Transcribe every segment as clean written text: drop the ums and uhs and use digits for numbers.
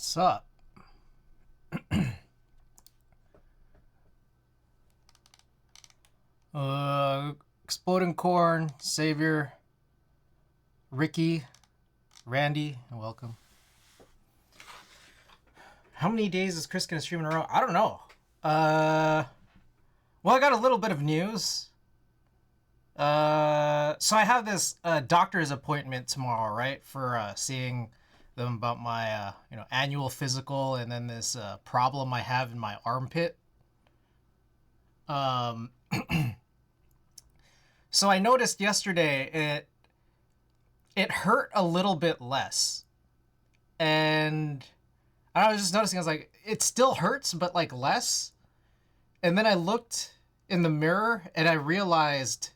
What's up? Exploding Corn, Savior, Ricky, Randy, and welcome. How many days is Chris gonna stream in a row? I don't know. Well, I got a little bit of news. So I have this doctor's appointment tomorrow, right, for seeing them about my annual physical, and then this problem I have in my armpit. So I noticed yesterday it hurt a little bit less, and I was just noticing, I was like, it still hurts, but like less. And then I looked in the mirror and I realized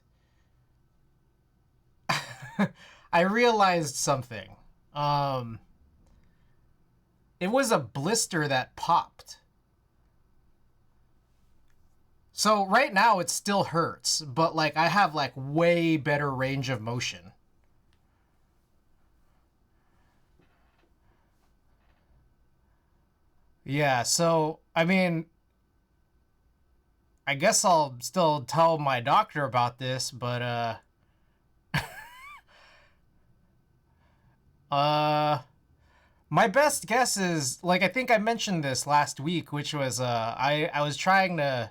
something. It was a blister that popped. So right now it still hurts, but like I have like way better range of motion. Yeah, so I mean, I guess I'll still tell my doctor about this, but uh my best guess is, like, I think I mentioned this last week, which was I was trying to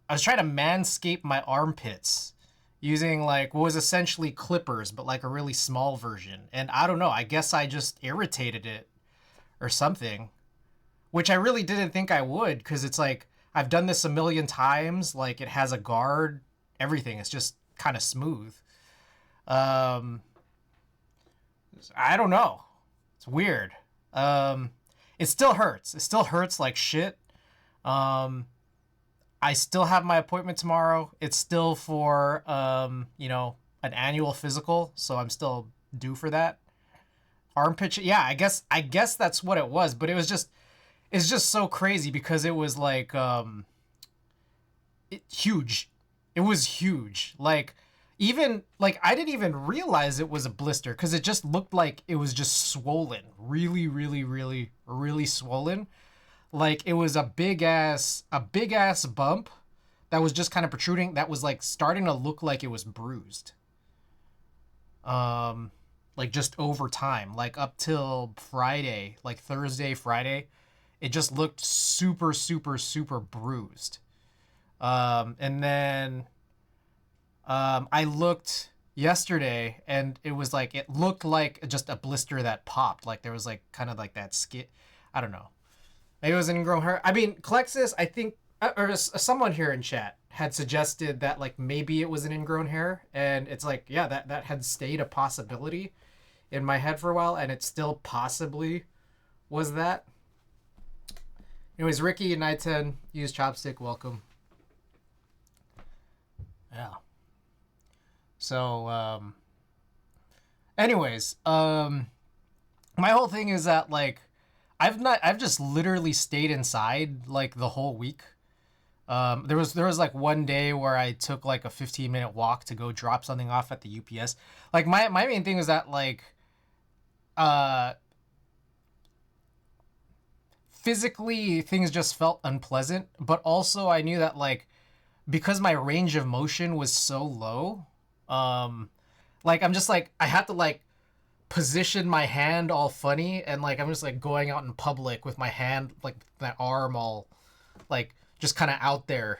manscape my armpits using like what was essentially clippers, but like a really small version. And I don't know, I guess I just irritated it or something, which I really didn't think I would, because it's like I've done this a million times. Like, it has a guard, everything. It's just kind of smooth. Um, I don't know. It's weird. It still hurts. It still hurts like shit. I still have my appointment tomorrow. It's still for an annual physical, so I'm still due for that. Armpit, yeah, I guess that's what it was, but it's just so crazy because it was like huge. It was huge. Like, even like I didn't even realize it was a blister because it just looked like it was just swollen, really, really, really, really swollen. Like, it was a big ass bump that was just kind of protruding, that was like starting to look like it was bruised. Like, just over time, like up till Friday, like Thursday, Friday, it just looked super, super, super bruised. And then I looked yesterday, and it looked like just a blister that popped. Like, there was like kind of like that skit. I don't know. Maybe it was an ingrown hair. I mean, Clexus, I think, or someone here in chat had suggested that like maybe it was an ingrown hair, and it's like, yeah, that had stayed a possibility in my head for a while, and it still possibly was that. Anyways, Ricky and I10 use chopstick. Welcome. Yeah. So, anyways, my whole thing is that, like, I've just literally stayed inside like the whole week. There was like one day where I took like a 15-minute walk to go drop something off at the UPS. Like, my main thing is that, like, uh physically things just felt unpleasant, but also I knew that, like, because my range of motion was so low, um like, I'm just like, I had to like position my hand all funny, and like I'm just like going out in public with my hand, like my arm all like just kind of out there.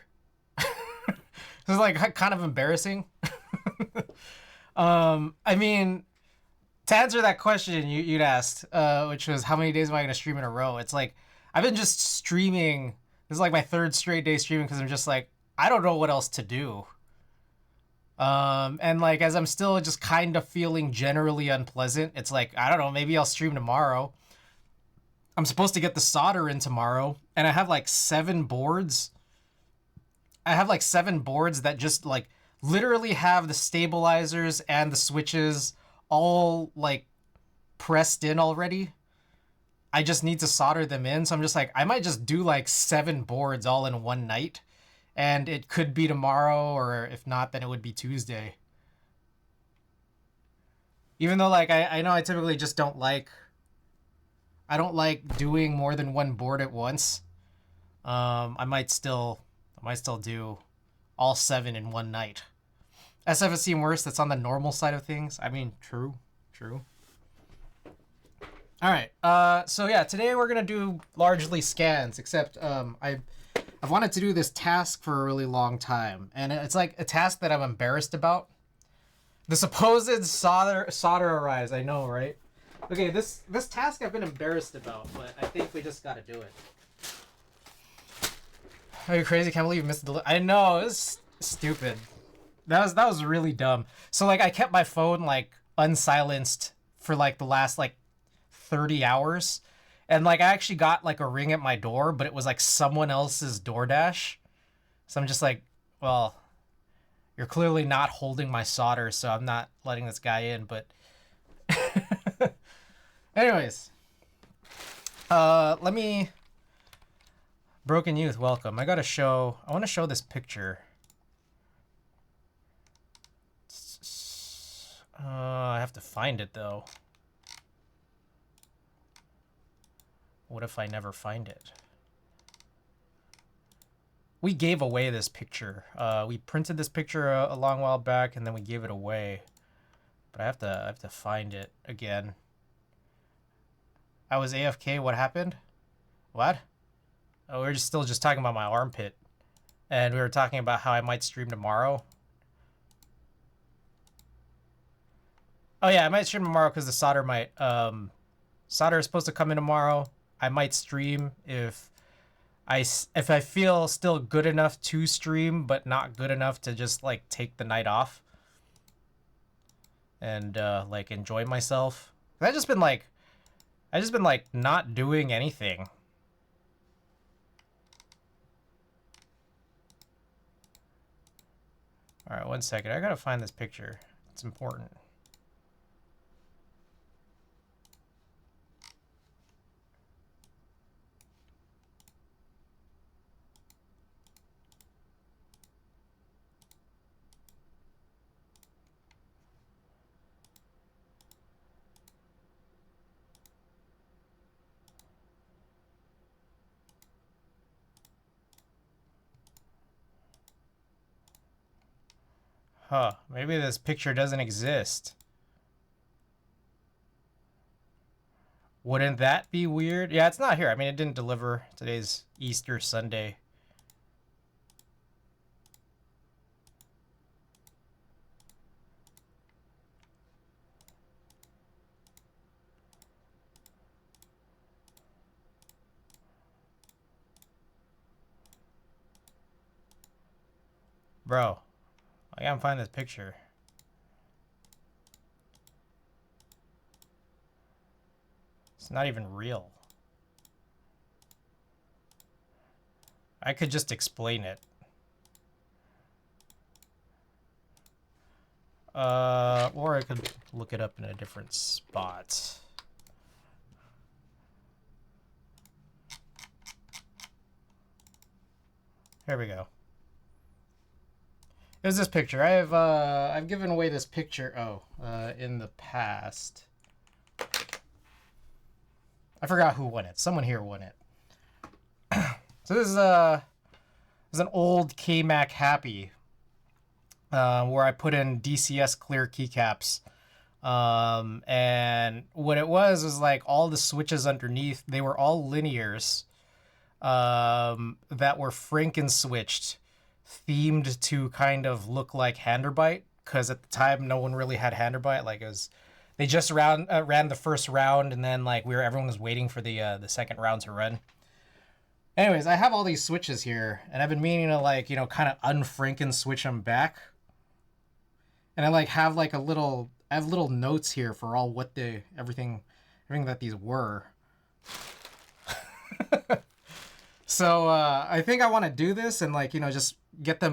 It's like kind of embarrassing. I mean, to answer that question you'd asked, which was how many days am I going to stream in a row? It's like I've been just streaming. This is like my third straight day streaming because I'm just like, I don't know what else to do. And like, as I'm still just kind of feeling generally unpleasant, it's like, I don't know, maybe I'll stream tomorrow. I'm supposed to get the solder in tomorrow, and I have like 7 boards. I have like 7 boards that just like literally have the stabilizers and the switches all like pressed in already. I just need to solder them in. So I'm just like, I might just do like 7 boards all in one night. And it could be tomorrow, or if not, then it would be Tuesday. Even though, like, I know I typically just don't like... I don't like doing more than one board at once. I might still do all 7 in one night. SF has seen worse. That's on the normal side of things. I mean, true. All right. So yeah, today we're gonna do largely scans, except I've wanted to do this task for a really long time, and it's like a task that I'm embarrassed about. The supposed solder arrays. I know, right? Okay, this task I've been embarrassed about, but I think we just gotta do it. Are you crazy? Can't believe you missed the. I know, it's stupid. That was really dumb. So like I kept my phone like unsilenced for like the last like 30 hours. And like I actually got like a ring at my door, but it was like someone else's DoorDash. So I'm just like, well, you're clearly not holding my solder, so I'm not letting this guy in, but anyways. Let me Broken Youth, welcome. I want to show this picture. I have to find it though. What if I never find it? We gave away this picture. We printed this picture a long while back, and then we gave it away. But I have to find it again. I was AFK. What happened? What? Oh, we were still talking about my armpit, and we were talking about how I might stream tomorrow. Oh yeah, I might stream tomorrow because the solder might. Solder is supposed to come in tomorrow. I might stream if I feel still good enough to stream, but not good enough to just like take the night off and like enjoy myself. I just been like not doing anything. All right, 1 second. I gotta find this picture. It's important. Huh, maybe this picture doesn't exist. Wouldn't that be weird? Yeah, it's not here. I mean, it didn't deliver. Today's Easter Sunday. Bro, I gotta find this picture. It's not even real. I could just explain it. Or I could look it up in a different spot. Here we go. It was this picture. I've given away this picture in the past. I forgot who won it. Someone here won it. So this is an old KMac Happy where I put in DCS clear keycaps. And what it was like all the switches underneath, they were all linears that were Franken switched, themed to kind of look like Handerbite, because at the time no one really had Handerbite. Like they just ran the first round, and then like everyone was waiting for the second round to run. Anyways, I have all these switches here, and I've been meaning to like kind of unfranken switch them back. And I like have like I have little notes here for all what everything that these were. So I think I want to do this and like just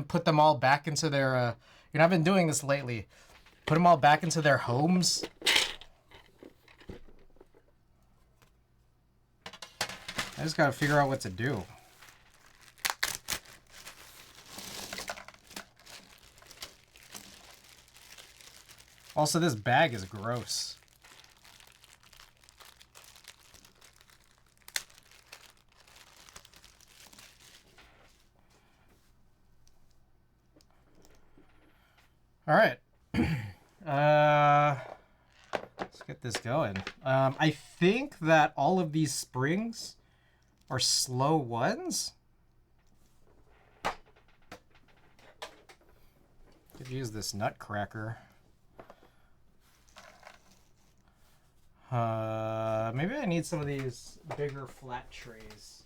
put them all back into their I've been doing this lately. Put them all back into their homes. I just gotta figure out what to do. Also, this bag is gross. All right. Let's get this going. I think that all of these springs are slow ones. Could use this nutcracker. Maybe I need some of these bigger flat trays.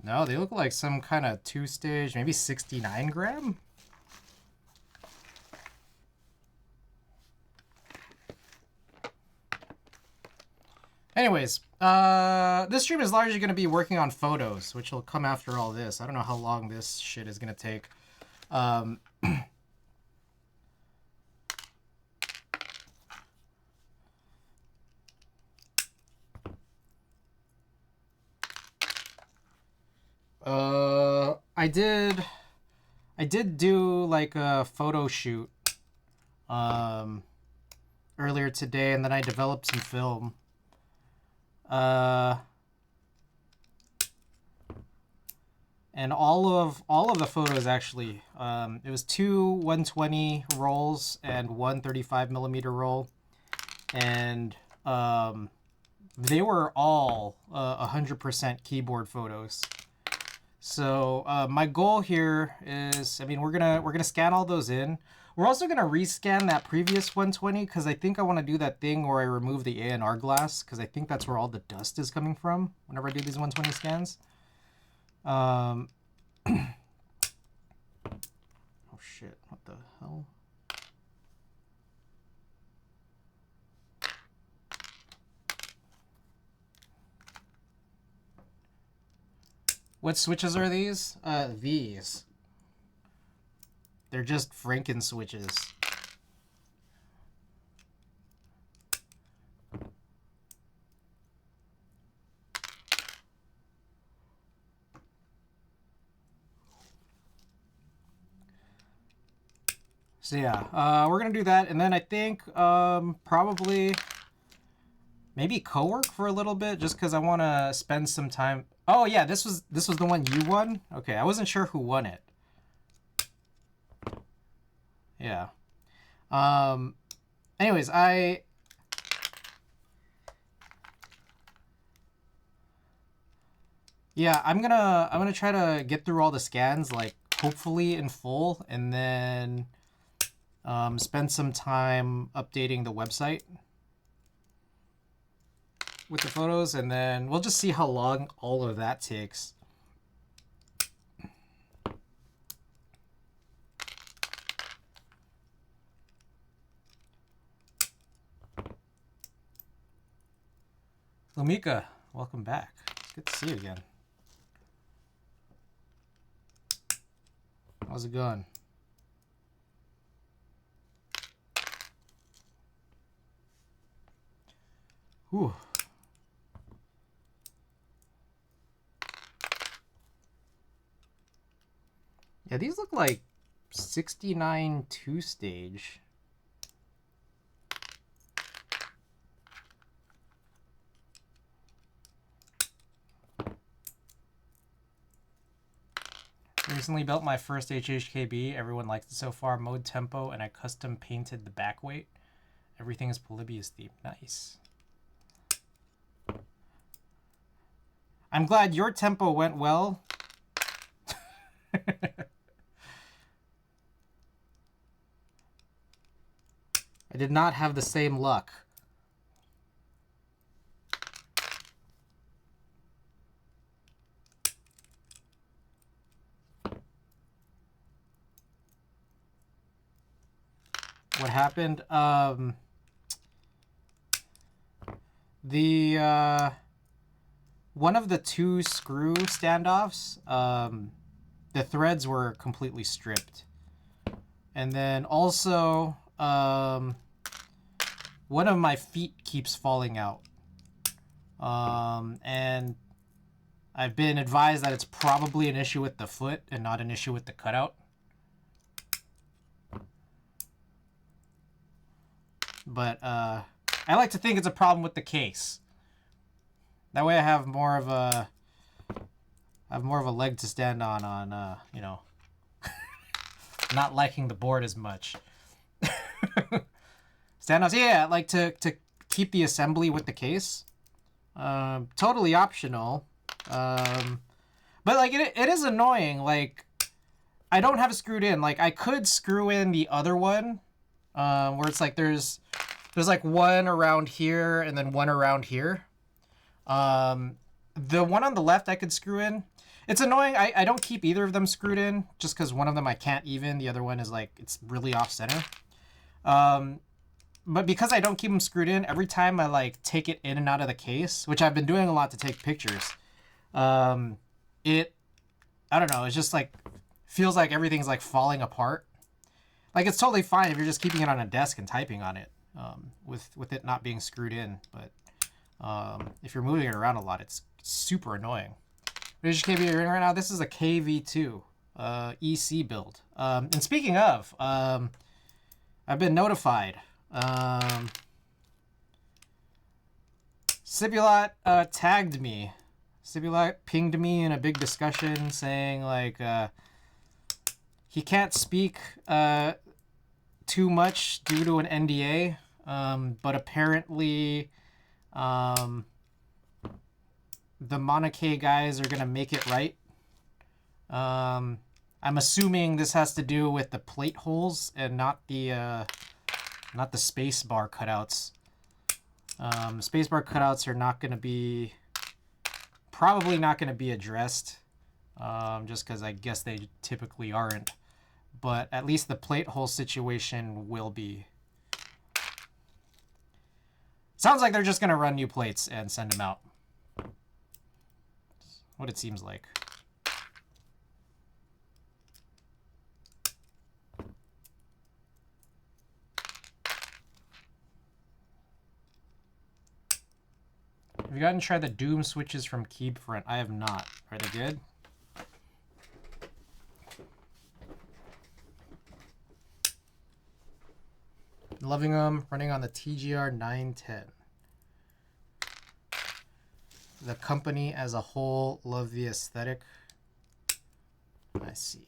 No, they look like some kind of two-stage, maybe 69 gram? Anyways, this stream is largely going to be working on photos, which will come after all this. I don't know how long this shit is going to take. I did do like a photo shoot earlier today, and then I developed some film. And all of the photos actually, it was 2 120 rolls and one 35mm roll, and they were all 100% keyboard photos. So my goal here is, I mean, we're gonna scan all those in. We're also gonna rescan that previous 120 because I think I want to do that thing where I remove the A&R glass because I think that's where all the dust is coming from whenever I do these 120 scans. Oh shit! What the hell? What switches are these? These. They're just Franken switches. So yeah, we're gonna do that, and then I think probably maybe co-work for a little bit, just because I want to spend some time. Oh yeah, this was the one you won. Okay, I wasn't sure who won it. Yeah. Anyways, I'm gonna try to get through all the scans, like hopefully in full, and then spend some time updating the website with the photos, and then we'll just see how long all of that takes. Lumika, welcome back. It's good to see you again. How's it going? Whew. Yeah, these look like 69 two-stage. Recently built my first HHKB. Everyone likes it so far. Mode tempo, and I custom painted the back weight. Everything is Polybius themed. Nice. I'm glad your tempo went well. I did not have the same luck. What happened? One of the two screw standoffs, the threads were completely stripped. And then also, one of my feet keeps falling out. And I've been advised that it's probably an issue with the foot and not an issue with the cutout. But I like to think it's a problem with the case. That way I have more of a leg to stand on you know, not liking the board as much. Standoffs, yeah, like to keep the assembly with the case. Totally optional. But like it is annoying. Like I don't have it screwed in. Like I could screw in the other one, where it's like there's like one around here and then one around here. The one on the left I could screw in. It's annoying. I don't keep either of them screwed in just because one of them I can't even. The other one is like it's really off center. But because I don't keep them screwed in, every time I like take it in and out of the case, which I've been doing a lot to take pictures, I don't know, it's just like feels like everything's like falling apart. Like it's totally fine if you're just keeping it on a desk and typing on it, with it not being screwed in. But if you're moving it around a lot, it's super annoying. Which KB you're in right now? This is a KV2 EC build. And speaking of, I've been notified. Sibulot tagged me. Sibulot pinged me in a big discussion saying like he can't speak too much due to an NDA, but apparently the Monarchy guys are gonna make it right. I'm assuming this has to do with the plate holes and not the space bar cutouts. Space bar cutouts are not gonna be, probably not gonna be addressed, just because I guess they typically aren't. But at least the plate hole situation will be. Sounds like they're just gonna run new plates and send them out. What it seems like. Have you gotten to try the Doom switches from Keepfront? I have not. Are they good? Loving them. Running on the TGR 910. The company as a whole love the aesthetic. I see.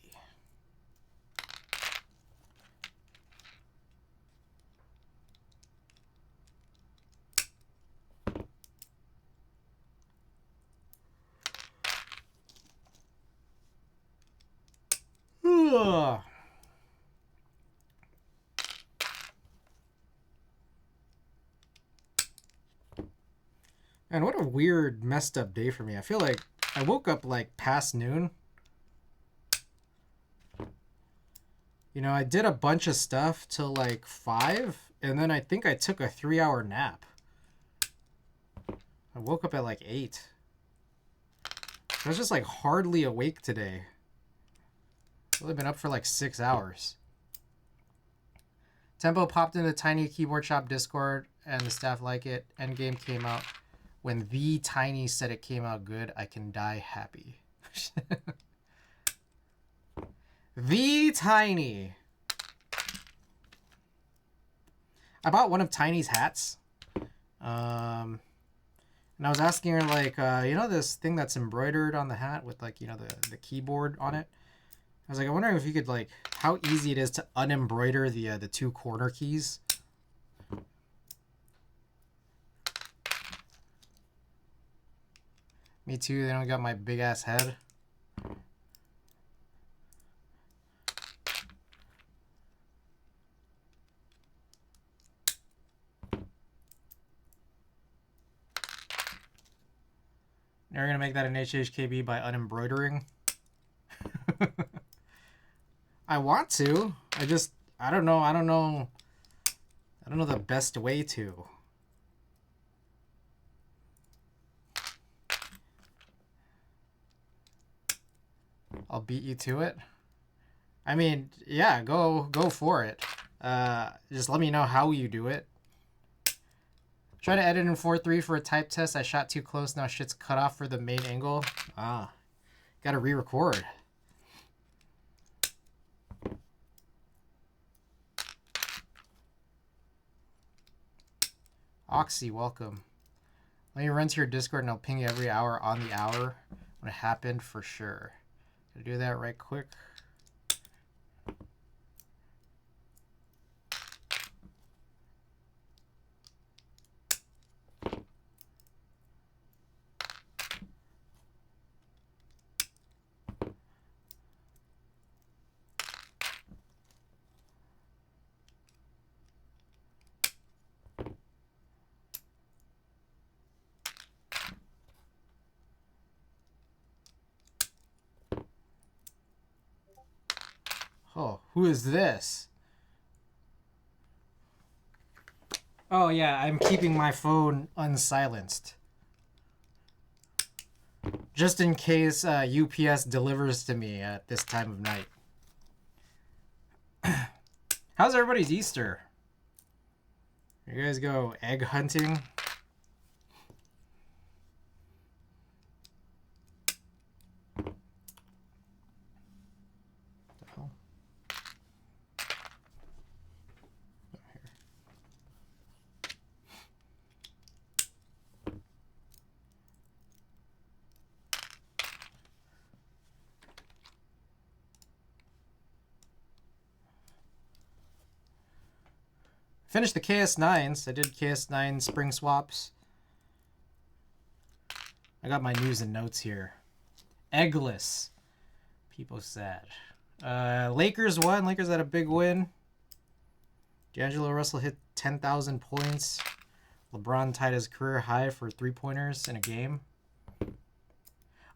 Ugh. And what a weird, messed up day for me. I feel like I woke up like past noon. You know, I did a bunch of stuff till like 5, and then I think I took a 3-hour nap. I woke up at like 8. I was just like hardly awake today. I've only been up for like 6 hours. Tempo popped into Tiny Keyboard Shop Discord, and the staff like it. Endgame came out. When the Tiny said it came out good, I can die happy. The Tiny. I bought one of Tiny's hats. And I was asking her, like, you know this thing that's embroidered on the hat with, like, you know, the keyboard on it? I was like, I'm wondering if you could, like, how easy it is to unembroider the 2 corner keys. Me too, they don't got my big ass head. Now you're gonna make that an HHKB by unembroidering. I want to. I don't know the best way to. I'll beat you to it. I mean, yeah, go for it. Just let me know how you do it. Try to edit in 4:3 for a type test. I shot too close. Now shit's cut off for the main angle. Ah, gotta re-record. Oxy, welcome. Let me run to your Discord and I'll ping you every hour on the hour when it happened for sure. Gonna do that right quick. Oh, who is this? Oh yeah, I'm keeping my phone unsilenced. Just in case UPS delivers to me at this time of night. How's everybody's Easter? You guys go egg hunting? Finished the KS9s. I did KS9 spring swaps. I got my news and notes here. Eggless. People sad. Lakers won. Lakers had a big win. D'Angelo Russell hit 10,000 points. LeBron tied his career high for three-pointers in a game.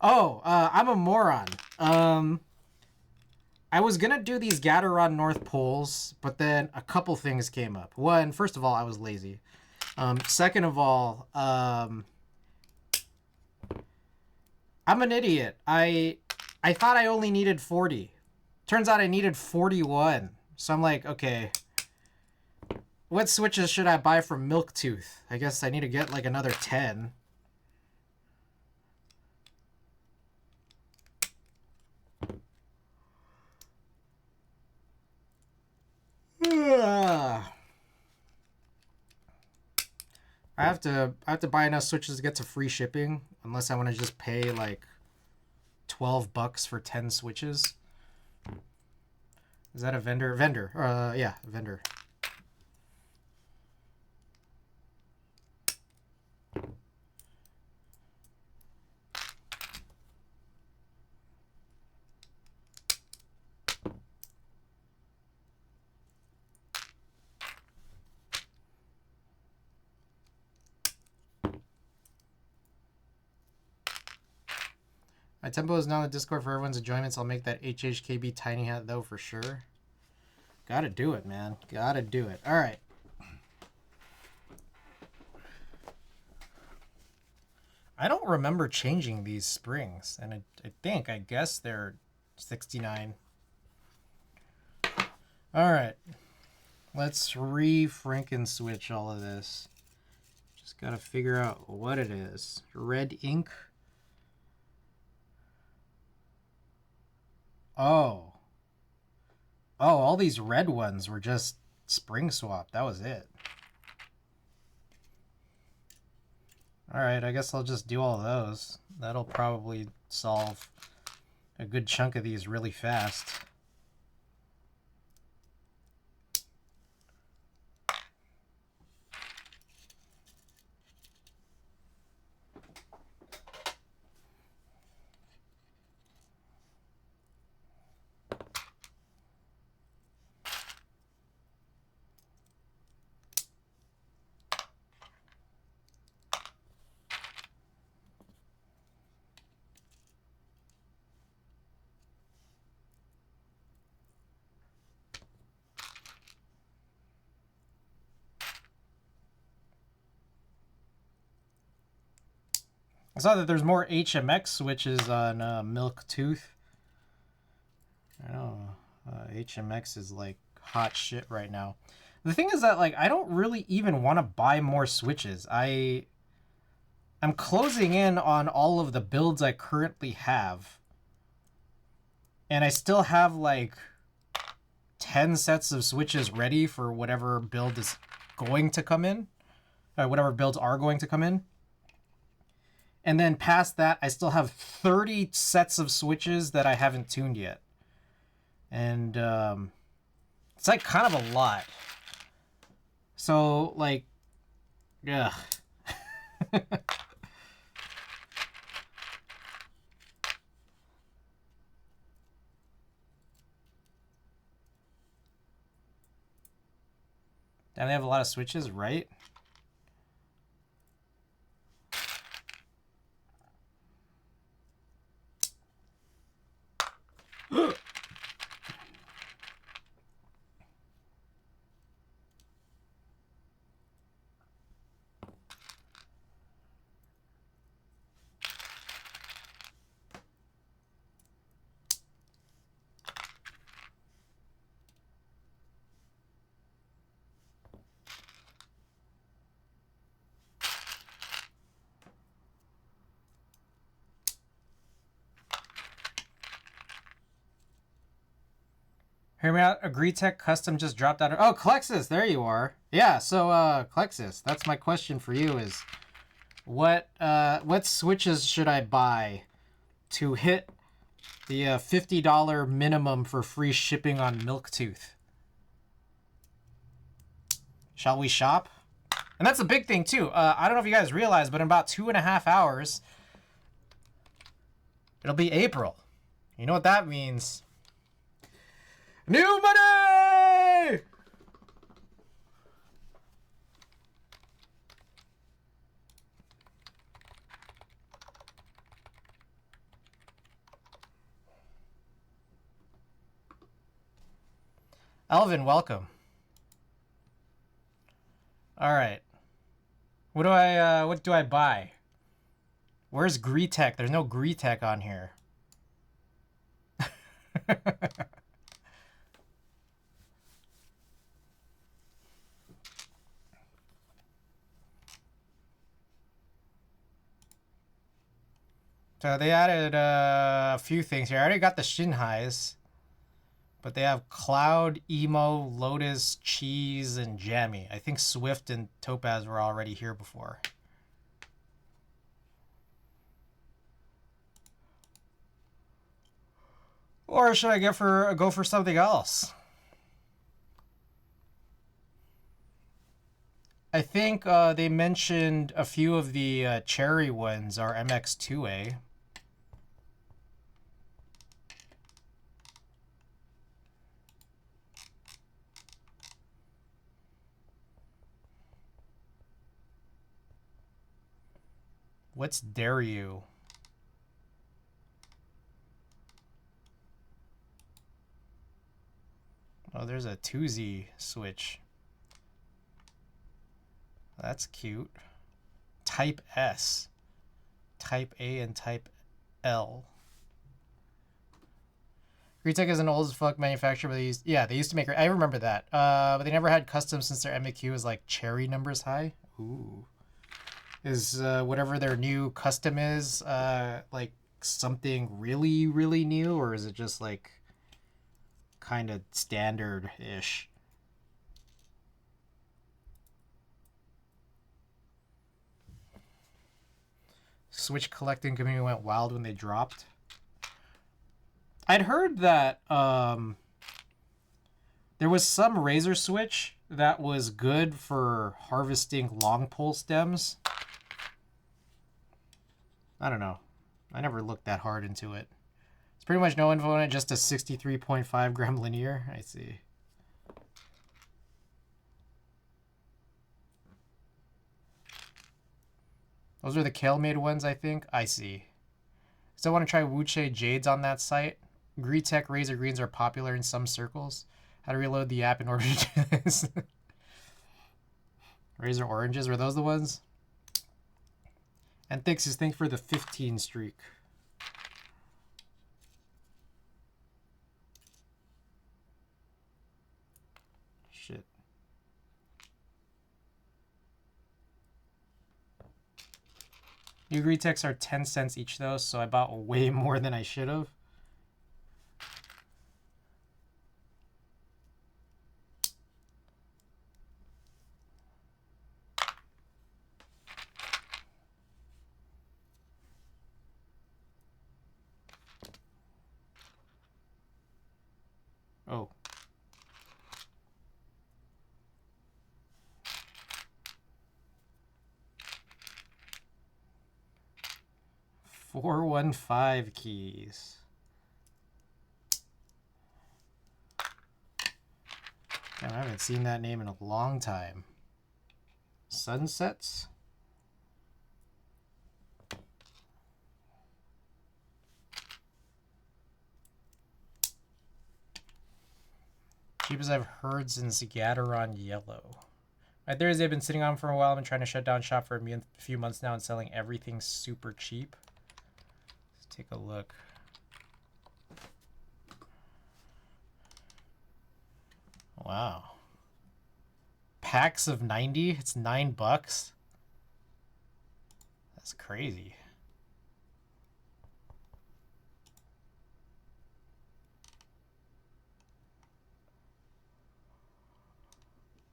Oh, I'm a moron. I was going to do these Gatorade North polls, but then a couple things came up. One, first of all, I was lazy. Second of all, I'm an idiot. I thought I only needed 40. Turns out I needed 41. So I'm like, okay, what switches should I buy from Milktooth? I guess I need to get like another 10. I have to buy enough switches to get to free shipping, unless I want to just pay like $12 for 10 switches. Is that a vendor? Vendor. Yeah, vendor. My tempo is now in the Discord for everyone's enjoyment, so I'll make that HHKB tiny hat, though, for sure. Gotta do it, man. Gotta do it. All right. I don't remember changing these springs, and I guess they're 69. All right. Let's re-Franken-switch all of this. Just gotta figure out what it is. Red ink. Oh. Oh, all these red ones were just spring swap. That was it. Alright, I guess I'll just do all of those. That'll probably solve a good chunk of these really fast. I saw that there's more HMX switches on Milktooth. I know HMX is like hot shit right now. The thing is that, like, I don't really even want to buy more Switches. I'm closing in on all of the builds I currently have. And I still have, like, 10 sets of Switches ready for whatever build is going to come in. Whatever builds are going to come in. And then past that, I still have 30 sets of Switches that I haven't tuned yet. And it's like kind of a lot. So, like, yeah. And they have a lot of Switches, right? Hear me out. Agritech Custom just dropped out. Oh, Klexus, there you are. Yeah, so Klexus, that's my question for you is what Switches should I buy to hit the $50 minimum for free shipping on Milktooth? Shall we shop? And that's a big thing too. I don't know if you guys realize, but in about 2.5 hours, it'll be April. You know what that means? New money! Elvin, welcome. All right. What do I buy? Where's Gretech? There's no Gretech on here. So they added a few things here. I already got the Shinhais. But they have Cloud, Emo, Lotus, Cheese, and Jammy. I think Swift and Topaz were already here before. Or should I go for something else? I think they mentioned a few of the cherry ones are MX2A. What's Dairyu? Oh, there's a 2Z Switch. That's cute. Type S. Type A and Type L. Retech is an old as fuck manufacturer, but they used to make. I remember that. But they never had custom since their MAQ was like cherry numbers high. Ooh. Is whatever their new custom is like something really, really new, or is it just like kind of standard-ish? Switch collecting community went wild when they dropped. I'd heard that there was some Razer Switch that was good for harvesting long pole stems. I don't know. I never looked that hard into it. It's pretty much no info on it, just a 63.5 gram linear. I see. Those are the Kale-made ones, I think. I see. Still want to try Wuche Jades on that site. Gretech Razer Greens are popular in some circles. How to reload the app in order to do this. Razer Oranges, were those the ones? And thanks for the 15 streak. Shit. New Greetex are 10 cents each though, so I bought way more than I should have. Oh. $415 keys. Damn, I haven't seen that name in a long time. Sunsets? Cheapest I've heard since Gataron Yellow. My theory I've been sitting on for a while. I've been trying to shut down shop for a few months now and selling everything super cheap. Let's take a look. Wow. Packs of 90? It's $9. That's crazy.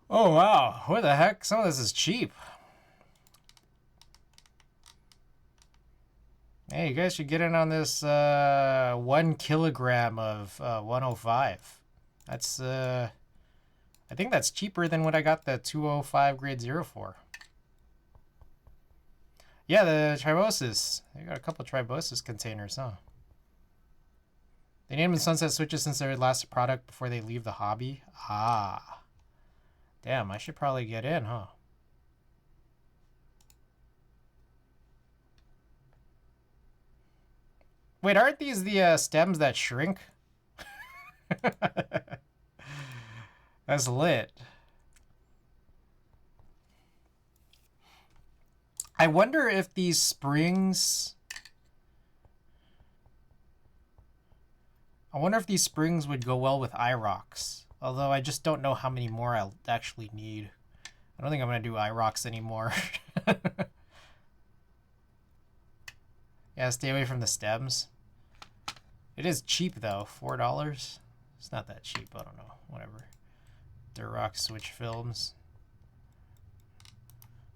Oh, wow. What the heck? Some of this is cheap. Hey, you guys should get in on this 1 kilogram of 105. That's, I think that's cheaper than what I got the 205 grade 0 for. Yeah, the Tribosis. They got a couple Tribosis containers, huh? They named them Sunset Switches since they're the last product before they leave the hobby. Ah. Damn, I should probably get in, huh? Wait, aren't these the stems that shrink? That's lit. I wonder if these springs... I wonder if these springs would go well with IROX. Although I just don't know how many more I'll actually need. I don't think I'm going to do IROX anymore. Yeah, stay away from the stems. It is cheap though, $4. It's not that cheap, I don't know, whatever. Durox switch films.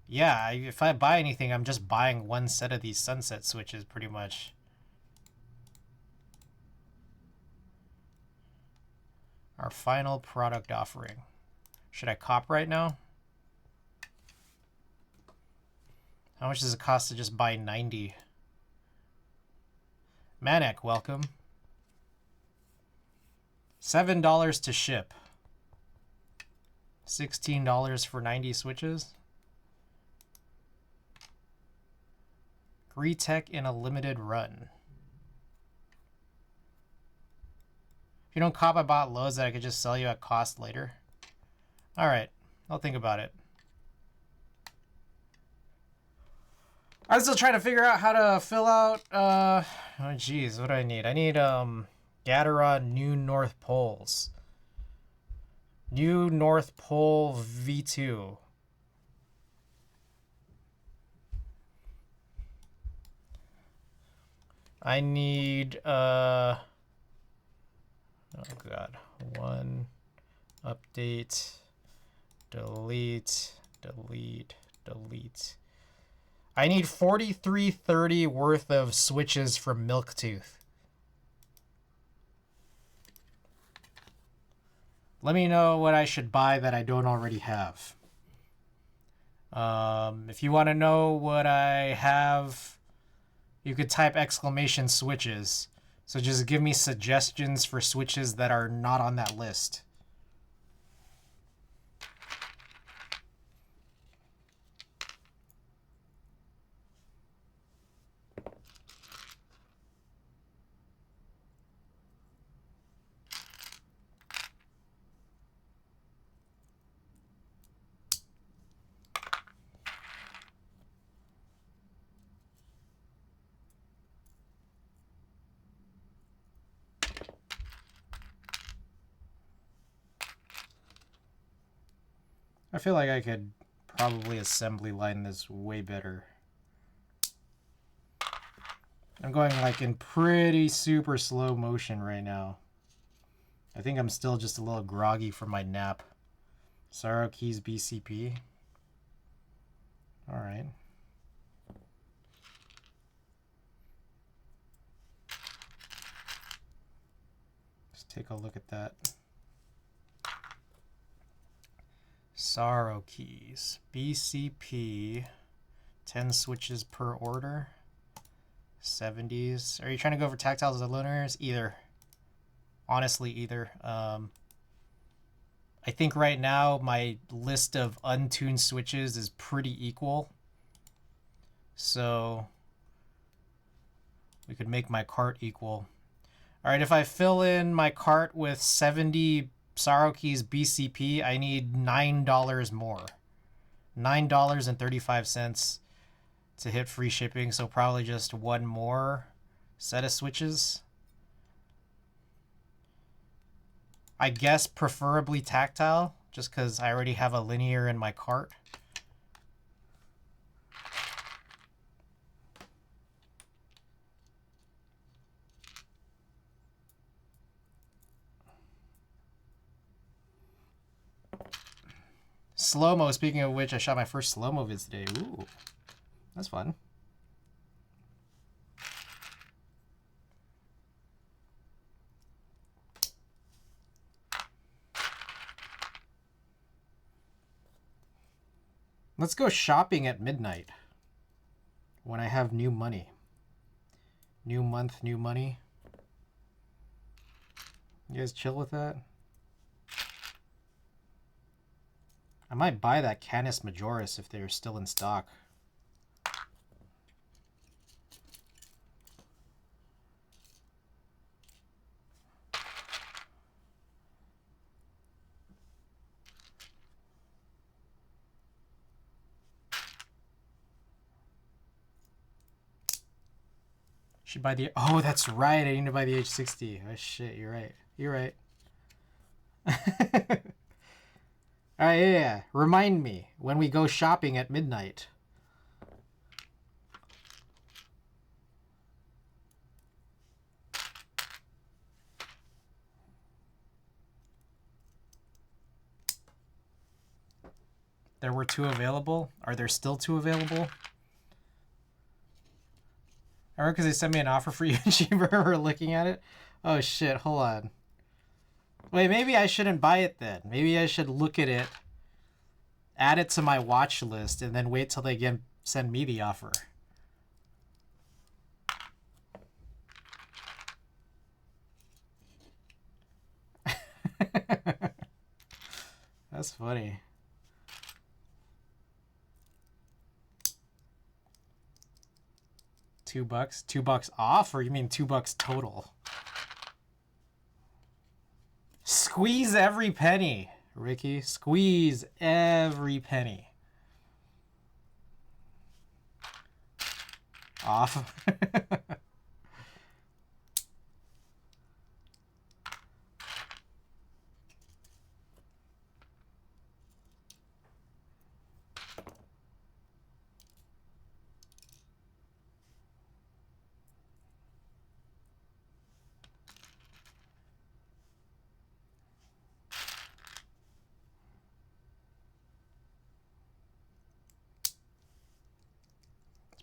Yeah, if I buy anything, I'm just buying one set of these Sunset switches pretty much. Our final product offering. Should I cop right now? How much does it cost to just buy 90? Manek, welcome. $7 to ship. $16 for 90 switches. Greetech in a limited run. If you don't cop, I bought loads that I could just sell you at cost later. Alright, I'll think about it. I'm still trying to figure out how to fill out, oh geez, what do I need? I need, Gataron New North Poles. New North Pole V2. I need, oh god, 1, update, delete, delete, delete. I need 4330 worth of switches from Milktooth. Let me know what I should buy that I don't already have. If you want to know what I have, you could type exclamation switches. So just give me suggestions for switches that are not on that list. I feel like I could probably assembly line this way better. I'm going like in pretty super slow motion right now. I think I'm still just a little groggy from my nap. Sorrow Keys BCP. All right. Let's take a look at that. Sorrow Keys BCP. 10 switches per order. 70s. Are you trying to go for tactiles or lunars? Either. Honestly, either. I think right now my list of untuned switches is pretty equal. So we could make my cart equal. All right, if I fill in my cart with 70 Sorrow Keys BCP, I need $9 more. $9.35 to hit free shipping, so probably just one more set of switches. I guess preferably tactile, just because I already have a linear in my cart. Slow-mo, speaking of which, I shot my first slow-mo vids today. Ooh, that's fun. Let's go shopping at midnight when I have new money. New month, new money. You guys chill with that? I might buy that Canis Majoris if they're still in stock. Should buy the... Oh, that's right. I need to buy the H60. Oh, shit. You're right. You're right. All right, yeah. Remind me when we go shopping at midnight. There were 2 available. Are there still 2 available? I remember because they sent me an offer for YouTuber. We're looking at it. Oh shit! Hold on. Wait, maybe I shouldn't buy it then. Maybe I should look at it, add it to my watch list, and then wait till they again send me the offer. That's funny. $2? $2 off, or you mean $2 total? Squeeze every penny, Ricky. Squeeze every penny. Off.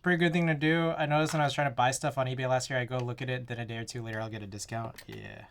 Pretty good thing to do. I noticed when I was trying to buy stuff on eBay last year, I go look at it, then a day or two later I'll get a discount. Yeah.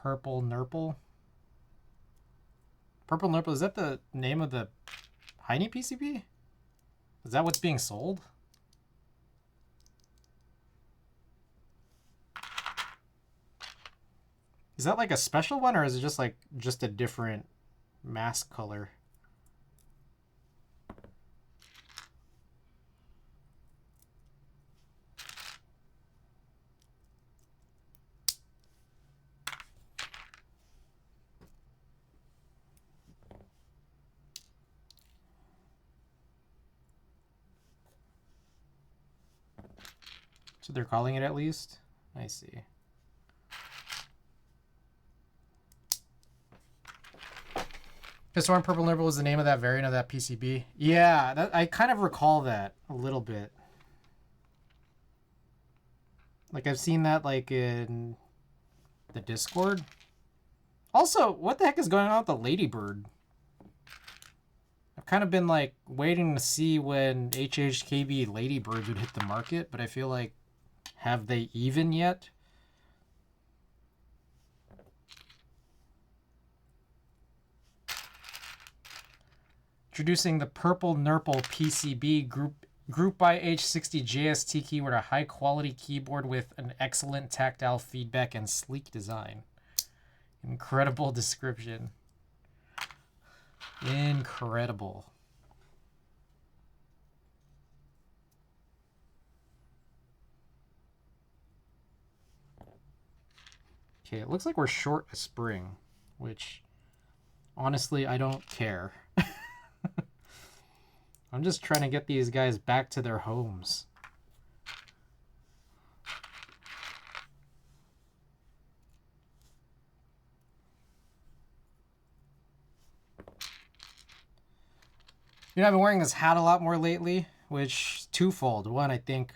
Purple Nurple. Purple Nurple, is that the name of the Heine PCB? Is that what's being sold? Is that like a special one, or is it just like just a different mask color? So they're calling it at least? I see. Pistorm Purple Nurple was the name of that variant of that PCB. Yeah, that, I kind of recall that a little bit. Like I've seen that like in the Discord. Also, what the heck is going on with the Ladybird? I've kind of been like waiting to see when HHKB Ladybirds would hit the market, but I feel like, have they even yet? Introducing the Purple Nurple PCB Group by H60 JST keyboard, a high quality keyboard with an excellent tactile feedback and sleek design. Incredible description. Incredible. Okay, it looks like we're short a spring, which honestly I don't care. I'm just trying to get these guys back to their homes. You know, I've been wearing this hat a lot more lately, which twofold. One, I think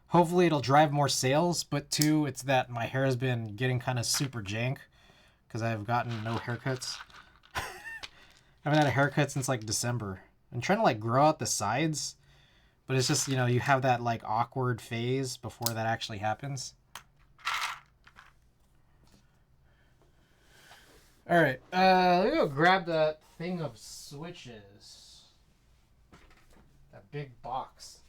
hopefully it'll drive more sales, but two, it's that my hair has been getting kind of super jank because I've gotten no haircuts. I haven't had a haircut since like December. I'm trying to like grow out the sides, but it's just, you know, you have that like awkward phase before that actually happens. All right, let me go grab that thing of switches. That big box.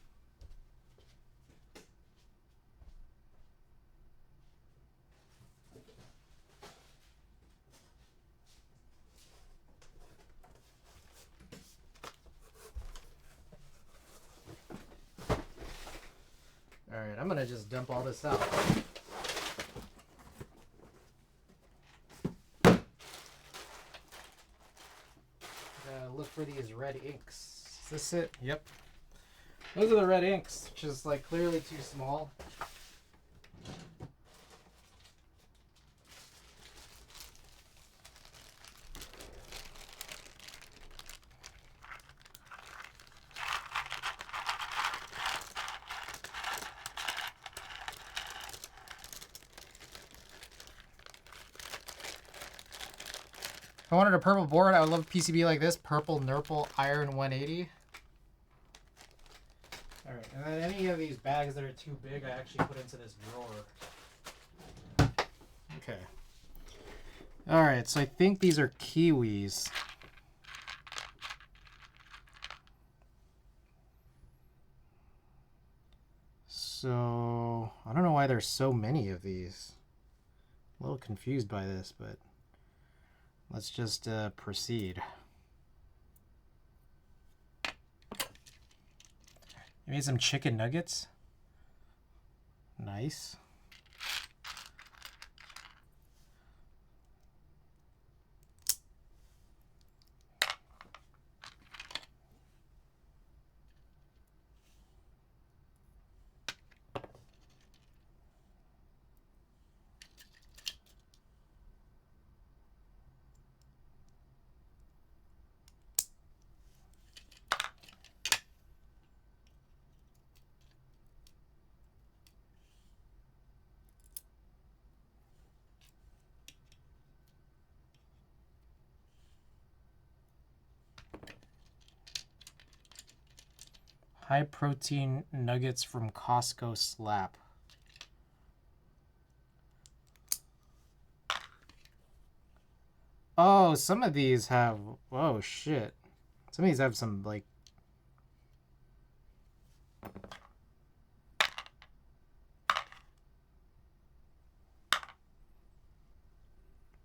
All right, I'm gonna just dump all this out. Look for these red inks. Is this it? Yep. Those are the red inks, which is like clearly too small. If I wanted a purple board, I would love a PCB like this. Purple Nurple Iron 180. Alright, and then any of these bags that are too big, I actually put into this drawer. Okay. Alright, so I think these are Kiwis. So, I don't know why there's so many of these. A little confused by this, but let's just proceed. You made some chicken nuggets. Nice. High protein nuggets from Costco Slap. Oh, some of these have... Oh, shit. Some of these have some, like...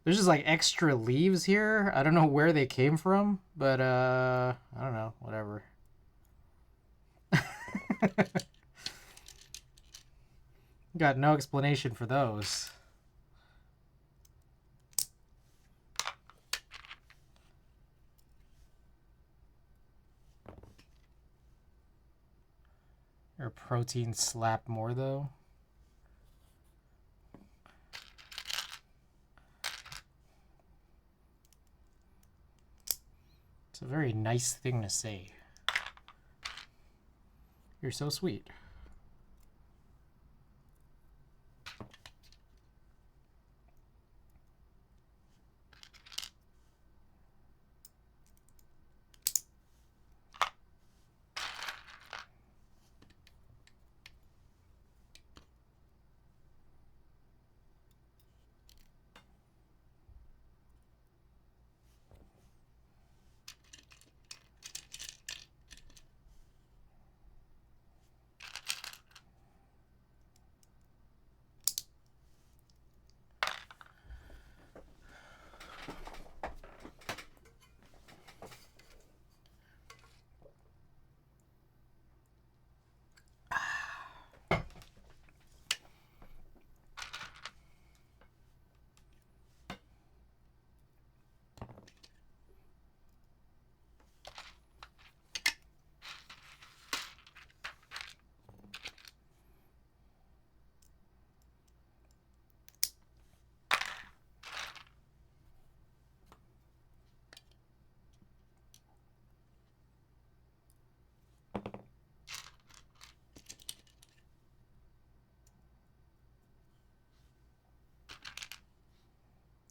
There's just, like, extra leaves here. I don't know where they came from, but, I don't know. Whatever. Got no explanation for those. Or protein slap more, though. It's a very nice thing to say. You're so sweet.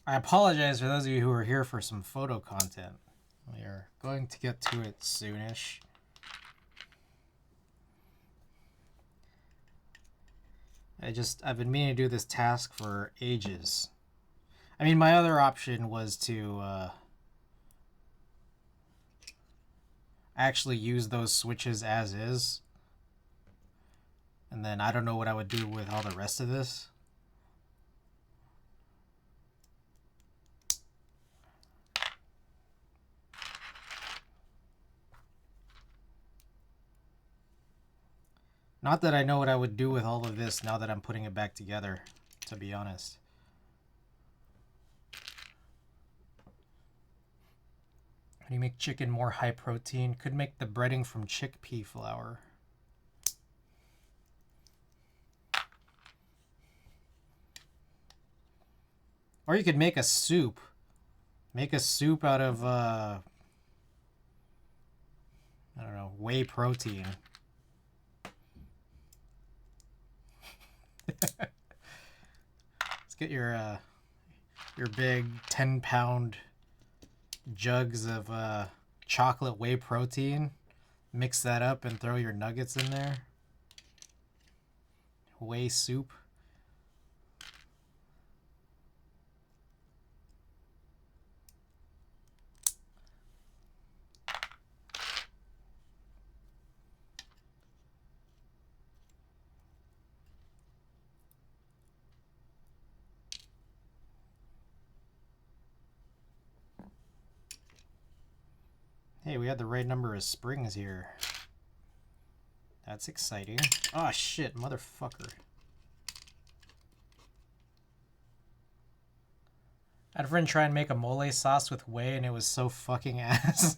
I apologize for those of you who are here for some photo content. We are going to get to it soonish. I've been meaning to do this task for ages. I mean, my other option was to actually use those switches as is. And then I don't know what I would do with all the rest of this. Not that I know what I would do with all of this now that I'm putting it back together, to be honest. How do you make chicken more high protein? Could make the breading from chickpea flour. Or you could make a soup. Make a soup out of, I don't know, whey protein. Let's get your big 10-pound jugs of chocolate whey protein. Mix that up and throw your nuggets in there. Whey soup. Hey, we had the right number of springs here. That's exciting. Oh shit, motherfucker. I had a friend try and make a mole sauce with whey and it was so fucking ass.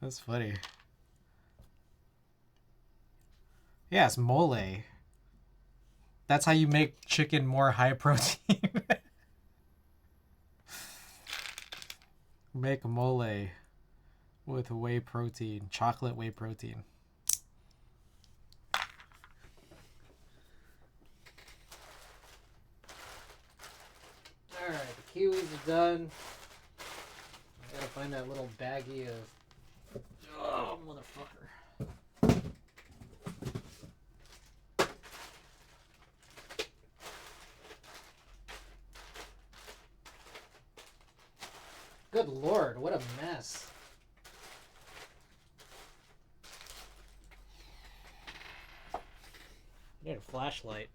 That's funny. Yeah, it's mole. That's how you make chicken more high protein. Make mole with whey protein, chocolate whey protein. Alright, the kiwis are done. I gotta find that little baggie of... Oh, motherfucker. Good lord, what a mess. I need a flashlight.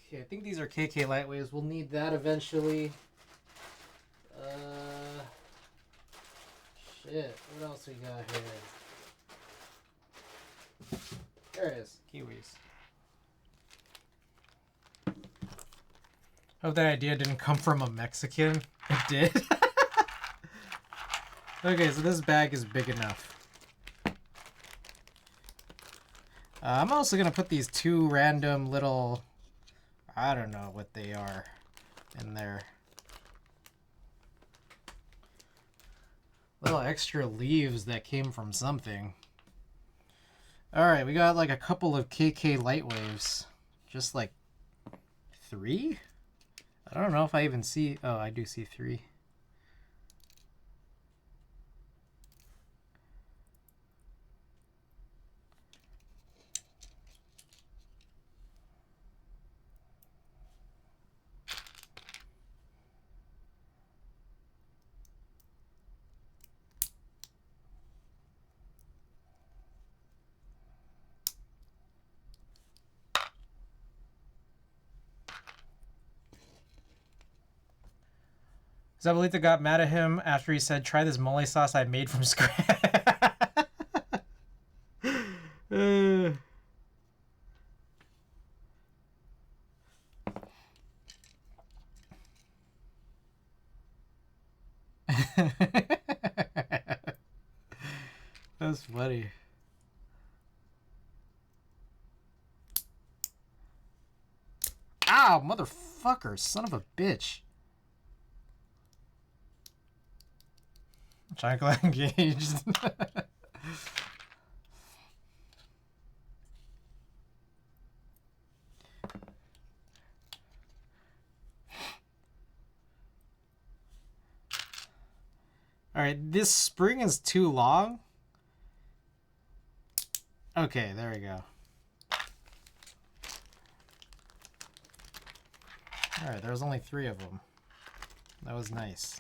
Okay, I think these are KK Lightwaves. We'll need that eventually. Shit, what else we got here? There it is. Kiwis. Hope that idea didn't come from a Mexican. It did. Okay, so this bag is big enough. I'm also going to put these two random little... I don't know what they are in there. Little extra leaves that came from something. Alright, we got like a couple of KK Lightwaves. Just like 3? I don't know if I even see... Oh, I do see 3. Zabalita got mad at him after he said, try this mole sauce I made from scratch. That's funny. Ow, motherfucker, son of a bitch. Chocolate engaged. Alright, this spring is too long. Okay, there we go. Alright, there was only 3 of them. That was nice.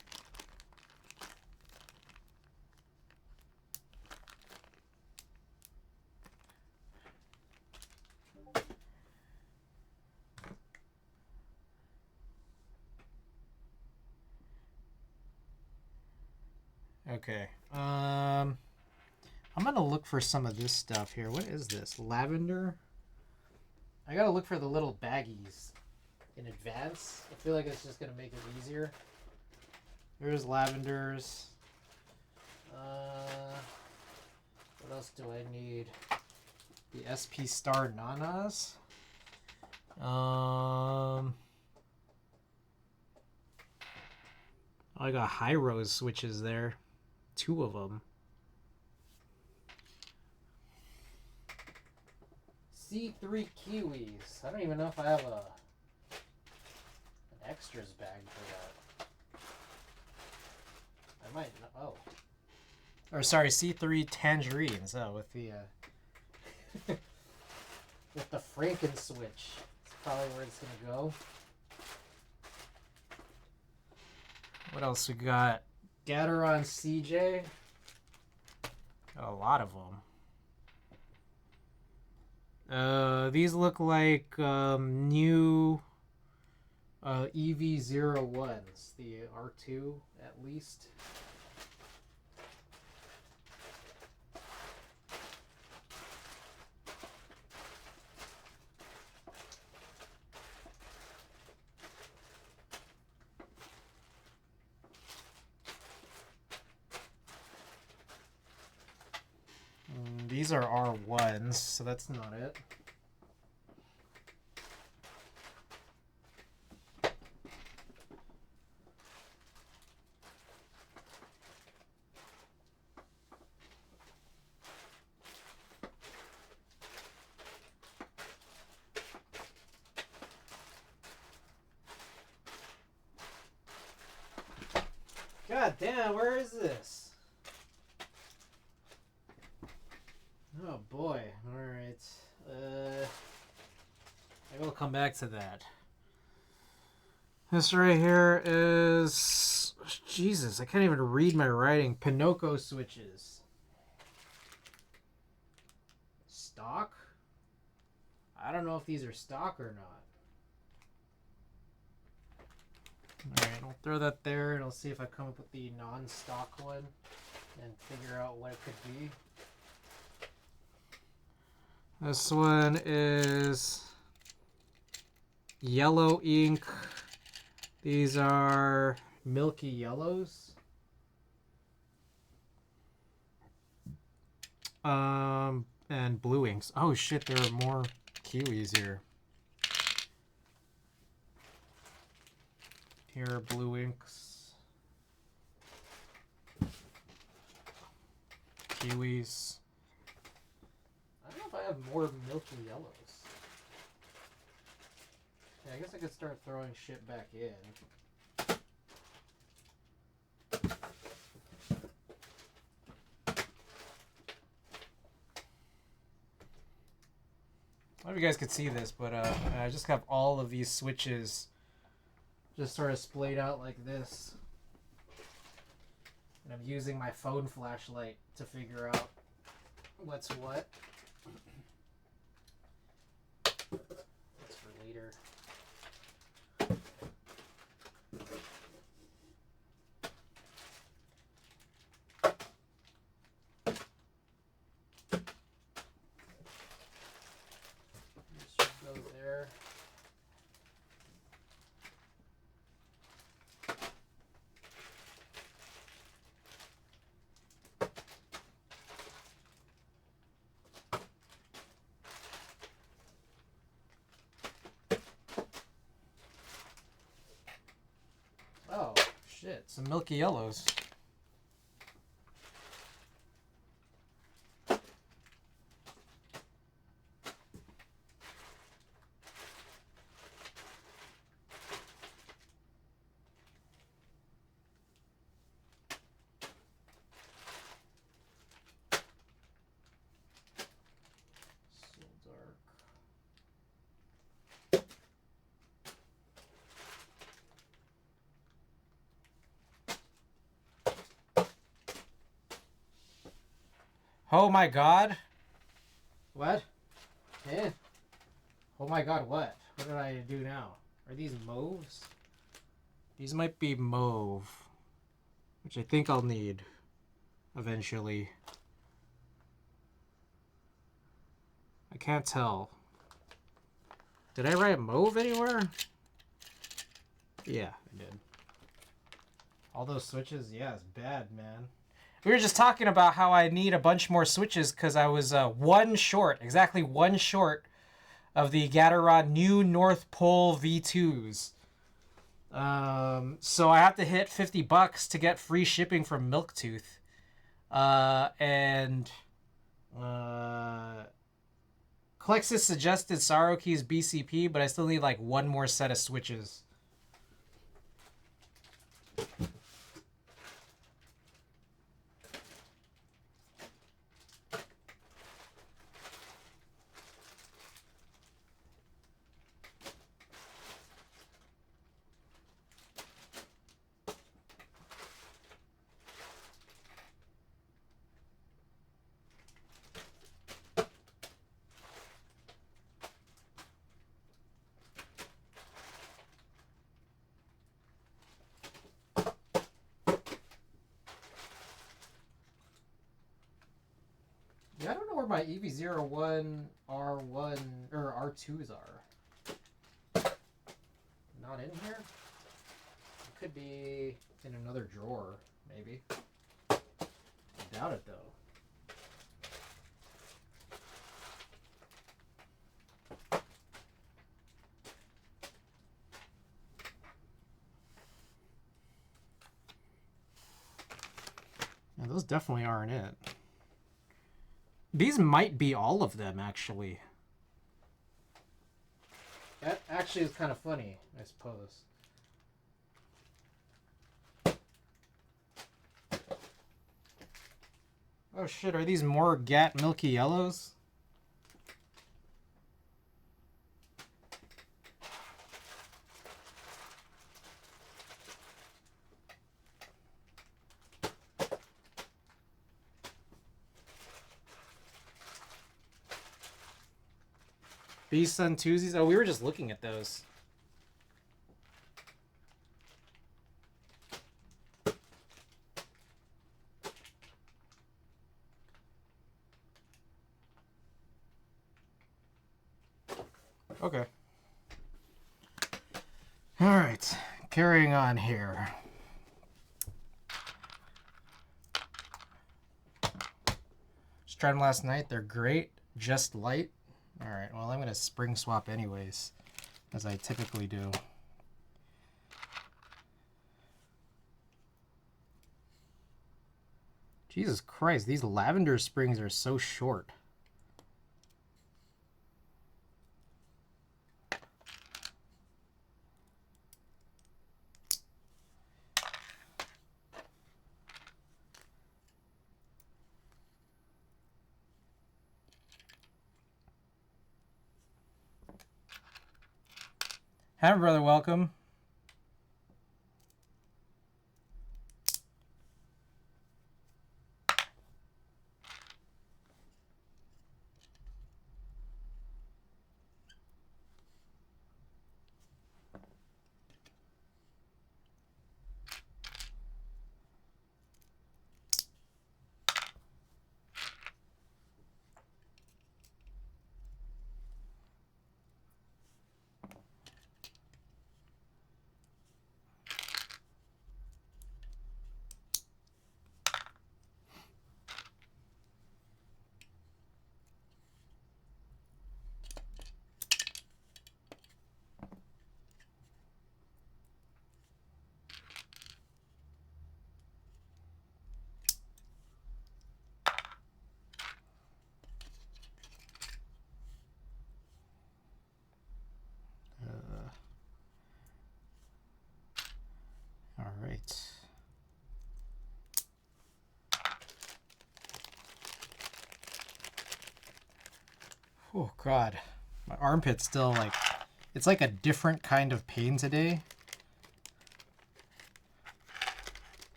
Okay. I'm gonna look for some of this stuff here. What is this? Lavender? I gotta look for the little baggies in advance. I feel like it's just gonna make it easier. Here's lavenders. What else do I need? The SP Star Nanas. I got high rose switches there. 2 of them. C3 kiwis. I don't even know if I have an extras bag for that. I might not. Oh. Or sorry, C3 tangerines. Oh, with the with the Franken switch. That's probably where it's gonna go. What else we got? Gateron CJ. Got a lot of them. These look like new EV01s, the R2 at least. These are R1s, so that's not it. God damn, where is this? Oh boy. Alright. Maybe we'll come back to that. This right here is... Jesus, I can't even read my writing. Pinocchio switches. Stock? I don't know if these are stock or not. Alright, I'll throw that there and I'll see if I come up with the non-stock one and figure out what it could be. This one is yellow ink. These are milky yellows. And blue inks. Oh shit, there are more kiwis here. Here are blue inks. Kiwis. I don't know if I have more milky yellows. Yeah, I guess I could start throwing shit back in. I don't know if you guys could see this, but I just have all of these switches just sort of splayed out like this. And I'm using my phone flashlight to figure out what's what. That's for later. This should go there. Oh, shit. Some milky yellows. So dark. Oh my god. What? Eh? Oh my god, what? What did I do now? Are these mauves? These might be mauve. Which I think I'll need. Eventually. I can't tell. Did I write mauve anywhere? Yeah, I did. All those switches? Yeah, it's bad, man. We were just talking about how I need a bunch more switches because I was one short, exactly one short of the Gatorod new North Pole V2s. So I have to hit $50 to get free shipping from Milktooth. Klexus suggested Saroki's BCP, but I still need like one more set of switches. Yeah, I don't know where my EV01 R1 or R2s are. Not in here? It could be in another drawer, maybe. I doubt it though. Yeah, those definitely aren't it. These might be all of them, actually. That actually is kind of funny, I suppose. Oh shit, are these more GAT Milky Yellows? Beast on Tuesdays. Oh, we were just looking at those. Okay. All right. Carrying on here. Just tried them last night. They're great. Just light. All right. Well, I'm going to spring swap anyways, as I typically do. Jesus Christ. These lavender springs are so short. Hi, brother. Welcome. All right. Oh, God. My armpit's still like... It's like a different kind of pain today.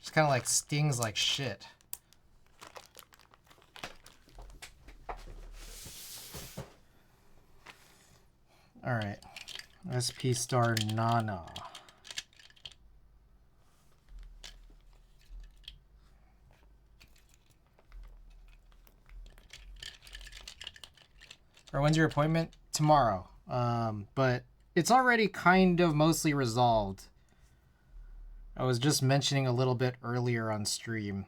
Just kind of like stings like shit. All right. SP Star Nana. Or when's your appointment? Tomorrow. But it's already kind of mostly resolved. I was just mentioning a little bit earlier on stream.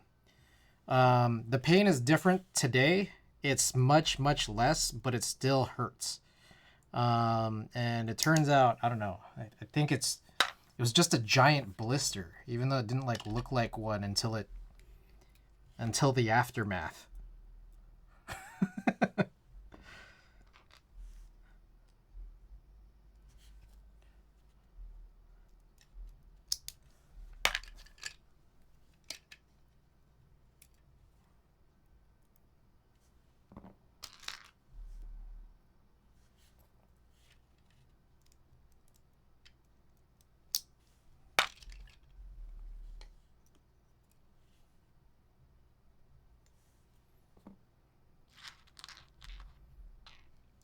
The pain is different today. It's much, much less, but it still hurts. And it turns out, I don't know, I think it was just a giant blister, even though it didn't like look like one until the aftermath.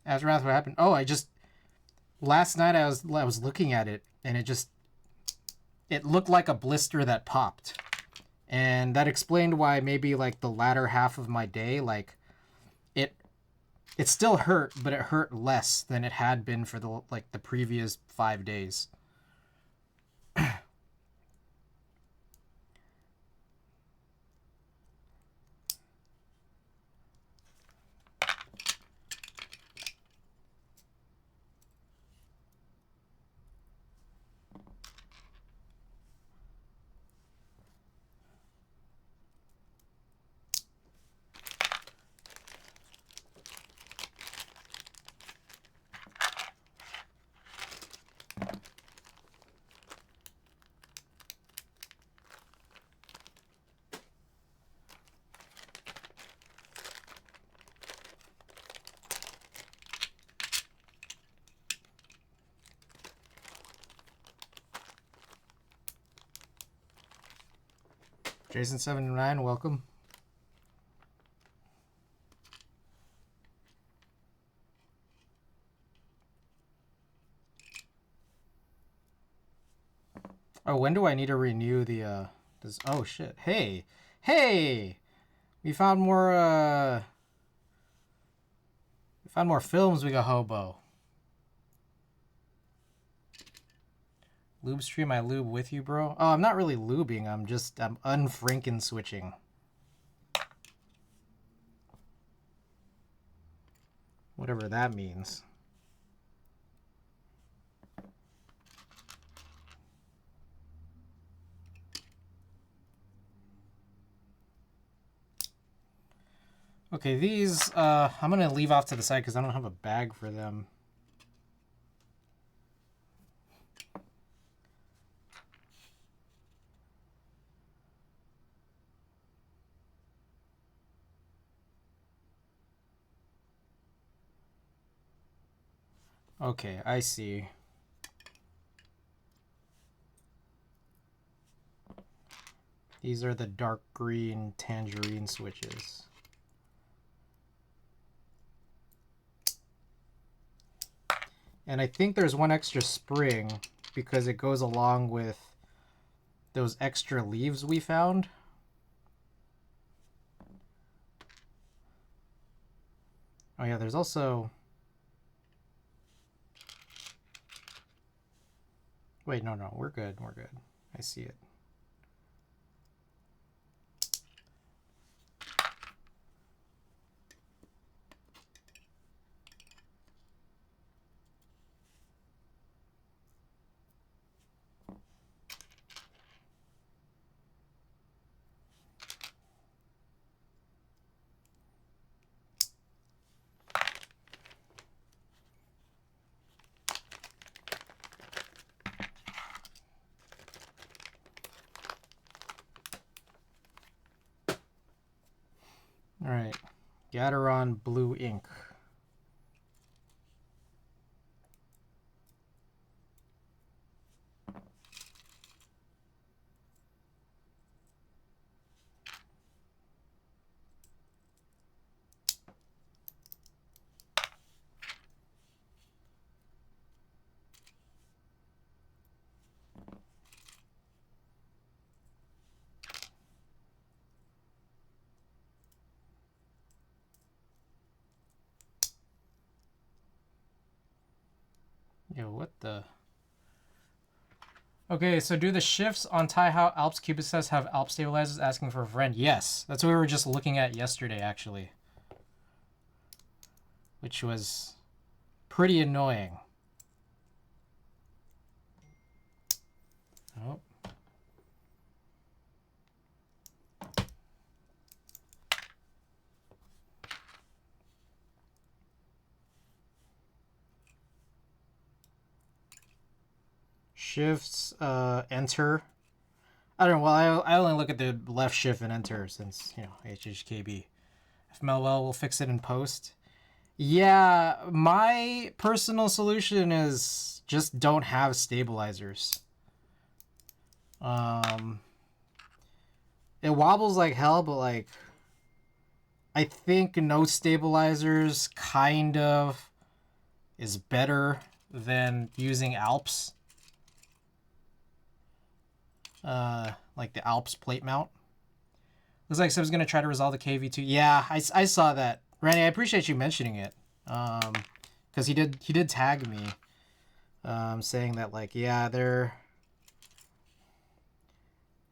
Aftermath, what happened? Oh, last night I was looking at it and it looked like a blister that popped. And that explained why maybe like the latter half of my day, like it still hurt, but it hurt less than it had been for the previous 5 days. Jason79, welcome. Oh, when do I need to renew the does oh shit. Hey. Hey. We found more films we got hobo. Lube stream, I lube with you, bro. Oh, I'm not really lubing, I'm unfranken switching. Whatever that means. Okay, these I'm gonna leave off to the side because I don't have a bag for them. Okay, I see. These are the dark green tangerine switches. And I think there's one extra spring because it goes along with those extra leaves we found. Oh yeah, there's also... Wait, no, we're good, we're good. I see it. All right, Gateron blue ink. Yo, what the? Okay, so do the shifts on Taihao Alps Cupid says have Alp stabilizers asking for a friend? Yes, that's what we were just looking at yesterday, actually. Which was pretty annoying. Oh. Shifts, enter. I don't know, well, I only look at the left shift and enter since, you know, HHKB. If Melwell will fix it in post. Yeah, my personal solution is just don't have stabilizers. It wobbles like hell, but like, I think no stabilizers kind of is better than using Alps. Like the Alps plate mount. Looks like Seb's gonna try to resolve the KV2. Yeah, I saw that. Randy, I appreciate you mentioning it. Because he did tag me, saying that like, yeah,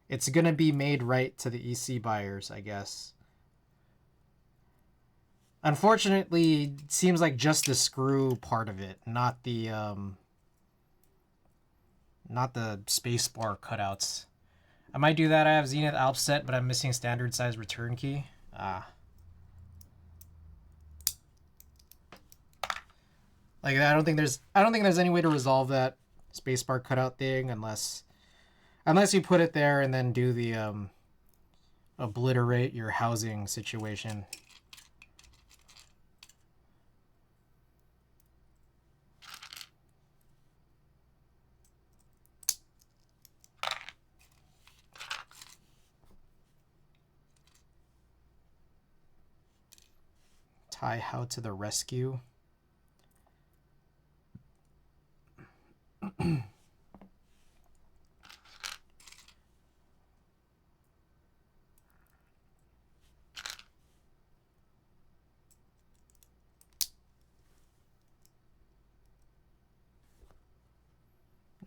it's gonna be made right to the EC buyers, I guess. Unfortunately, it seems like just the screw part of it, not the spacebar cutouts. I might do that. I have Zenith Alps set, but I'm missing standard size return key. Like I don't think there's any way to resolve that spacebar cutout thing unless you put it there and then do the obliterate your housing situation. Taihao to the rescue.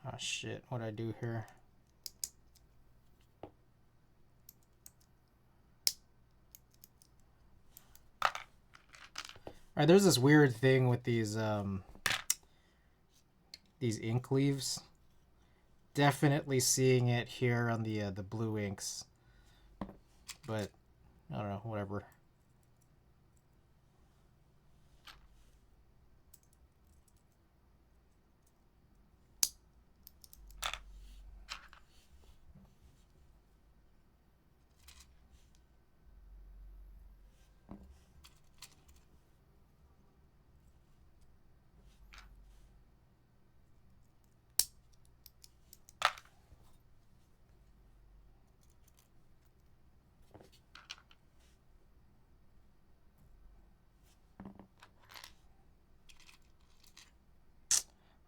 Oh shit, what'd I do here? Alright, there's this weird thing with these ink leaves. Definitely seeing it here on the blue inks. But I don't know, whatever.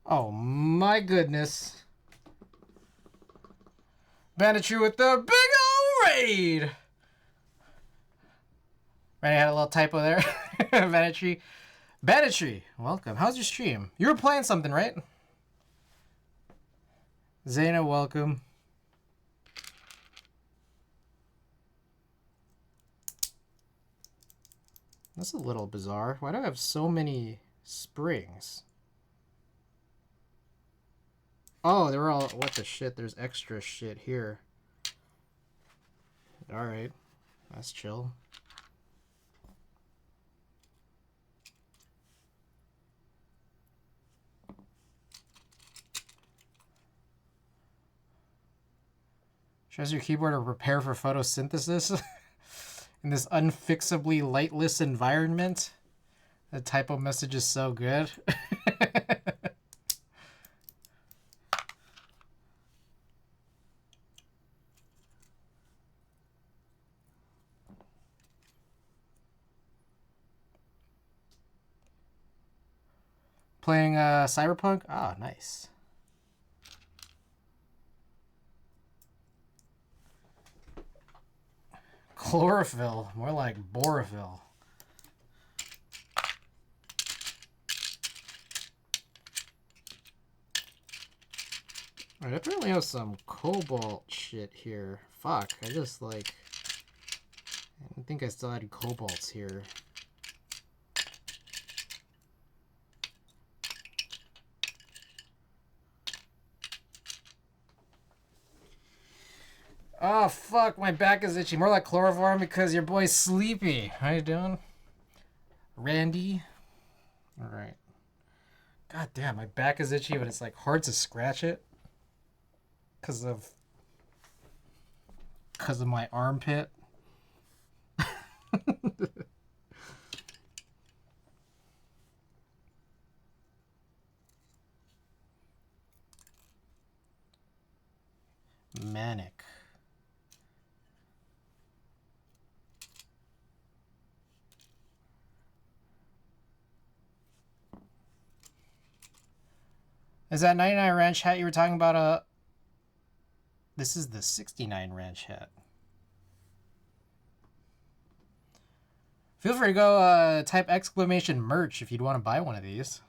Oh my goodness. Banditry with the big old raid! Right, I had a little typo there. Banditry. Banditry, welcome. How's your stream? You were playing something, right? Zayna, welcome. That's a little bizarre. Why do I have so many springs? Oh, they were all... What the shit? There's extra shit here. Alright. That's chill. Shows your keyboard to prepare for photosynthesis in this unfixably lightless environment. The typo message is so good. Playing Cyberpunk? Ah, nice. Chlorophyll, more like borophyll. Alright, I apparently have some cobalt shit here. Fuck, I just like... I think I still had cobalts here. Oh, fuck, my back is itchy. More like chloroform because your boy's sleepy. How you doing? Randy? Alright. God damn, my back is itchy, but it's like hard to scratch it. Because of my armpit. Manic. Is that 99 ranch hat you were talking about? This is the 69 ranch hat. Feel free to go type exclamation merch if you'd want to buy one of these.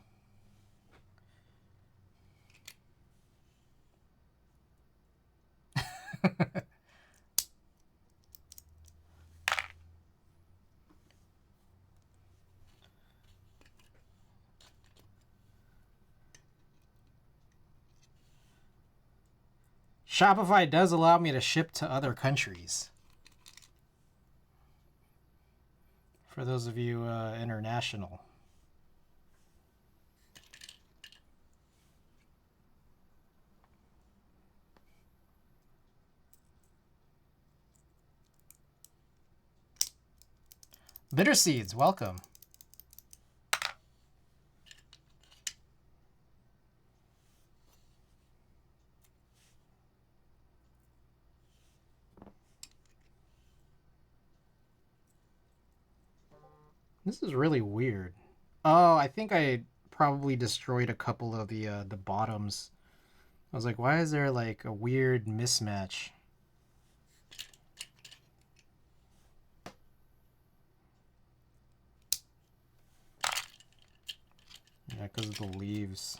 Shopify does allow me to ship to other countries. For those of you international. Bitter Seeds, welcome. This is really weird. Oh, I think I probably destroyed a couple of the bottoms. I was like, why is there like a weird mismatch? Yeah, because of the leaves.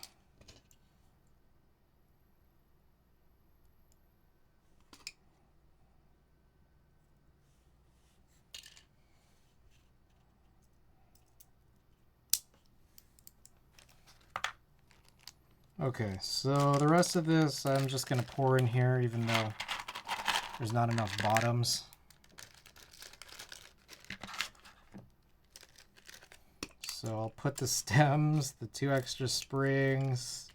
Okay, so the rest of this I'm just gonna pour in here, even though there's not enough bottoms. So I'll put the stems, the 2 extra springs,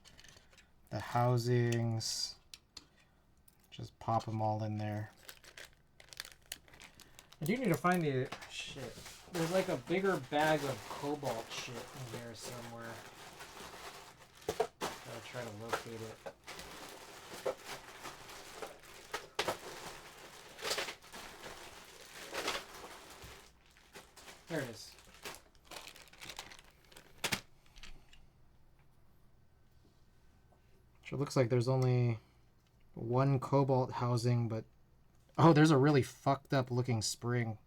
the housings, just pop them all in there. I do need to find the shit. There's like a bigger bag of cobalt shit in here somewhere. Gotta try to locate it. There it is. So it looks like there's only 1 cobalt housing, but oh, there's a really fucked up looking spring.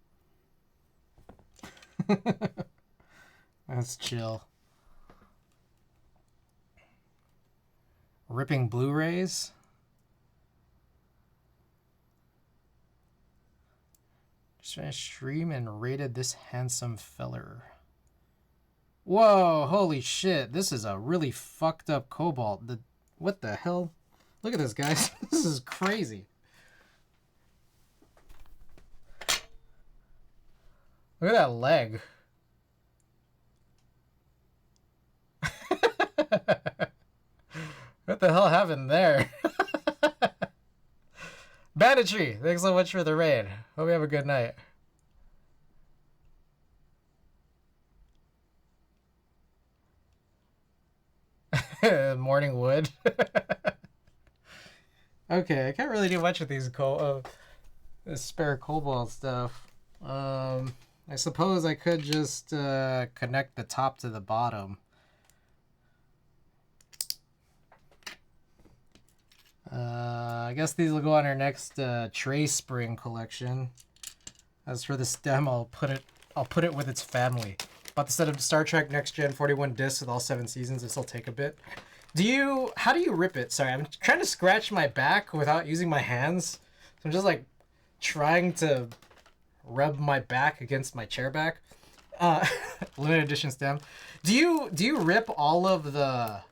That's chill. Ripping Blu-rays. Just trying to stream and rated this handsome feller. Whoa, holy shit. This is a really fucked up cobalt. What the hell? Look at this, guys. This is crazy. Look at that leg. What the hell happened there? Banditry, thanks so much for the raid. Hope you have a good night. Morning wood. Okay, I can't really do much with these this spare cobalt stuff. I suppose I could just connect the top to the bottom. I guess these will go on our next tray spring collection. As for the stem, I'll put it with its family. But instead of Star Trek Next Gen 41 discs with all 7 seasons, this will take a bit. How do you rip it? Sorry, I'm trying to scratch my back without using my hands. So I'm just like trying to rub my back against my chair back. Limited edition stem. Do you rip all of the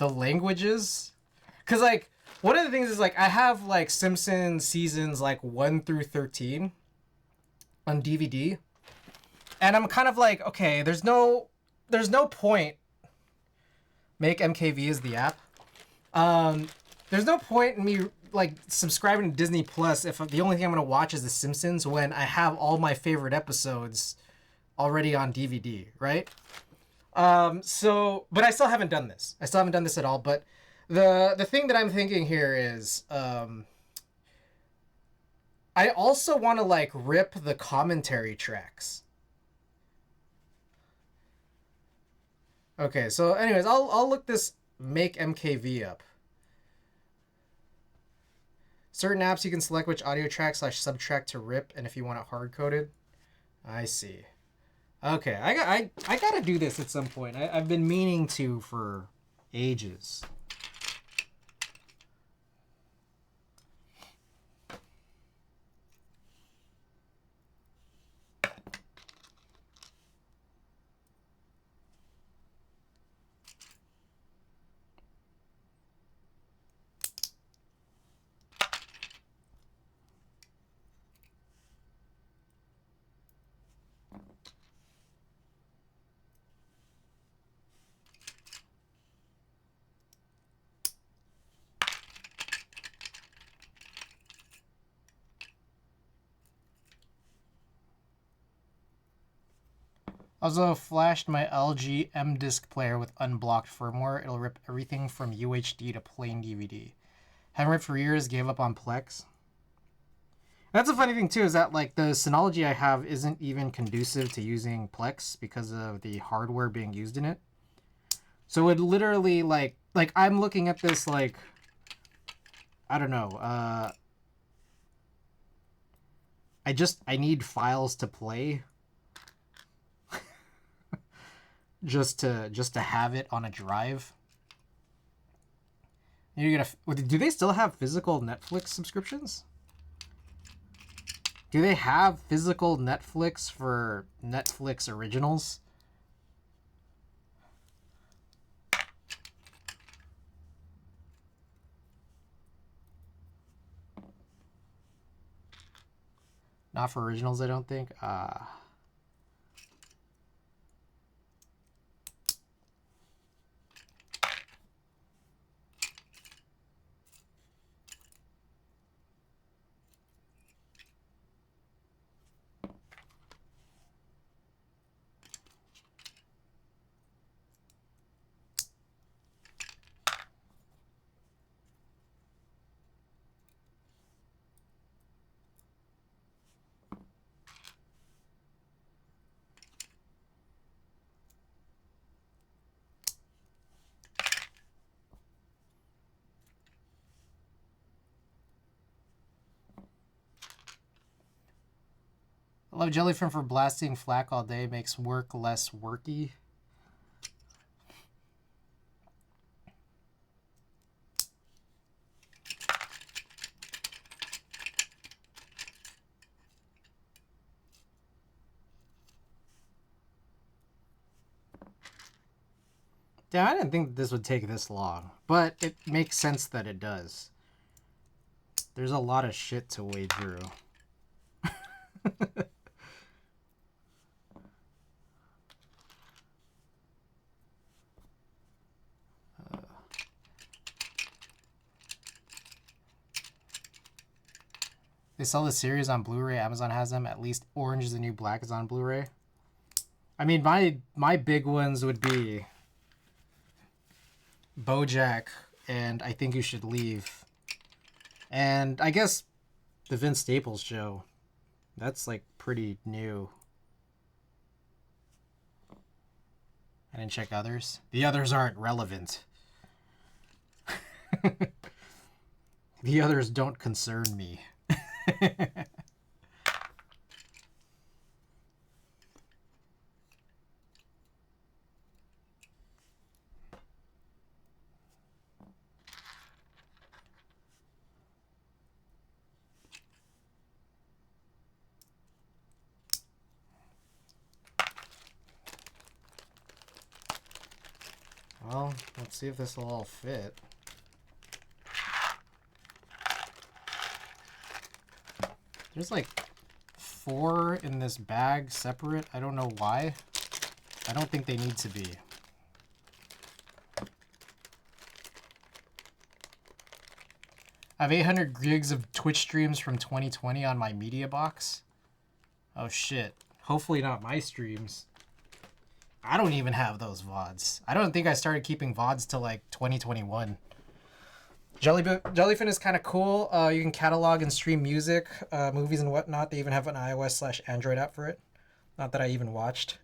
languages? Cause like one of the things is like I have like Simpsons seasons like 1 through 13 on DVD. And I'm kind of like, okay, there's no point. Make MKV as the app. There's no point in me like subscribing to Disney Plus if the only thing I'm gonna watch is The Simpsons when I have all my favorite episodes already on DVD, right? But I still haven't done this. I still haven't done this at all. But the thing that I'm thinking here is, I also want to like rip the commentary tracks. Okay, so anyways, I'll look this Make MKV up. Certain apps you can select which audio track / subtrack to rip, and if you want it hard coded. I see. Okay, I gotta do this at some point. I've been meaning to for ages. Also flashed my LG M disc player with unblocked firmware. It'll rip everything from UHD to plain DVD. Haven't ripped for years, gave up on Plex. That's a funny thing too, is that like the Synology I have isn't even conducive to using Plex because of the hardware being used in it. So it literally like I'm looking at this like, I don't know, I need files to play. just to have it on a drive. You're gonna. Do they still have physical Netflix subscriptions? Do they have physical Netflix for Netflix originals? Not for originals, I don't think. I love Jellyfin for blasting flak all day. Makes work less worky. Damn, I didn't think this would take this long, but it makes sense that it does. There's a lot of shit to wade through. They sell the series on Blu-ray. Amazon has them. At least Orange is the New Black is on Blu-ray. I mean, my big ones would be BoJack and I Think You Should Leave. And I guess the Vince Staples show. That's like pretty new. I didn't check others. The others aren't relevant. The others don't concern me. Well, let's see if this will all fit. There's like 4 in this bag separate. I don't know why. I don't think they need to be. I have 800 gigs of Twitch streams from 2020 on my media box. Oh shit. Hopefully not my streams. I don't even have those VODs. I don't think I started keeping VODs till like 2021. Jellyfin is kind of cool. You can catalog and stream music, movies and whatnot. They even have an iOS/Android app for it. Not that I even watched.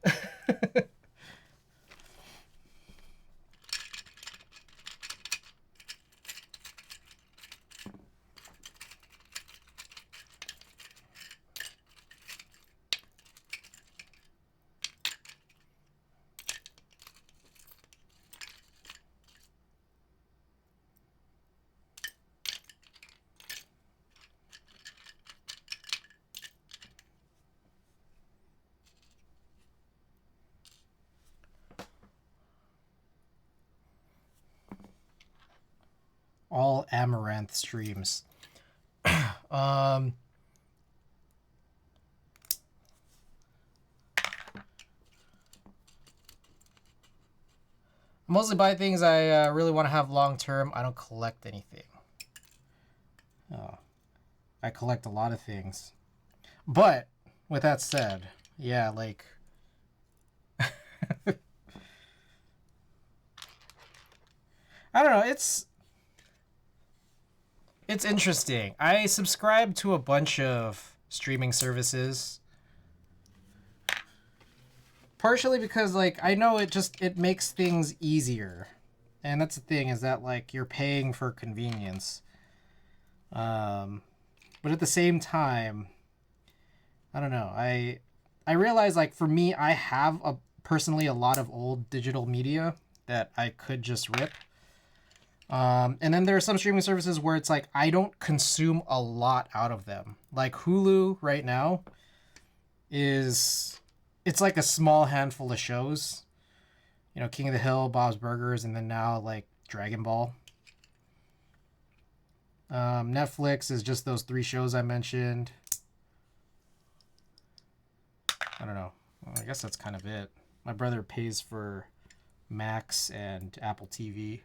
All Amaranth streams. I mostly buy things I really want to have long term. I don't collect anything. Oh, I collect a lot of things. But with that said, yeah, like I don't know, it's interesting. I subscribe to a bunch of streaming services. Partially because like I know it makes things easier. And that's the thing, is that like you're paying for convenience. But at the same time, I don't know. I realize like for me, I have personally a lot of old digital media that I could just rip. And then there are some streaming services where it's like I don't consume a lot out of them. Like Hulu right now it's like a small handful of shows. You know, King of the Hill, Bob's Burgers, and then now like Dragon Ball. Netflix is just those 3 shows I mentioned. I don't know. Well, I guess that's kind of it. My brother pays for Max and Apple TV.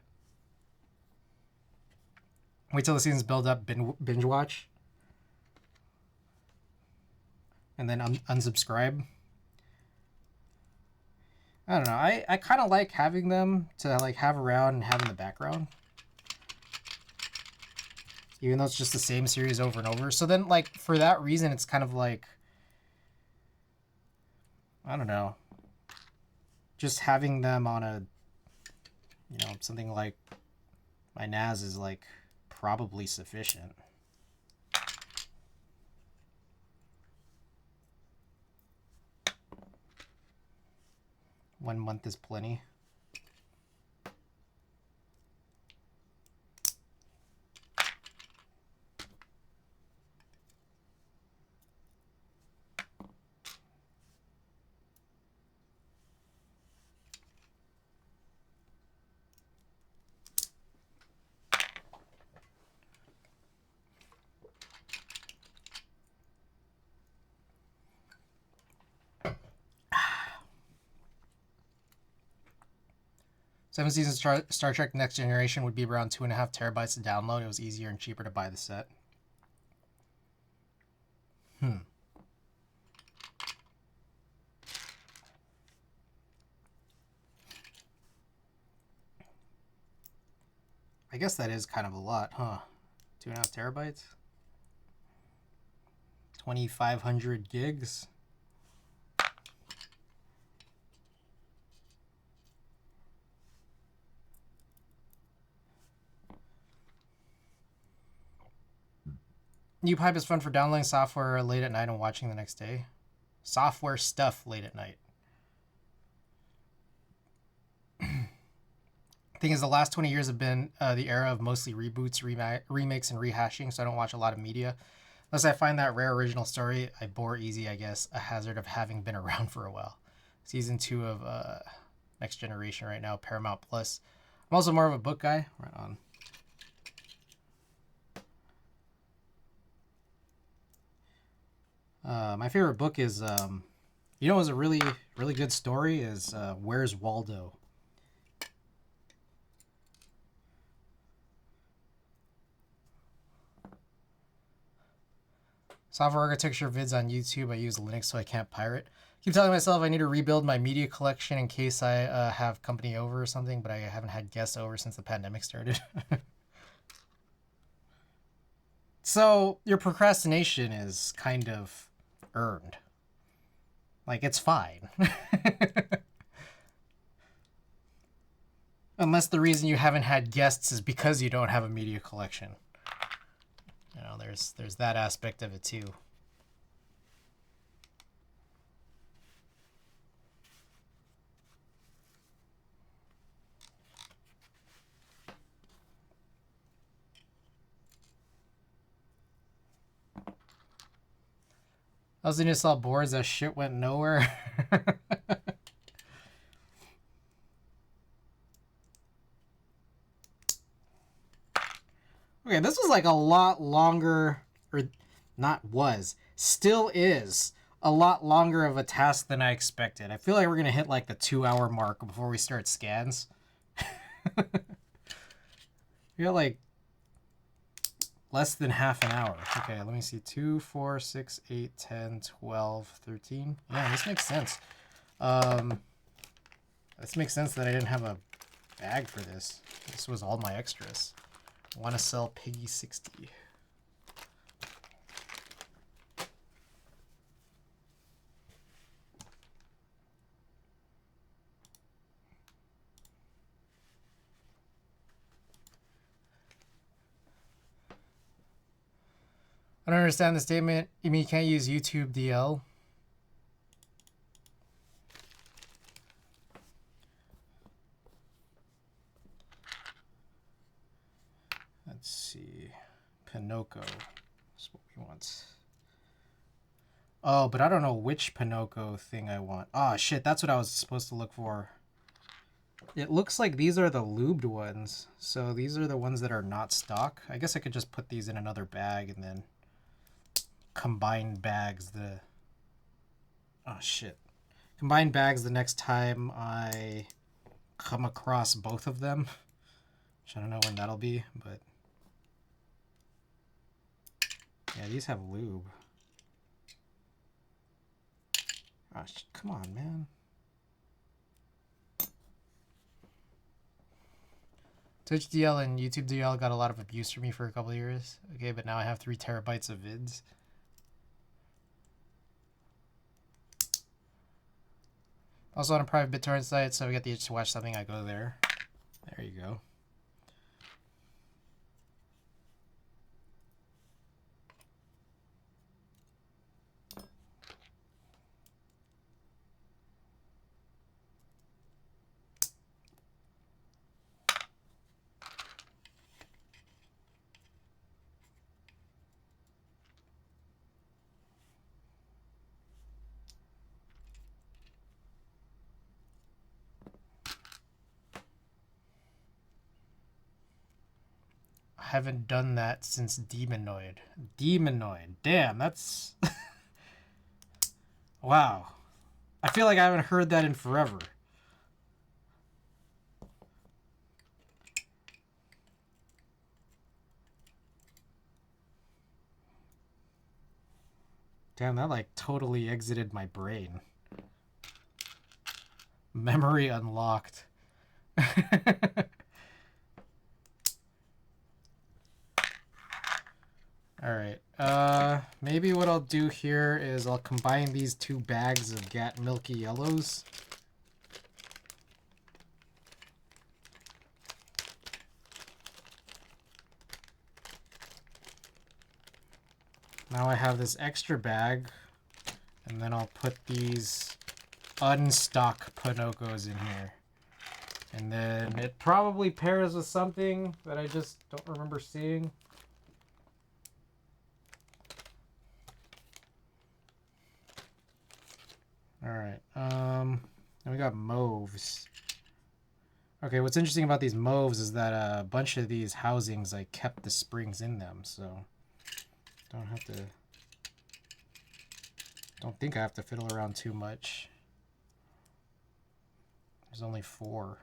Wait till the seasons build up, binge watch, and then unsubscribe. I don't know. I kind of like having them to like have around and have in the background, even though it's just the same series over and over. So then, like, for that reason, it's kind of like, I don't know, just having them on a, you know, something like my NAS is like probably sufficient. 1 month is plenty. Seven seasons Star Trek Next Generation would be around 2.5 terabytes to download. It was easier and cheaper to buy the set. I guess that is kind of a lot, huh? 2.5 terabytes? 2,500 gigs? New Pipe is fun for downloading software late at night and watching the next day. Software stuff late at night. Thing is, the last 20 years have been the era of mostly reboots, remakes, and rehashing, so I don't watch a lot of media. Unless I find that rare original story, I bore easy, I guess, a hazard of having been around for a while. Season 2 of Next Generation right now, Paramount Plus. I'm also more of a book guy. Right on. My favorite book is, you know, it was a really, really good story is Where's Waldo? Software architecture vids on YouTube. I use Linux so I can't pirate. Keep telling myself I need to rebuild my media collection in case I have company over or something, but I haven't had guests over since the pandemic started. So your procrastination is kind of earned. Like, it's fine. Unless the reason you haven't had guests is because you don't have a media collection. You know, there's that aspect of it too. I was gonna sell boards, that shit went nowhere. Okay, this was like a lot longer, or not was, still is a lot longer of a task than I expected. I feel like we're gonna hit like the 2-hour mark before we start scans. We got like less than half an hour. Okay, let me see. 2, 4, 6, 8, 10, 12, 13. Yeah, this makes sense. This makes sense that I didn't have a bag for this. This was all my extras. Want to sell Piggy 60. I don't understand the statement. You mean you can't use YouTube DL? Let's see. Pinocchio is what we want. Oh, but I don't know which Pinocchio thing I want. Oh, shit. That's what I was supposed to look for. It looks like these are the lubed ones. So these are the ones that are not stock. I guess I could just put these in another bag and then combine bags the Oh shit. Combine bags the next time I come across both of them. Which I don't know when that'll be, but yeah, these have lube. Oh, come on, man. Twitch DL and YouTube DL got a lot of abuse from me for a couple of years. Okay, but now I have 3 terabytes of vids. Also on a private BitTorrent site, so we get the itch to watch something, I go there. There you go. I haven't done that since Demonoid. Demonoid. Damn, that's... Wow. I feel like I haven't heard that in forever. Damn, that like totally exited my brain. Memory unlocked. Alright, maybe what I'll do here is I'll combine these 2 bags of Gat Milky Yellows. Now I have this extra bag, and then I'll put these unstock Pinocchos in here. And then it probably pairs with something that I just don't remember seeing. Alright, and we got mauves. Okay, what's interesting about these mauves is that a bunch of these housings, I kept the springs in them, so don't think I have to fiddle around too much. There's only 4.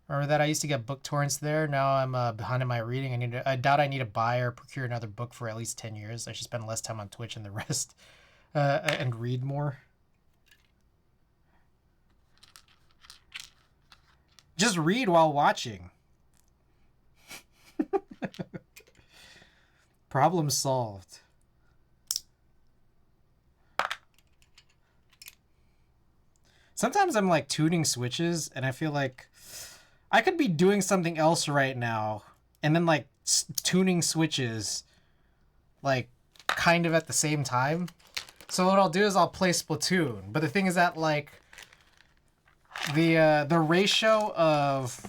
Remember that I used to get book torrents there. Now I'm behind in my reading. I doubt I need to buy or procure another book for at least 10 years. I should spend less time on Twitch and the rest, and read more. Just read while watching. Problem solved. Sometimes I'm like tuning switches and I feel like I could be doing something else right now and then like tuning switches like kind of at the same time. So what I'll do is I'll play Splatoon. But the thing is that like the ratio of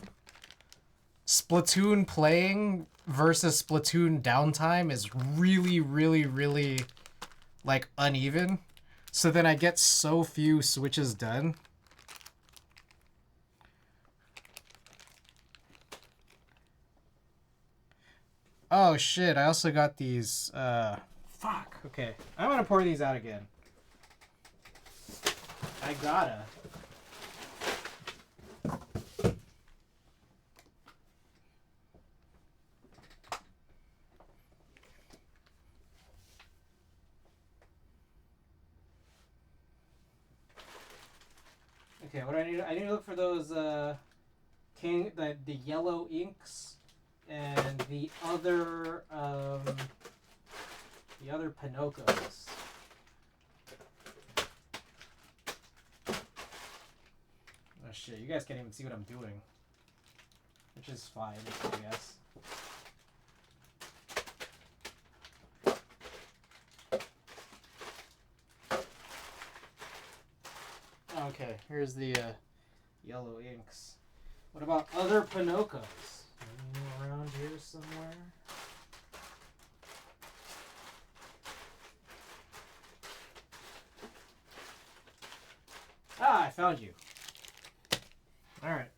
Splatoon playing versus Splatoon downtime is really, really, really like uneven. So then I get so few switches done. Oh shit, I also got these, fuck, okay. I'm gonna pour these out again. I gotta. Okay, what do I need to look for those, the yellow inks and the other Pinocchos. Oh shit, you guys can't even see what I'm doing. Which is fine, I guess. Okay, here's the yellow inks. What about other Pinocchos? Around here somewhere? Ah, I found you. All right.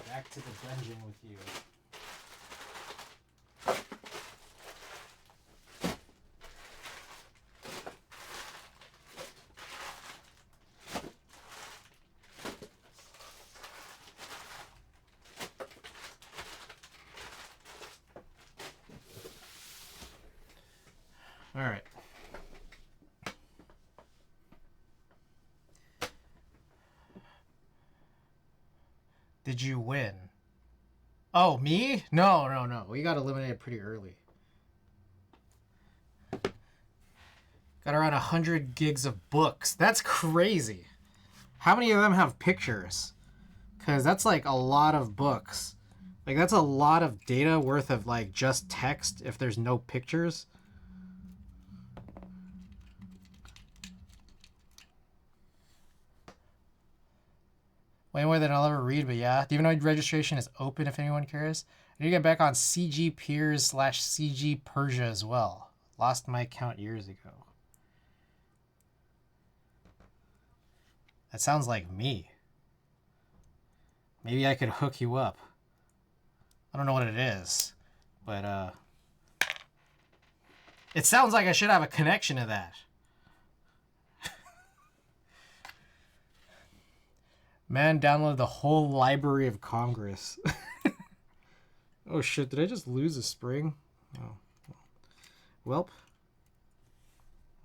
Back to the dungeon with you. All right. Did you win? Oh, me? No. We got eliminated pretty early. Got around 100 gigs of books. That's crazy. How many of them have pictures? Because that's like a lot of books. Like, that's a lot of data worth of, like, just text if there's no pictures. Way more than I'll ever read, but yeah. Do you even know registration is open if anyone cares? I need to get back on CG Peers / CG Persia as well. Lost my account years ago. That sounds like me. Maybe I could hook you up. I don't know what it is, but it sounds like I should have a connection to that. Man, download the whole Library of Congress. Oh shit, did I just lose a spring? Oh. Welp.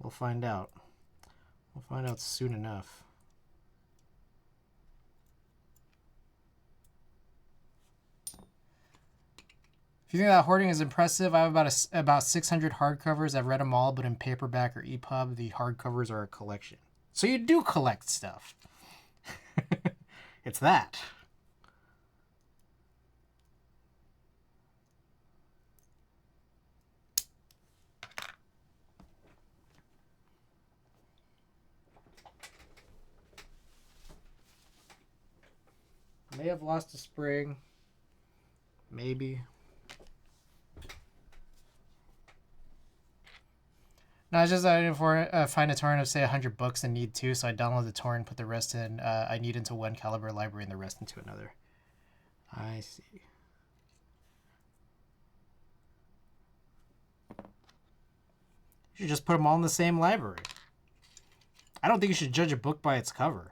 We'll find out. We'll find out soon enough. If you think that hoarding is impressive, I have about 600 hardcovers. I've read them all, but in paperback or EPUB, the hardcovers are a collection. So you do collect stuff. It's that. May have lost a spring. Maybe. No, it's just I didn't find a torrent of, say, 100 books and need 2, so I download the torrent, put the rest in I need into one caliber library and the rest into another. I see. You should just put them all in the same library. I don't think you should judge a book by its cover.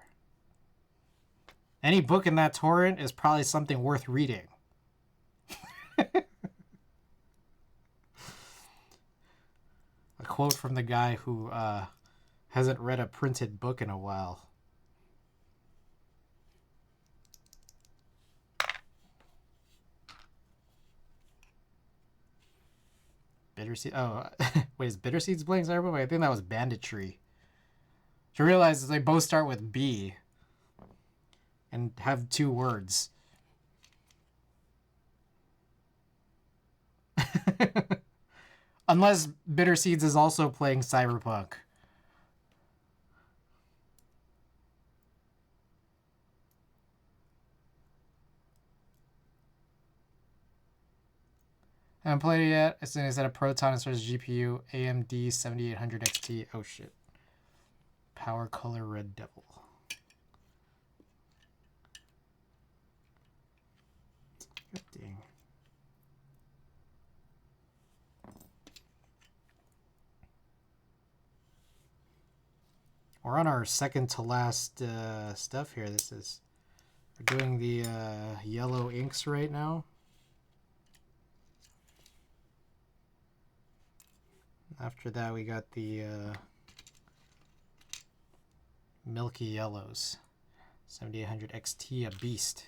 Any book in that torrent is probably something worth reading. A quote from the guy who hasn't read a printed book in a while. Bitterseed. Oh, wait, is Bitterseeds playing Cyberpunk? I think that was Banditry. You realize they both start with B and have 2 words. Unless Bitterseeds is also playing Cyberpunk. I haven't played it yet. As soon as I had a Proton as far as GPU, AMD 7800 XT. Oh shit. Power Color Red Devil. God dang. We're on our second to last stuff here. We're doing the yellow inks right now. After that, we got the milky yellows. 7800 XT, a beast.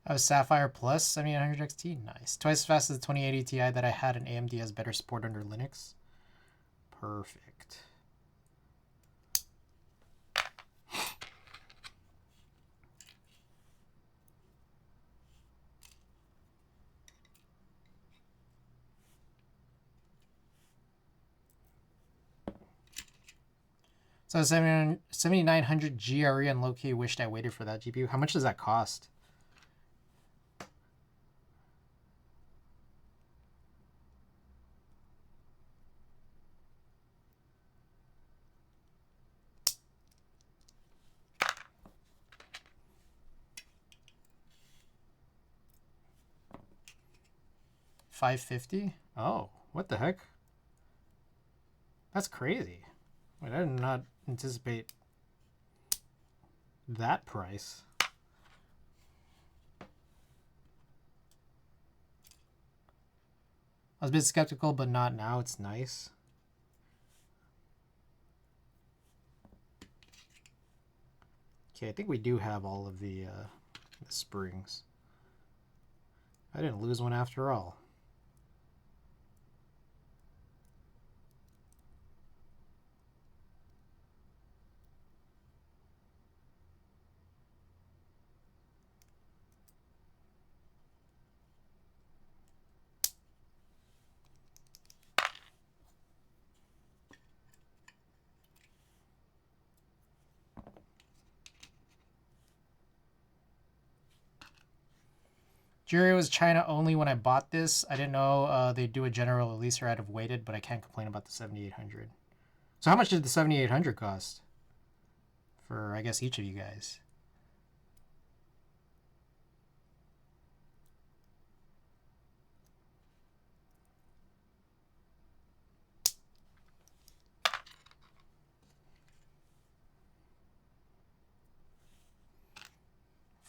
Oh, Sapphire Plus 7800 XT, nice. Twice as fast as the 2080 Ti that I had, and AMD has better support under Linux. Perfect. So 7900 GRE and low-key wished I waited for that GPU. How much does that cost? $550? Oh, what the heck? That's crazy. Wait, I did not anticipate that price. I was a bit skeptical, but not now. It's nice. Okay, I think we do have all of the springs. I didn't lose one after all. Jury was China only when I bought this. I didn't know they'd do a general release or I'd have waited, but I can't complain about the 7800. So how much did the 7800 cost? For, I guess, each of you guys.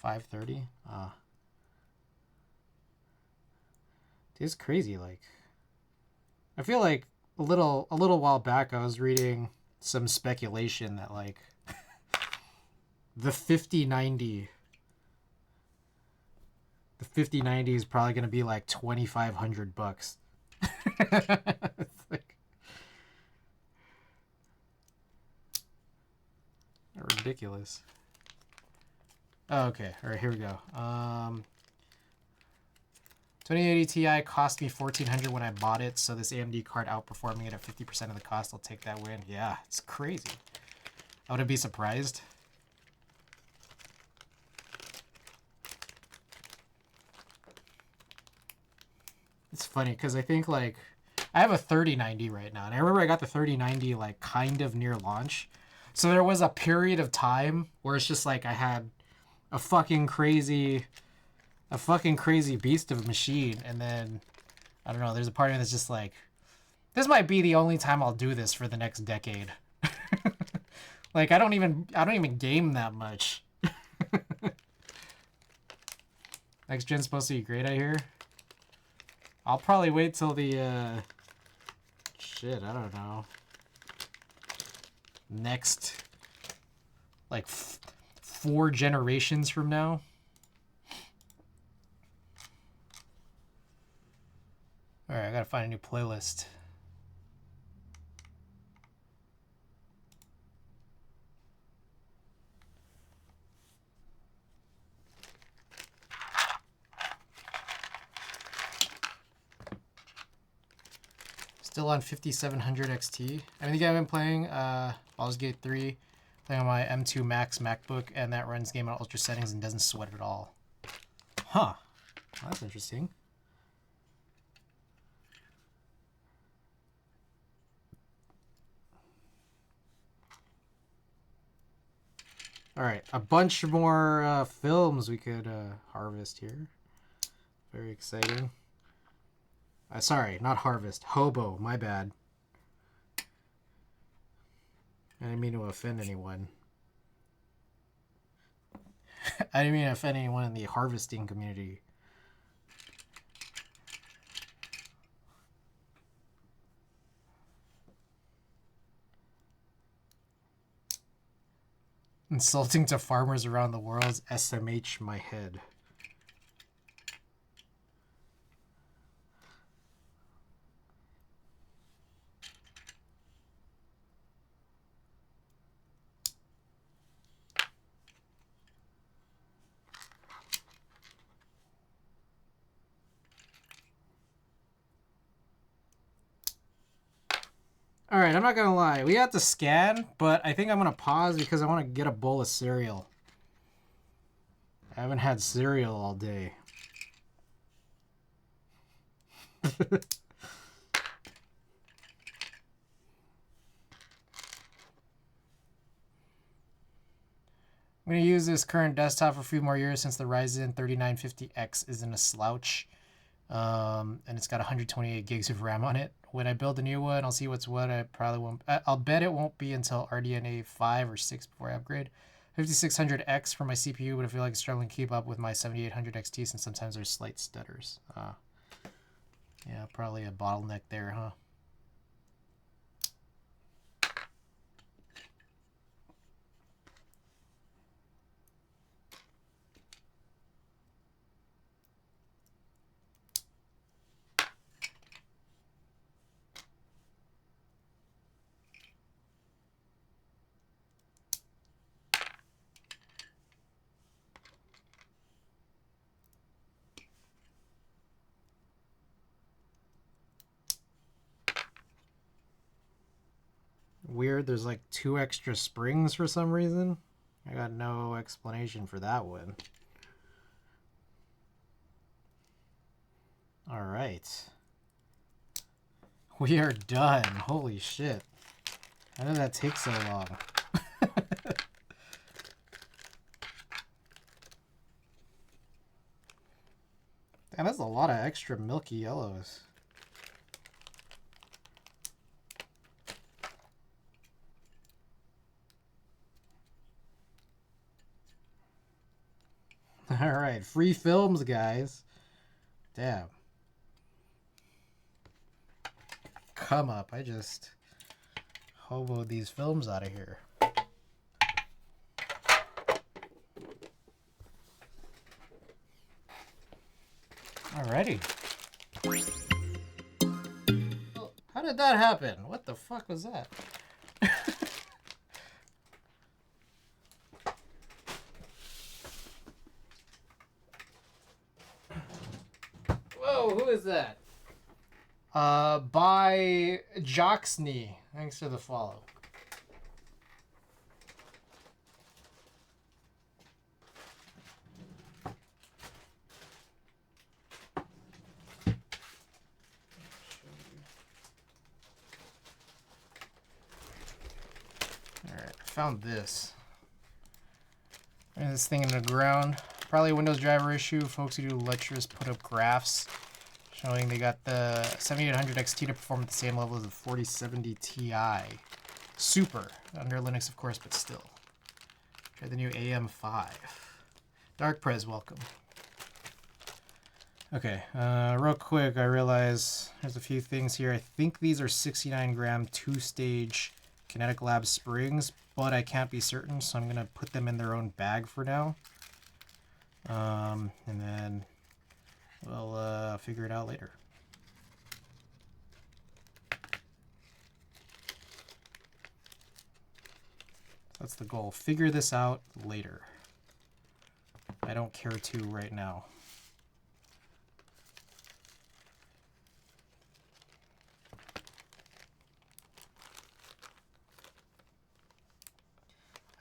$530? It's crazy. Like, I feel like a little while back I was reading some speculation that like the 5090 is probably going to be like $2,500. It's like ridiculous. Oh, okay, all right, here we go. 2080 Ti cost me $1,400 when I bought it, so this AMD card outperforming it at 50% of the cost, I'll take that win. Yeah, it's crazy. I wouldn't be surprised. It's funny because I think like I have a 3090 right now, and I remember I got the 3090 like kind of near launch. So there was a period of time where it's just like I had a fucking crazy beast of a machine, and then I don't know, there's a part of me that's just like, this might be the only time I'll do this for the next decade. Like I don't even game that much. Next gen's supposed to be great, I hear. I'll probably wait till the shit, I don't know, next like 4 generations from now. All right, I gotta find a new playlist. Still on 5700 XT. I think I've been playing Baldur's Gate 3, playing on my M2 Max MacBook, and that runs game on ultra settings and doesn't sweat at all. Huh. Well, that's interesting. All right, a bunch more films we could harvest here. Very exciting. Sorry, not harvest. Hobo, my bad. I didn't mean to offend anyone. I didn't mean to offend anyone in the harvesting community. Insulting to farmers around the world, SMH my head. All right, I'm not gonna lie. We had to scan, but I think I'm gonna pause because I want to get a bowl of cereal. I haven't had cereal all day. I'm going to use this current desktop for a few more years since the Ryzen 3950X isn't a slouch. And it's got 128 gigs of RAM on it. When I build a new one, I'll see what's what. I probably won't. I'll bet it won't be until RDNA 5 or 6 before I upgrade. 5600X for my CPU, but I feel like it's struggling to keep up with my 7800 XT since sometimes there's slight stutters. Yeah, probably a bottleneck there, huh? Weird, there's like 2 extra springs for some reason. I got no explanation for that one. All right. We are done. Holy shit. How did that take so long? Damn, that's a lot of extra milky yellows. All right, free films, guys. Damn. Come up. I just hoboed these films out of here. Alrighty. Oh, how did that happen? What the fuck was that? Whoa, who is that? By Joxney. Thanks for the follow. Alright, I found this. There's this thing in the ground. Probably a Windows driver issue. Folks who do lectures put up graphs showing they got the 7800 XT to perform at the same level as the 4070 Ti. Super. Under Linux, of course, but still. Try the new AM5. Dark Prez, welcome. Okay, real quick, I realize there's a few things here. I think these are 69 gram 2-stage Kinetic Lab springs, but I can't be certain, so I'm going to put them in their own bag for now. And then we'll figure it out later. That's the goal. Figure this out later. I don't care to right now.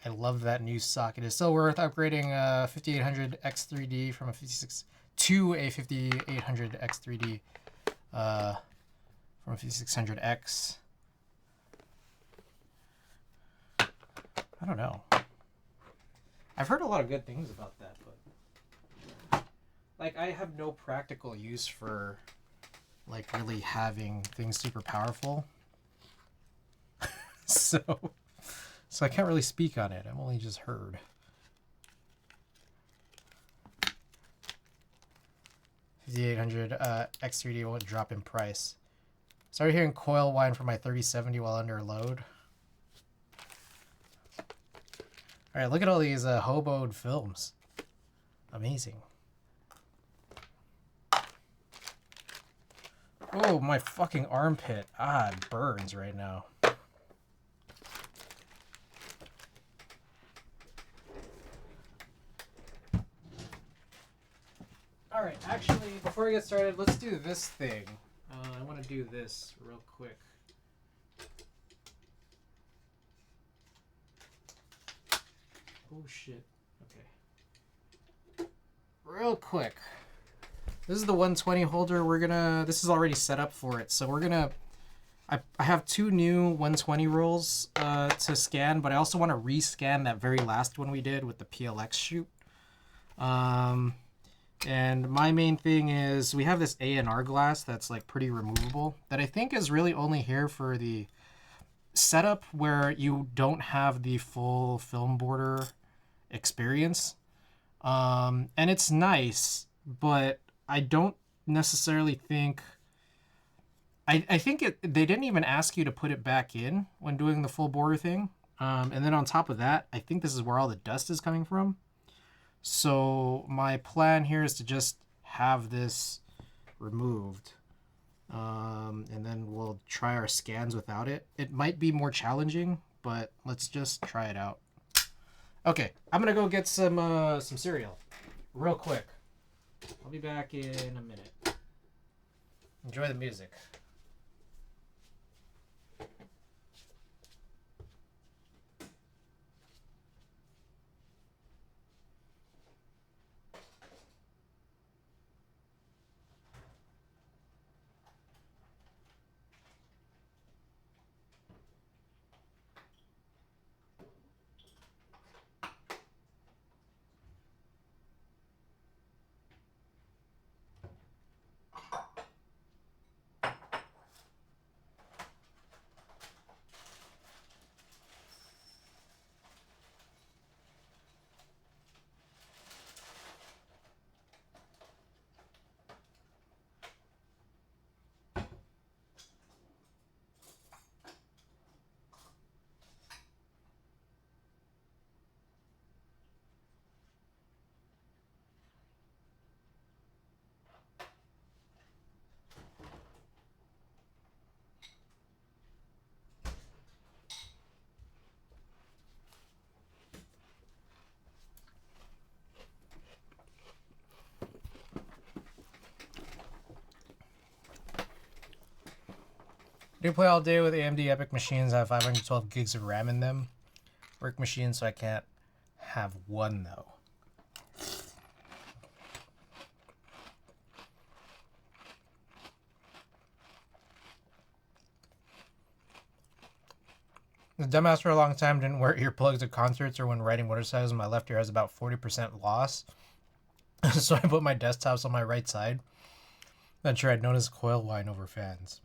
I love that new socket. It's still worth upgrading 5800 X3D from a 56 to a 5800 X3D from a 5600X. I don't know. I've heard a lot of good things about that, but like I have no practical use for like really having things super powerful. So I can't really speak on it. I've only just heard. $5,800 X3D won't drop in price. Started hearing coil whine from my 3070 while under load. All right, look at all these hoboed films. Amazing. Oh, my fucking armpit. Ah, it burns right now. All right, actually, before we get started, let's do this thing. I want to do this real quick. Oh shit. Okay. Real quick. This is the 120 holder. This is already set up for it. So I have two new 120 rolls to scan, but I also want to rescan that very last one we did with the PLX shoot. And my main thing is we have this A&R glass that's like pretty removable that I think is really only here for the setup where you don't have the full film border experience. And it's nice, but I don't necessarily think... I think they didn't even ask you to put it back in when doing the full border thing. And then on top of that, I think this is where all the dust is coming from. So my plan here is to just have this removed. And then we'll try our scans without it. It might be more challenging, but let's just try it out. Okay, I'm gonna go get some cereal real quick. I'll be back in a minute. Enjoy the music. I do play all day with AMD EPYC machines. I have 512 gigs of RAM in them. Work machines, so I can't have one though. The dumbass for a long time didn't wear earplugs at concerts or when riding motorcycles. My left ear has about 40% loss. So I put my desktops on my right side. Not sure I'd notice coil whine over fans.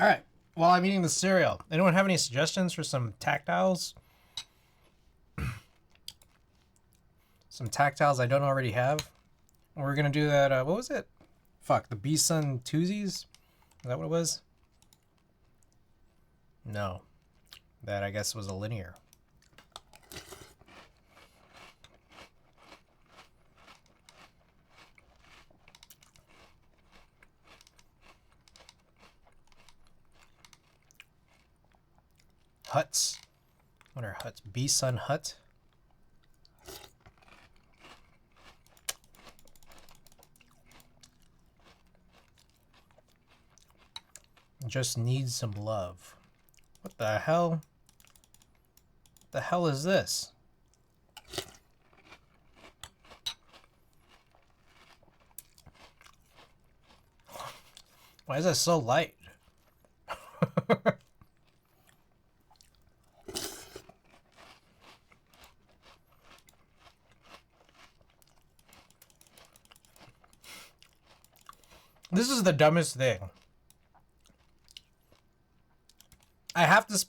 All right. While I'm eating the cereal, anyone have any suggestions for some tactiles? Some tactiles I don't already have. We're gonna do that. What was it? Fuck, the B-Sun Twosies? Is that what it was? No, that I guess was a linear. Huts. What are huts? B-Sun Hut? Just needs some love. What the hell? What the hell is this? Why is that so light? This is the dumbest thing. I have to...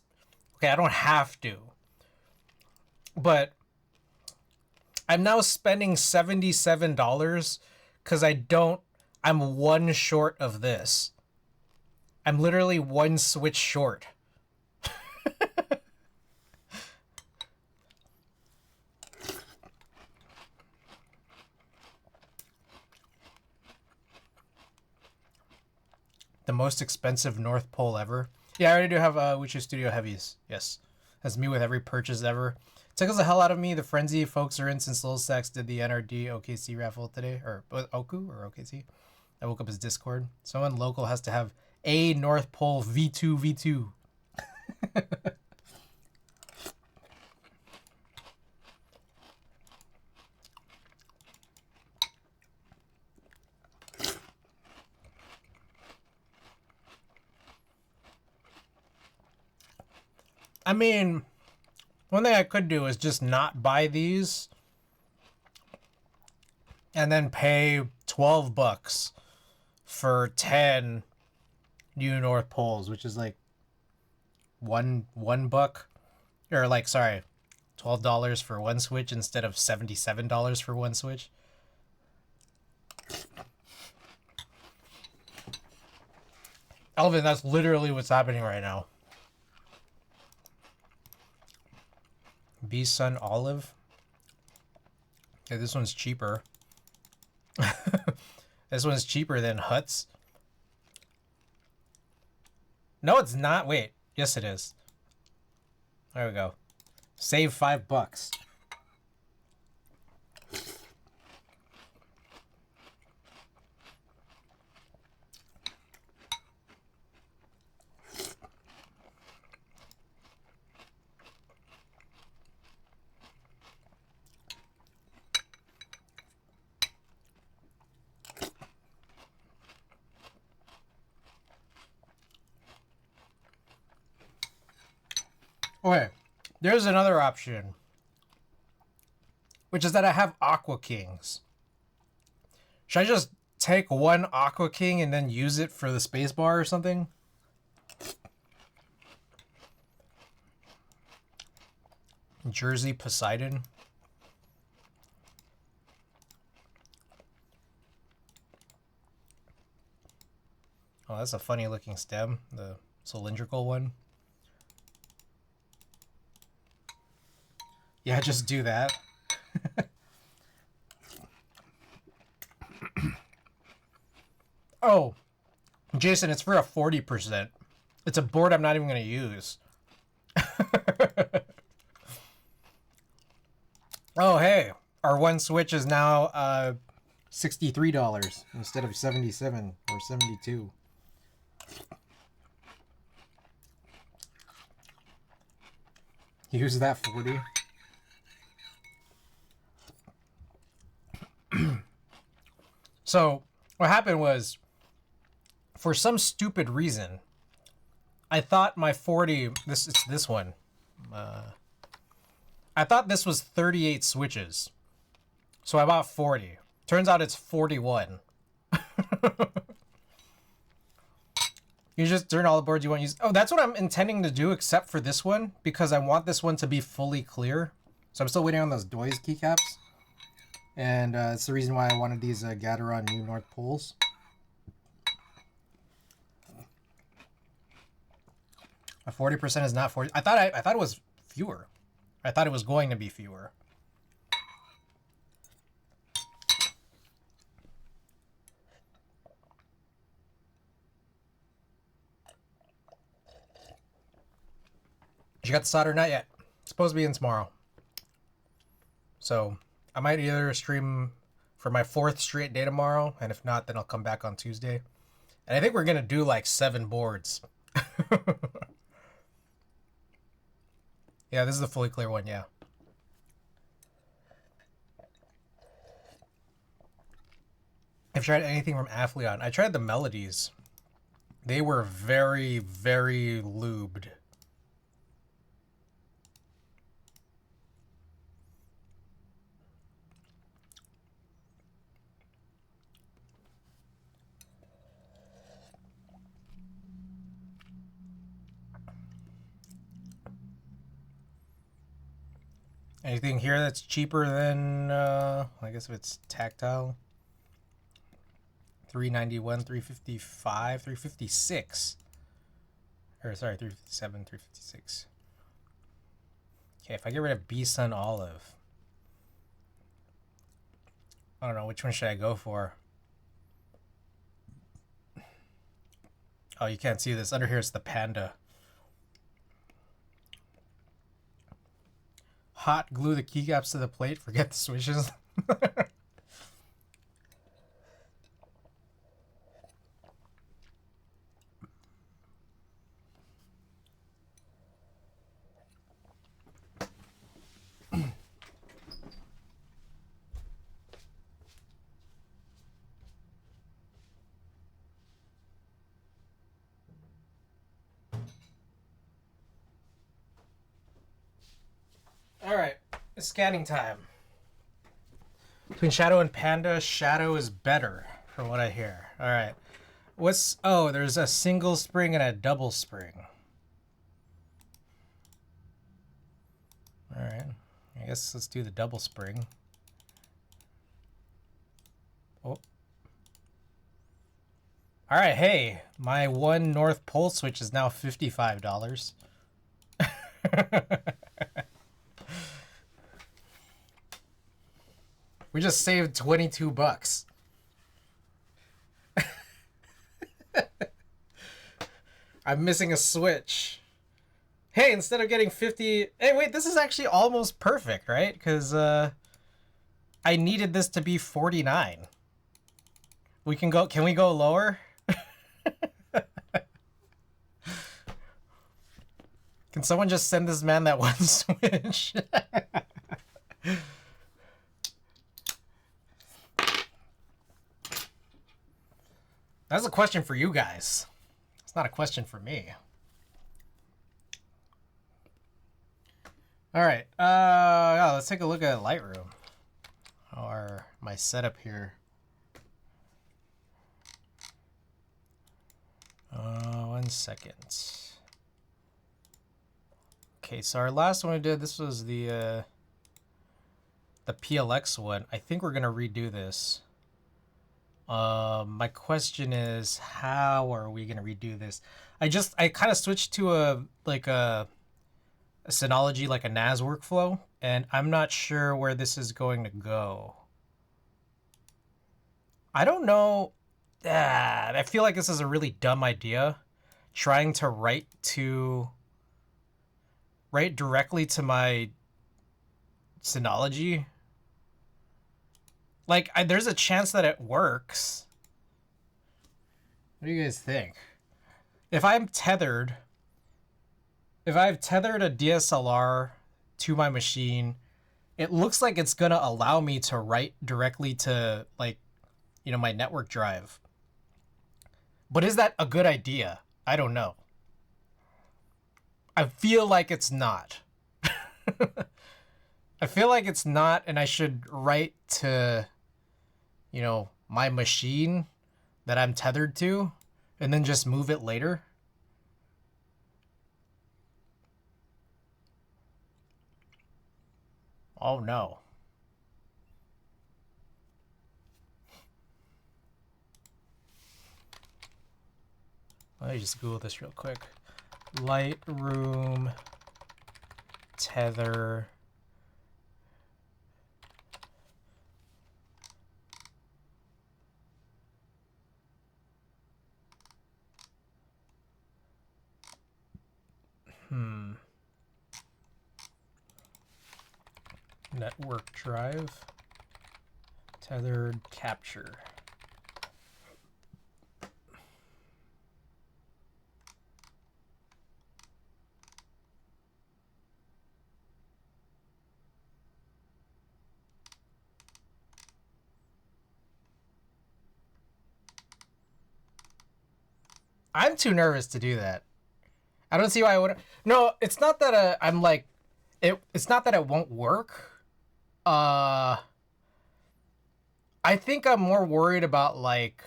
Okay, I don't have to. But I'm now spending $77 because I'm one short of this. I'm literally one switch short. The most expensive North Pole ever. Yeah, I already do have Uchi Studio Heavies. Yes. That's me with every purchase ever. Tickles the hell out of me. The frenzy folks are in since Lil Sax did the NRD OKC raffle today. Or Oku or OKC. I woke up his Discord. Someone local has to have a North Pole V2 V2. I mean, one thing I could do is just not buy these and then pay $12 for 10 new North Poles, which is like one buck, or like, sorry, $12 for one Switch instead of $77 for one Switch. Elvin, that's literally what's happening right now. Beast Sun Olive. Okay, this one's cheaper. This one's cheaper than Huts. No, it's not. Wait. Yes, it is. There we go. Save $5. Okay, there's another option, which is that I have Aqua Kings. Should I just take one Aqua King and then use it for the spacebar or something? Jersey Poseidon. Oh, that's a funny looking stem, the cylindrical one. Yeah, just do that. Oh, Jason, it's for a 40%. It's a board I'm not even going to use. Oh, hey, our one Switch is now $63 instead of $77 or $72. Use that 40. So what happened was, for some stupid reason, I thought my 40, it's this one. I thought this was 38 switches. So I bought 40. Turns out it's 41. You just turn all the boards you want to use. Oh, that's what I'm intending to do, except for this one, because I want this one to be fully clear. So I'm still waiting on those Doy's keycaps. And it's the reason why I wanted these Gateron New North Poles. A 40% is not 40. I thought it was fewer. I thought it was going to be fewer. You got the solder? Not yet. It's supposed to be in tomorrow. So I might either stream for my 4th straight day tomorrow, and if not, then I'll come back on Tuesday. And I think we're gonna do like 7 boards. Yeah, this is the fully clear one, yeah. I've tried anything from Athleon. I tried the Melodies. They were very, very lubed. Anything here that's cheaper than, I guess if it's tactile? $391, $355, $356. Or sorry, $357, $356. Okay, if I get rid of B Sun Olive, I don't know, which one should I go for? Oh, you can't see this. Under here is the panda. Hot glue the keycaps to the plate. Forget the switches. Alright, it's scanning time. Between Shadow and Panda, Shadow is better, from what I hear. Alright. What's... Oh, there's a single spring and a double spring. Alright. I guess let's do the double spring. Oh. Alright, hey. My one North Pole switch is now $55. We just saved 22 bucks. I'm missing a switch. Hey, instead of getting 50... Hey, wait, this is actually almost perfect, right? Because I needed this to be 49. We can go... Can we go lower? Can someone just send this man that one switch? That's a question for you guys. It's not a question for me. All right. Yeah, let's take a look at Lightroom. Or my setup here. One second. Okay, so our last one we did, this was the PLX one. I think we're gonna redo this. My question is, how are we gonna redo this? I kind of switched to a Synology, like a NAS workflow, and I'm not sure where this is going to go. I don't know. I feel like this is a really dumb idea, trying to write directly to my Synology. Like, there's a chance that it works. What do you guys think? If I've tethered a DSLR to my machine, it looks like it's gonna allow me to write directly to, like, you know, my network drive. But is that a good idea? I don't know. I feel like it's not. I feel like it's not, and I should write to, you know, my machine that I'm tethered to, and then just move it later. Oh no. Let me just Google this real quick. Lightroom tether. Network drive. Tethered capture. I'm too nervous to do that. I don't see why I would. No, it's not that I'm like, it's not that it won't work. I think I'm more worried about, like,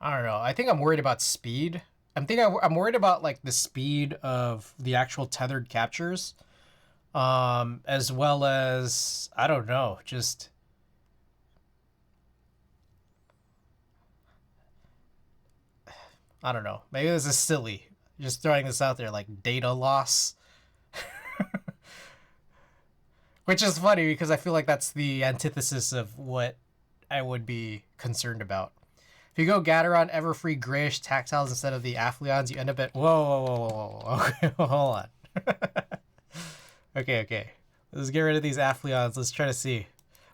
I don't know. I think I'm worried about speed. I'm worried about, like, the speed of the actual tethered captures, as well as, I don't know, just. I don't know. Maybe this is silly. Just throwing this out there, like data loss. Which is funny because I feel like that's the antithesis of what I would be concerned about. If you go Gateron, Everfree, Grayish, Tactiles instead of the Aphelions, you end up at... Whoa. Okay, hold on. Okay. Let's get rid of these Aphelions. Let's try to see.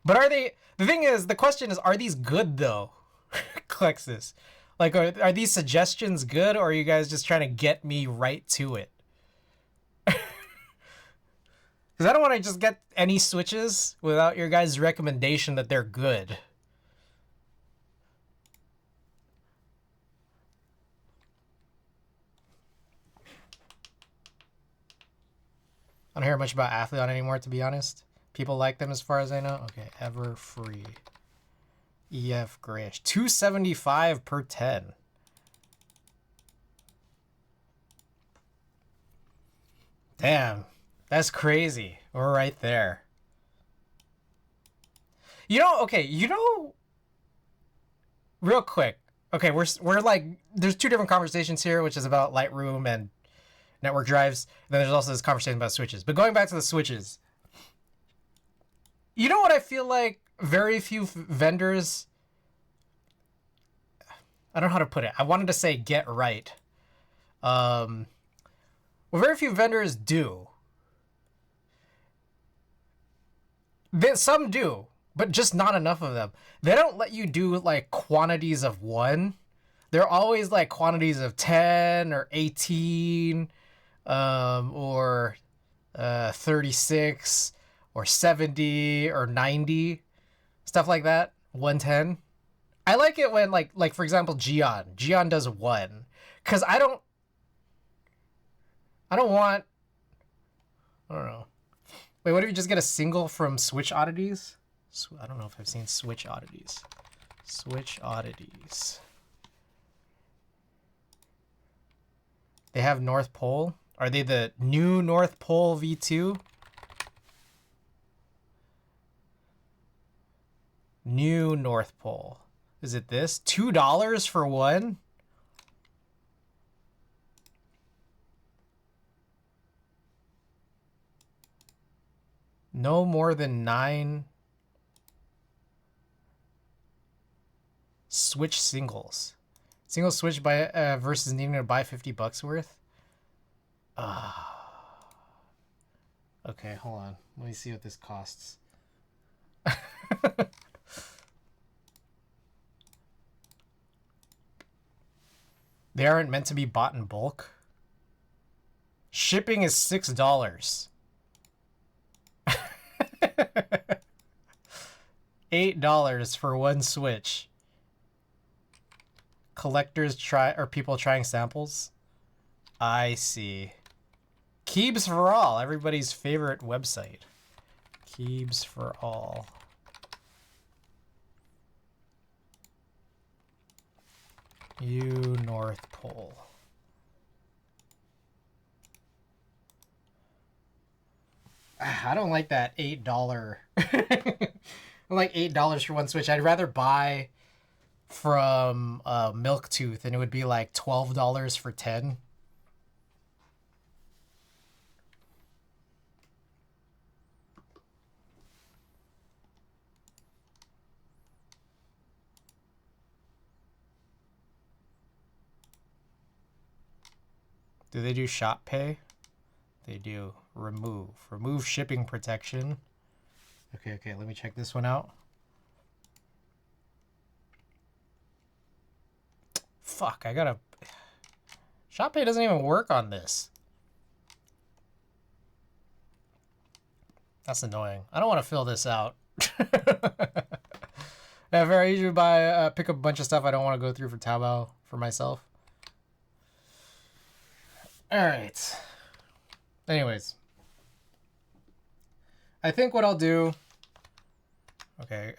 But are they... The thing is, the question is, are these good, though? Klexus. Like, are these suggestions good, or are you guys just trying to get me right to it? Because I don't want to just get any switches without your guys' recommendation that they're good. I don't hear much about Athleon anymore, to be honest. People like them as far as I know. Okay, Everfree. EF Grayish. 275 per 10. Damn. That's crazy. We're right there. You know, okay, real quick. Okay, we're like, there's two different conversations here, which is about Lightroom and network drives. And then there's also this conversation about switches. But going back to the switches, you know what I feel like very few vendors, I don't know how to put it. I wanted to say get right. Well, very few vendors do. Some do, but just not enough of them. They don't let you do like quantities of one. They're always like quantities of 10 or 18 or 36 or 70 or 90, stuff like that. 110. I like it when like for example Gion does 1, because I don't want, I don't know. Wait, what if you just get a single from Switch Oddities? I don't know if I've seen Switch Oddities. Switch Oddities. They have North Pole. Are they the new North Pole V2? New North Pole. Is it this? $2 for one? No more than 9 Switch singles. Single Switch by versus needing to buy $50 worth. Okay, hold on. Let me see what this costs. They aren't meant to be bought in bulk. Shipping is $6. $8 for one Switch. Collectors people trying samples. I see. Keebs for All, everybody's favorite website. Keebs for All. North Pole. I don't like that $8. I like $8 for one Switch. I'd rather buy from Milktooth, and it would be like $12 for 10. Do they do shop pay? They do. Remove shipping protection. Okay, let me check this one out. Fuck, I gotta... Shop pay doesn't even work on this. That's annoying. I don't want to fill this out. If I usually pick up a bunch of stuff I don't want to go through for Taobao for myself. Alright. Anyways. I think what I'll do... Okay,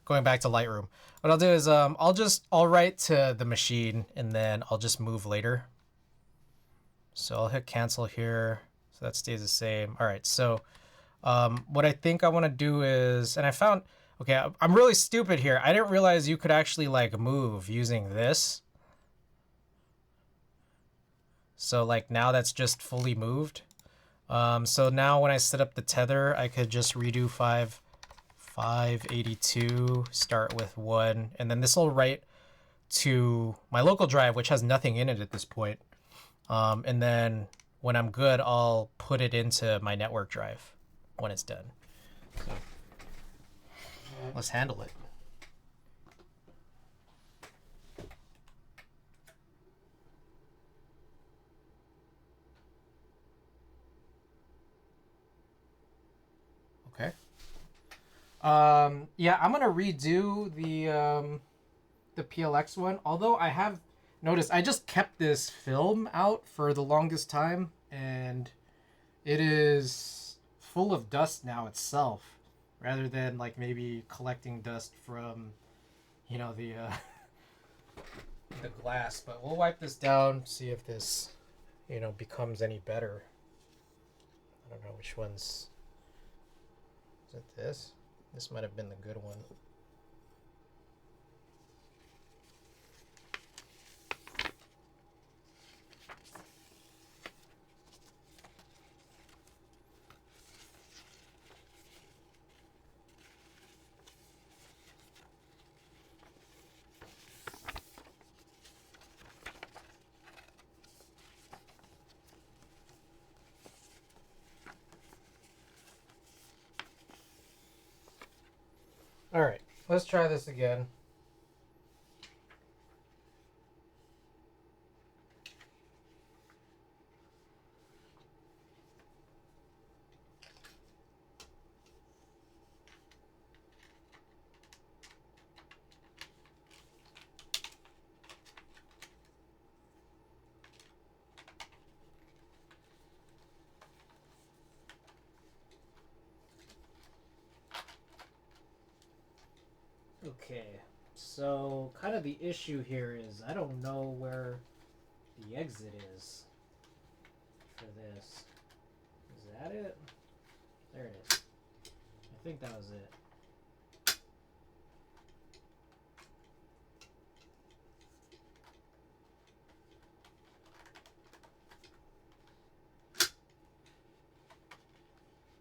going back to Lightroom. What I'll do is I'll write to the machine, and then I'll just move later. So I'll hit cancel here. So that stays the same. Alright, so what I think I want to do is... And I found... Okay, I'm really stupid here. I didn't realize you could actually like move using this. So like now that's just fully moved. So now when I set up the tether, I could just redo 582, start with 1, and then this will write to my local drive, which has nothing in it at this point. And then when I'm good, I'll put it into my network drive when it's done. So let's handle it. Okay. Yeah, I'm gonna redo the PLX one. Although I have noticed, I just kept this film out for the longest time, and it is full of dust now itself, rather than like maybe collecting dust from, you know, the glass. But we'll wipe this down, see if this, you know, becomes any better. I don't know which one's. Is it this? This might have been the good one. All right, let's try this again. Okay, so kind of the issue here is I don't know where the exit is for this. Is that it? There it is. I think that was it.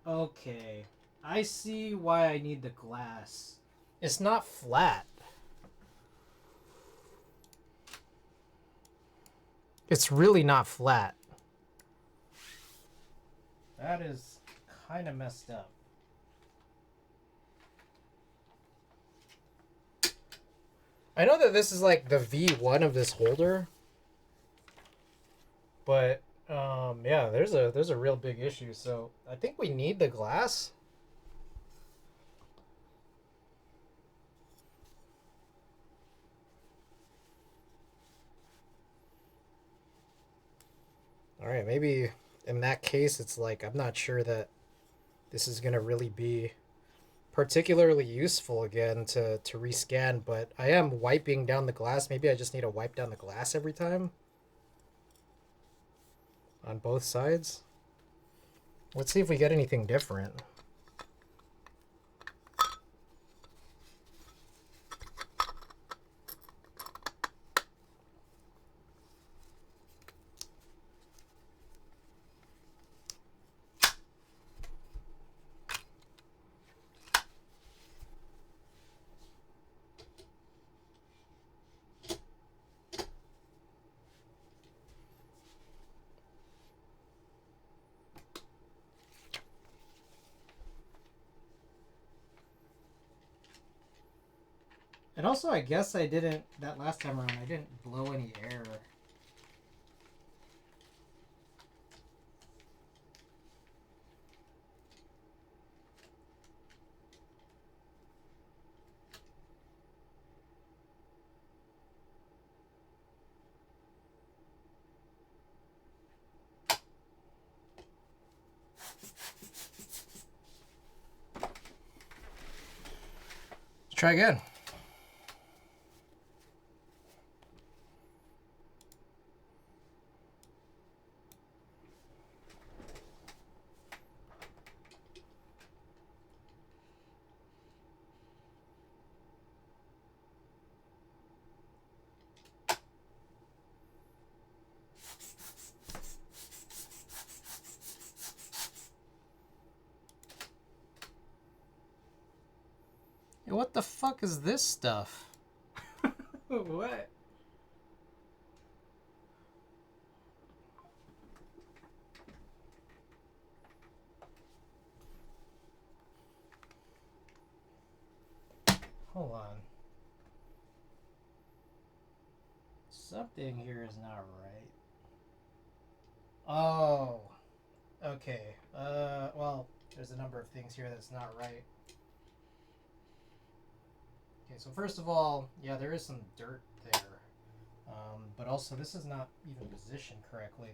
Okay, I see why I need the glass. It's not flat. It's really not flat. That is kind of messed up. I know that this is like the V1 of this holder, but yeah, there's a real big issue. So I think we need the glass. All right, maybe in that case, it's like I'm not sure that this is gonna really be particularly useful again to rescan, but I am wiping down the glass. Maybe I just need to wipe down the glass every time on both sides. Let's see if we get anything different. And also, I guess I didn't, that last time around, I didn't blow any air. Let's try again. What the fuck is this stuff? What? hold on. Something here is not right. Oh, okay. Well, there's a number of things here that's not right. Okay, so first of all, yeah, there is some dirt there. But also, this is not even positioned correctly.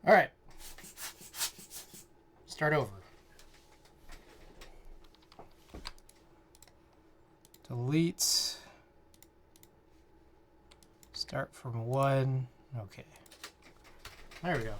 All right. Start over. Delete. Start from 1. Okay. There we go.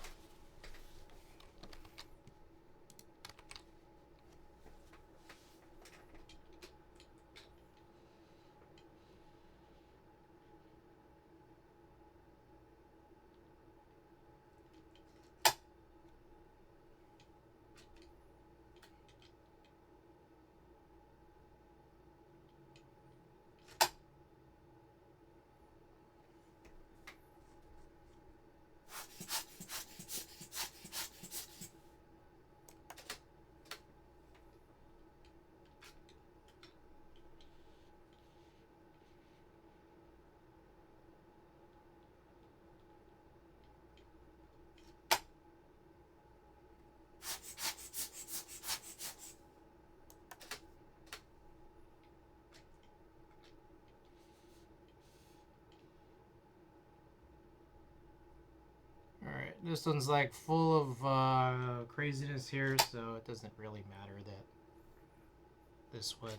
This one's like full of craziness here, so it doesn't really matter that this one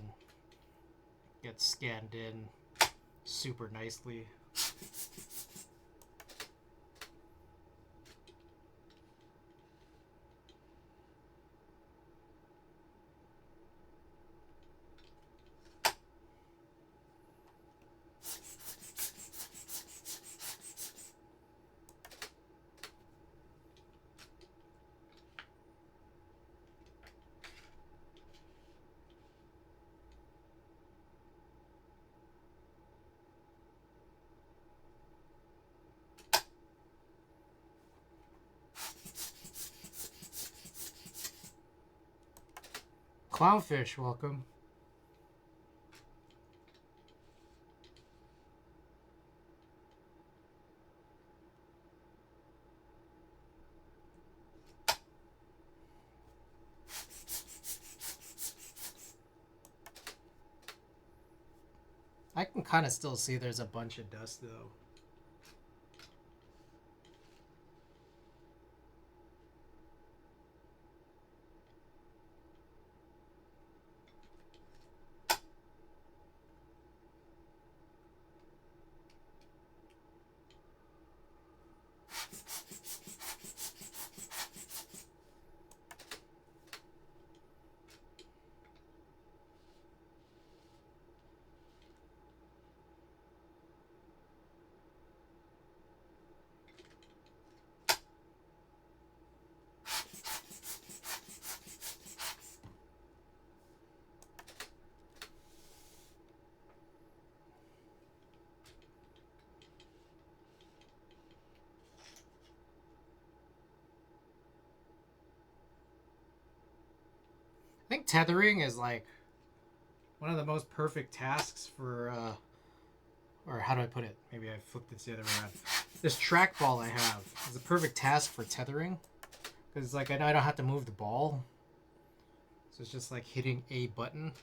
gets scanned in super nicely. Clownfish, welcome. I can kind of still see there's a bunch of dust though. I think tethering is like one of the most perfect tasks for, or how do I put it? Maybe I flipped this the other way around. This trackball I have is a perfect task for tethering. Because like I know I don't have to move the ball. So it's just like hitting a button.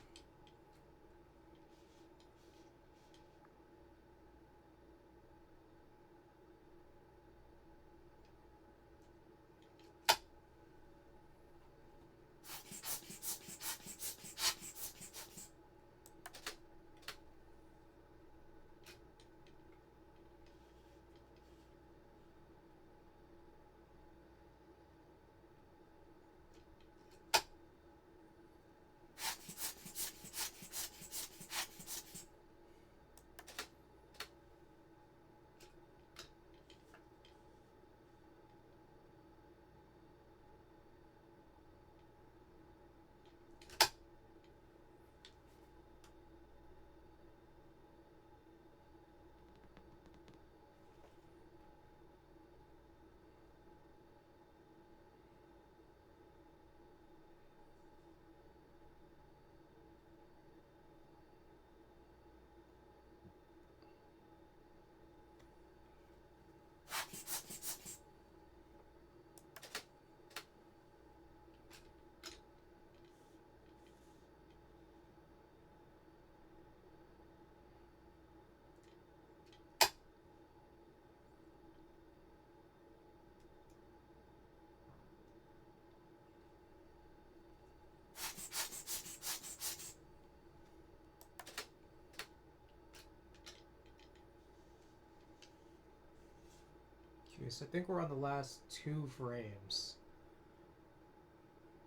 Okay, so I think we're on the last 2 frames.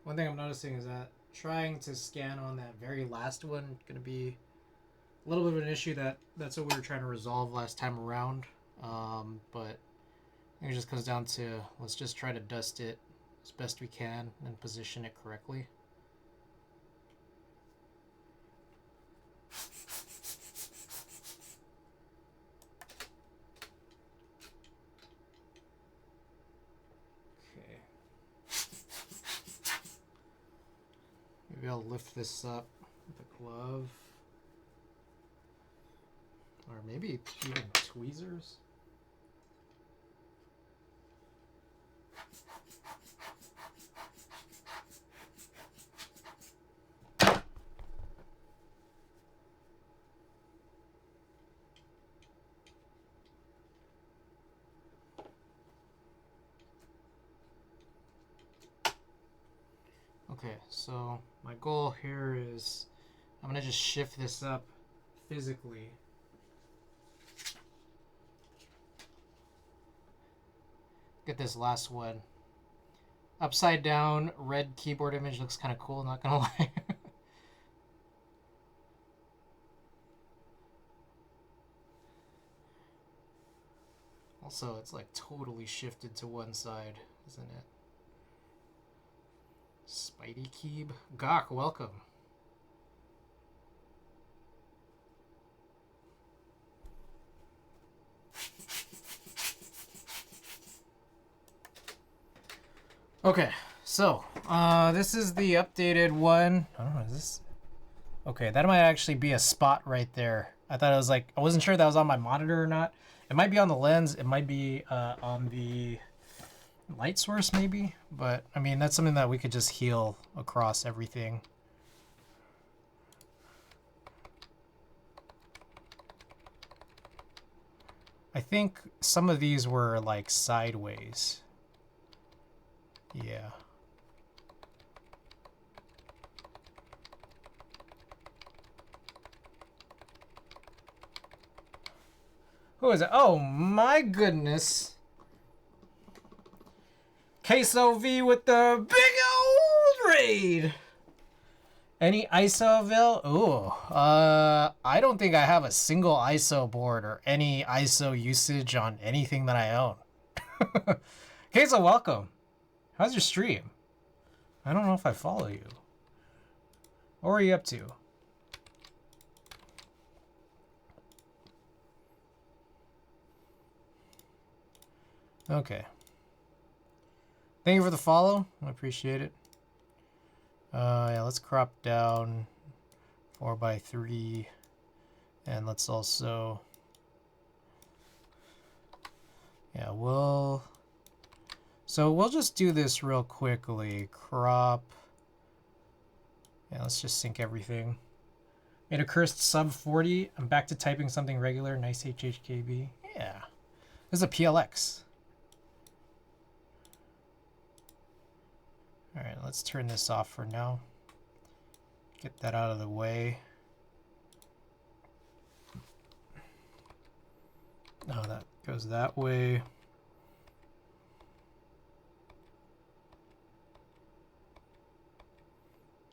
One thing I'm noticing is that trying to scan on that very last one gonna be a little bit of an issue. That's what we were trying to resolve last time around. But I think it just comes down to let's just try to dust it as best we can and position it correctly. Okay. Maybe I'll lift this up with a glove. Or maybe even tweezers. Okay, so my goal here is I'm gonna just shift this up physically. Get this last one. Upside down red keyboard image looks kind of cool, not gonna lie. Also, it's like totally shifted to one side, isn't it? Spidey Keeb. Gawk, welcome. Okay, so this is the updated one. I don't know, is this? Okay, that might actually be a spot right there. I thought it was like, I wasn't sure that was on my monitor or not. It might be on the lens. It might be on the light source maybe. But, I mean, that's something that we could just heal across everything. I think some of these were like sideways. Yeah. Who is it? Oh my goodness. Queso V with the big old raid. Any ISO avail? Ooh. I don't think I have a single ISO board or any ISO usage on anything that I own. Queso, welcome. How's your stream? I don't know if I follow you. What are you up to? Okay. Thank you for the follow. I appreciate it. Yeah, let's crop down 4:3. And let's also... Yeah, So we'll just do this real quickly. Crop. Yeah, let's just sync everything. Made a cursed sub 40. I'm back to typing something regular. Nice HHKB. Yeah. This is a PLX. All right, let's turn this off for now. Get that out of the way. Oh, that goes that way.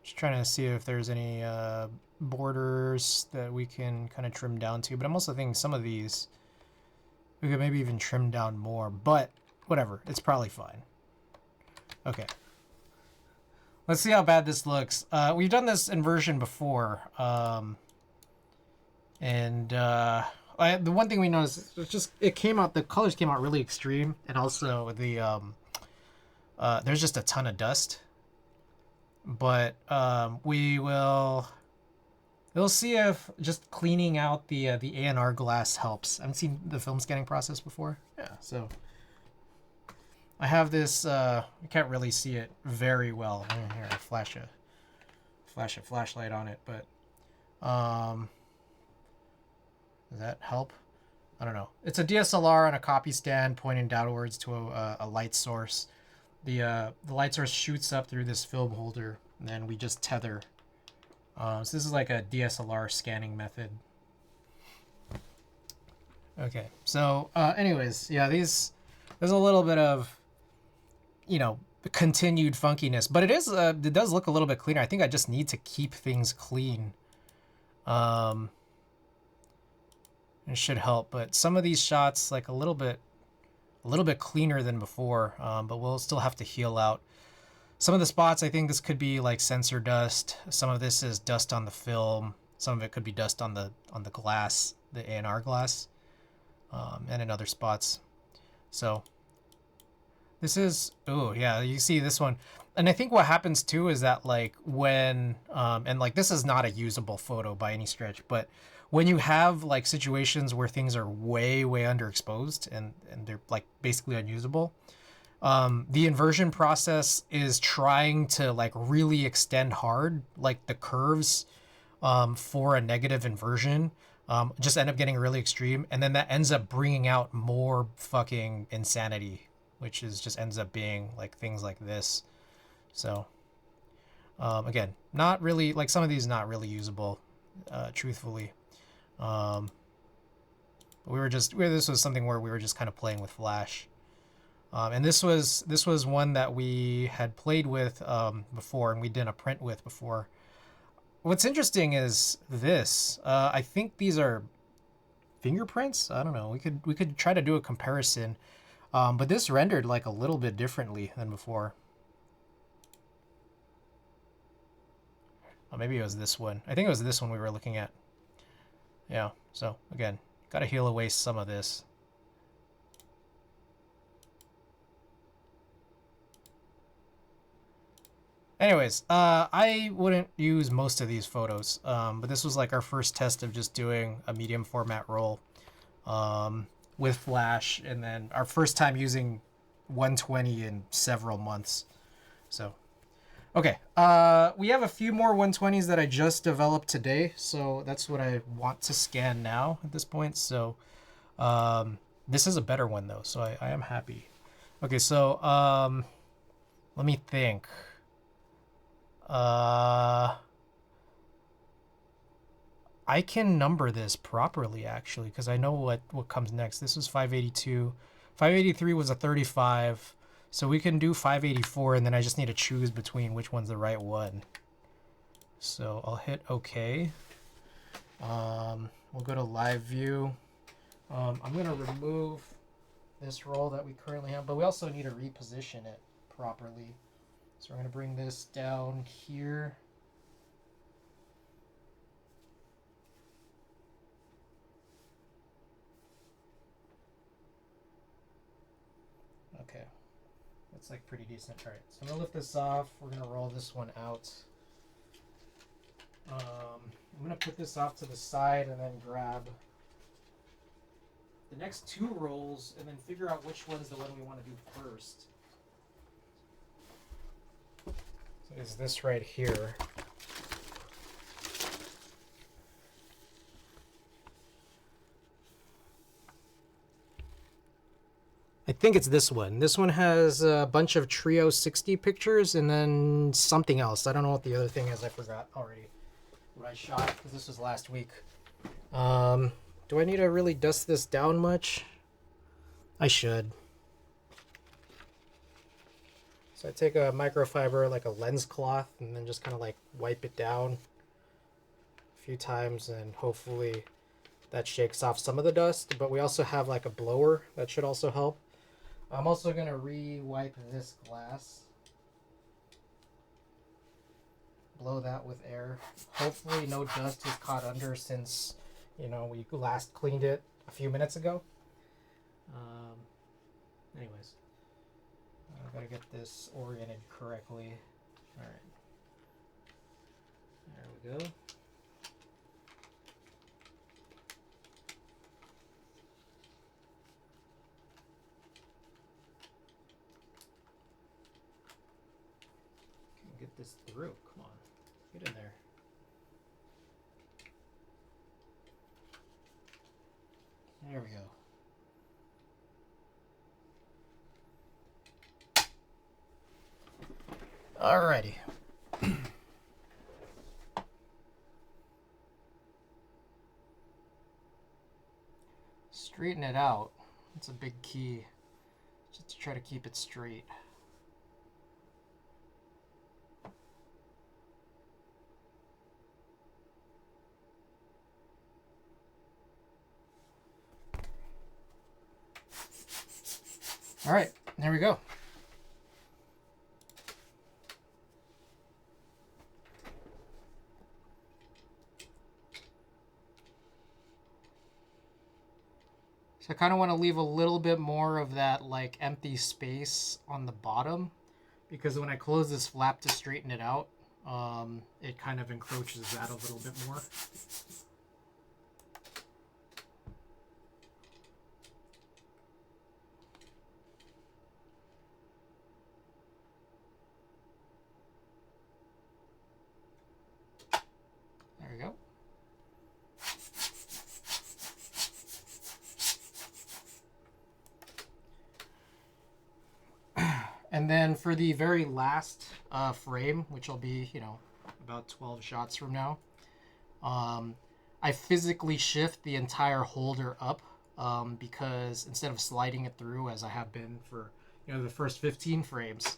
Just trying to see if there's any borders that we can kind of trim down to. But I'm also thinking some of these we could maybe even trim down more. But whatever, it's probably fine. Okay. Let's see how bad this looks. We've done this inversion before. The one thing we noticed, it came out, the colors came out really extreme. And also the, there's just a ton of dust. But we'll see if just cleaning out the A&R glass helps. I haven't seen the film scanning process before. Yeah, so I have this. I can't really see it very well. Here, I flash a flashlight on it, but does that help? I don't know. It's a DSLR on a copy stand pointing downwards to a light source. The light source shoots up through this film holder, and then we just tether. So this is like a DSLR scanning method. Okay, so anyways, yeah, this there's a little bit of, you know, continued funkiness, but it does look a little bit cleaner. I think I just need to keep things clean. It should help, but some of these shots like a little bit cleaner than before, but we'll still have to heal out some of the spots. I think this could be like sensor dust. Some of this is dust on the film. Some of it could be dust on the glass, the A&R glass, and in other spots. So this is, oh yeah, you see this one. And I think what happens too is that like when, and like this is not a usable photo by any stretch, but when you have like situations where things are way underexposed and they're like basically unusable, the inversion process is trying to like really extend hard, like the curves for a negative inversion just end up getting really extreme, and then that ends up bringing out more fucking insanity, which is just ends up being like things like this. So again, not really, like some of these not really usable, truthfully. This was something where we were just kind of playing with Flash. And this was one that we had played with before, and we did a print with before. What's interesting is this. I think these are fingerprints. I don't know. We could try to do a comparison, but this rendered like a little bit differently than before. Oh, maybe it was this one. I think it was this one we were looking at. Yeah. So again, gotta heal away some of this. Anyways, I wouldn't use most of these photos, but this was like our first test of just doing a medium format roll with Flash, and then our first time using 120 in several months. So, okay, we have a few more 120s that I just developed today, so that's what I want to scan now at this point. So, this is a better one though, so I am happy. Okay, so let me think. I can number this properly actually, because I know what comes next. This was 582. 583 was a 35. So we can do 584, and then I just need to choose between which one's the right one. So I'll hit OK. We'll go to live view. I'm going to remove this roll that we currently have, but we also need to reposition it properly. So we're going to bring this down here. Okay. That's like pretty decent. All right. So I'm going to lift this off. We're going to roll this one out. I'm going to put this off to the side and then grab the next two rolls and then figure out which one's the one we want to do first. So is this right here. I think it's this one. This one has a bunch of Trio 60 pictures and then something else. I don't know what the other thing is. I forgot already what I shot because this was last week. Do I need to really dust this down much? I should. So I take a microfiber, like a lens cloth, and then just kind of like wipe it down a few times, and hopefully that shakes off some of the dust. But we also have like a blower that should also help. I'm also going to re-wipe this glass. Blow that with air. Hopefully no dust is caught under since, you know, we last cleaned it a few minutes ago. Anyways, I've got to get this oriented correctly. All right. There we go. Get this through. Come on. Get in there. There we go. Alrighty. Straighten it out. That's a big key. just to try to keep it straight. All right, there we go. So I kind of want to leave a little bit more of that like empty space on the bottom, because when I close this flap to straighten it out, it kind of encroaches that a little bit more. There we go. And then for the very last frame, which will be, you know, about 12 shots from now, I physically shift the entire holder up because instead of sliding it through as I have been for, you know, the first 15 frames.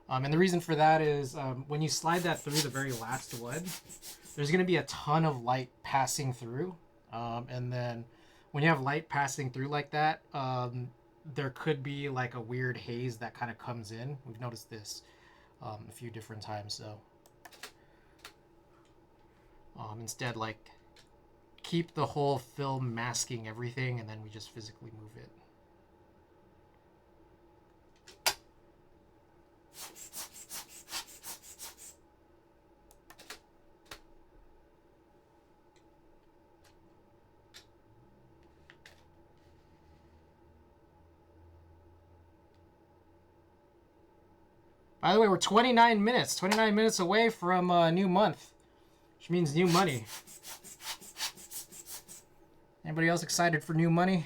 And the reason for that is when you slide that through the very last one, there's going to be a ton of light passing through. And then when you have light passing through like that, there could be like a weird haze that kind of comes in. We've noticed this a few different times. So instead, like, keep the whole film masking everything, and then we just physically move it. By the way, we're 29 minutes away from a new month, which means new money. Anybody else excited for new money?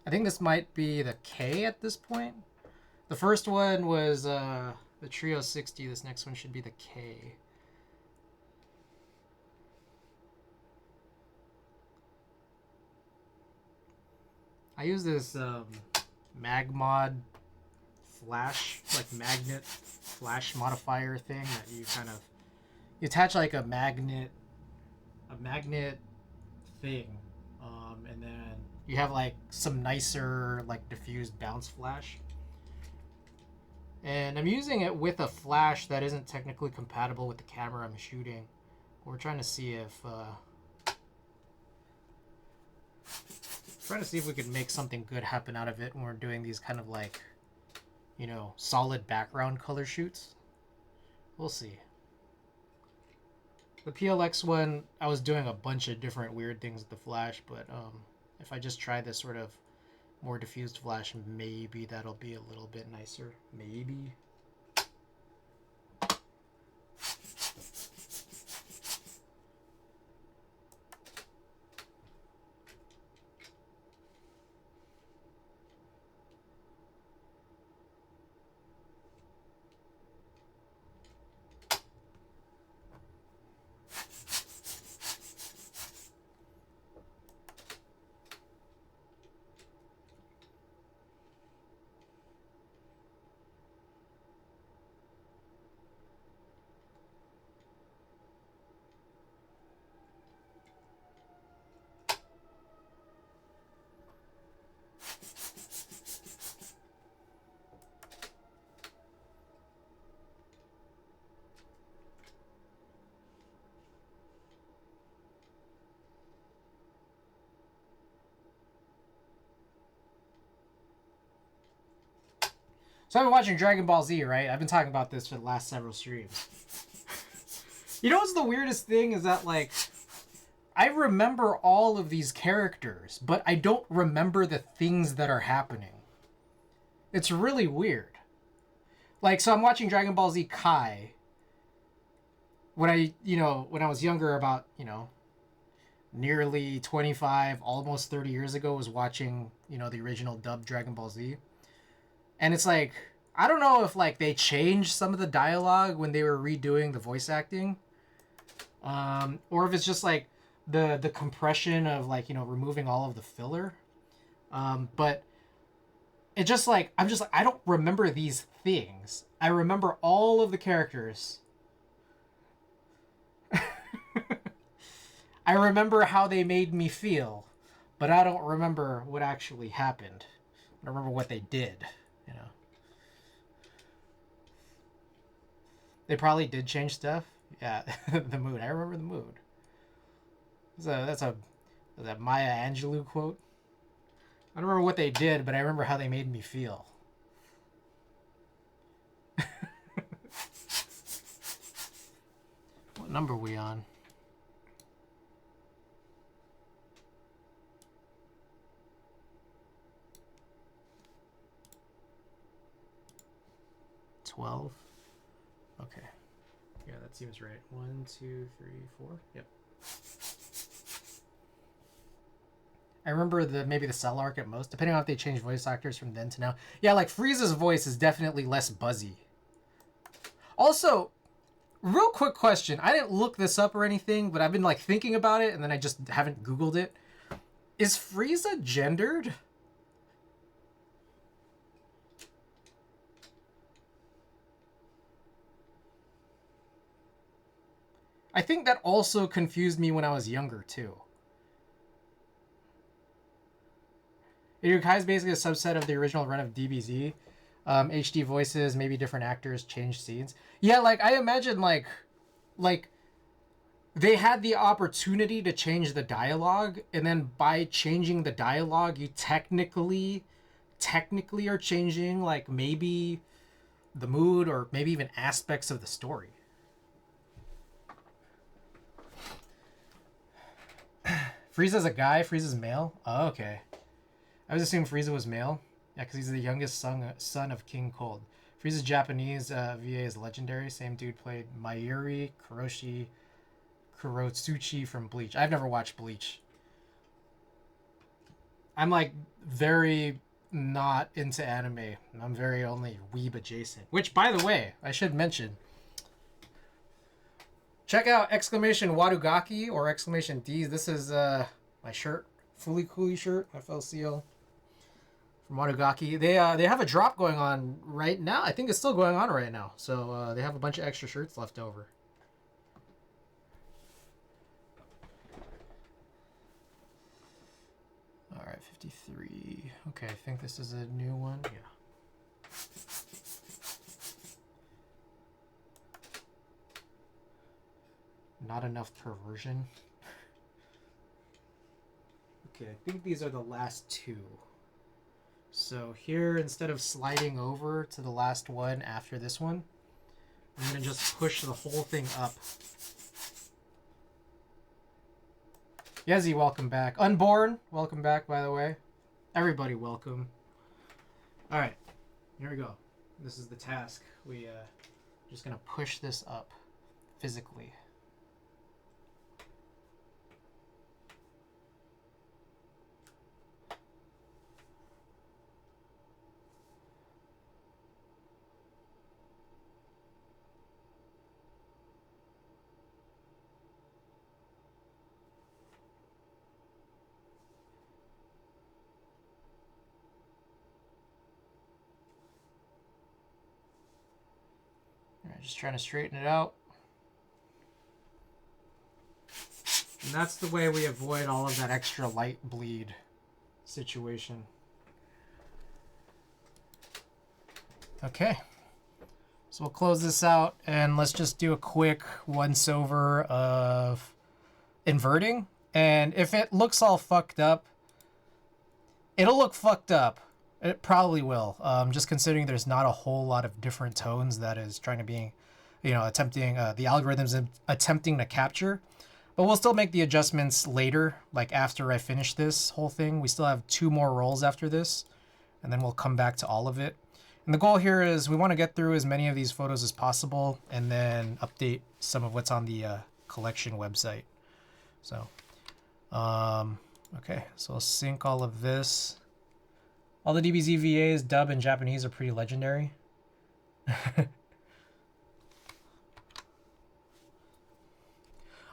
I think this might be the K at this point. The first one was the Trio 60. This next one should be the K. I use this MagMod flash, like magnet flash modifier thing that you kind of, you attach like a magnet thing, and then you have like some nicer like diffused bounce flash. And I'm using it with a flash that isn't technically compatible with the camera I'm shooting. We're trying to see if we could make something good happen out of it when we're doing these kind of like, you know, solid background color shoots. We'll see. The PLX one, I was doing a bunch of different weird things with the flash, but if I just try this sort of more diffused flash, maybe that'll be a little bit nicer. Maybe. So I've been watching Dragon Ball Z, right? I've been talking about this for the last several streams. You know what's the weirdest thing is that, like, I remember all of these characters, but I don't remember the things that are happening. It's really weird. Like, so I'm watching Dragon Ball Z Kai when I was younger, about, nearly 25, almost 30 years ago was watching, you know, the original dubbed Dragon Ball Z. And it's like, I don't know if like they changed some of the dialogue when they were redoing the voice acting. Or if it's just like the compression of like, you know, removing all of the filler. But it just like, I'm just like, I don't remember these things. I remember all of the characters. I remember how they made me feel, but I don't remember what actually happened. I don't remember what they did, you know. They probably did change stuff. Yeah, the mood. I remember the mood. That's a Maya Angelou quote. I don't remember what they did, but I remember how they made me feel. What number are we on? $12. Okay. Yeah, that seems right. 1, 2, 3, 4. Yep. I remember maybe the Cell arc at most, depending on if they change voice actors from then to now. Yeah, like Frieza's voice is definitely less buzzy. Also, real quick question. I didn't look this up or anything, but I've been like thinking about it and then I just haven't Googled it. Is Frieza gendered? I think that also confused me when I was younger too. Kai is basically a subset of the original run of DBZ. HD voices, maybe different actors, changed scenes. Yeah, like I imagine like they had the opportunity to change the dialogue, and then by changing the dialogue, you technically are changing like maybe the mood or maybe even aspects of the story. Frieza's a guy. Frieza's male. Oh, okay. I was assuming Frieza was male. Yeah, because he's the youngest son of King Cold. Frieza's Japanese. VA is legendary. Same dude played Mayuri Kurotsuchi from Bleach. I've never watched Bleach. I'm like very not into anime. I'm very only weeb adjacent. Which, by the way, I should mention. Check out exclamation Wadugaki or exclamation D's. This is my shirt, Fully Cooley shirt, FLCL from Wadugaki. They have a drop going on right now. I think it's still going on right now. So they have a bunch of extra shirts left over. All right, 53. Okay, I think this is a new one. Yeah. Not enough perversion. Okay, I think these are the last two. So here, instead of sliding over to the last one after this one, I'm going to just push the whole thing up. Yezi, welcome back. Unborn, welcome back, by the way. Everybody, welcome. All right, here we go. This is the task. We just going to push this up physically. Just trying to straighten it out. And that's the way we avoid all of that extra light bleed situation. Okay. So we'll close this out and let's just do a quick once over of inverting. And if it looks all fucked up, it'll look fucked up. It probably will. Just considering there's not a whole lot of different tones that is trying to be, you know, attempting, the algorithm's attempting to capture. But we'll still make the adjustments later, like after I finish this whole thing. We still have 2 more rolls after this, and then we'll come back to all of it. And the goal here is we want to get through as many of these photos as possible and then update some of what's on the collection website. So Okay, so I'll sync all of this. All the DBZ VAs, dub and Japanese, are pretty legendary.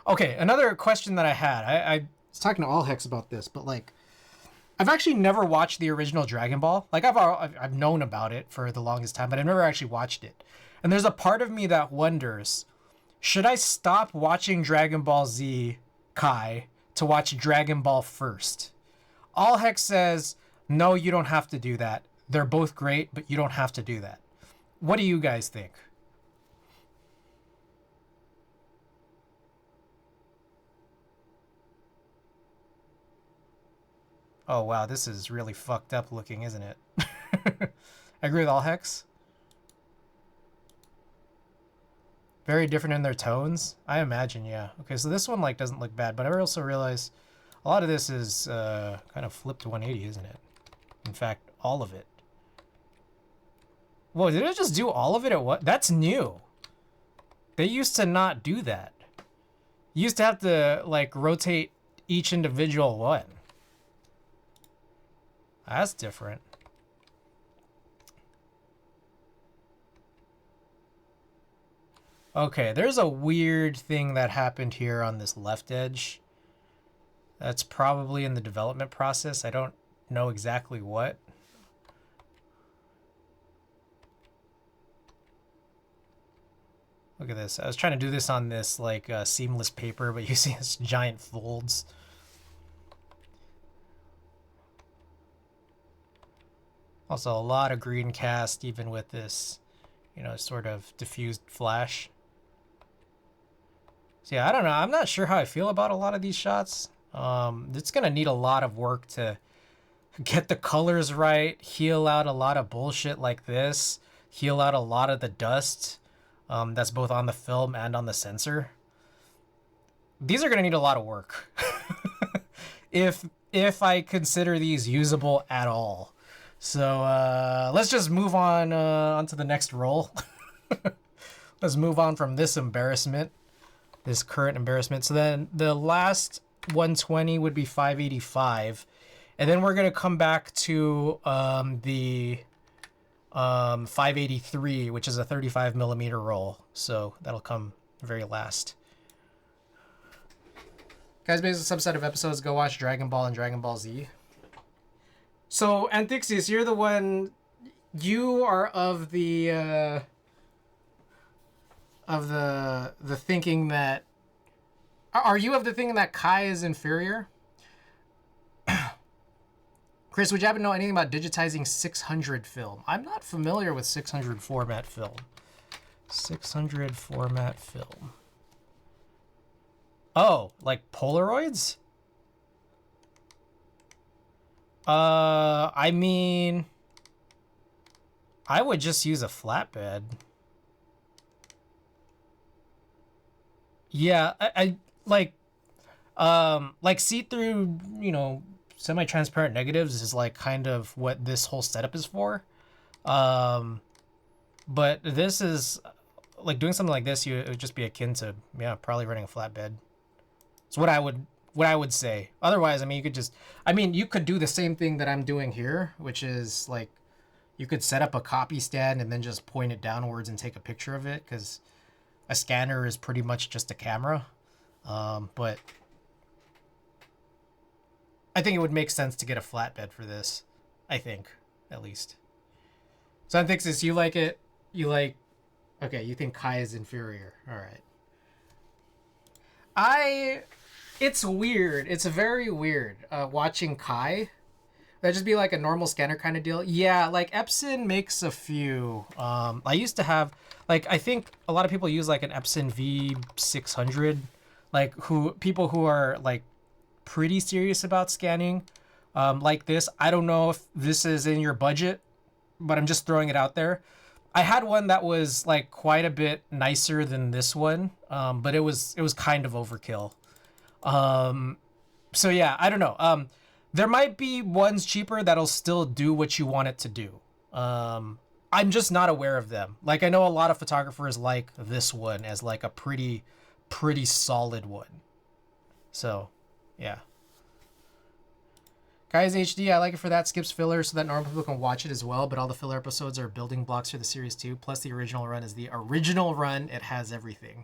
Okay, another question that I had. I was talking to All Hex about this, but like, I've actually never watched the original Dragon Ball. Like, I've known about it for the longest time, but I've never actually watched it. And there's a part of me that wonders, should I stop watching Dragon Ball Z Kai to watch Dragon Ball first? All Hex says, no, you don't have to do that. They're both great, but you don't have to do that. What do you guys think? Oh, wow, this is really fucked up looking, isn't it? I agree with All Hex. Very different in their tones. I imagine, yeah. Okay, so this one like doesn't look bad, but I also realize a lot of this is kind of flipped 180, isn't it? In fact, all of it. Whoa, did it just do all of it at what? That's new. They used to not do that. You used to have to like rotate each individual one. That's different. Okay, there's a weird thing that happened here on this left edge. That's probably in the development process. I don't know exactly what. Look at this. I was trying to do this on this like seamless paper, but you see this giant folds. Also a lot of green cast even with this, you know, sort of diffused flash. So yeah, I don't know. I'm not sure how I feel about a lot of these shots. It's gonna need a lot of work to get the colors right, heal out a lot of bullshit like this, heal out a lot of the dust that's both on the film and on the sensor. These are gonna need a lot of work. if I consider these usable at all. So let's just move on onto the next roll. Let's move on from this embarrassment, this current embarrassment. So then the last 120 would be 585. And then we're going to come back to the 583, which is a 35 millimeter roll. So that'll come very last. Guys, based on a subset of episodes, go watch Dragon Ball and Dragon Ball Z. So, Anthixis, you're the one... You are of the thinking that... Are you of the thinking that Kai is inferior? Chris, would you happen to know anything about digitizing 600 film? I'm not familiar with 600 format film. 600 format film. Oh, like Polaroids? I mean, I would just use a flatbed. Yeah, I like see-through, you know, semi-transparent negatives is like kind of what this whole setup is for. But this is like doing something like this, it would just be akin to, yeah, probably running a flatbed. It's what I would say. Otherwise, I mean, you could do the same thing that I'm doing here, which is like, you could set up a copy stand and then just point it downwards and take a picture of it, because a scanner is pretty much just a camera. But I think it would make sense to get a flatbed for this. I think, at least. So Anthixis, you like it? Okay, you think Kai is inferior. All right. It's weird. It's very weird watching Kai. That'd just be like a normal scanner kind of deal. Yeah, like Epson makes a few. I used to have, like, I think a lot of people use like an Epson V600. Like people who are like pretty serious about scanning like this. I don't know if this is in your budget, but I'm just throwing it out there. I had one that was like quite a bit nicer than this one, but it was kind of overkill. So yeah, I don't know. There might be ones cheaper that'll still do what you want it to do. I'm just not aware of them. Like, I know a lot of photographers like this one as like a pretty solid one. So, yeah. Guys HD, I like it for that. Skips filler so that normal people can watch it as well, but all the filler episodes are building blocks for the series too. Plus the original run is the original run. It has everything.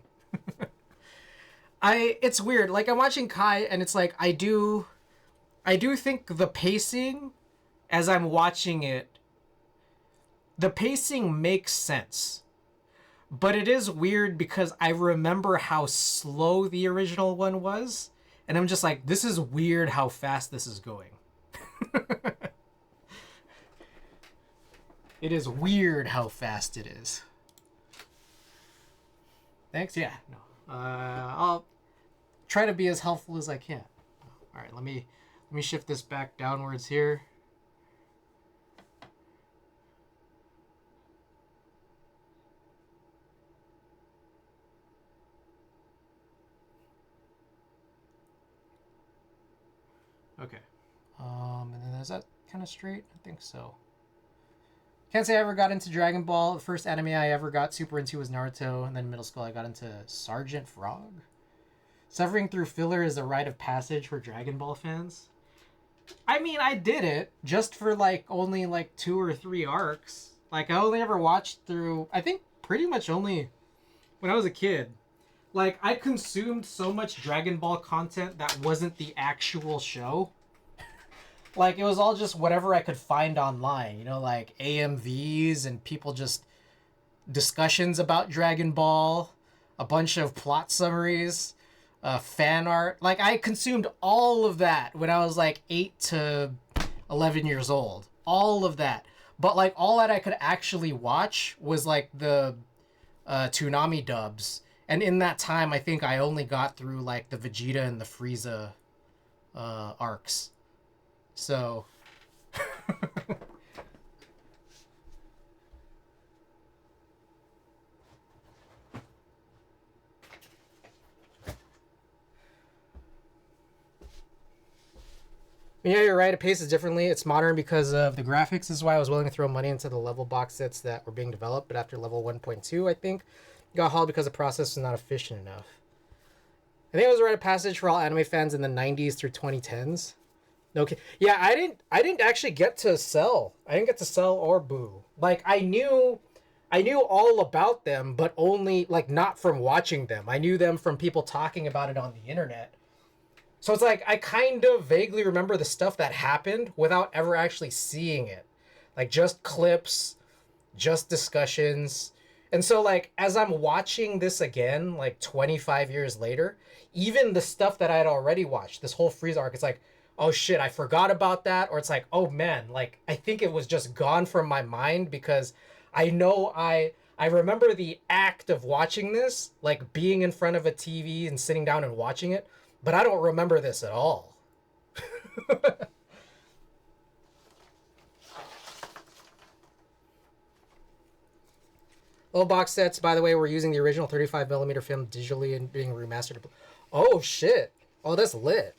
It's weird. Like I'm watching Kai and it's like I do think the pacing as I'm watching it, the pacing makes sense. But it is weird because I remember how slow the original one was, and I'm just like, this is weird how fast this is going. It is weird how fast it is. Thanks. Yeah. No. I'll try to be as helpful as I can. All right. Let me shift this back downwards here. Okay. And then is that kind of straight? I think so. Can't say I ever got into Dragon Ball. The first anime I ever got super into was Naruto, and then middle school I got into Sergeant Frog. Suffering through filler is a rite of passage for Dragon Ball fans. I mean, I did it just for like only like 2 or 3 arcs. Like I only ever watched through, I think pretty much only when I was a kid. Like I consumed so much Dragon Ball content that wasn't the actual show. Like it was all just whatever I could find online, you know, like AMVs and people just discussions about Dragon Ball, a bunch of plot summaries, fan art. Like I consumed all of that when I was like 8 to 11 years old. All of that. But like all that I could actually watch was like the Toonami dubs. And in that time, I think I only got through like the Vegeta and the Frieza arcs. So yeah, you're right. It paces differently. It's modern because of the graphics. This is why I was willing to throw money into the level box sets that were being developed. But after level 1.2, I think, got hauled because the process was not efficient enough. I think it was a rite of passage for all anime fans in the 90s through 2010s. Okay. Yeah, I didn't actually get to sell. I didn't get to sell or boo. Like I knew all about them, but only like not from watching them. I knew them from people talking about it on the internet. So it's like I kind of vaguely remember the stuff that happened without ever actually seeing it. Like just clips, just discussions. And so like as I'm watching this again, like 25 years later, even the stuff that I had already watched, this whole Frieza arc, it's like, oh shit, I forgot about that. Or it's like, oh man, like I think it was just gone from my mind because I know I remember the act of watching this, like being in front of a TV and sitting down and watching it, but I don't remember this at all. Little box sets, by the way, we're using the original 35mm film digitally and being remastered. Oh shit. Oh, that's lit.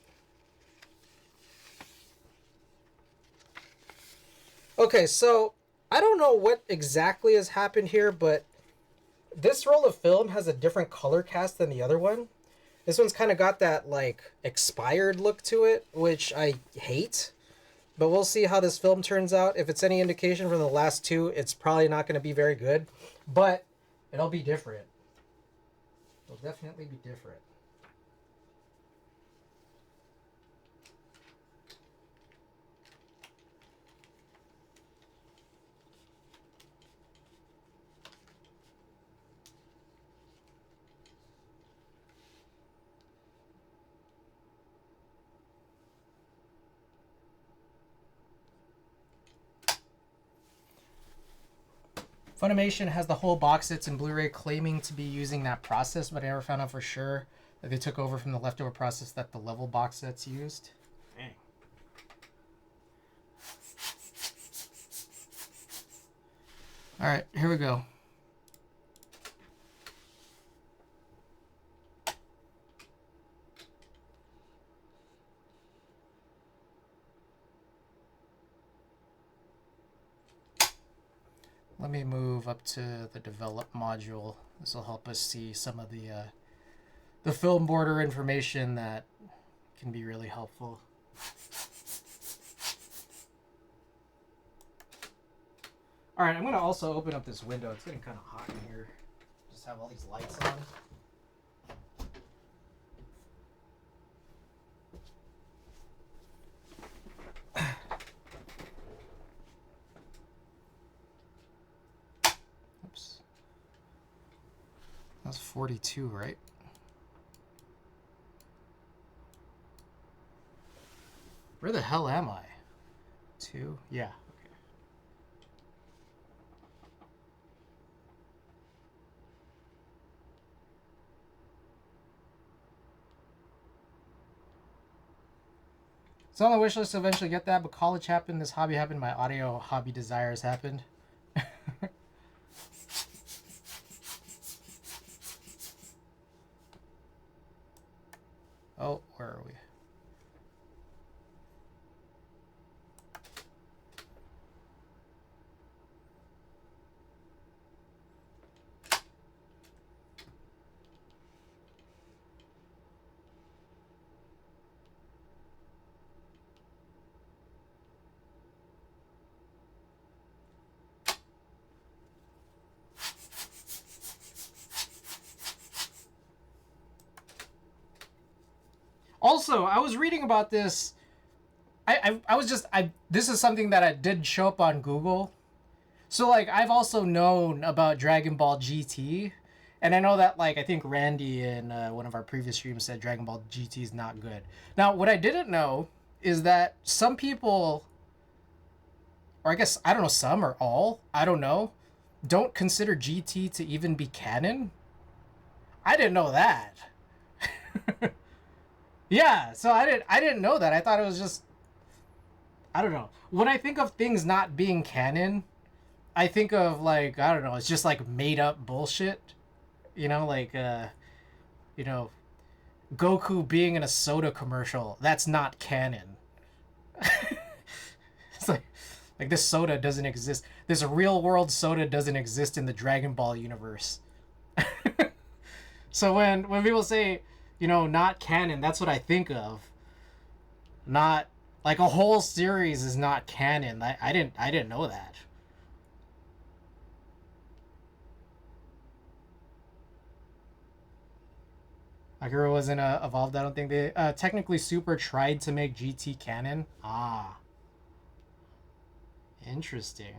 Okay, so I don't know what exactly has happened here, but this roll of film has a different color cast than the other one. This one's kind of got that like expired look to it, which I hate. But we'll see how this film turns out. If it's any indication from the last two, it's probably not going to be very good. But it'll be different. It'll definitely be different. Funimation has the whole box sets in Blu-ray claiming to be using that process, but I never found out for sure that they took over from the leftover process that the level box sets used. Dang. All right, here we go. Let me move up to the develop module. This will help us see some of the film border information that can be really helpful. All right, I'm gonna also open up this window. It's getting kind of hot in here. Just have all these lights on. Oops. That's 42, right? Where the hell am I? 2? Yeah. Okay. It's on the wish list to eventually get that, but college happened, this hobby happened, my audio hobby desires happened. Oh, where are we? Also, I was reading about this. I was just this is something that I did show up on Google. So like I've also known about Dragon Ball GT, and I know that like I think Randy in one of our previous streams said Dragon Ball GT is not good. Now what I didn't know is that some people, or I guess I don't know, some or all, I don't know, don't consider GT to even be canon. I didn't know that. Yeah, so I didn't know that. I thought it was just, I don't know. When I think of things not being canon, I think of like, I don't know, it's just like made up bullshit. You know, like you know, Goku being in a soda commercial. That's not canon. It's like this soda doesn't exist. This real world soda doesn't exist in the Dragon Ball universe. So when people say, you know, not canon, that's what I think of. Not like a whole series is not canon. I didn't know that. Akira wasn't evolved. I don't think they technically Super tried to make GT canon. Ah, interesting.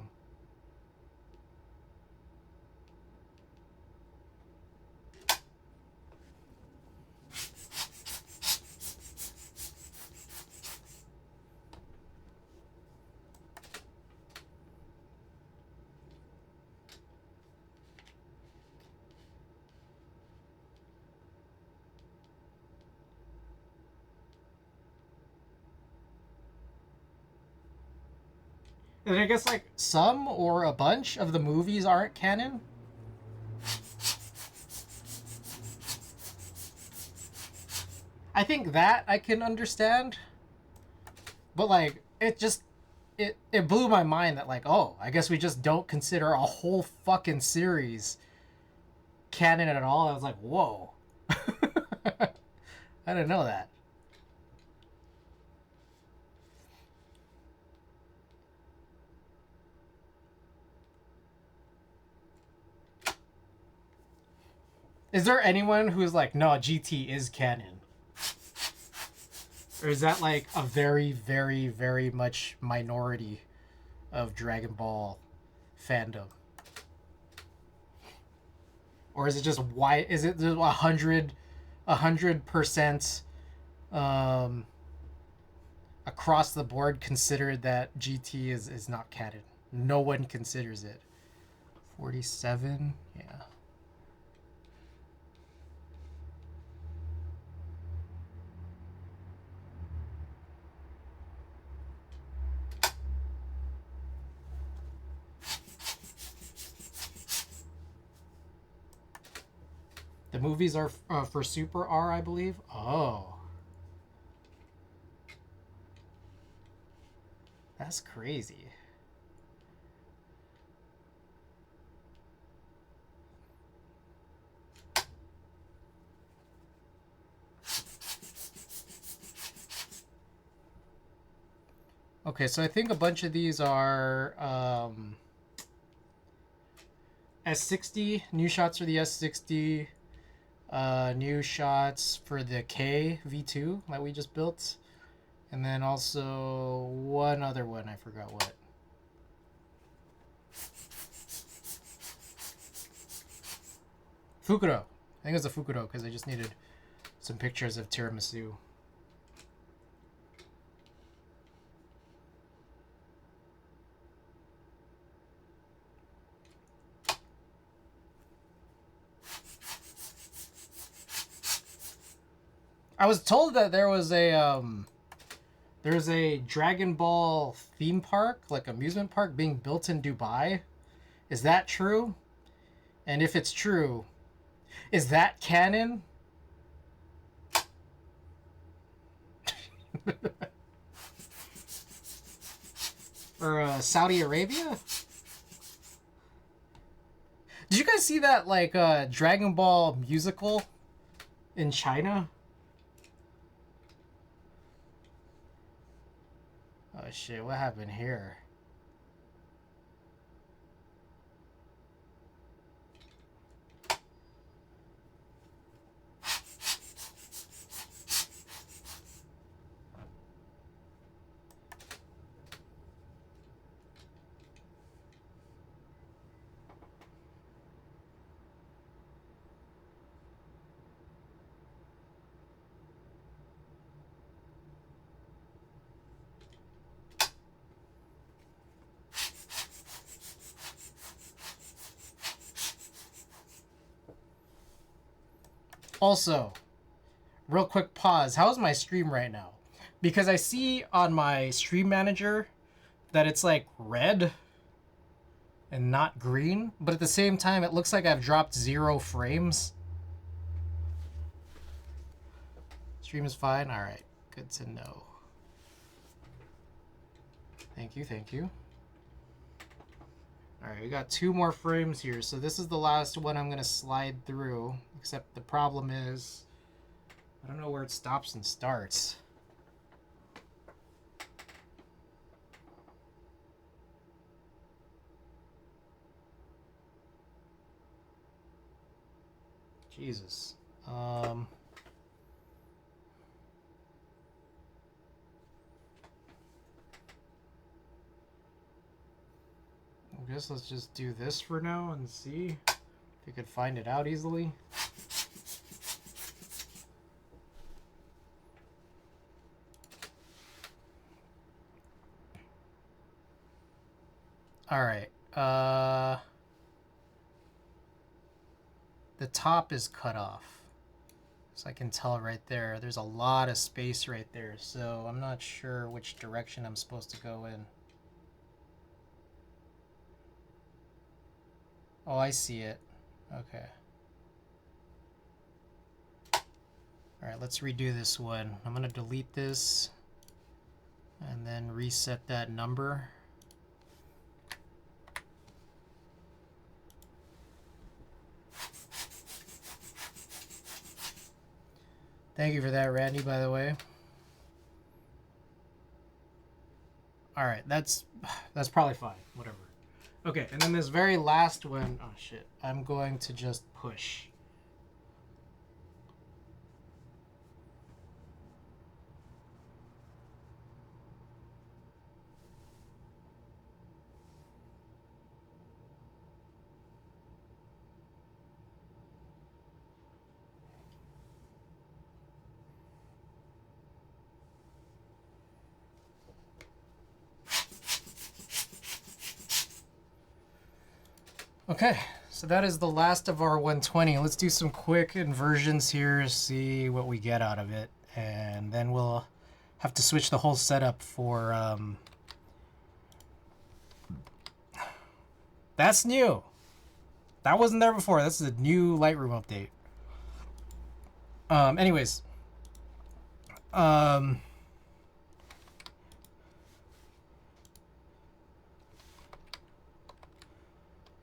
And I guess like some or a bunch of the movies aren't canon. I think that I can understand, but like it blew my mind that like, oh, I guess we just don't consider a whole fucking series canon at all. I was like, whoa. I didn't know that. Is there anyone who's like, no, GT is canon? Or is that like a very, very, very much minority of Dragon Ball fandom? Or is it just why? Is it 100% um, across the board considered that GT is not canon? No one considers it. 47, yeah. The movies are for Super R, I believe. Oh, that's crazy. Okay, so I think a bunch of these are S60, new shots for the S60, new shots for the K V2 that we just built, and then also one other one, I forgot what. Fukuro. I think it was a Fukuro because I just needed some pictures of tiramisu. I was told that there's a Dragon Ball theme park, like amusement park, being built in Dubai. Is that true? And if it's true, is that canon? Or Saudi Arabia? Did you guys see that like Dragon Ball musical in China? Oh shit, what happened here? Also, real quick pause. How's my stream right now? Because I see on my stream manager that it's like red and not green, but at the same time it looks like I've dropped 0 frames. Stream is fine? Alright, good to know. Thank you, thank you. Alright, we got 2 more frames here, so this is the last one I'm going to slide through, except the problem is I don't know where it stops and starts. Jesus. I guess let's just do this for now and see if we could find it out easily. Alright. The top is cut off. So I can tell right there. There's a lot of space right there. So I'm not sure which direction I'm supposed to go in. Oh, I see it. Okay. Alright, let's redo this one. I'm going to delete this and then reset that number. Thank you for that, Randy, by the way. Alright, that's probably fine. Whatever. Okay, and then this very last one, oh shit, I'm going to just push. Okay, so that is the last of our 120. Let's do some quick inversions here, see what we get out of it, and then we'll have to switch the whole setup for... That's new! That wasn't there before. This is a new Lightroom update. Anyways.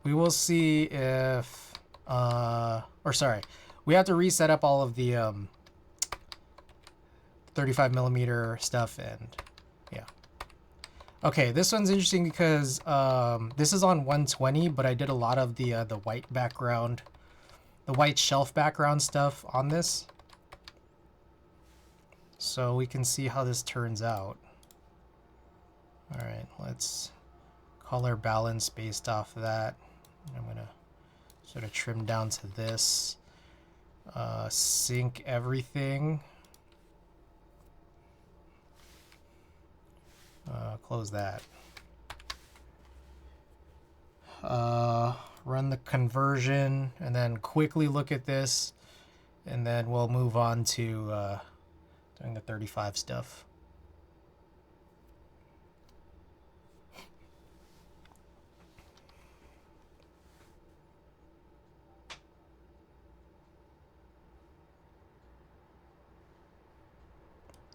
We will see if, or sorry, we have to reset up all of the 35mm stuff, and yeah. Okay, this one's interesting because this is on 120, but I did a lot of the white background, the white shelf background stuff on this. So we can see how this turns out. All right, let's color balance based off of that. I'm gonna sort of trim down to this. Sync everything. Close that. Run the conversion and then quickly look at this, and then we'll move on to doing the 35 stuff.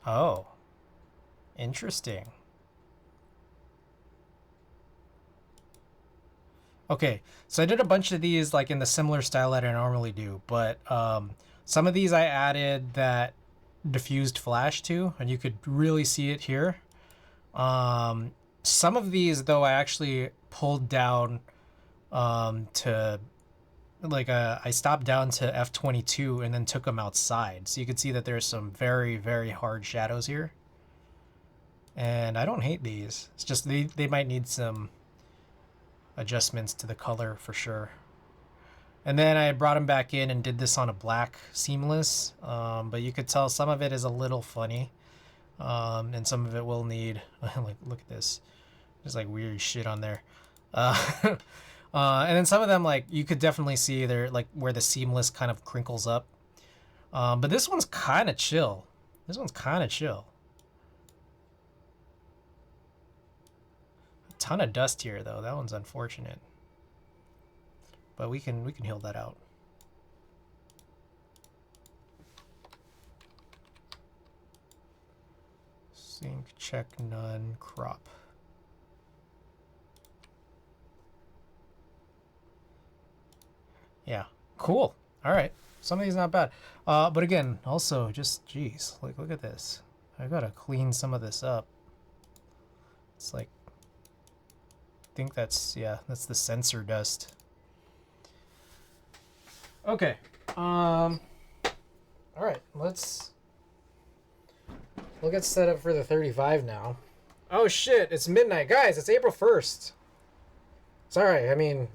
Oh, interesting. Okay, so I did a bunch of these like in the similar style that I normally do, but some of these I added that diffused flash to, and you could really see it here. Some of these though I actually pulled down to like I stopped down to F22 and then took them outside, so you could see that there's some very very hard shadows here, and I don't hate these. It's just they might need some adjustments to the color for sure. And then I brought them back in and did this on a black seamless, but you could tell some of it is a little funny, and some of it will need like look at this, there's like weird shit on there. And then some of them, like you could definitely see they're like where the seamless kind of crinkles up, but this one's kind of chill. This one's kind of chill. A ton of dust here though, that one's unfortunate. But we can heal that out. Sync, check, none, crop. Yeah, cool. All right, some of these not bad. But again, also just geez, like look at this. I gotta clean some of this up. It's like, I think that's, yeah, that's the sensor dust. Okay. All right, we'll get set up for the 35 now. Oh shit, it's midnight. Guys, it's April 1st. Sorry, I mean,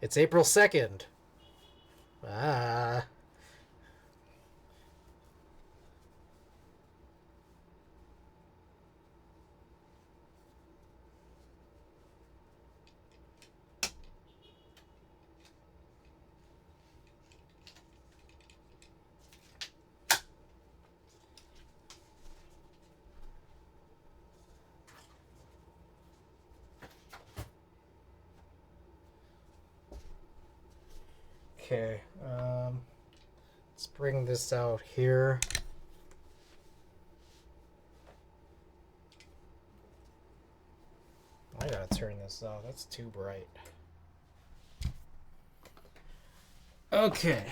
it's April 2nd. Ah. Okay, let's bring this out here. I gotta turn this off, that's too bright. Okay,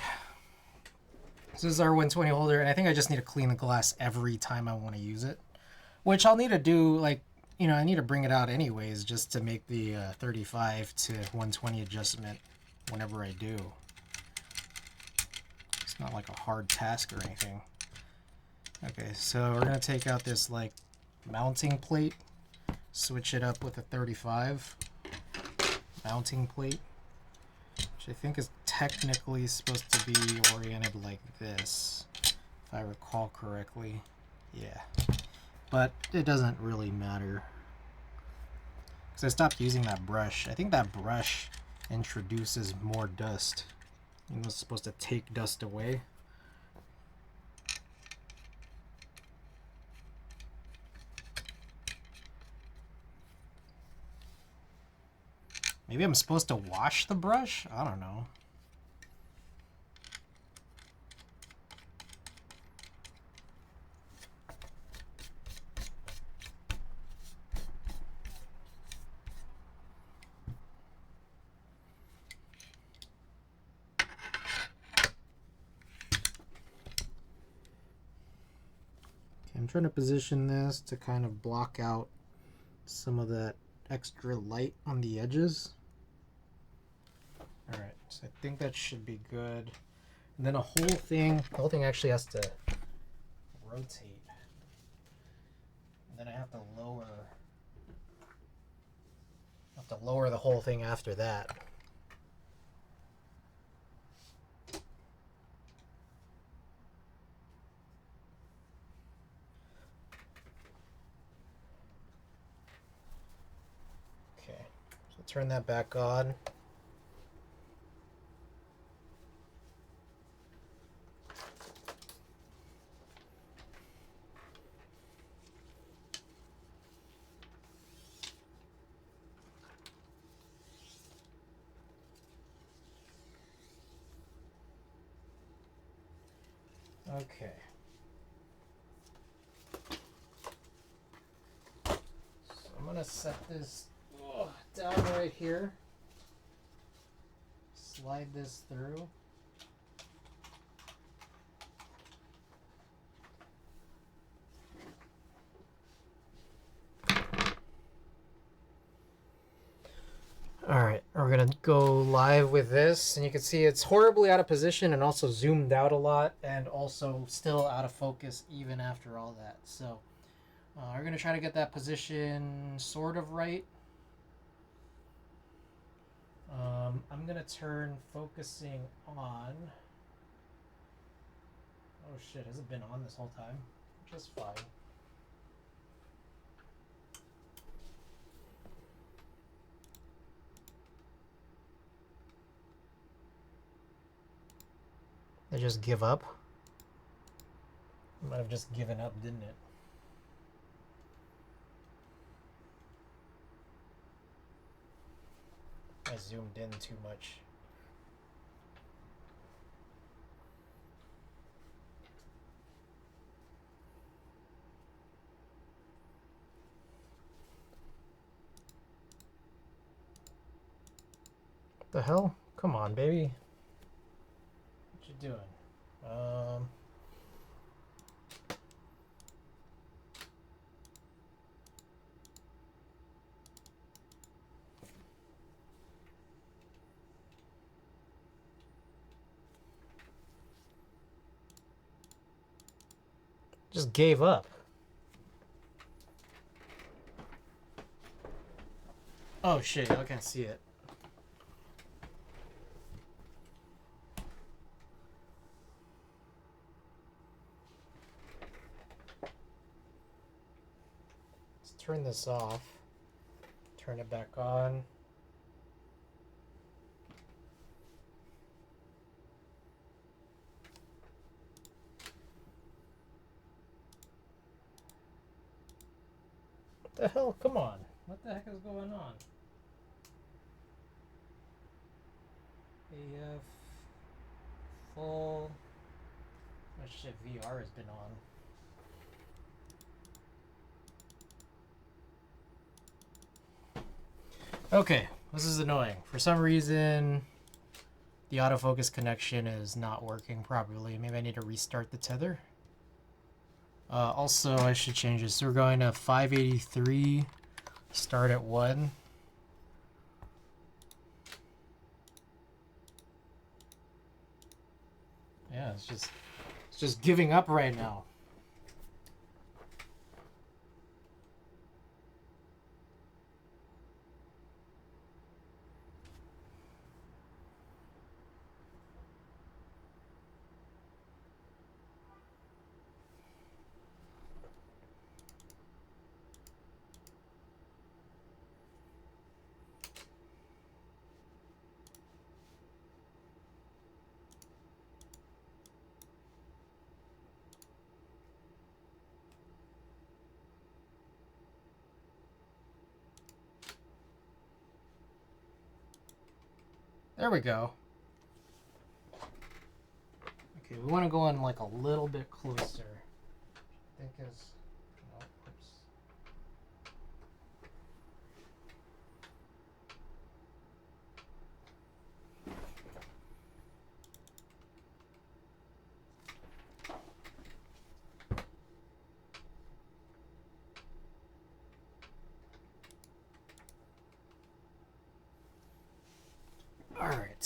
this is our 120 holder, and I think I just need to clean the glass every time I want to use it, which I'll need to do, like, you know, I need to bring it out anyways just to make the 35 to 120 adjustment whenever I do. It's not like a hard task or anything. Okay, so we're gonna take out this like mounting plate, switch it up with a 35 mounting plate, which I think is technically supposed to be oriented like this, if I recall correctly. Yeah, but it doesn't really matter because I stopped using that brush. I think that brush introduces more dust. You know, it's supposed to take dust away. Maybe I'm supposed to wash the brush? I don't know. I'm trying to position this to kind of block out some of that extra light on the edges. All right, so I think that should be good. And then the whole thing actually has to rotate. And then I have to lower the whole thing after that. Okay, so turn that back on. Okay. So I'm gonna set this down right here. Slide this through. Alright, we're gonna go live with this, and you can see it's horribly out of position and also zoomed out a lot and also still out of focus even after all that. So we're gonna try to get that position sort of right. I'm gonna turn focusing on. Oh shit, has it been on this whole time? Just fine. They just give up. Might have just given up, didn't it? I zoomed in too much. What the hell? Come on, baby. What you doing? Just gave up. Oh shit, I can't see it. Let's turn this off. Turn it back on. What the hell? Come on. What the heck is going on? AF full. Oh shit, VR has been on. Okay, this is annoying. For some reason, the autofocus connection is not working properly. Maybe I need to restart the tether. Also, I should change this. So we're going to 583, start at 1. Yeah, it's just giving up right now. There we go. Okay, we want to go in like a little bit closer. I think is. Oh, oops.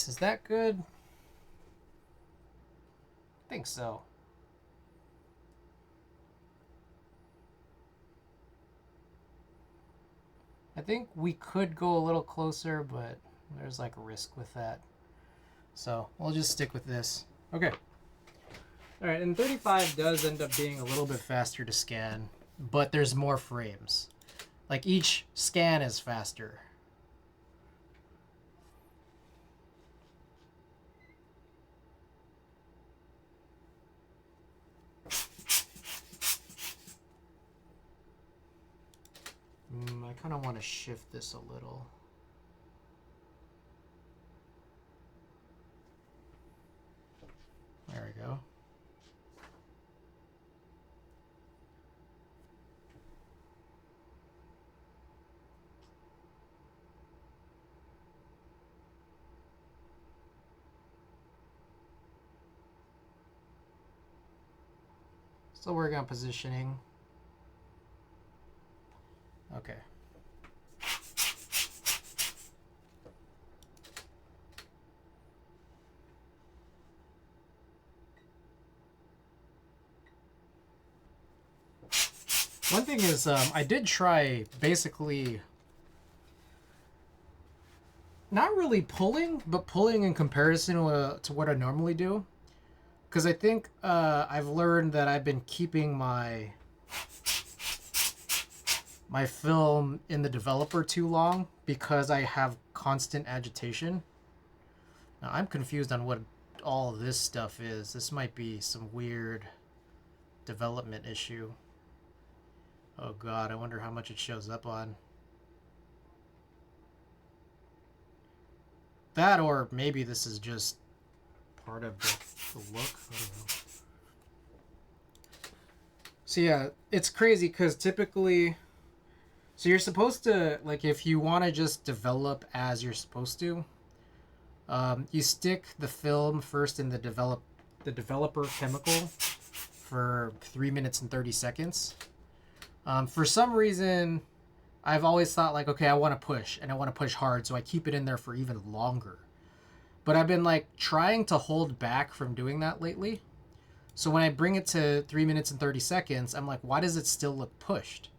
Is that good? I think so. I think we could go a little closer, but there's like a risk with that. So we'll just stick with this. Okay. All right, and 35 does end up being a little bit faster to scan, but there's more frames. Like each scan is faster. I kind of want to shift this a little. There we go. Still working on positioning. Okay. One thing is, I did try basically not really pulling, but pulling in comparison to what I normally do. Because I think I've learned that I've been keeping my film in the developer too long because I have constant agitation. Now I'm confused on what all this stuff is. This might be some weird development issue. Oh god, I wonder how much it shows up on. That, or maybe this is just part of the look. I don't know. So yeah, it's crazy because typically, so you're supposed to, like, if you want to just develop as you're supposed to, you stick the film first in the developer chemical for 3 minutes and 30 seconds. For some reason, I've always thought, like, okay, I want to push, and I want to push hard, so I keep it in there for even longer. But I've been, like, trying to hold back from doing that lately. So when I bring it to 3 minutes and 30 seconds, I'm like, why does it still look pushed?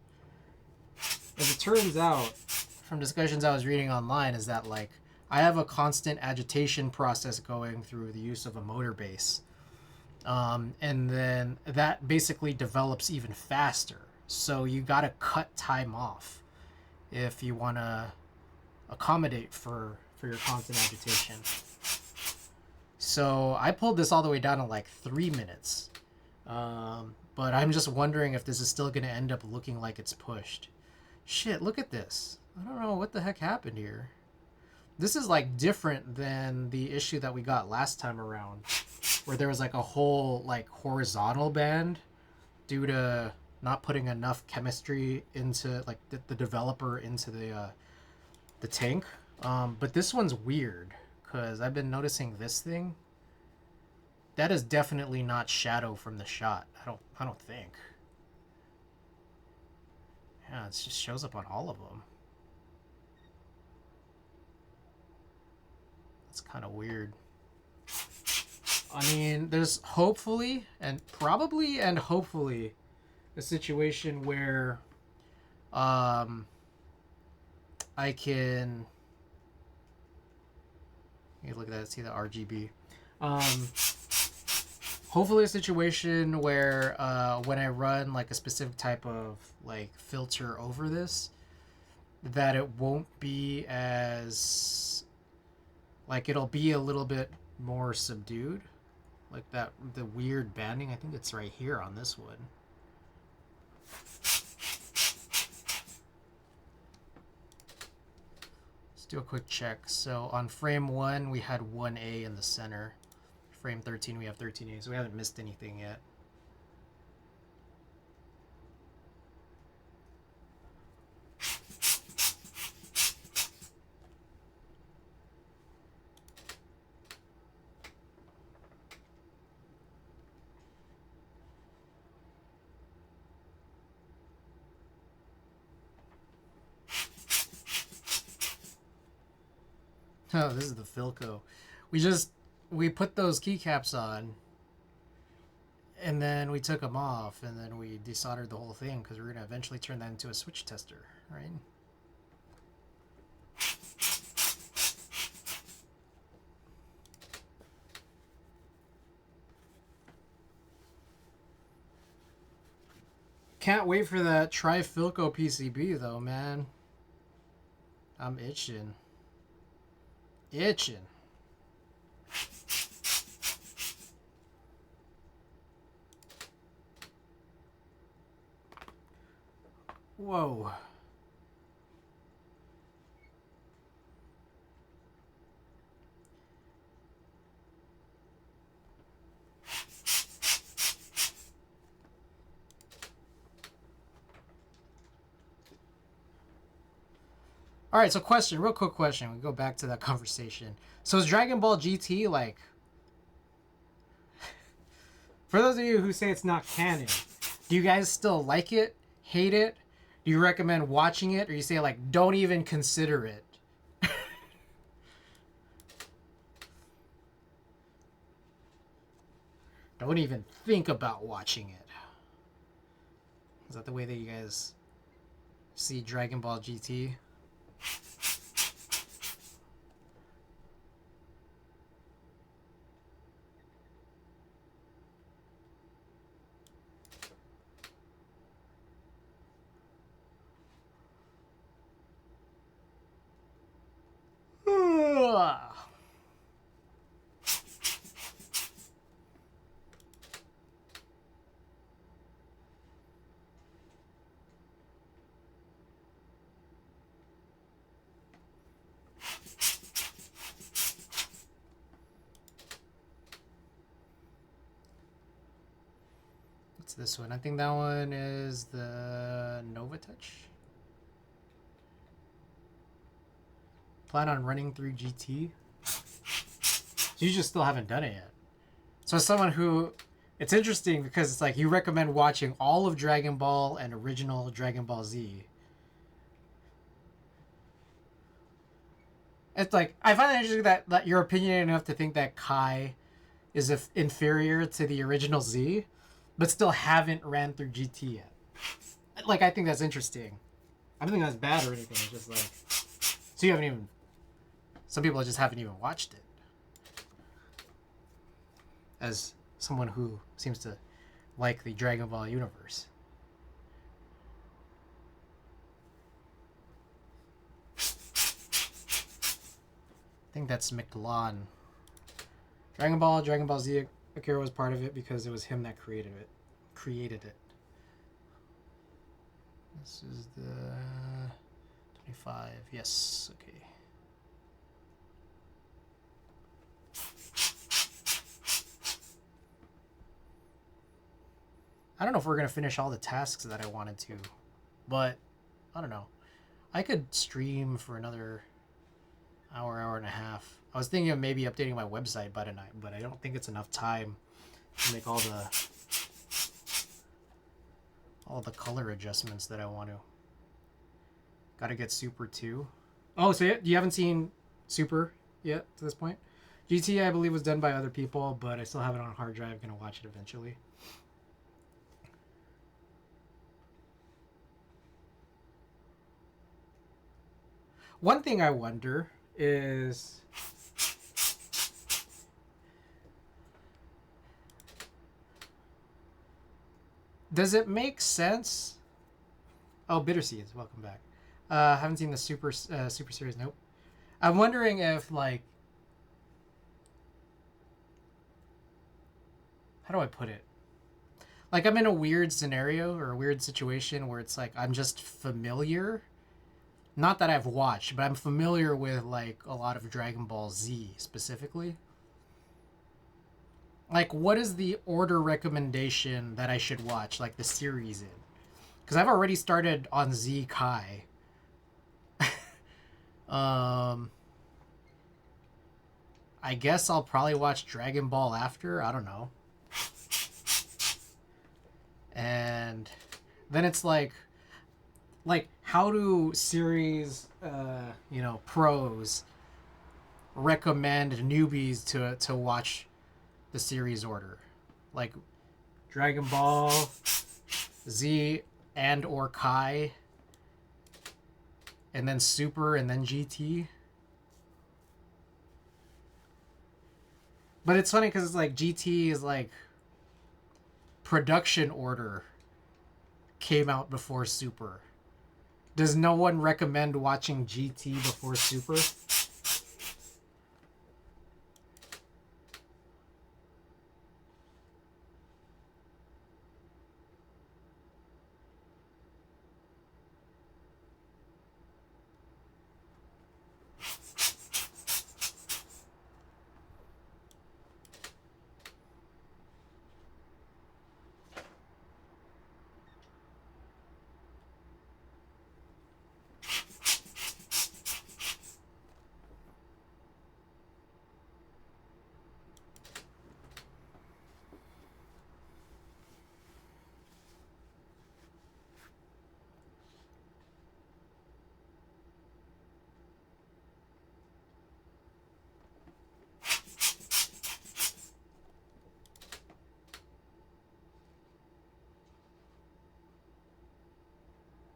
As it turns out, from discussions I was reading online, is that, like, I have a constant agitation process going through the use of a motor base. And then that basically develops even faster. So you got to cut time off if you want to accommodate for your constant agitation. So I pulled this all the way down to like 3 minutes. But I'm just wondering if this is still going to end up looking like it's pushed. Shit, look at this. I don't know what the heck happened here. This is like different than the issue that we got last time around, where there was like a whole like horizontal band due to not putting enough chemistry into like the developer into the tank. But this one's weird because I've been noticing this thing. That is definitely not shadow from the shot. I don't think. Yeah, it just shows up on all of them. It's kind of weird. I mean, there's hopefully and probably and hopefully a situation where I can look at that, see the RGB. Hopefully a situation where when I run like a specific type of like filter over this, that it won't be as like, it'll be a little bit more subdued, like that, the weird banding. I think it's right here on this one. Let's do a quick check. So on frame 1 we had 1A in the center. Frame 13 we have 13A, so we haven't missed anything yet. Oh, this is the Philco. We put those keycaps on, and then we took them off, and then we desoldered the whole thing because we're gonna eventually turn that into a switch tester, right? Can't wait for that trifilco PCB though, man. I'm itching. Itching. Whoa. All right, so question, real quick question. We go back to that conversation. So is Dragon Ball GT like? For those of you who say it's not canon, do you guys still like it? Hate it? Do you recommend watching it, or you say like don't even consider it? Don't even think about watching it. Is that the way that you guys see Dragon Ball GT? What's this one? I think that one is the Nova Touch. Plan on running through GT. So you just still haven't done it yet. So as someone who, it's interesting because it's like you recommend watching all of Dragon Ball and original Dragon Ball Z. It's like, I find it interesting that you're opinionated enough to think that Kai is inferior to the original Z, but still haven't ran through GT yet. Like, I think that's interesting. I don't think that's bad or anything. It's just like, so you haven't even, some people just haven't even watched it. As someone who seems to like the Dragon Ball universe. I think that's McLon. Dragon Ball Z, Akira was part of it because it was him that created it. This is the 25. Yes, okay. I don't know if we're going to finish all the tasks that I wanted to, but I don't know. I could stream for another hour and a half. I was thinking of maybe updating my website by tonight, but I don't think it's enough time to make all the color adjustments that I want to. Gotta get Super 2. Oh, so you haven't seen Super yet to this point? GT, I believe, was done by other people, but I still have it on a hard drive. Gonna watch it eventually. One thing I wonder is, does it make sense? Oh, Bitter Seeds, welcome back. Haven't seen the Super series. Nope. I'm wondering if, like, how do I put it? Like, I'm in a weird scenario or a weird situation where it's like I'm just familiar. Not that I've watched, but I'm familiar with, like, a lot of Dragon Ball Z specifically. Like, what is the order recommendation that I should watch, like, the series in? Because I've already started on Z Kai. I guess I'll probably watch Dragon Ball after. I don't know. And then it's like how do series, pros recommend newbies to watch the series order, like Dragon Ball Z and or Kai, and then Super, and then GT. But it's funny because it's like GT is like production order came out before Super. Does no one recommend watching GT before Super?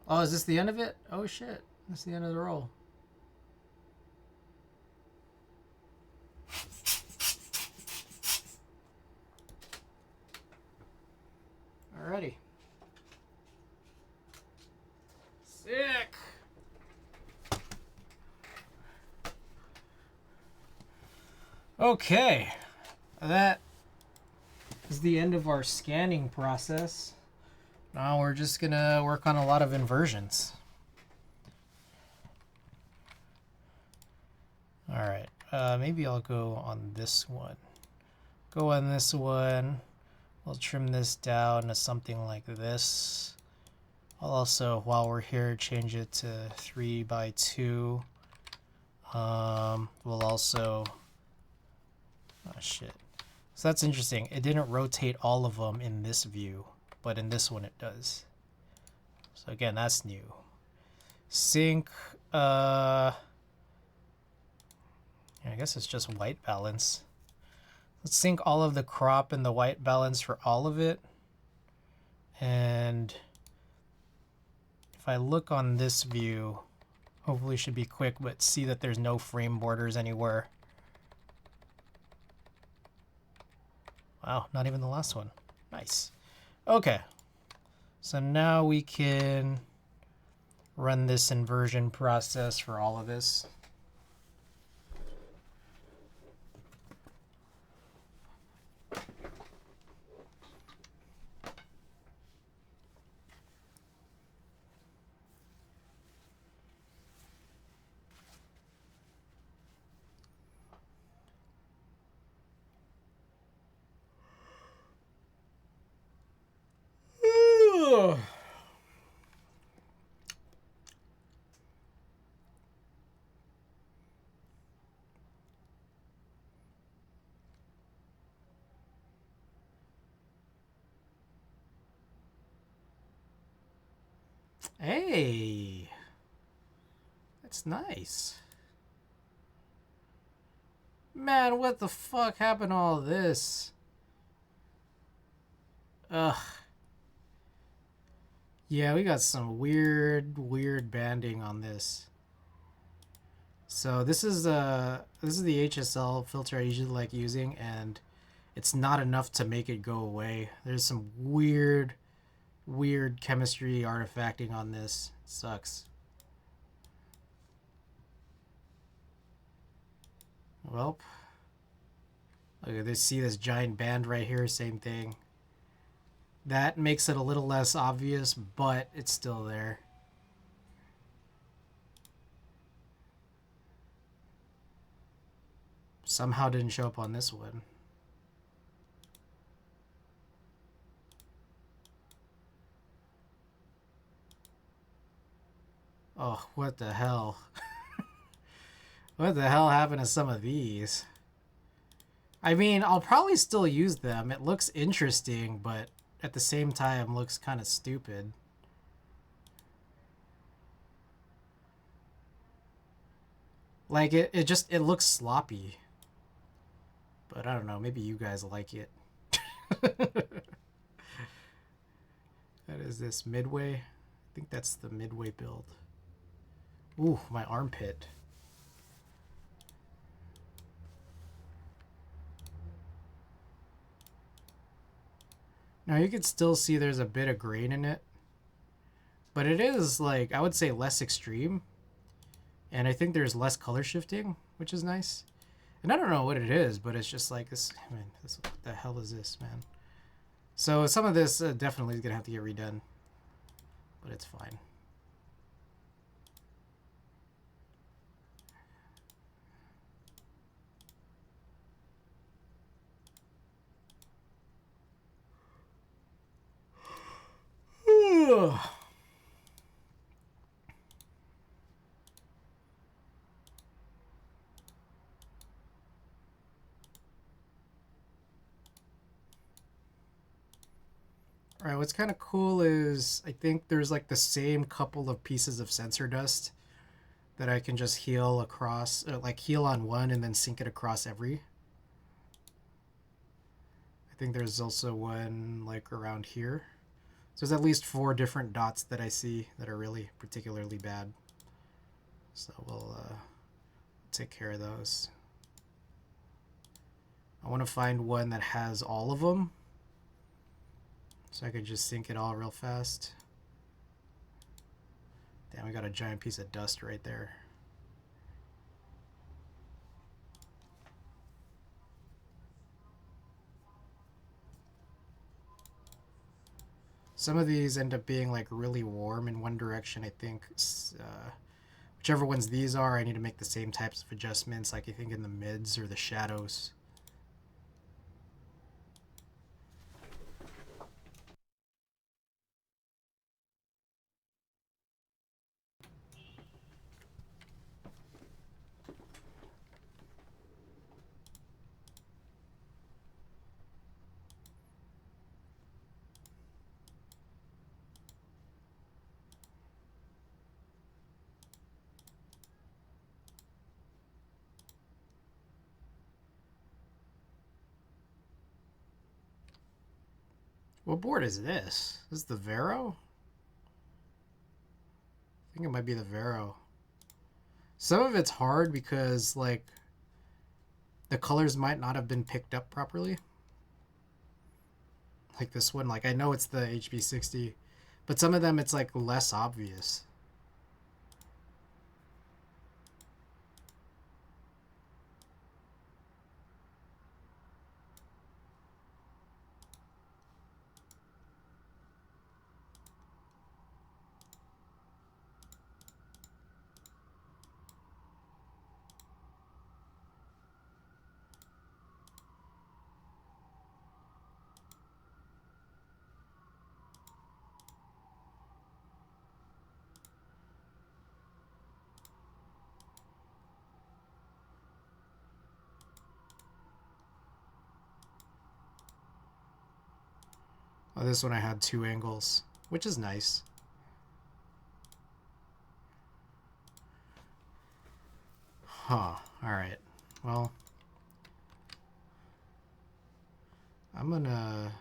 Oh, is this the end of it? Oh shit. That's the end of the roll. Alrighty. Sick. Okay. That is the end of our scanning process. Now we're just gonna work on a lot of inversions. Alright, maybe I'll go on this one. Go on this one. We'll trim this down to something like this. I'll also, while we're here, change it to 3x2. We'll also... Oh shit. So that's interesting. It didn't rotate all of them in this view, but in this one it does. So again, that's new. Sync, I guess it's just white balance. Let's sync all of the crop and the white balance for all of it. And if I look on this view, hopefully it should be quick, but see that there's no frame borders anywhere. Wow, not even the last one. Nice. Okay. So now we can run this inversion process for all of this. Hey, that's nice. Man, what the fuck happened to all this? Ugh. Yeah, we got some weird banding on this. So this is the HSL filter I usually like using, and it's not enough to make it go away. There's some weird chemistry artifacting on this. It sucks. Well, look at this. See this giant band right here? Same thing. That makes it a little less obvious, but it's still there. Somehow didn't show up on this one. Oh, what the hell? What the hell happened to some of these? I mean, I'll probably still use them. It looks interesting, but at the same time looks kind of stupid. Like it looks sloppy. But I don't know, maybe you guys like it. That is this midway. I think that's the midway build. Ooh, my armpit. Now you can still see there's a bit of grain in it. But it is, like, I would say less extreme. And I think there's less color shifting, which is nice. And I don't know what it is, but it's just like this. Man, what the hell is this, man? So some of this definitely is going to have to get redone. But it's fine. Alright, what's kind of cool is I think there's like the same couple of pieces of sensor dust that I can just heal across, like heal on one and then sync it across every. I think there's also one like around here. So there's at least 4 different dots that I see that are really particularly bad. So we'll take care of those. I want to find one that has all of them, so I could just sync it all real fast. Damn, we got a giant piece of dust right there. Some of these end up being like really warm in one direction. I think whichever ones these are, I need to make the same types of adjustments, like I think in the mids or the shadows. What board is this? This is the Vero? I think it might be the Vero. Some of it's hard because like the colors might not have been picked up properly. Like this one, like I know it's the HB60, but some of them it's like less obvious. Oh, this one I had 2 angles, which is nice. Huh. Alright. Well, I'm gonna...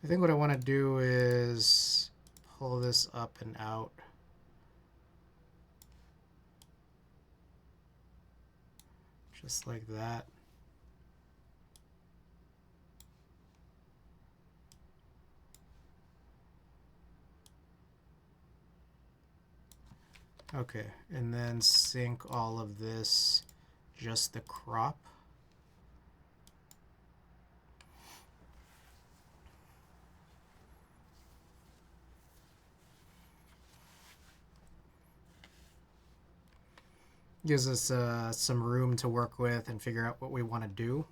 I think what I want to do is pull this up and out. Just like that. Okay, and then sync all of this, just the crop. Gives us some room to work with and figure out what we want to do.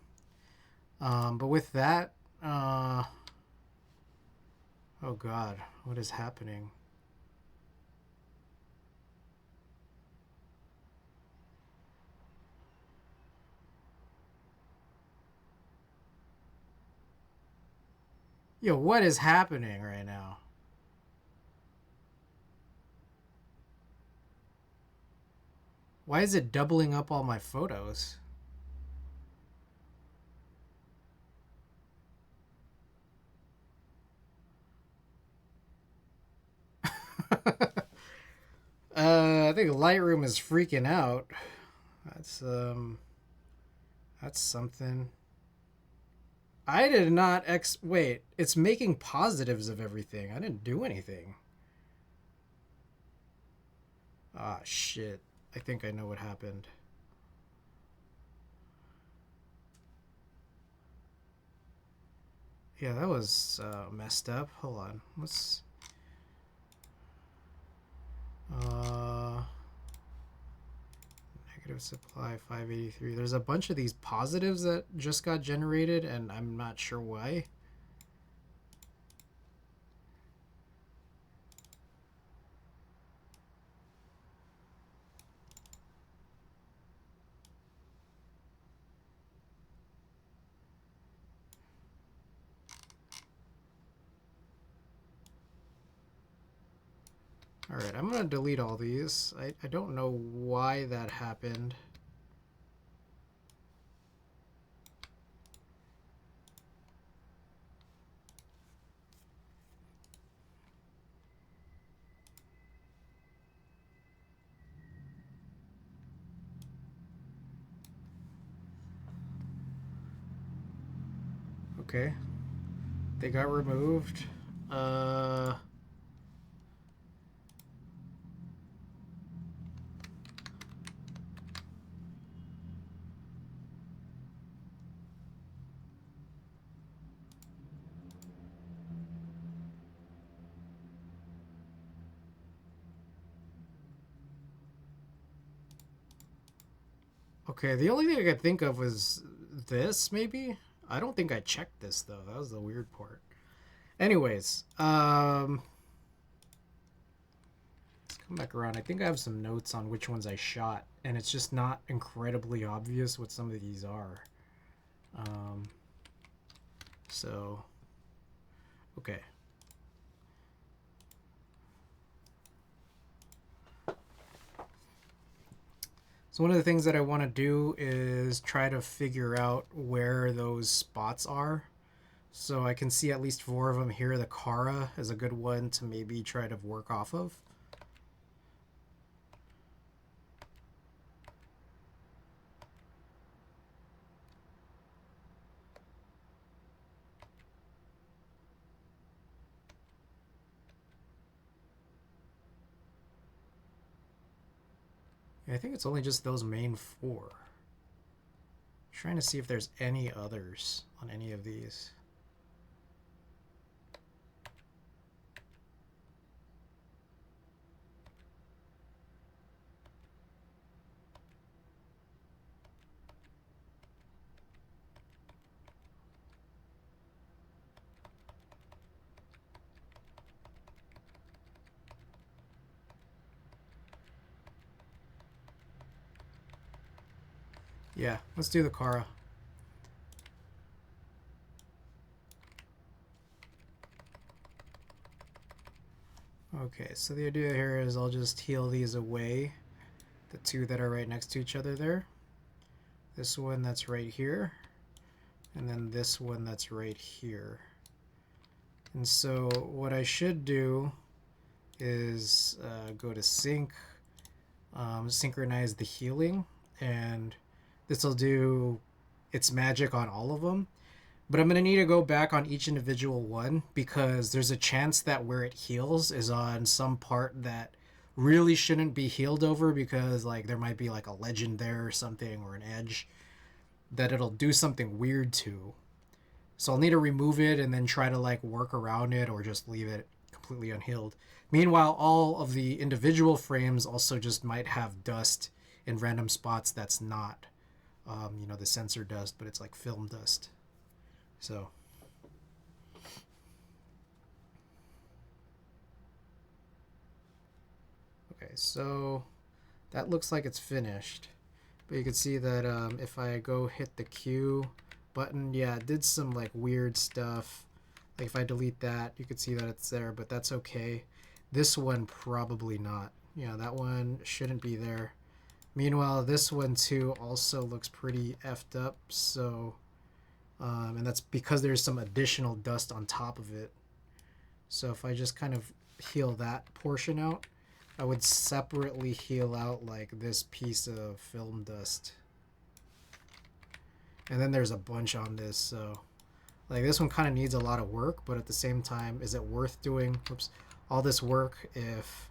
But with that, oh God, what is happening? Yo, what is happening right now? Why is it doubling up all my photos? I think Lightroom is freaking out. That's that's something. I did not wait, it's making positives of everything. I didn't do anything. Ah, shit. I think I know what happened. Yeah, that was messed up. Hold on. Let's uh negative supply 583. There's a bunch of these positives that just got generated and I'm not sure why. Alright, I'm gonna delete all these. I don't know why that happened. Okay. They got removed. Uh Okay, the only thing I could think of was this, maybe? I don't think I checked this, though. That was the weird part. Anyways, let's come back around. I think I have some notes on which ones I shot, and it's just not incredibly obvious what some of these are. Um, so, okay. So one of the things that I want to do is try to figure out where those spots are. So I can see at least 4 of them here. The Kara is a good one to maybe try to work off of. I think it's only just those main 4. Trying to see if there's any others on any of these. Yeah, let's do the Kara. Okay, so the idea here is I'll just heal these away. The 2 that are right next to each other there. This one that's right here. And then this one that's right here. And so what I should do is go to sync, synchronize the healing, and this will do its magic on all of them. But I'm going to need to go back on each individual one because there's a chance that where it heals is on some part that really shouldn't be healed over because like there might be like a legend there or something or an edge that it'll do something weird to. So I'll need to remove it and then try to like work around it or just leave it completely unhealed. Meanwhile, all of the individual frames also just might have dust in random spots that's not, you know, the sensor dust, but it's like film dust. So okay, so that looks like it's finished. But you can see that if I go hit the Q button, yeah, it did some like weird stuff. Like if I delete that, you can see that it's there, but that's okay. This one probably not. Yeah, that one shouldn't be there. Meanwhile, this one too also looks pretty effed up. So, and that's because there's some additional dust on top of it. So if I just kind of heal that portion out, I would separately heal out like this piece of film dust. And then there's a bunch on this, so like this one kind of needs a lot of work, but at the same time, is it worth doing all this work if,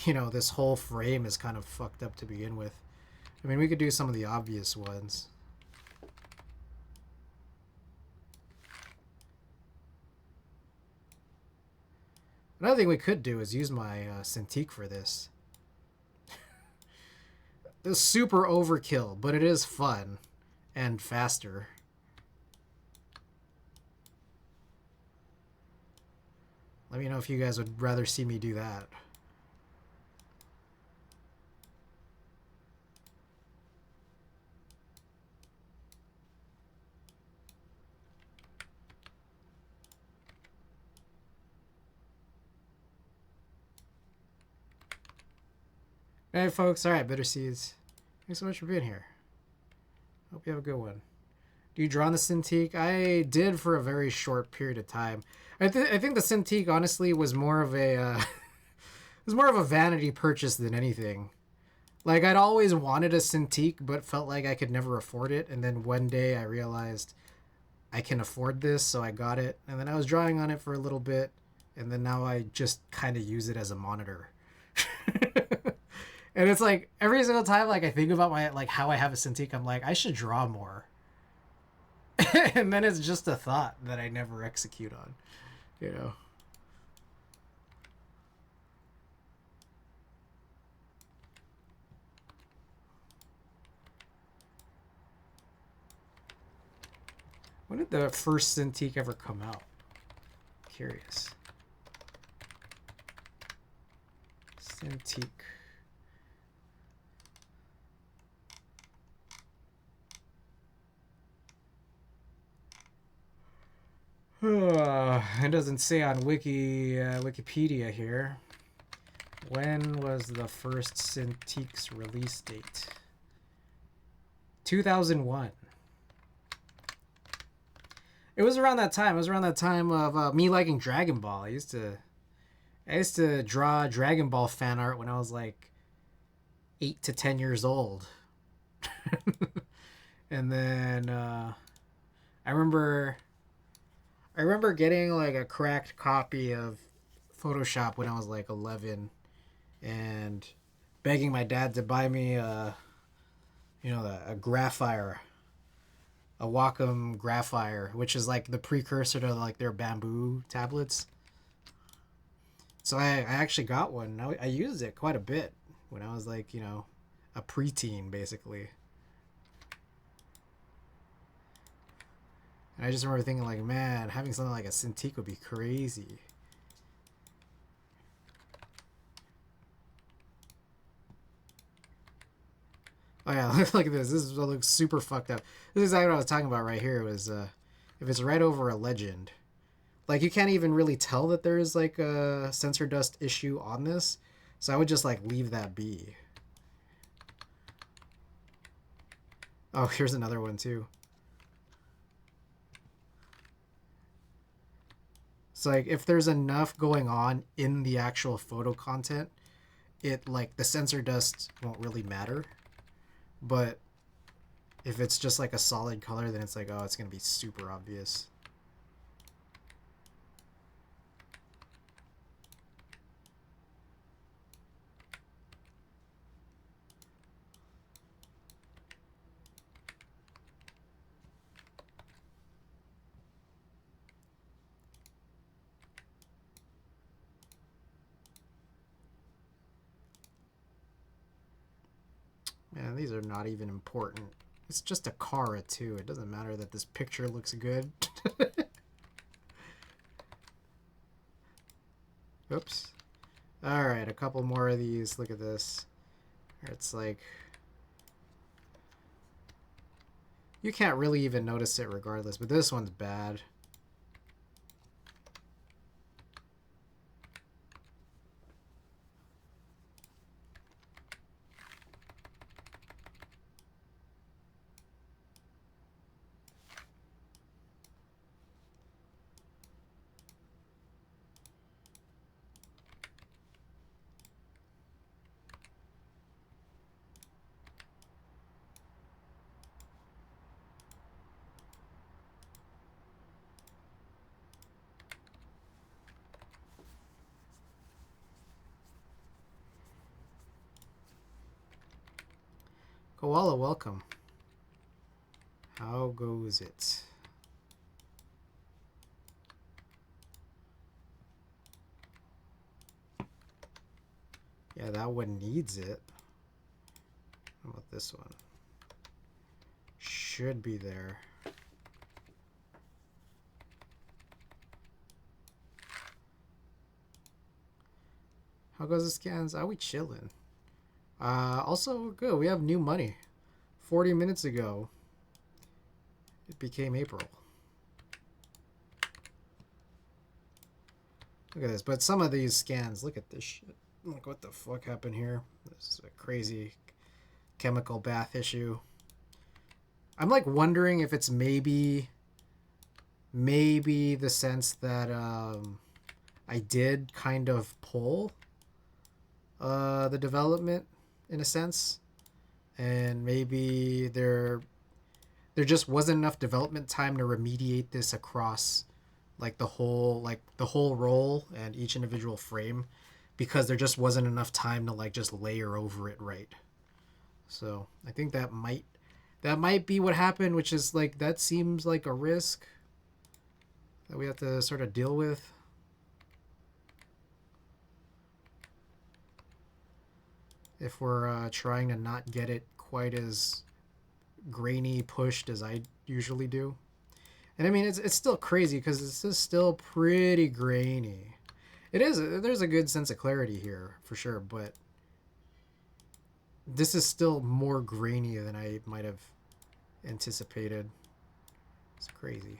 you know, this whole frame is kind of fucked up to begin with? I mean, we could do some of the obvious ones. Another thing we could do is use my Cintiq for this. This is super overkill, but it is fun and faster. Let me know if you guys would rather see me do that. All right, folks. All right, Bitter Seeds. Thanks so much for being here. Hope you have a good one. Do you draw on the Cintiq? I did for a very short period of time. I think the Cintiq honestly was more of a was more of a vanity purchase than anything. Like I'd always wanted a Cintiq, but felt like I could never afford it. And then one day I realized I can afford this, so I got it. And then I was drawing on it for a little bit, and then now I just kind of use it as a monitor. And it's like every single time like I think about my like how I have a Cintiq, I'm like I should draw more. And then it's just a thought that I never execute on, you know. When did the first Cintiq ever come out? Curious. Cintiq. It doesn't say on Wikipedia here. When was the first Cintiq's release date? 2001. It was around that time. It was around that time of me liking Dragon Ball. I used to draw Dragon Ball fan art when I was like 8 to 10 years old. And then I remember getting like a cracked copy of Photoshop when I was like 11 and begging my dad to buy me a Graphier, a Wacom Graphier, which is like the precursor to like their bamboo tablets. So I actually got one. I used it quite a bit when I was like, you know, a preteen basically. And I just remember thinking like, man, having something like a Cintiq would be crazy. Oh yeah, look at this. This looks super fucked up. This is exactly what I was talking about right here. Was if it's right over a legend, like you can't even really tell that there's like a sensor dust issue on this. So I would just like leave that be. Oh, here's another one too. It's like if there's enough going on in the actual photo content, it like the sensor dust won't really matter. But if it's just like a solid color, then it's like, oh, it's going to be super obvious. Man, these are not even important. It's just a Kara too. It doesn't matter that this picture looks good. Oops. Alright, a couple more of these. Look at this. It's like... you can't really even notice it regardless, but this one's bad. Koala, welcome. How goes it? Yeah, that one needs it. How about this one? Should be there. How goes the scans? Are we chilling? Also, good. We have new money. 40 minutes ago, it became April. Look at this. But some of these scans, look at this shit. Look what the fuck happened here. This is a crazy chemical bath issue. I'm like wondering if it's maybe the sense that I did kind of pull the development in a sense, and maybe there just wasn't enough development time to remediate this across like the whole roll and each individual frame, because there just wasn't enough time to like just layer over it right. So I think that might be what happened, which is like, that seems like a risk that we have to sort of deal with. If we're trying to not get it quite as grainy pushed as I usually do. And I mean, it's still crazy because this is still pretty grainy. It is, there's a good sense of clarity here for sure, but this is still more grainy than I might have anticipated. It's crazy.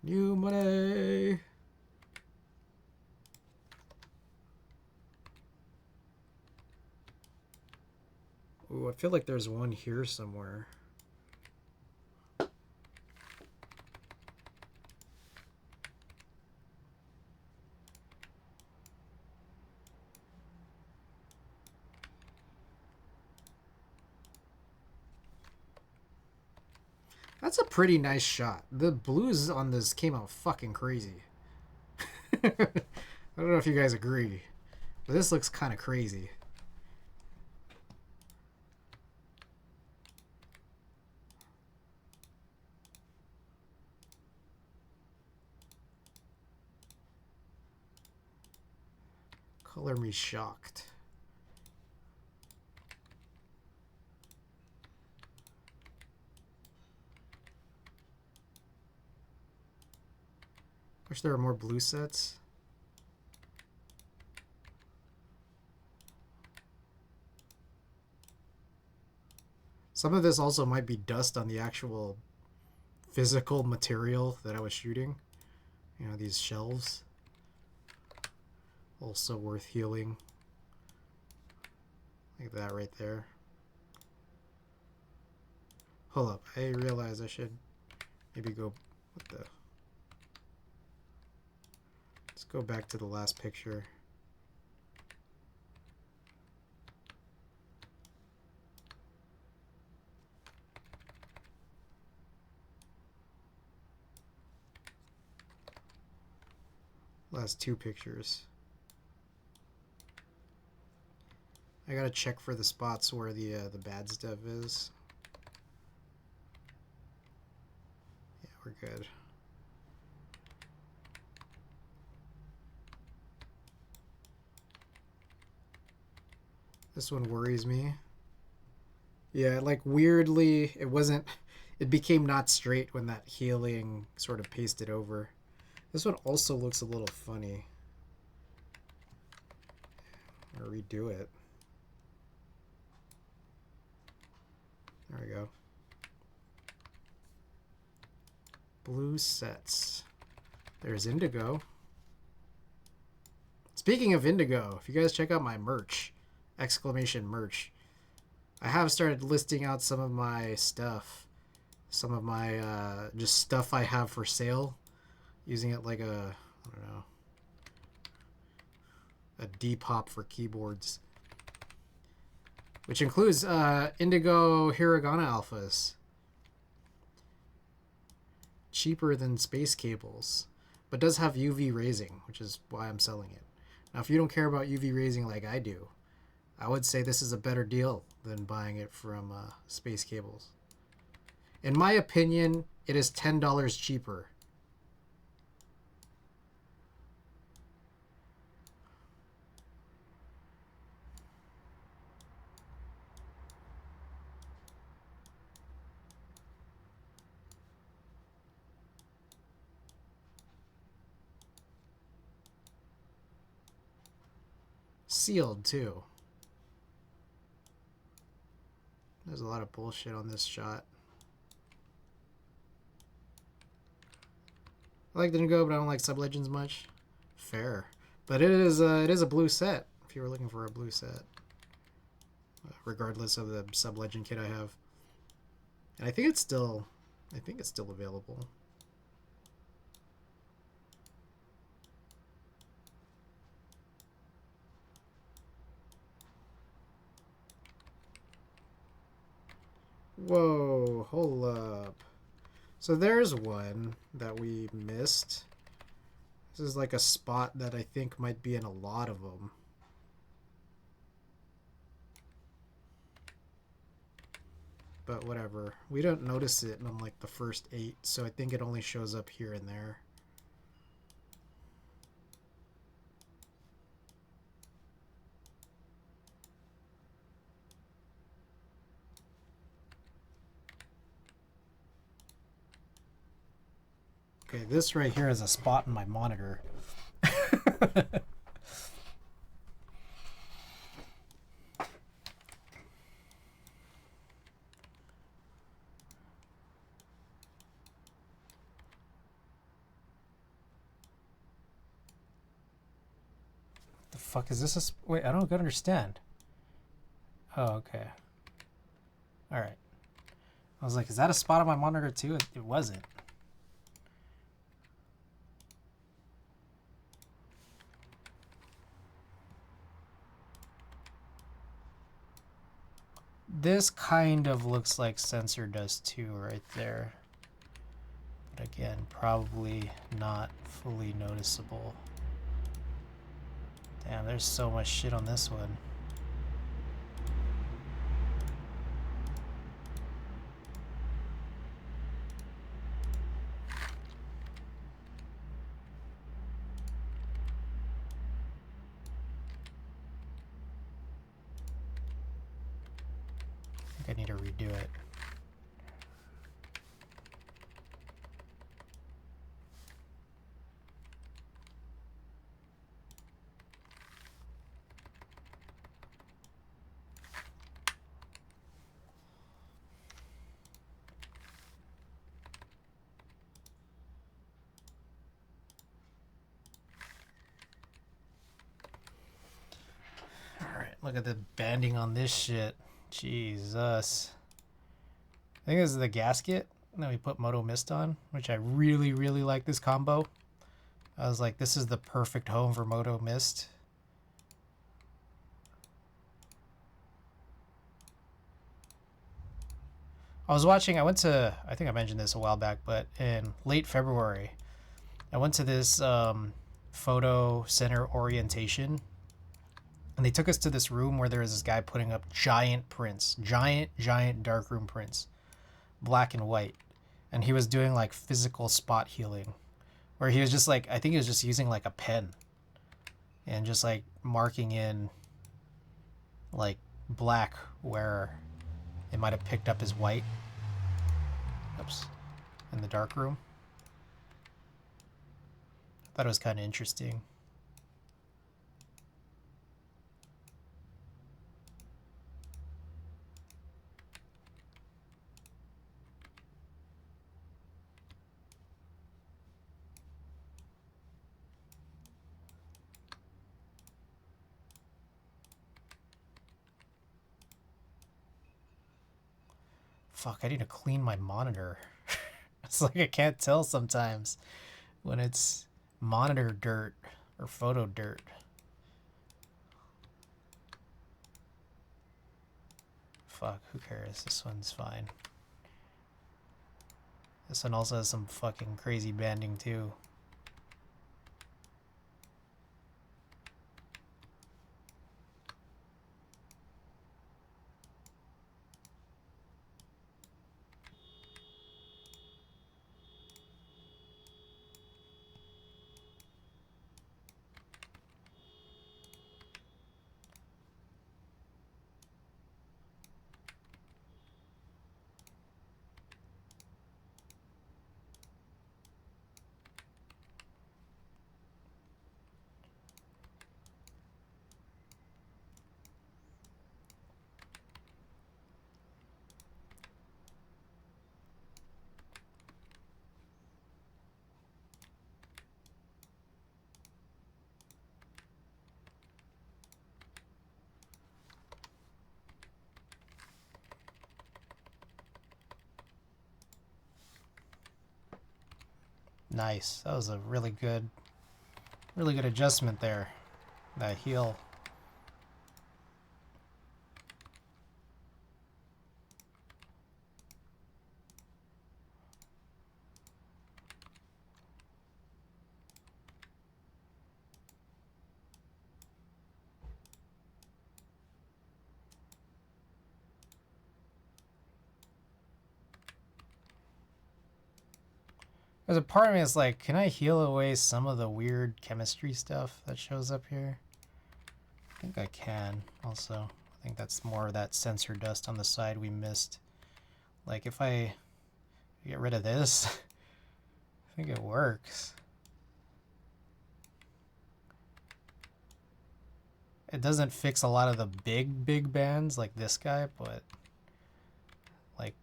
New money. Ooh, I feel like there's one here somewhere. That's a pretty nice shot. The blues on this came out fucking crazy. I don't know if you guys agree, but this looks kind of crazy. Color me shocked. Wish there were more blue sets. Some of this also might be dust on the actual physical material that I was shooting. You know, these shelves. Also worth healing. Like that right there. Hold up, I realize I should maybe go, what the? Let's go back to the last picture. Last two pictures. I gotta check for the spots where the bad stuff is. Yeah, we're good. This one worries me. Yeah, like weirdly, it became not straight when that healing sort of pasted over. This one also looks a little funny. I'll redo it. There we go. Blue sets. There's indigo. Speaking of indigo, if you guys check out my merch, exclamation merch, I have started listing out some of my stuff. Some of my just stuff I have for sale. Using it like a, I don't know, a Depop for keyboards. Which includes indigo hiragana alphas. Cheaper than space cables. But does have UV raising, which is why I'm selling it. Now, if you don't care about UV raising like I do, I would say this is a better deal than buying it from Space Cables. In my opinion, it is $10 cheaper. Sealed, too. There's a lot of bullshit on this shot. I like the Nugo, but I don't like Sub-Legends much. Fair. But it is a blue set, if you were looking for a blue set. Regardless of the Sub-Legend kit I have. And I think it's still available. Whoa, hold up. So there's one that we missed. This is like a spot that I think might be in a lot of them. But whatever. We don't notice it in like the first 8, so I think it only shows up here and there. Okay, this right here is a spot in my monitor. The fuck is this? Wait, I don't understand. Oh, okay. All right. I was like, is that a spot on my monitor too? It wasn't. This kind of looks like sensor does too right there. But again, probably not fully noticeable. Damn, there's so much shit on this one. I need to redo it. All right, look at the banding on this shit. Jesus. I think this is the gasket that we put Moto Mist on, which I really, really like this combo. I was like, this is the perfect home for Moto Mist. I went to, I think I mentioned this a while back, but in late February, I went to this photo center orientation. And they took us to this room where there was this guy putting up giant prints, giant darkroom prints, black and white. And he was doing like physical spot healing, where he was just like, I think he was just using like a pen and just like marking in like black where it might have picked up as white. Oops. In the dark room. I thought it was kind of interesting. Fuck, I need to clean my monitor. It's like I can't tell sometimes when it's monitor dirt or photo dirt. Fuck, who cares? This one's fine. This one also has some fucking crazy banding too. Nice. That was a really good adjustment there. That heal. There's a part of me that's like, can I heal away some of the weird chemistry stuff that shows up here? I think I can also. I think that's more of that sensor dust on the side we missed. Like if I get rid of this, I think it works. It doesn't fix a lot of the big bands like this guy, but like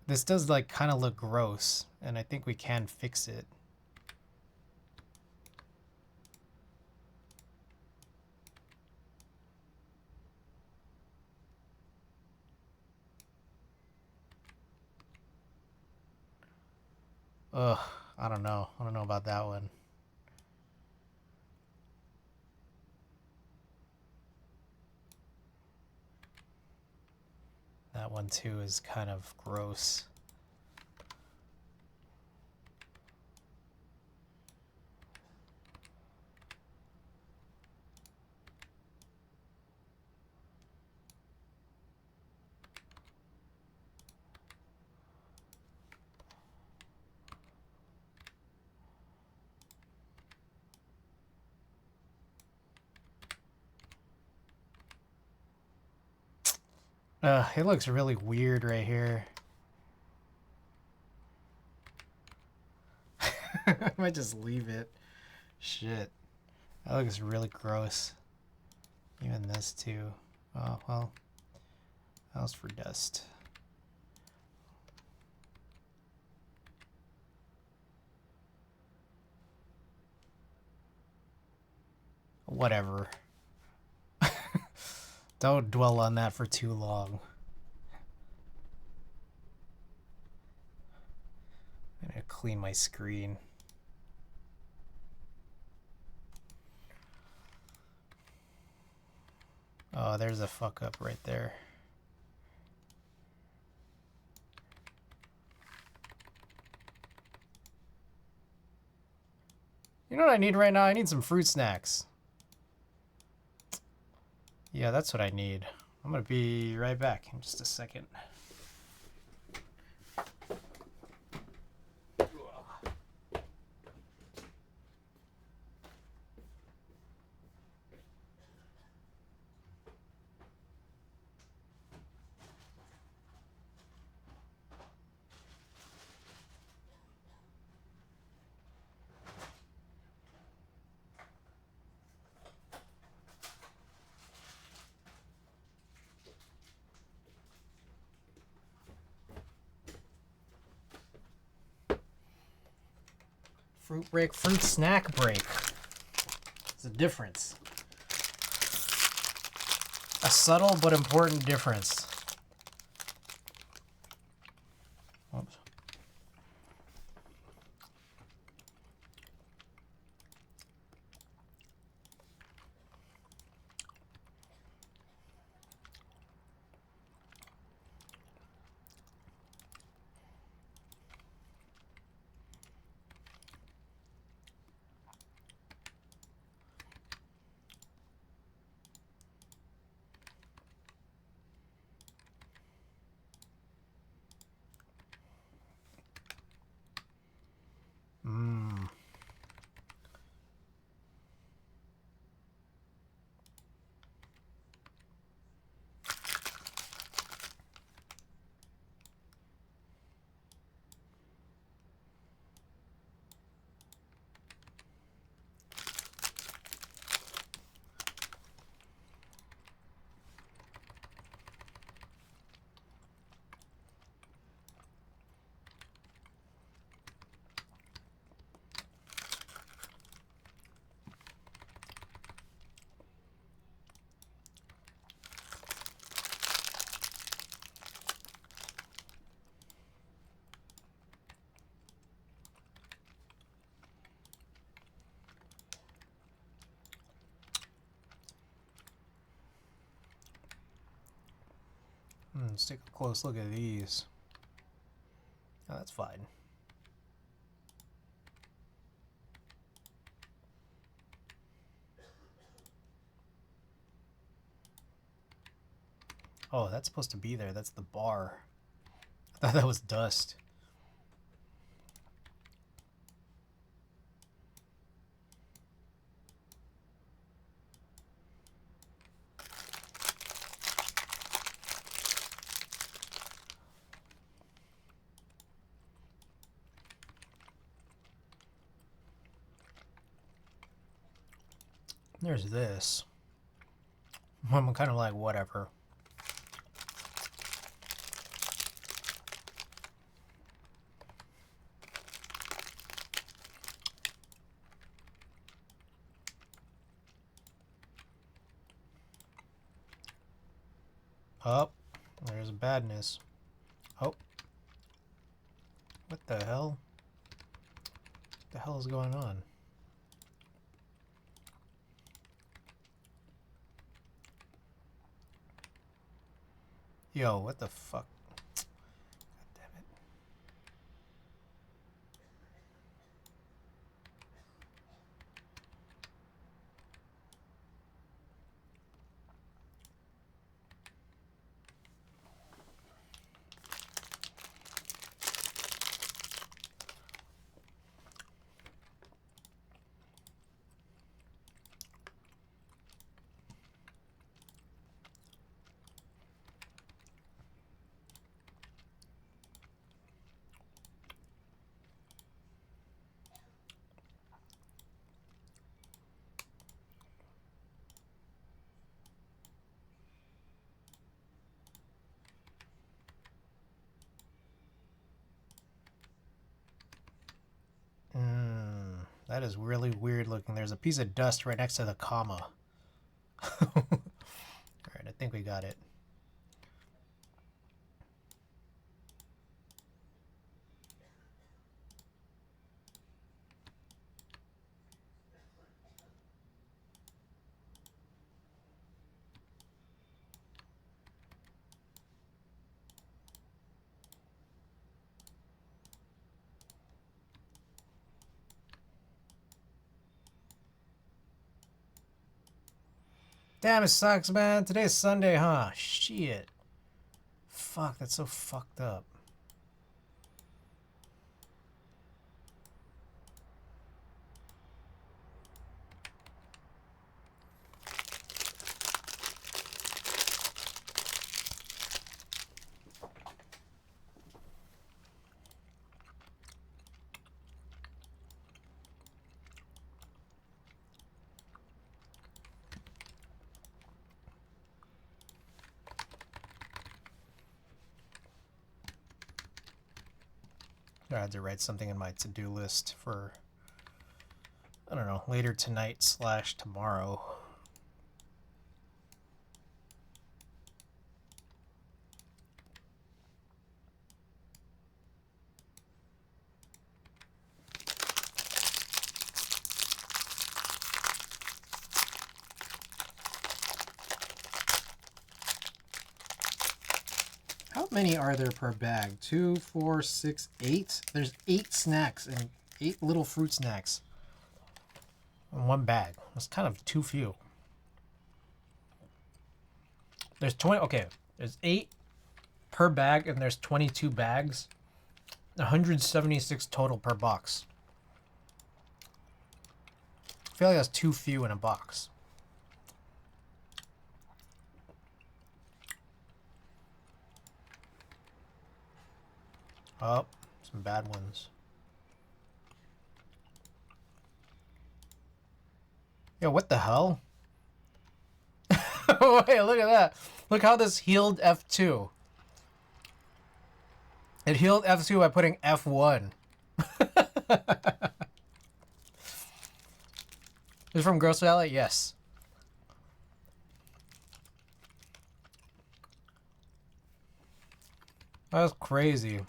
this does like kind of look gross, and I think we can fix it. Ugh, I don't know. I don't know about that one. That one too is kind of gross. It looks really weird right here. I might just leave it. Shit. That looks really gross. Even this too. Oh, well. That was for dust. Whatever. Don't dwell on that for too long. I'm gonna clean my screen. Oh, there's a fuck up right there. You know what I need right now? I need some fruit snacks. Yeah, that's what I need. I'm gonna be right back in just a second. Fruit break, fruit snack break. There's a difference. A subtle but important difference. Oops. Let's take a close look at these. Oh, that's fine. Oh, that's supposed to be there. That's the bar. I thought that was dust. There's this. I'm kind of like, whatever. Oh, there's badness. Oh. What the hell? What the hell is going on? Yo, what the fuck? God damn it. That is really weird looking. There's a piece of dust right next to the comma. Alright, I think we got it. Damn, it sucks, man. Today's Sunday, huh? Shit. Fuck, that's so fucked up. I had to write something in my to-do list for, I don't know, later tonight / tomorrow. How many are there per bag? 2, 4, 6, 8? There's 8 snacks and 8 little fruit snacks in one bag. That's kind of too few. There's 20. Okay, there's 8 per bag and there's 22 bags. 176 total per box. I feel like that's too few in a box. Oh, some bad ones. Yo, what the hell? Wait, look at that. Look how this healed F2. It healed F2 by putting F1. Is it from Grocery Outlet? Yes. That's crazy.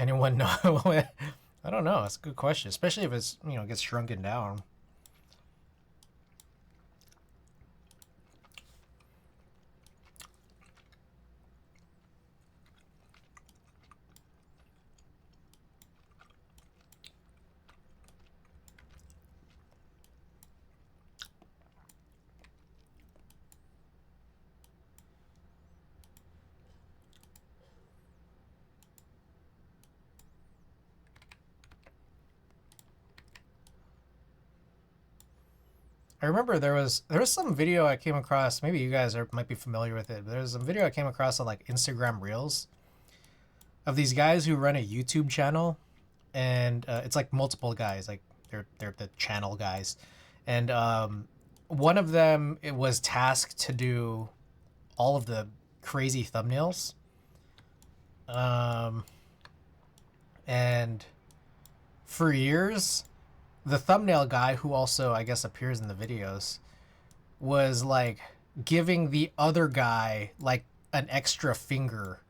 Anyone know? I don't know. That's a good question, especially if it's, you know, gets shrunken down. I remember there was some video I came across. Maybe you guys might be familiar with it. But there was some video I came across on like Instagram Reels of these guys who run a YouTube channel, and it's like multiple guys, like they're the channel guys, and one of them it was tasked to do all of the crazy thumbnails, um, and for years the thumbnail guy who also I guess appears in the videos was like giving the other guy like an extra finger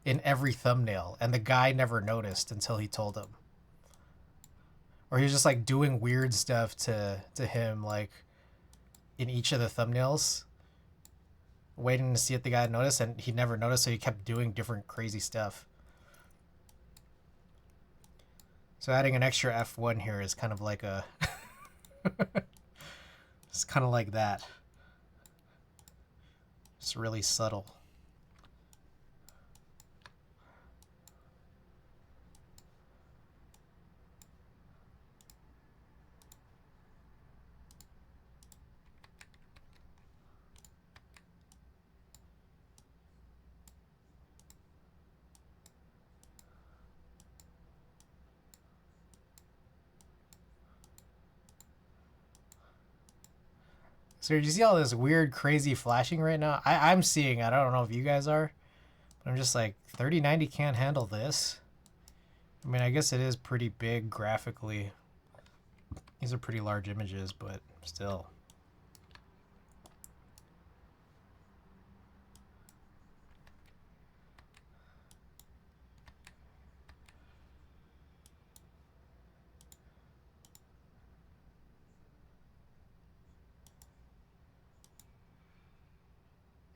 in every thumbnail, and the guy never noticed until he told him. Or he was just like doing weird stuff to him, like in each of the thumbnails, waiting to see if the guy noticed, and he never noticed, so he kept doing different crazy stuff. So adding an extra F1 here is kind of like a it's kind of like that. It's really subtle. So you see all this weird, crazy flashing right now? I'm seeing. I don't know if you guys are, but I'm just like 3090 can't handle this. I mean, I guess it is pretty big graphically. These are pretty large images, but still.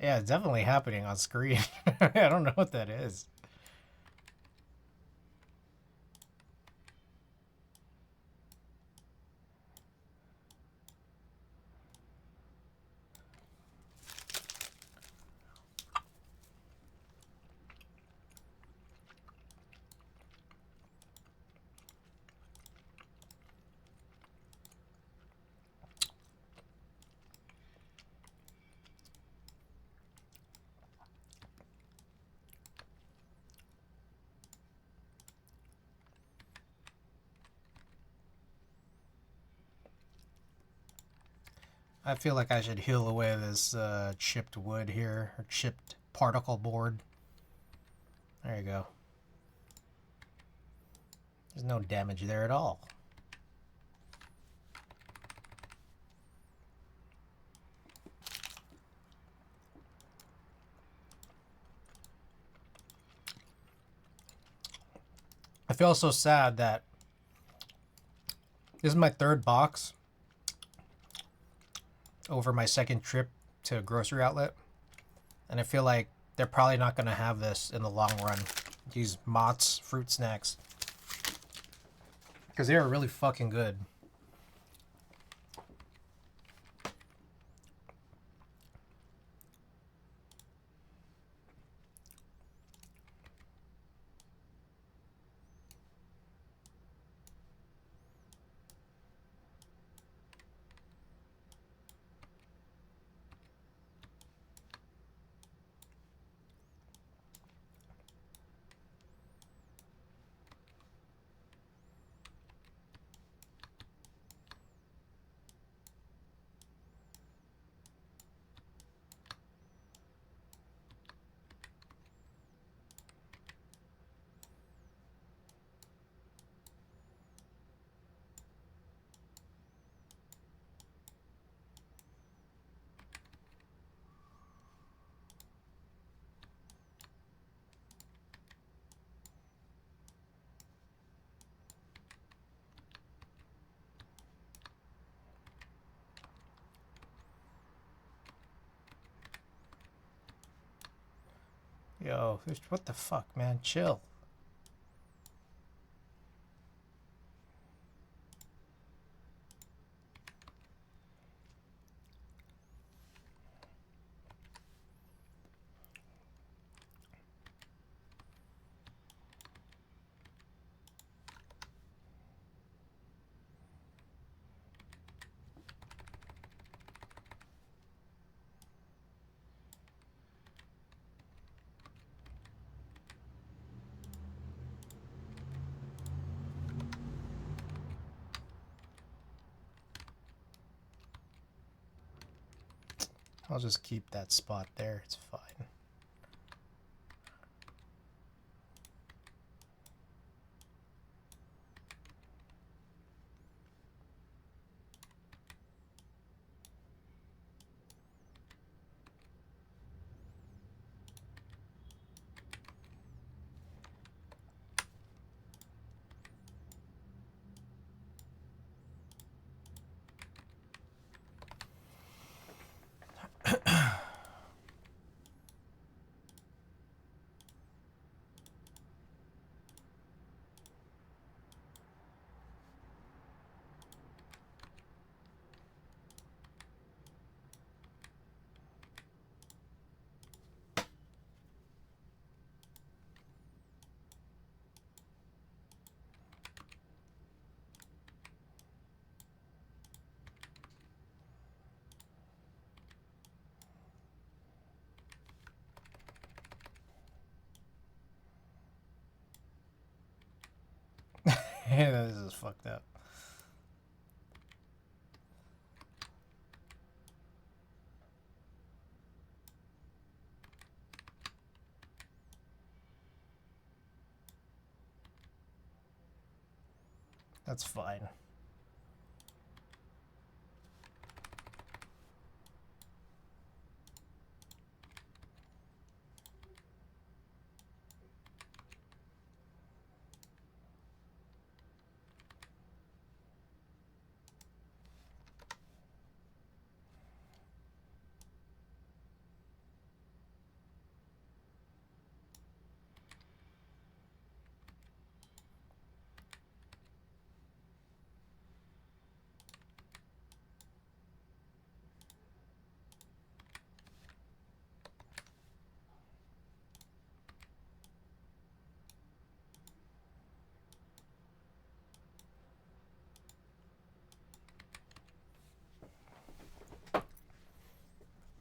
Yeah, it's definitely happening on screen. I don't know what that is. I feel like I should heal away this chipped wood here, or chipped particle board. There you go. There's no damage there at all. I feel so sad that this is my third box over my second trip to a grocery outlet, and I feel like they're probably not going to have this in the long run. These Mott's fruit snacks, because they are really fucking good. Yo, what the fuck, man? Chill. I'll just keep that spot there. It's fine. Yeah, this is fucked up. That's fine.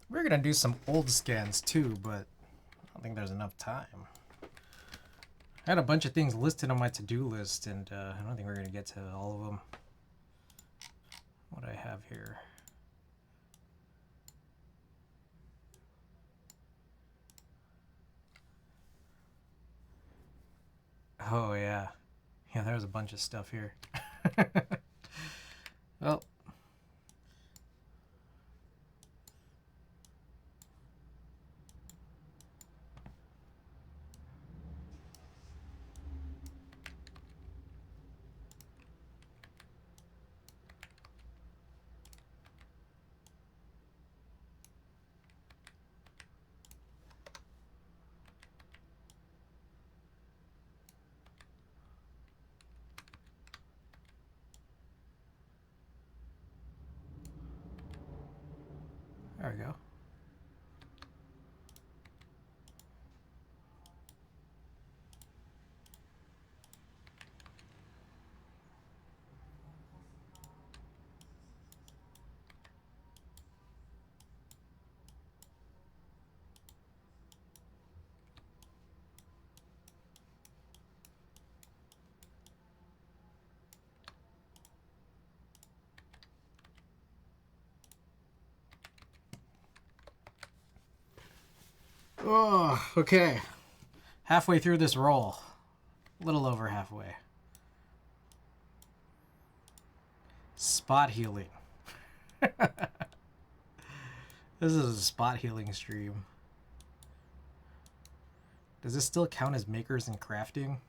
We're gonna do some old scans too, but I don't think there's enough time. I had a bunch of things listed on my to-do list, and I don't think we're gonna get to all of them. What do I have here? Oh yeah, yeah. There's a bunch of stuff here. Well. There we go. Oh, okay. Halfway through this roll. A little over halfway. Spot healing. This is a spot healing stream. Does this still count as makers and crafting?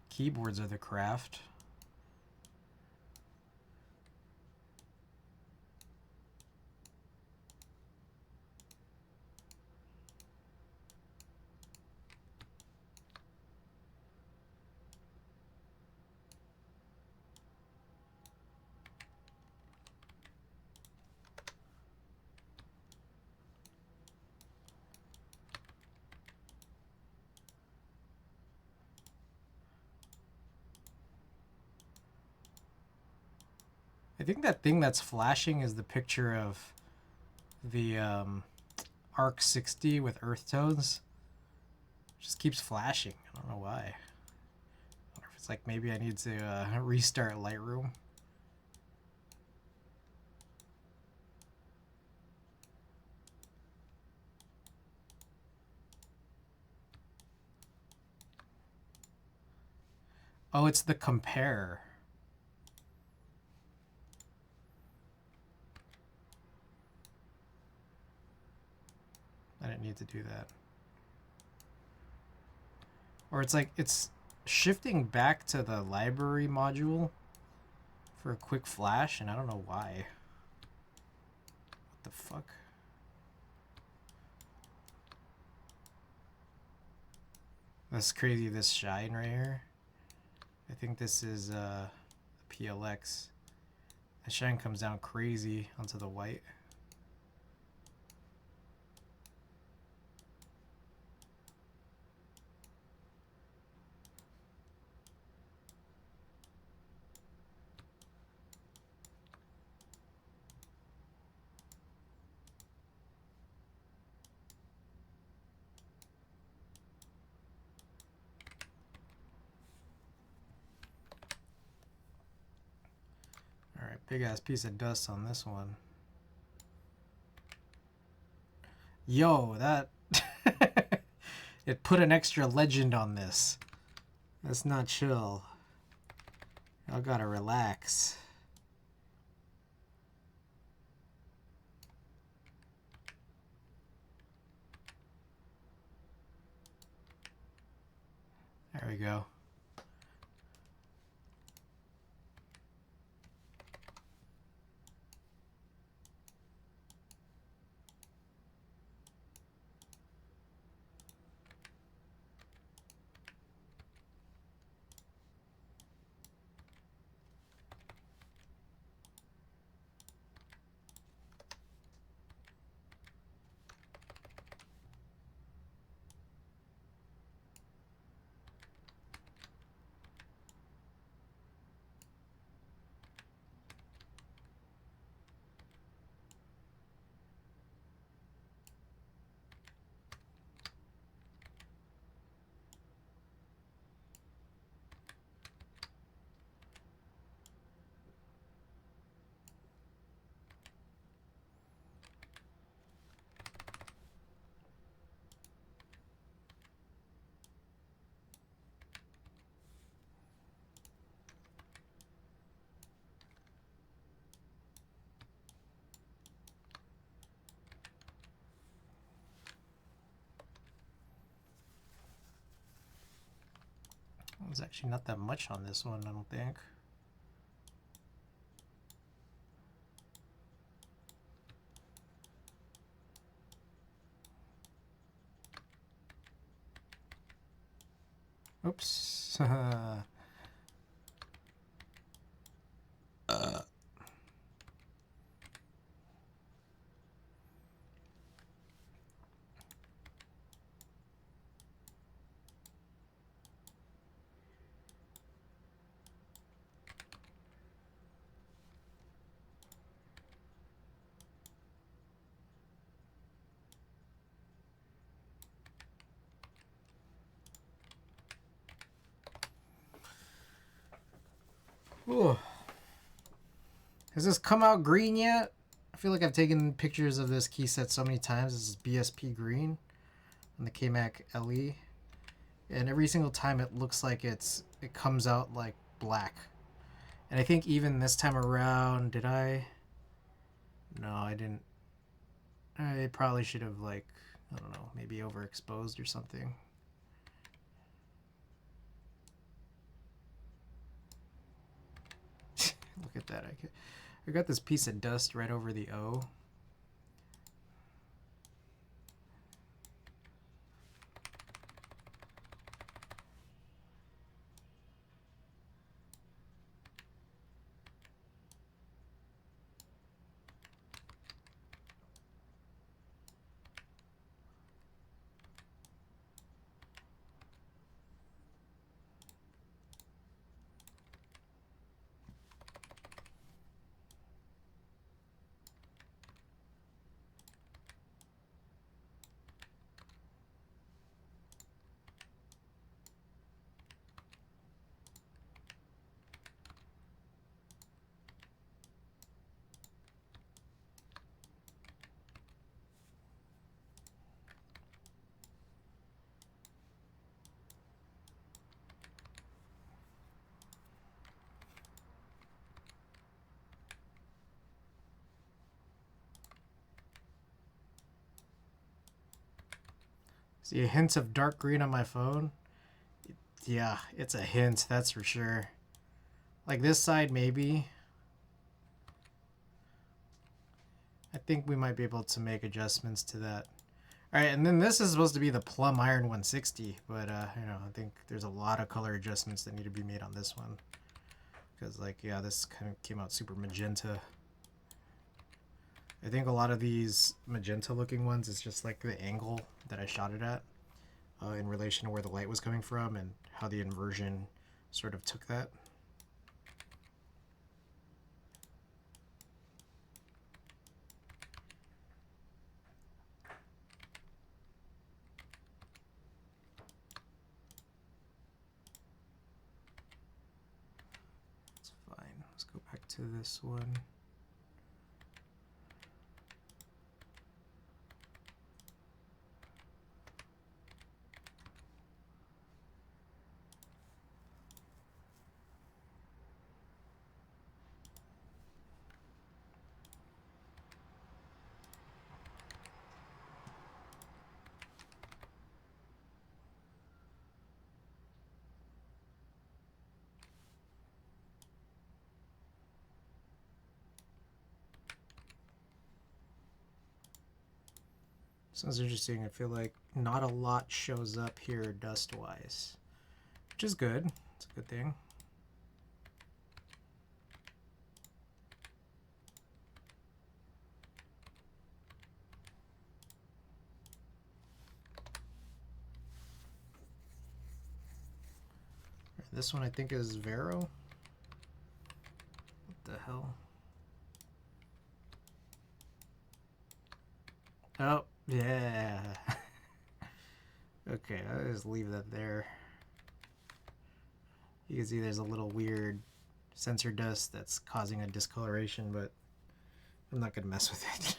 Keyboards are the craft. think that thing that's flashing is the picture of the Arc 60 with earth tones. It just keeps flashing. I don't know why. I wonder if it's like maybe I need to restart Lightroom. Oh, it's the compare. I didn't need to do that. Or it's like it's shifting back to the library module for a quick flash, and I don't know why. What the fuck? That's crazy, this shine right here. I think this is a PLX. The shine comes down crazy onto the white. Alright, big ass piece of dust on this one. Yo, that... it put an extra legend on this. That's not chill. Y'all gotta relax. There we go. There's actually not that much on this one, I don't think. Oops. Ooh. Has this come out green yet? I feel like I've taken pictures of this key set so many times. This is BSP green on the KMac LE. And every single time it looks like it comes out like black. And I think even this time around, did I? No, I didn't. I probably should have, like, I don't know, maybe overexposed or something. Look at that. I got this piece of dust right over the O. See a hint of dark green on my phone? Yeah, it's a hint, that's for sure. Like this side, maybe. I think we might be able to make adjustments to that. All right, and then this is supposed to be the plum iron 160, but you know, I think there's a lot of color adjustments that need to be made on this one. Because like, yeah, this kind of came out super magenta. I think a lot of these magenta looking ones is just like the angle that I shot it at in relation to where the light was coming from and how the inversion sort of took that. That's fine. Let's go back to this one. Sounds interesting. I feel like not a lot shows up here dust-wise, which is good. It's a good thing. This one I think is Vero. What the hell? Oh, yeah. Okay, I'll just leave that there. You can see there's a little weird sensor dust that's causing a discoloration, but I'm not going to mess with it.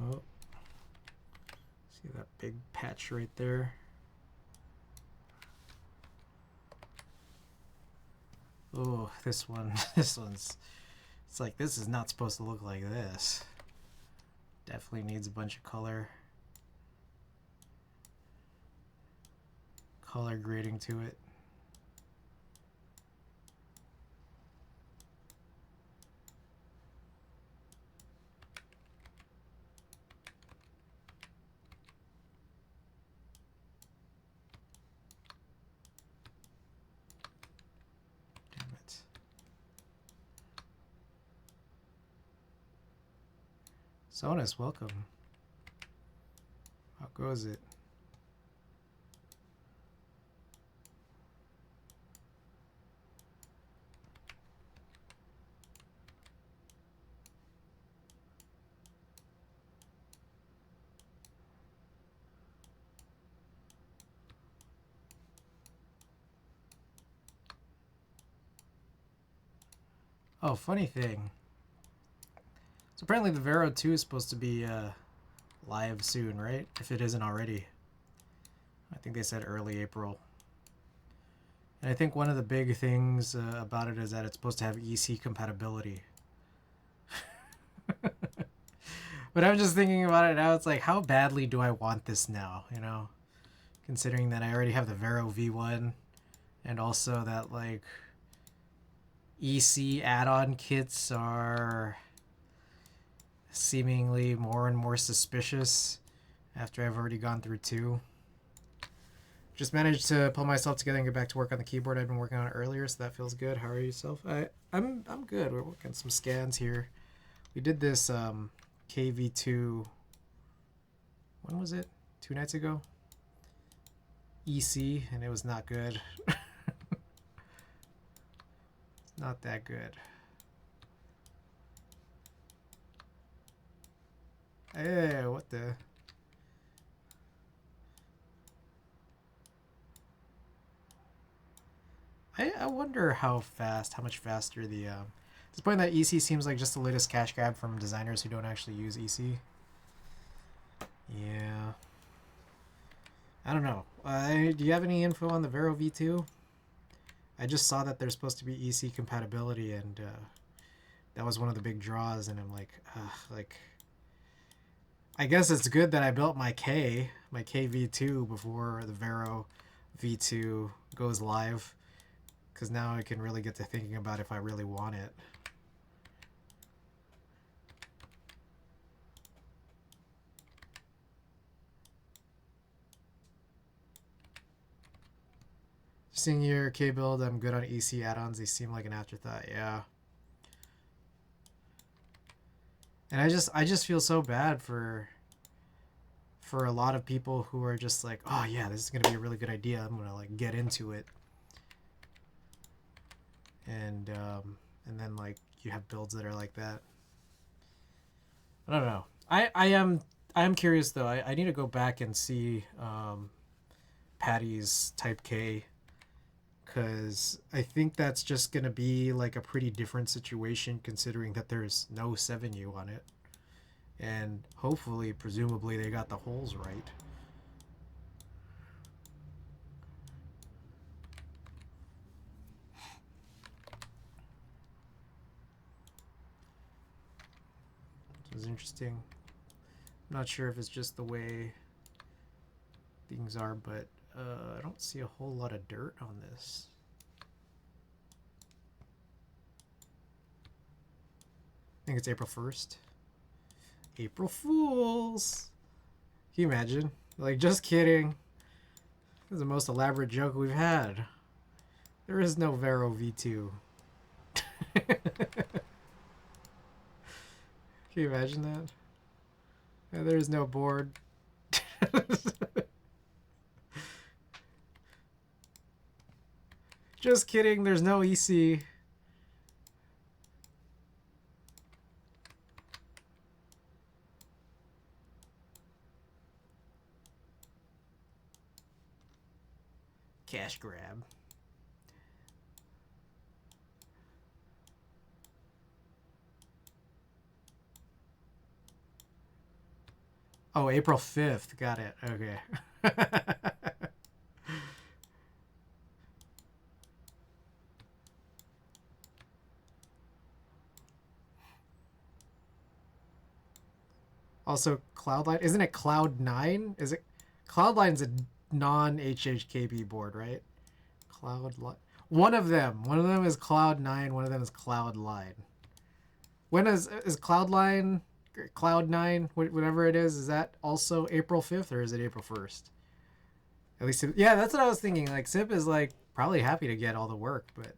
Oh, see that big patch right there? Oh, this one, this one's, it's like, this is not supposed to look like this. Definitely needs a bunch of color grading to it. Sonus, welcome. How goes it? Oh, funny thing. So apparently the Vero 2 is supposed to be live soon, right? If it isn't already. I think they said early April. And I think one of the big things about it is that it's supposed to have EC compatibility. But I'm just thinking about it now, it's like, how badly do I want this now, you know? Considering that I already have the Vero V1, and also that, like, EC add-on kits are seemingly more and more suspicious after I've already gone through 2. Just managed to pull myself together and get back to work on the keyboard. I've been working on it earlier, so that feels good. How are you yourself? I'm good. We're working some scans here. We did this KV2. When was it? 2 nights ago. EC, and it was not good. Not that good. Hey, what the? I wonder how much faster the at this point that EC seems like just the latest cash grab from designers who don't actually use EC. Yeah. I don't know. Do you have any info on the Vero V2? I just saw that there's supposed to be EC compatibility, and that was one of the big draws. And I'm like, I guess it's good that I built my KV2 before the Vero V2 goes live, because now I can really get to thinking about if I really want it. Seeing your K build, I'm good on EC add-ons. They seem like an afterthought. Yeah. And I just feel so bad for a lot of people who are just like, oh yeah, this is gonna be a really good idea. I'm gonna like get into it. And then like you have builds that are like that. I don't know. I am curious though. I need to go back and see Patty's Type K, because I think that's just gonna be like a pretty different situation considering that there's no 7U on it, and hopefully, presumably, they got the holes right. It was interesting. I'm not sure if it's just the way things are, but I don't see a whole lot of dirt on this. I think it's April 1st. April Fools! Can you imagine? Like, just kidding. This is the most elaborate joke we've had. There is no Vero V2. Can you imagine that? Yeah, there is no board. Just kidding, there's no EC. Cash grab. Oh, April 5th. Got it. Okay. Also, Cloudline. Isn't it Cloud9? Is it? Cloudline's a non-HHKB board, right? Cloudline. One of them. One of them is Cloud9. One of them is Cloudline. When is Cloudline, Cloud9, whatever it is that also April 5th or is it April 1st? At least, yeah, that's what I was thinking. Like, Sip is like probably happy to get all the work, but.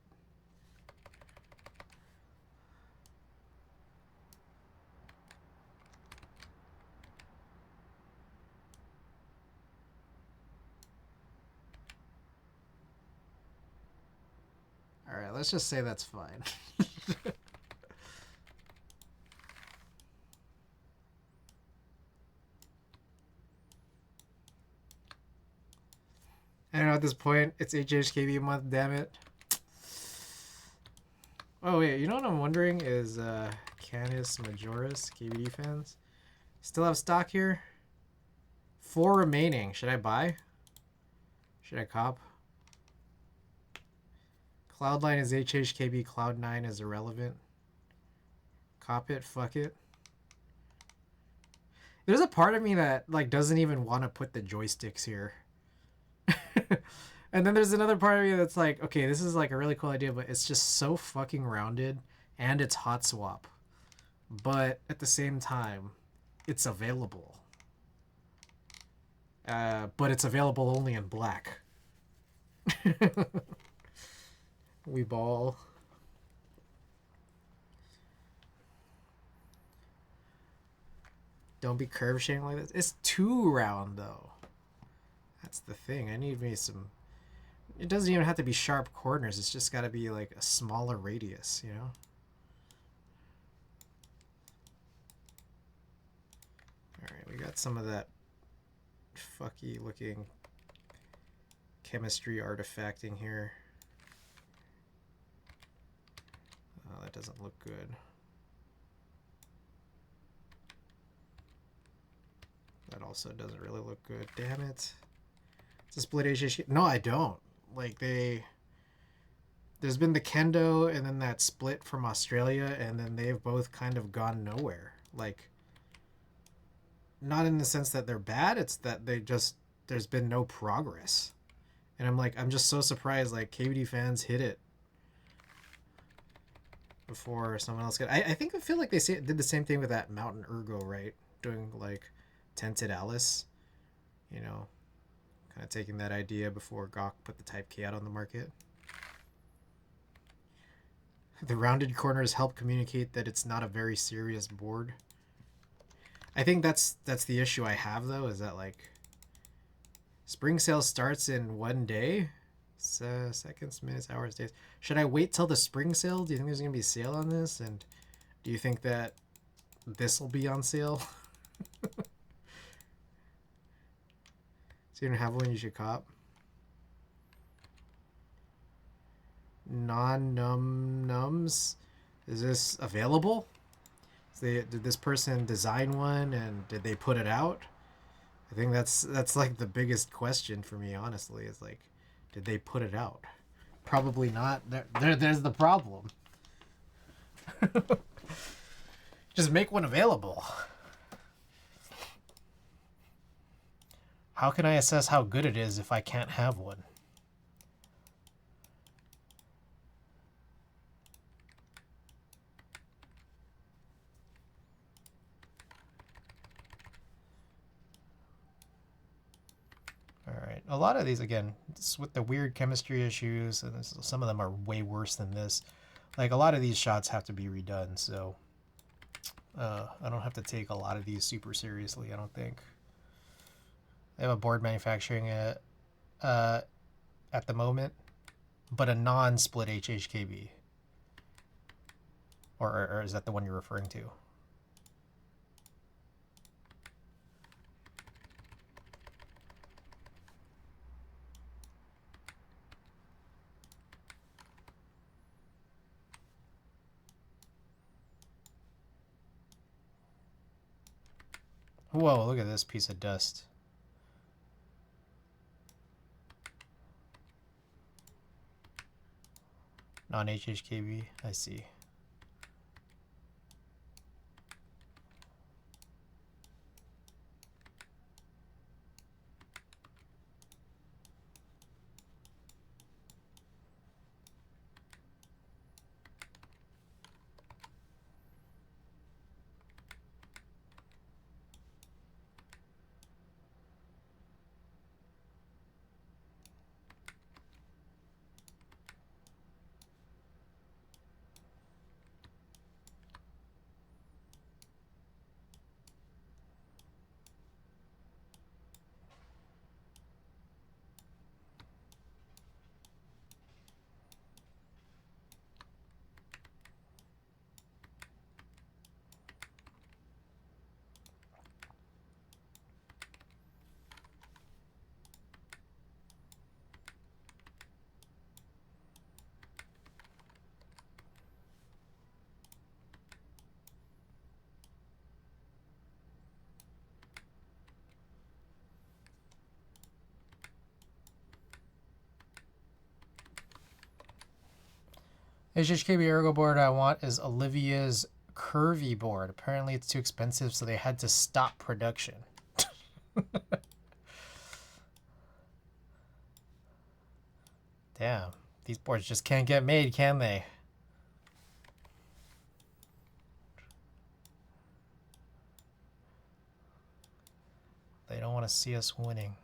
All right, let's just say that's fine. I don't know, at this point, it's HHKB month, damn it. Oh, wait, you know what I'm wondering is Canis Majoris, KBD fans, still have stock here? 4 remaining. Should I buy? Should I cop? Cloudline is HHKB, Cloud9 is irrelevant. Cop it, fuck it. There's a part of me that like doesn't even want to put the joysticks here. And then there's another part of me that's like, okay, this is like a really cool idea, but it's just so fucking rounded and it's hot swap. But at the same time, it's available. But it's available only in black. We ball. Don't be curve shaming like this. It's 2 round though. That's the thing. I need me some It doesn't even have to be sharp corners. It's just got to be like a smaller radius, you know? Alright, we got some of that fucky looking chemistry artifacting here. Oh, that doesn't look good. That also doesn't really look good. Damn it. It's a split HHK. No, I don't. Like, there's been the Kendo and then that split from Australia, and then they've both kind of gone nowhere. Like, not in the sense that they're bad, it's that there's been no progress. And I'm just so surprised, like, KBD fans hit it before someone else I feel like they did the same thing with that Mountain Ergo, right? Doing, like, Tented Alice, you know, kind of taking that idea before Gawk put the Type K out on the market. The rounded corners help communicate that it's not a very serious board. I think that's the issue I have, though, is that, like, spring sale starts in 1 day. So seconds, minutes, hours, days. Should I wait till the spring sale? Do you think there's going to be a sale on this? And do you think that this will be on sale? So you don't have one you should cop? Non-nums? Is this available? Did this person design one and did they put it out? I think that's like the biggest question for me, honestly, is like, did they put it out? Probably not. There's the problem. Just make one available. How can I assess how good it is if I can't have one? Alright, a lot of these, again, with the weird chemistry issues, and some of them are way worse than this. Like, a lot of these shots have to be redone, so I don't have to take a lot of these super seriously, I don't think. I have a board manufacturing at the moment, but a non-split HHKB. Or is that the one you're referring to? Whoa, look at this piece of dust. Non-HHKB, I see. HHKB Ergo board I want is Olivia's Curvy board. Apparently it's too expensive, so they had to stop production. Damn, these boards just can't get made, can they? They don't want to see us winning.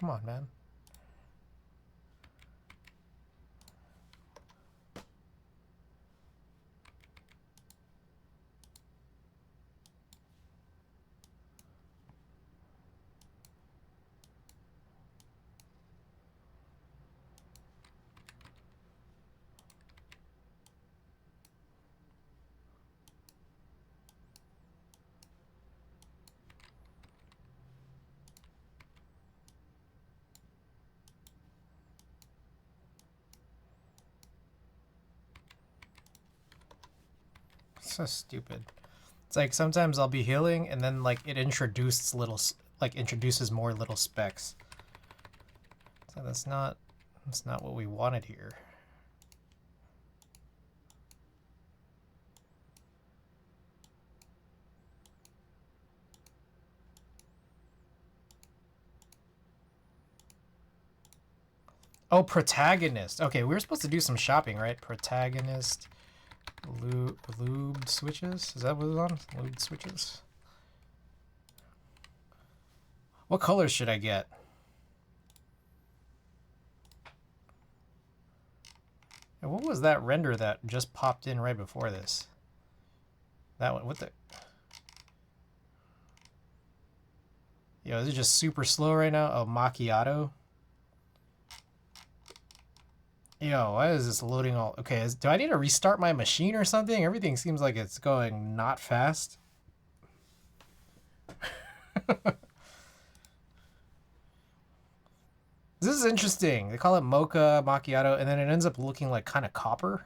Come on, man. So stupid. It's like sometimes I'll be healing and then like it introduces more little specks. So that's not what we wanted here. Oh, protagonist. Okay, we were supposed to do some shopping, right? Protagonist. Lubed switches? Is that what it's on? Lubed switches? What colors should I get? And what was that render that just popped in right before this? That one, what the? Yo, is it just super slow right now? Oh, macchiato. Yo, why is this loading all... Okay, do I need to restart my machine or something? Everything seems like it's going not fast. This is interesting. They call it mocha, macchiato, and then it ends up looking like kind of copper.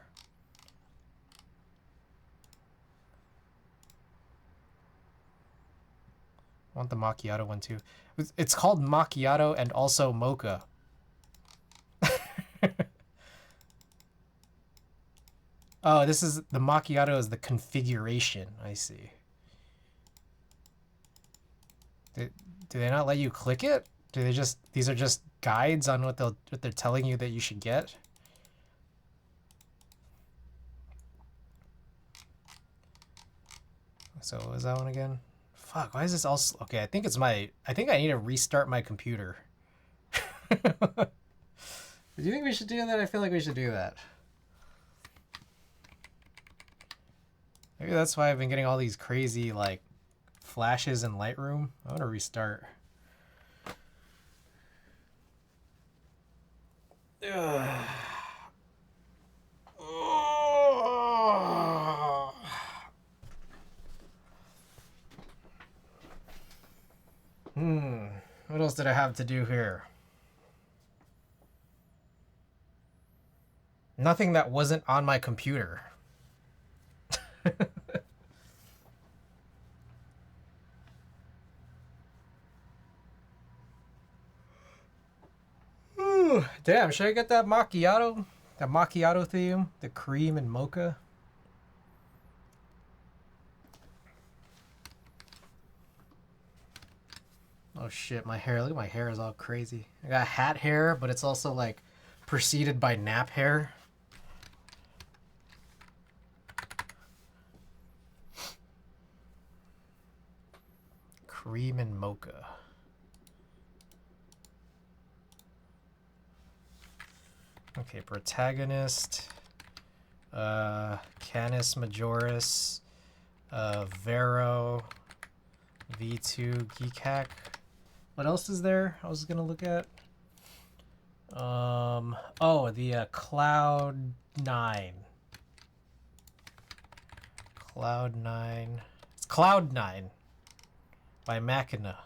I want the macchiato one too. It's called macchiato and also mocha. Oh, this is the macchiato is the configuration. I see. Do they not let you click it? Do they just, these are just guides on what they're telling you that you should get? So what was that one again? Fuck, why is this all... Okay, I think I need to restart my computer. Do you think we should do that? I feel like we should do that. Maybe that's why I've been getting all these crazy, like, flashes in Lightroom. I want to restart. Ugh. What else did I have to do here? Nothing that wasn't on my computer. Ooh, damn, should I get that macchiato? That macchiato theme? The cream and mocha? Oh shit, my hair. Look at my hair is all crazy. I got hat hair, but it's also like preceded by nap hair. Cream and mocha. Okay, protagonist. Canis Majoris. Vero. V2 Geekhack. What else is there? I was gonna look at. Oh, the Cloud9. Cloud9. It's Cloud9 by Machina.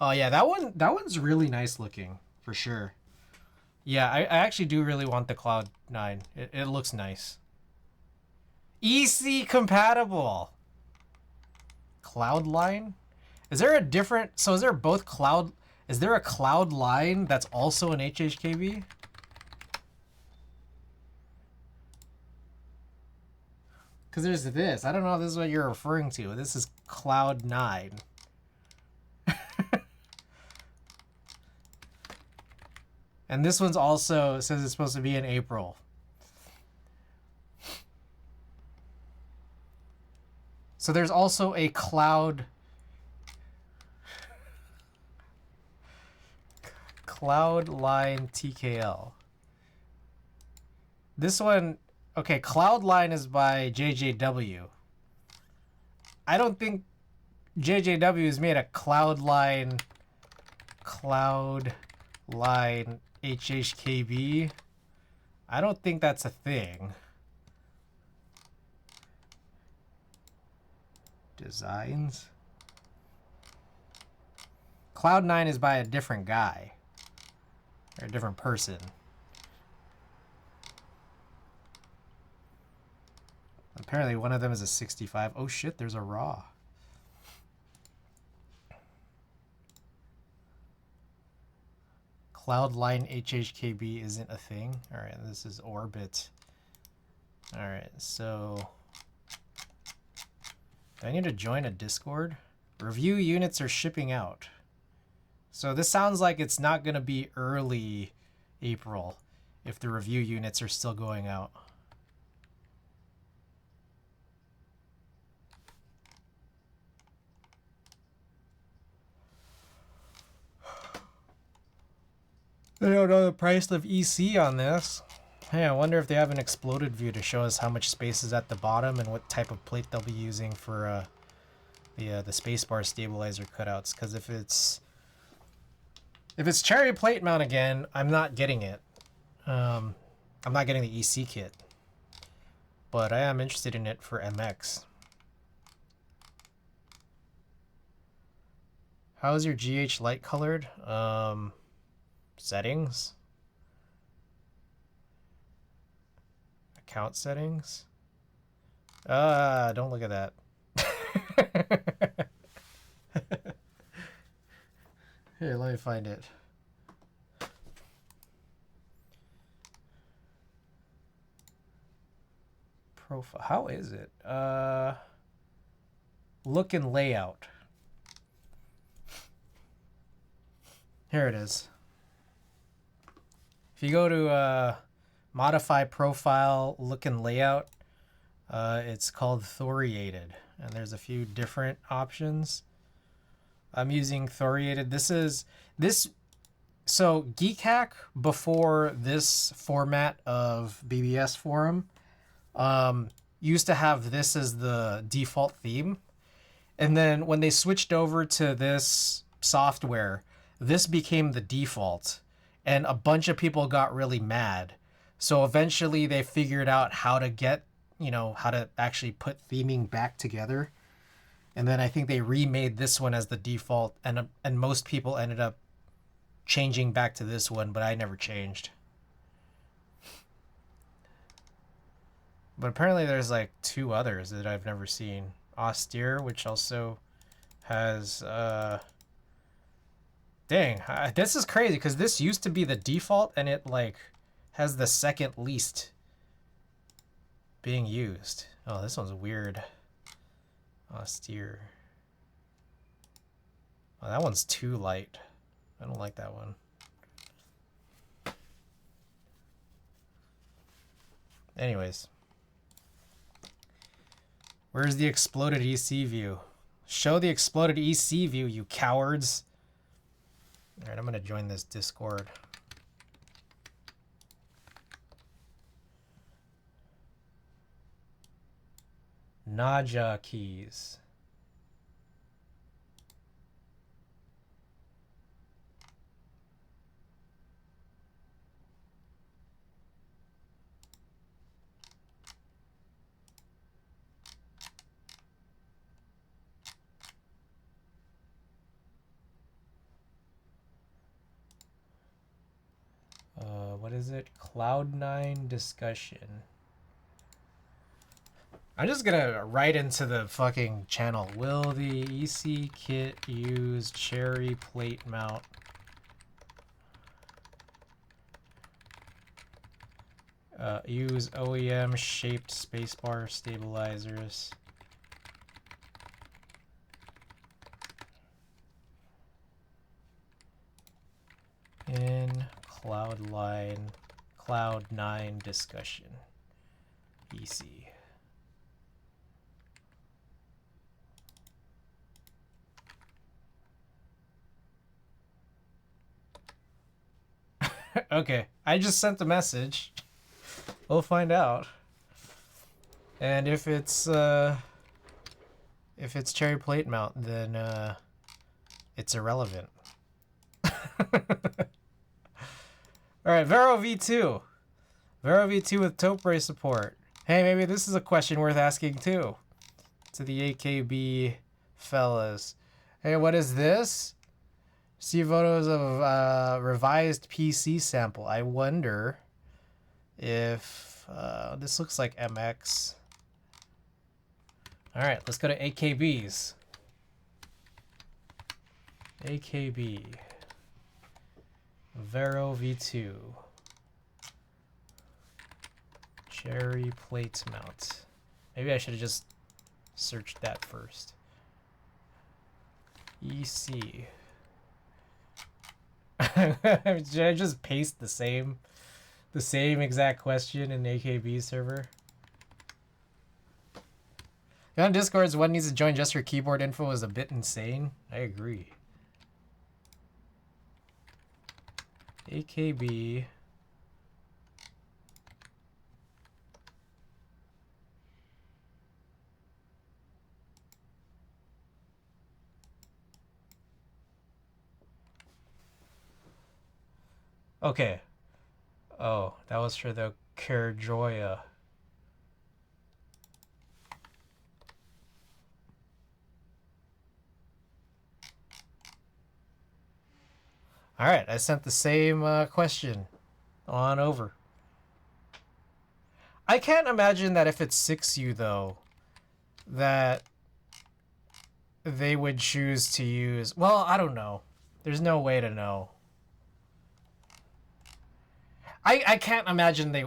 Oh yeah, that one's really nice looking for sure. Yeah, I actually do really want the Cloud9. It looks nice. EC compatible. Cloudline? Is there a different... So is there both cloud... Is there a Cloudline that's also an HHKB? Because there's this. I don't know if this is what you're referring to. This is Cloud9. And this one's also says it's supposed to be in April. So there's also a Cloud... Cloudline TKL. This one, okay, Cloudline is by JJW. I don't think JJW has made a Cloudline HHKB. I don't think that's a thing. Designs. Cloud9 is by a different guy. Or a different person. Apparently one of them is a 65. Oh shit, there's a raw. Cloudline HHKB isn't a thing. Alright, this is Orbit. Alright, so... do I need to join a Discord? Review units are shipping out. So this sounds like it's not going to be early April if the review units are still going out. I don't know the price of EC on this. Hey, I wonder if they have an exploded view to show us how much space is at the bottom and what type of plate they'll be using for the spacebar stabilizer cutouts. Because if it's cherry plate mount again, I'm not getting it. I'm not getting the EC kit, but I am interested in it for MX. How is your GH light colored? Settings. Account settings. Don't look at that. Here, let me find it. Profile. How is it? Look and layout. Here it is. If you go to modify profile, look and layout, it's called Thoriated, and there's a few different options. I'm using Thoriated. So Geek Hack, before this format of BBS forum, used to have this as the default theme. And then when they switched over to this software, this became the default. And a bunch of people got really mad. So eventually they figured out how to get, how to actually put theming back together. And then I think they remade this one as the default, and most people ended up changing back to this one, but I never changed. But apparently there's like 2 others that I've never seen. Austere, which also has... Dang, this is crazy because this used to be the default and it like has the second least being used. Oh, this one's weird. Austere. Oh, that one's too light. I don't like that one. Anyways. Where's the exploded EC view? Show the exploded EC view, you cowards. Alright, I'm going to join this Discord. Naja keys. What is it? Cloud9 discussion. I'm just gonna write into the fucking channel. Will the EC kit use cherry plate mount? Use OEM shaped spacebar stabilizers. In Cloud9 discussion. EC. Okay, I just sent the message. We'll find out. And if it's cherry plate mount, then it's irrelevant. All right, Vero V2. Vero V2 with Topray support. Hey, maybe this is a question worth asking too. To the AKB fellas. Hey, what is this? See photos of revised PC sample. I wonder if this looks like MX. All right, let's go to AKBs. AKB. Vero V2. Cherry plate mount. Maybe I should have just searched that first. EC. Should I just paste the same exact question in AKB server? On Discord's one needs to join just for keyboard info is a bit insane. I agree. AKB. Okay. Oh, that was for the Karajoya. All right, I sent the same question on over. I can't imagine that if it's 6U though, that they would choose to use. Well, I don't know. There's no way to know. I can't imagine they.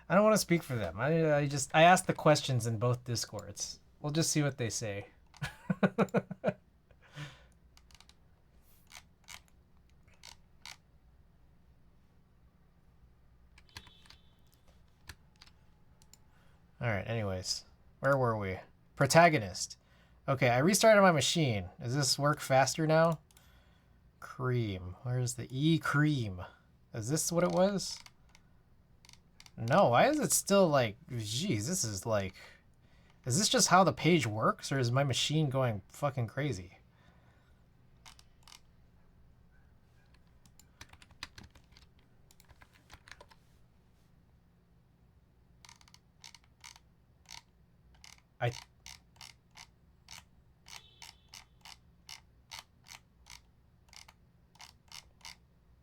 I don't want to speak for them. I asked the questions in both Discords. We'll just see what they say. Alright, anyways. Where were we? Protagonist. Okay, I restarted my machine. Does this work faster now? Cream. Where's the E-cream? Is this what it was? No, why is it still like... Jeez, this is like... Is this just how the page works, or is my machine going fucking crazy?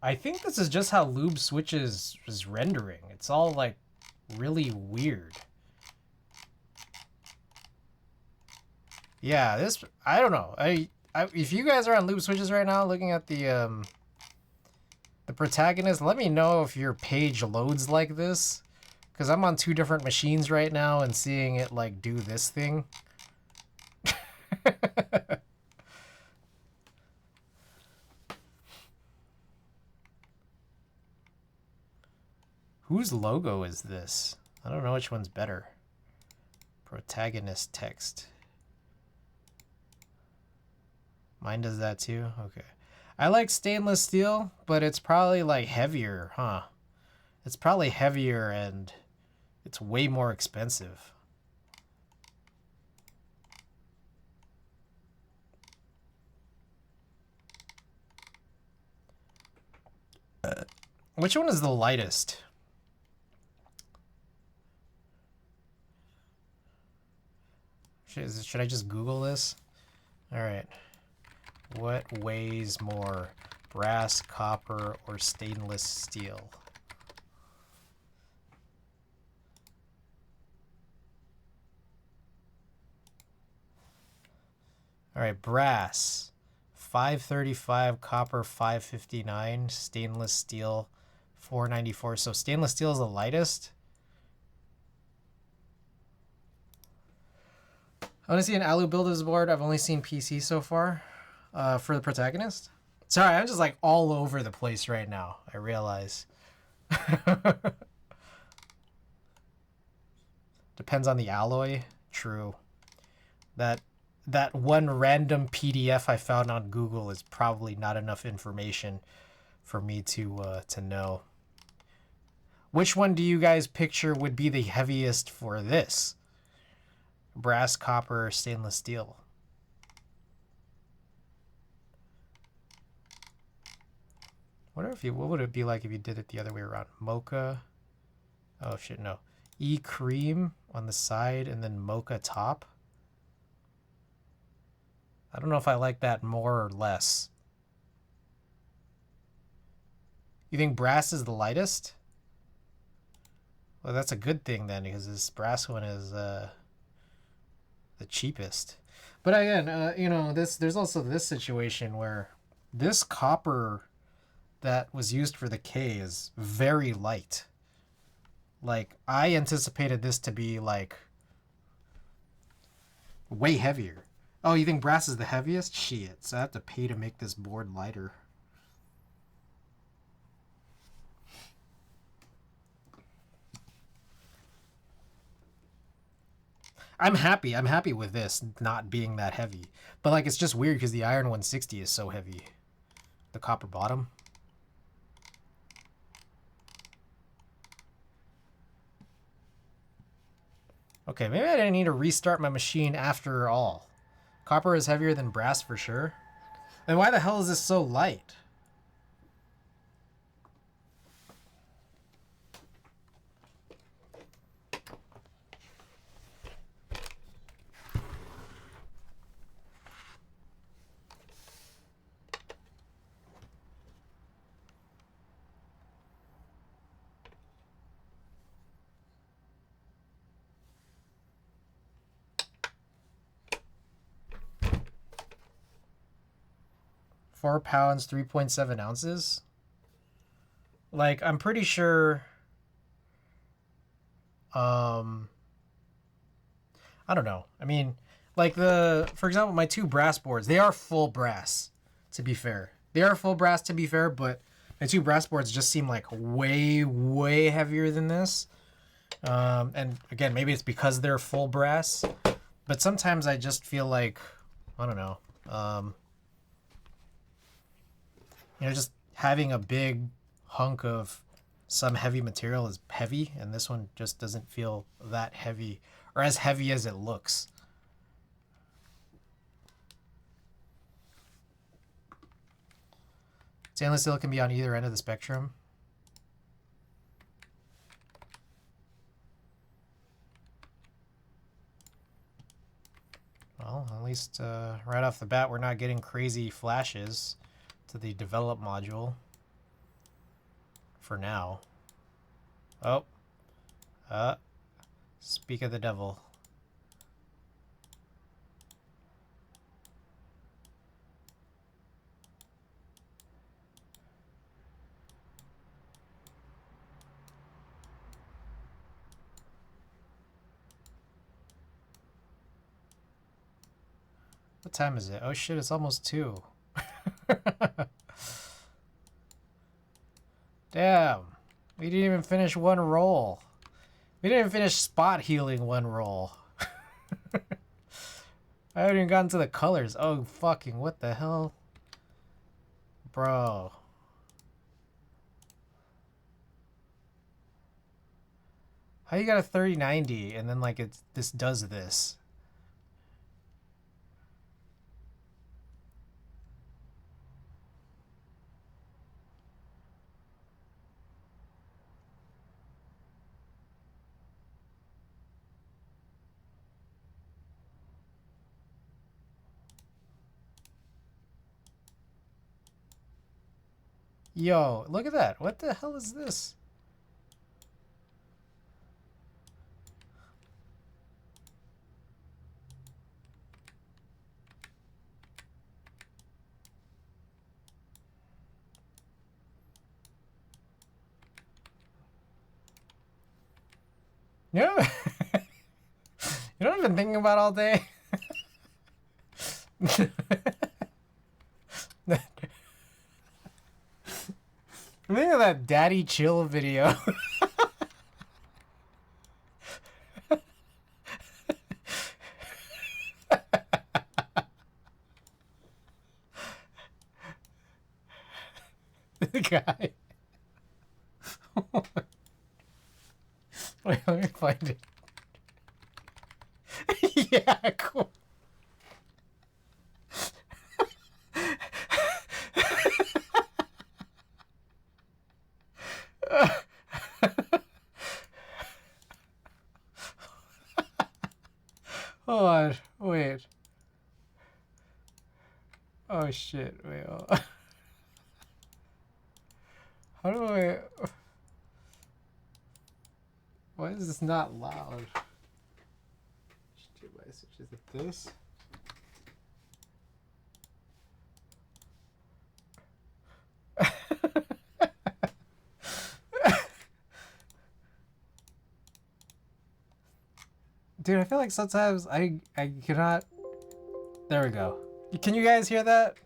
I think this is just how Lube Switches is rendering. It's all like really weird. Yeah, this I don't know. If you guys are on Lube Switches right now looking at the protagonist, let me know if your page loads like this, cuz I'm on two different machines right now and seeing it like do this thing. Whose logo is this? I don't know which one's better. Protagonist text. Mine does that too? Okay. I like stainless steel, but it's probably like heavier, huh? It's probably heavier and it's way more expensive. Which one is the lightest? Should I just Google this? All right. What weighs more, brass, copper, or stainless steel? All right, brass, 535, copper, 559, stainless steel, 494. So stainless steel is the lightest. I want to see an Alu Builders board. I've only seen PC so far for the protagonist. Sorry, I'm just like all over the place right now. I realize. Depends on the alloy. True. That that one random PDF I found on Google is probably not enough information for me to know. Which one do you guys picture would be the heaviest for this? Brass, copper, stainless steel? What would it be like if you did it the other way around? Mocha. Oh shit, no. E cream on the side and then mocha top. I don't know if I like that more or less. You think brass is the lightest? Well, that's a good thing then, because this brass one is the cheapest. But again, you know, there's also this situation where this copper that was used for the K is very light. Like, I anticipated this to be like way heavier. Oh, you think brass is the heaviest? Shit, so I have to pay to make this board lighter. I'm happy with this not being that heavy. But like, it's just weird because the iron 160 is so heavy. The copper bottom. Okay, maybe I didn't need to restart my machine after all. Copper is heavier than brass for sure. Then why the hell is this so light? £4, 3.7 ounces. Like, I'm pretty sure. I don't know. I mean, like for example, my two brass boards, they are full brass, to be fair. They are full brass, to be fair, but my two brass boards just seem like way, way heavier than this. And again, maybe it's because they're full brass, but sometimes I just feel like, I don't know, you know, just having a big hunk of some heavy material is heavy, and this one just doesn't feel that heavy, or as heavy as it looks. Stainless steel can be on either end of the spectrum. Well, at least right off the bat, we're not getting crazy flashes to the develop module for now. Oh, speak of the devil. What time is it? Oh shit, it's almost 2. Damn. We didn't even finish one roll. We didn't even finish spot healing one roll. I haven't even gotten to the colors. Oh, fucking what the hell? Bro. How you got a 3090 and then like this does this? Yo, look at that. What the hell is this? You know, you know what I've been thinking about all day? I'm thinking of that Daddy Chill video. the guy. Wait, let me find it. Yeah, cool. Hold on, wait. Oh shit, wait. How do I... Why is this not loud? Is it this? Dude, I feel like sometimes I cannot... There we go. Can you guys hear that?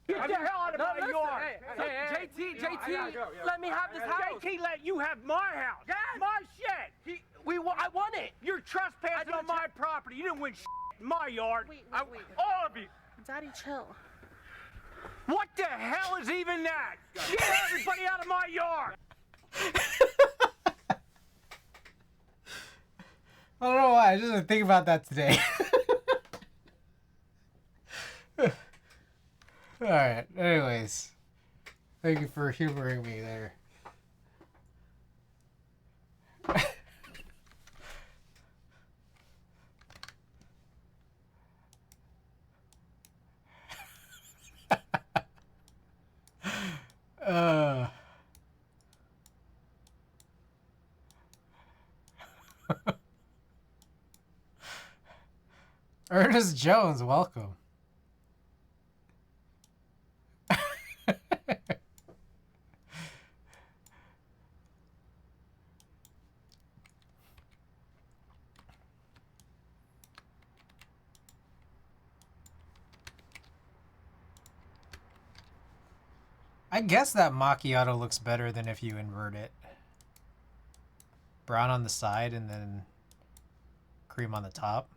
Get the hell out of my yard! JT, let me have this house. JT let you have my house. Yes. My shit. I want it. You're trespassing on my property. You didn't win shit in my yard. Wait. All of you. Daddy, chill. What the hell is even that? Get everybody out of my yard. I don't know why. I just think about that today. Alright, anyways. Thank you for humoring me there. Ernest Jones, welcome. I guess that macchiato looks better than if you invert it. Brown on the side and then cream on the top.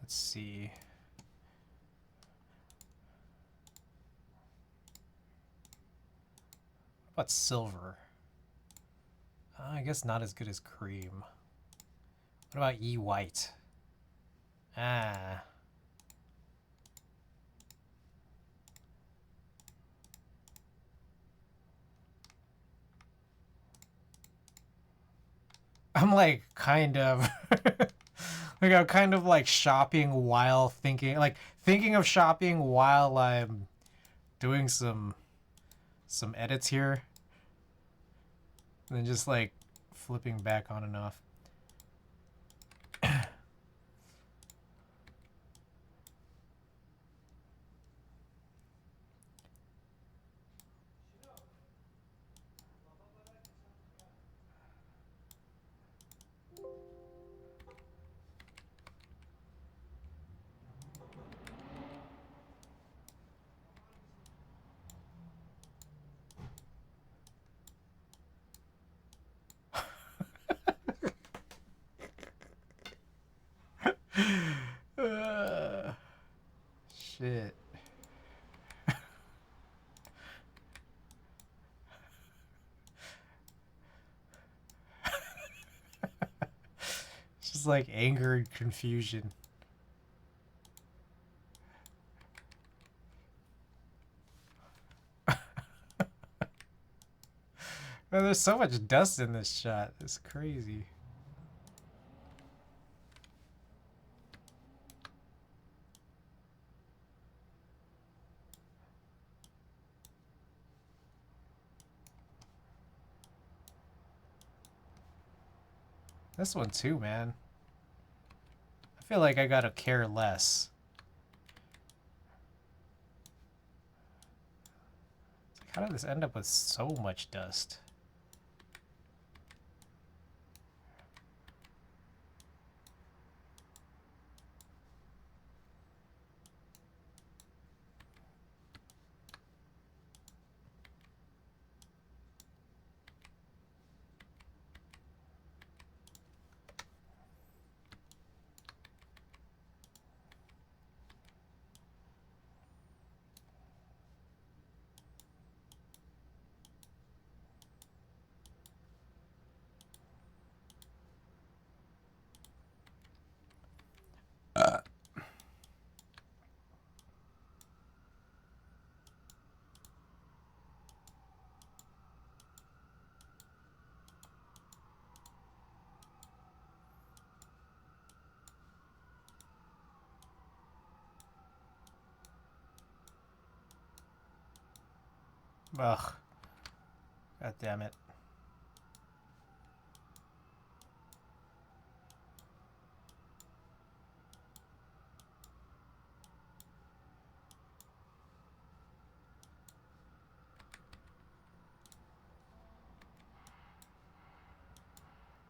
Let's see. What about silver? I guess not as good as cream. What about E-white? Ah. I'm like kind of like I'm kind of like shopping while thinking, like thinking of shopping while I'm doing some edits here. And then just like flipping back on and off. Shit. It's just like anger and confusion. Man, there's so much dust in this shot. It's crazy. This one too, man. I feel like I gotta care less. It's like, how did this end up with so much dust? Ugh. God damn it.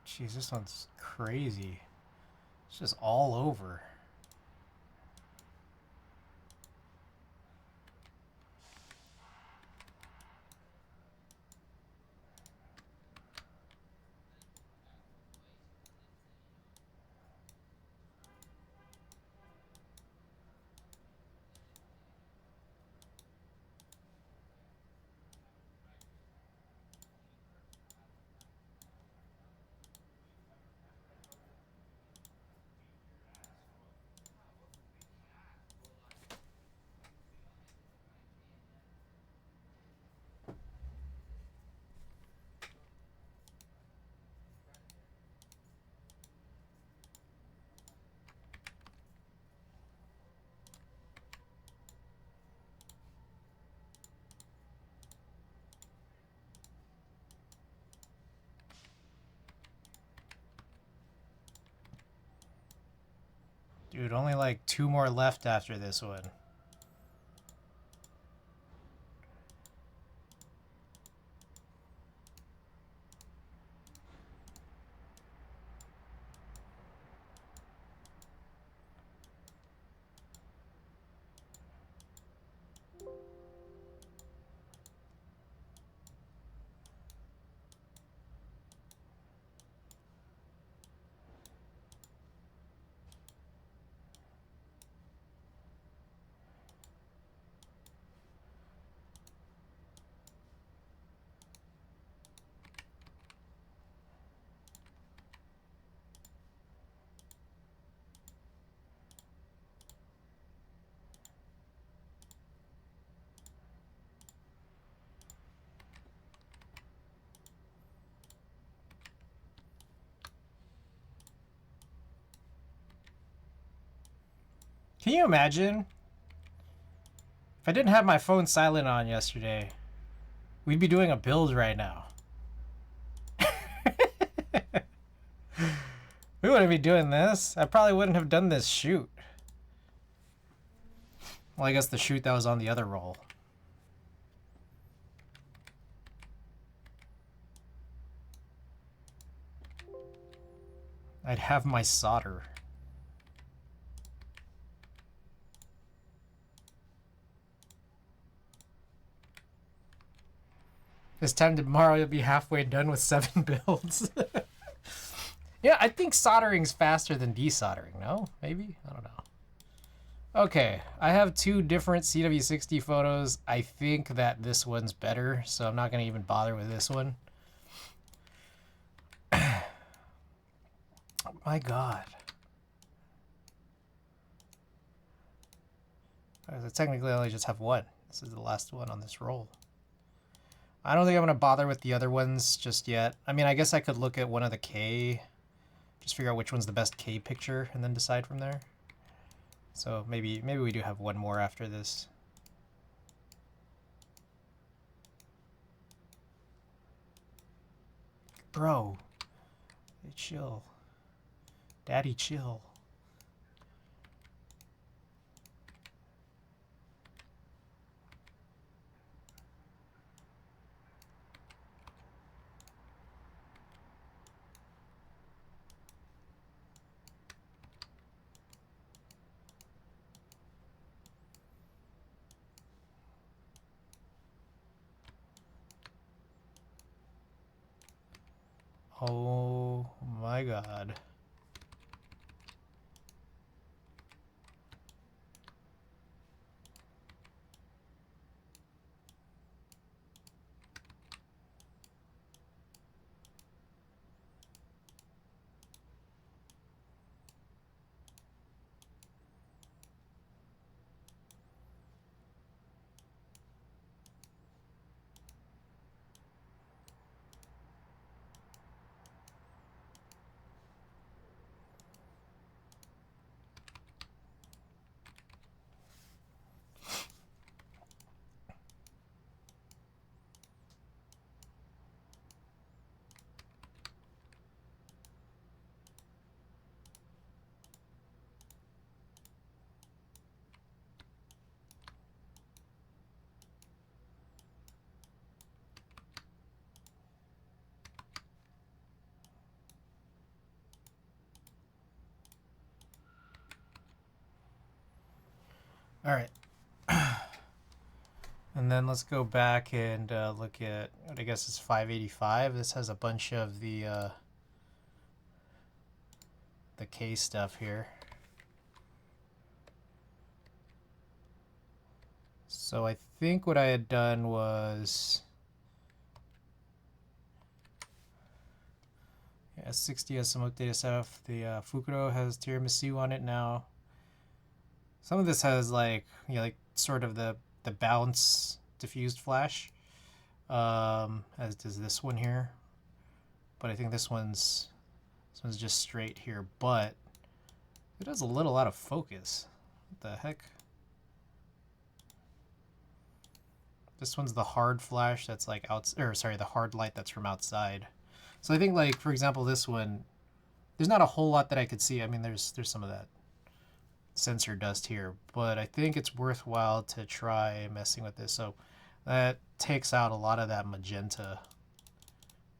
Jeez, this one's crazy. It's just all over. Dude, only like 2 more left after this one. Can you imagine? If I didn't have my phone silent on yesterday, we'd be doing a build right now. We wouldn't be doing this. I probably wouldn't have done this shoot. Well, I guess the shoot that was on the other roll. I'd have my solder. This time tomorrow you'll be halfway done with 7 builds. Yeah, I think soldering's faster than desoldering, no? Maybe? I don't know. Okay, I have 2 different CW60 photos. I think that this one's better, so I'm not going to even bother with this one. Oh my god. I technically only just have 1. This is the last one on this roll. I don't think I'm going to bother with the other ones just yet. I mean, I guess I could look at one of the K, just figure out which one's the best K picture, and then decide from there. So maybe we do have 1 more after this. Bro, hey, chill. Daddy, chill. Oh my god. All right. And then let's go back and look at what I guess is 585. This has a bunch of the K stuff here. So I think what I had done was, yeah, 60 has some updated stuff. The Fukuro has tiramisu on it now. Some of this has like, you know, like sort of the bounce diffused flash, as does this one here. But I think this one's just straight here. But it does a little out of focus. What the heck? This one's the hard flash that's like out, or sorry, the hard light that's from outside. So I think, like, for example, this one, there's not a whole lot that I could see. I mean, there's some of that sensor dust here, but I think it's worthwhile to try messing with this. So that takes out a lot of that magenta.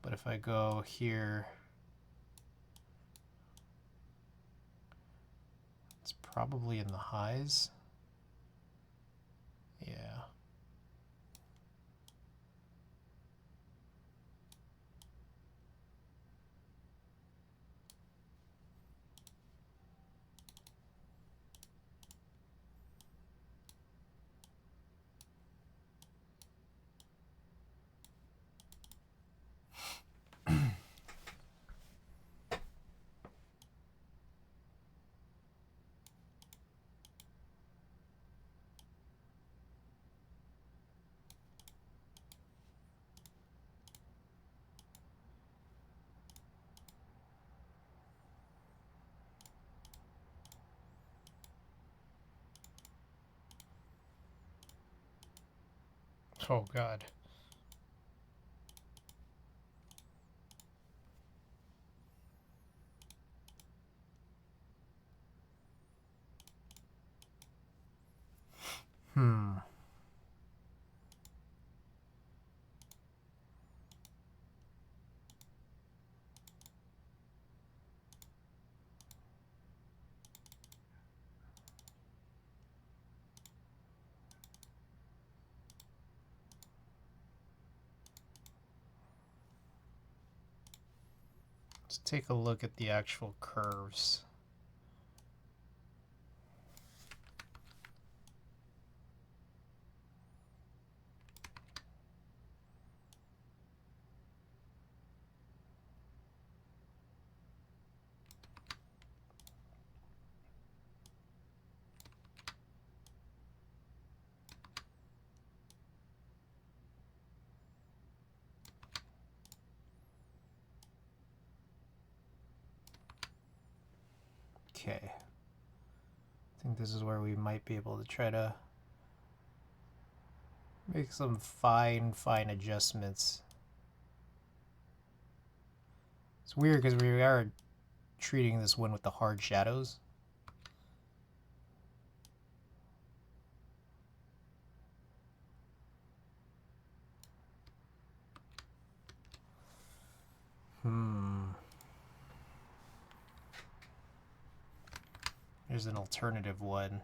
But if I go here, it's probably in the highs. Yeah. Oh God. Hmm. Let's take a look at the actual curves. Okay. I think this is where we might be able to try to make some fine adjustments. It's weird because we are treating this one with the hard shadows. Here's an alternative one.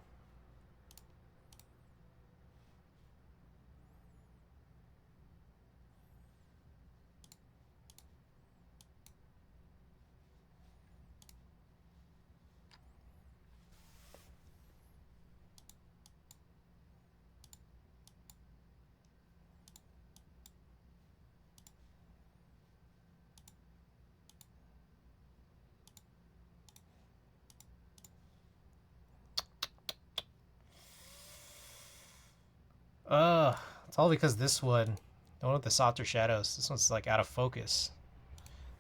It's all because this one, the one with the softer shadows, this one's like out of focus.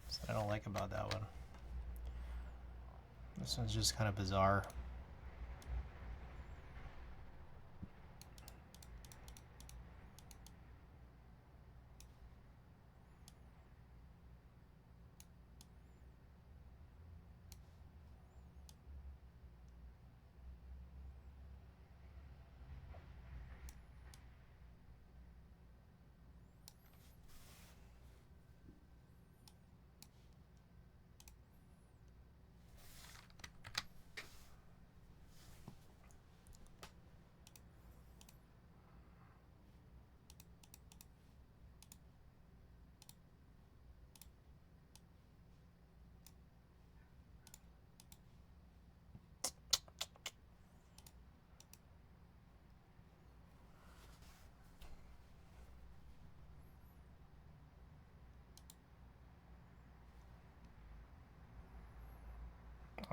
So I don't like about that one. This one's just kind of bizarre.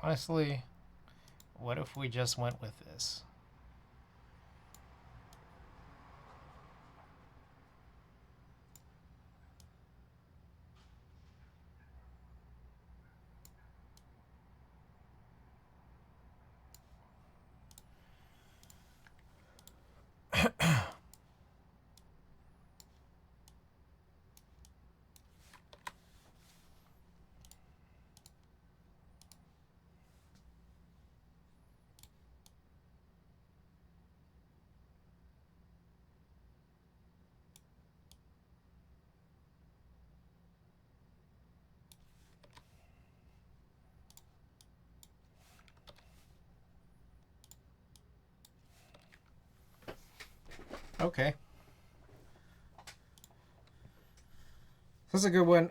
Honestly, what if we just went with this? Okay. That's a good one.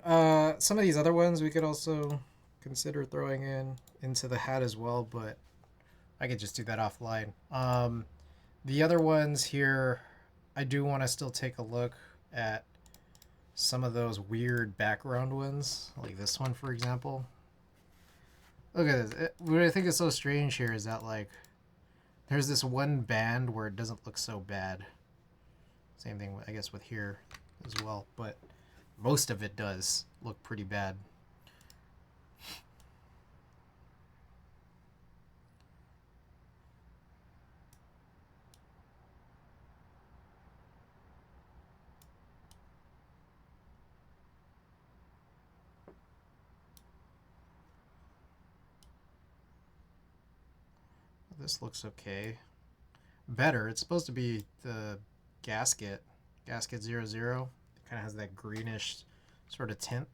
Some of these other ones we could also consider throwing into the hat as well, but I could just do that offline. The other ones here, I do want to still take a look at some of those weird background ones, like this one, for example. Look at this. What I think is so strange here is that, like, there's this one band where it doesn't look so bad. Same thing, I guess, with here as well, but most of it does look pretty bad. This looks okay. Better. It's supposed to be the gasket. Gasket 00. It kind of has that greenish sort of tint.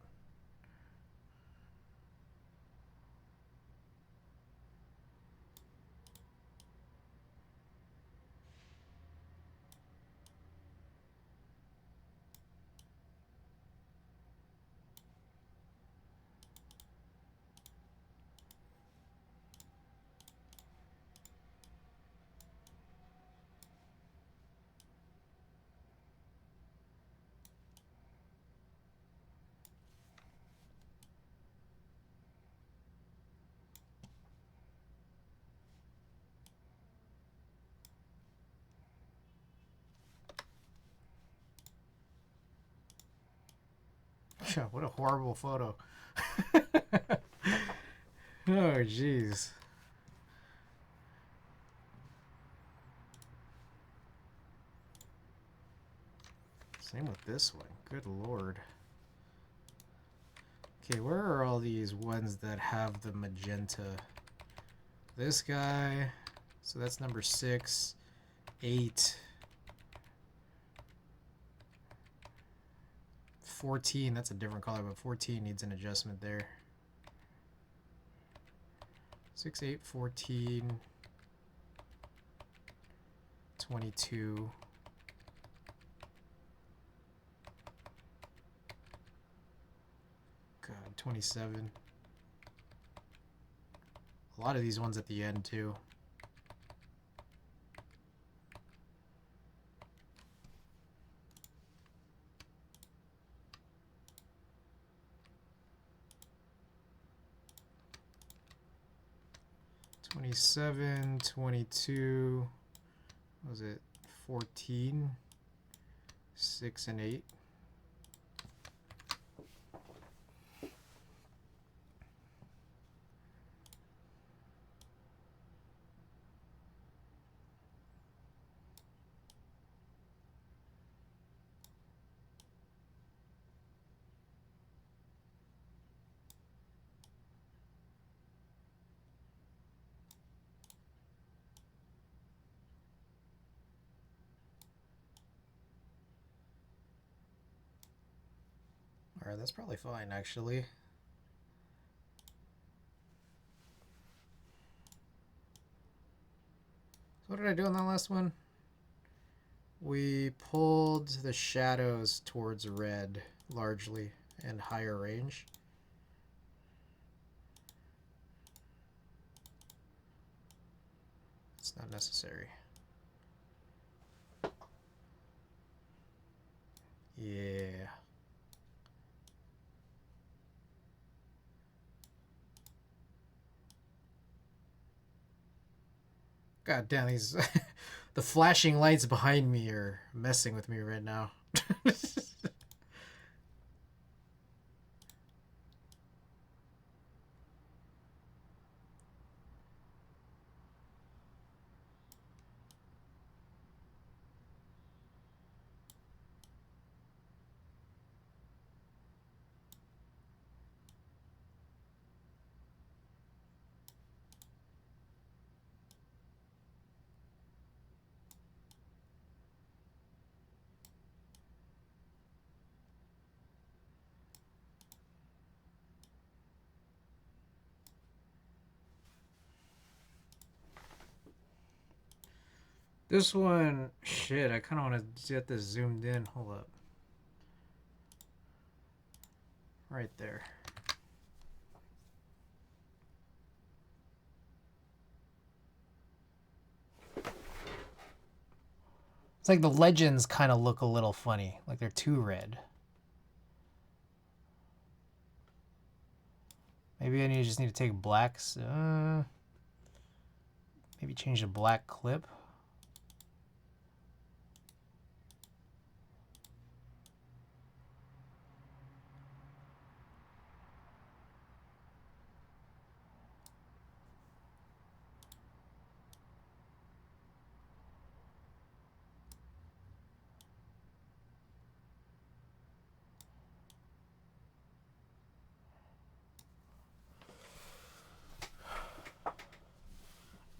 What a horrible photo. Oh, jeez. Same with this one. Good lord. Okay, where are all these ones that have the magenta? This guy. So that's number 6, 8, 14. That's a different color, but 14 needs an adjustment there. 6, 8, 14, 22. God, 27. A lot of these ones at the end, too. '27, 22. What was it? 14, 6, and 8. Alright, that's probably fine, actually. So what did I do on that last one? We pulled the shadows towards red, largely, and higher range. It's not necessary. Yeah. God damn, these the flashing lights behind me are messing with me right now. This one, shit, I kind of want to get this zoomed in. Hold up. Right there. It's like the legends kind of look a little funny. Like they're too red. Maybe I just need to take blacks. Maybe change the black clip.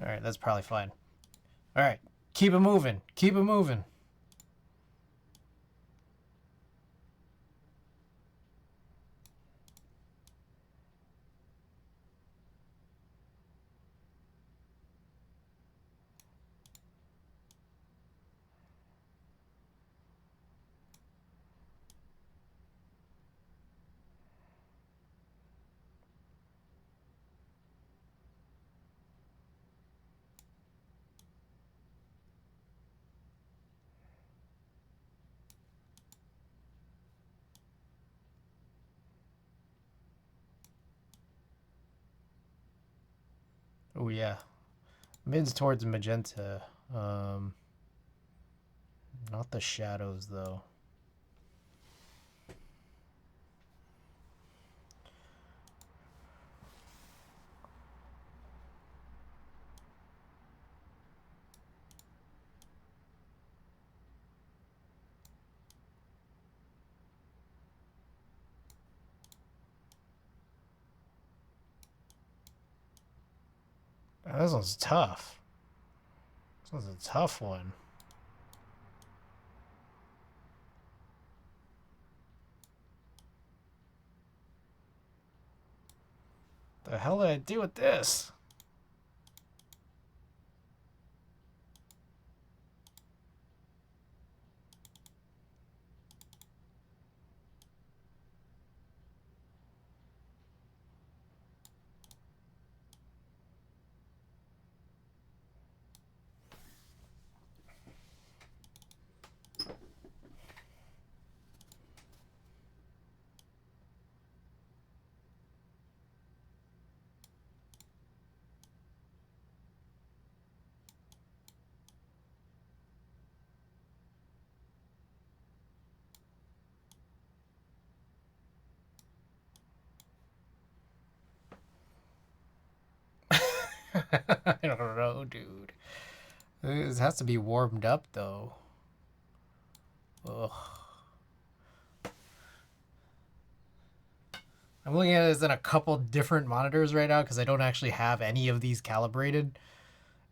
All right, that's probably fine. All right, keep it moving. Keep it moving. Oh yeah, mid's towards magenta. Not the shadows though. Oh, this one's tough. This one's a tough one. The hell did I do with this? I don't know, dude. This has to be warmed up, though. Ugh. I'm looking at this in a couple different monitors right now because I don't actually have any of these calibrated.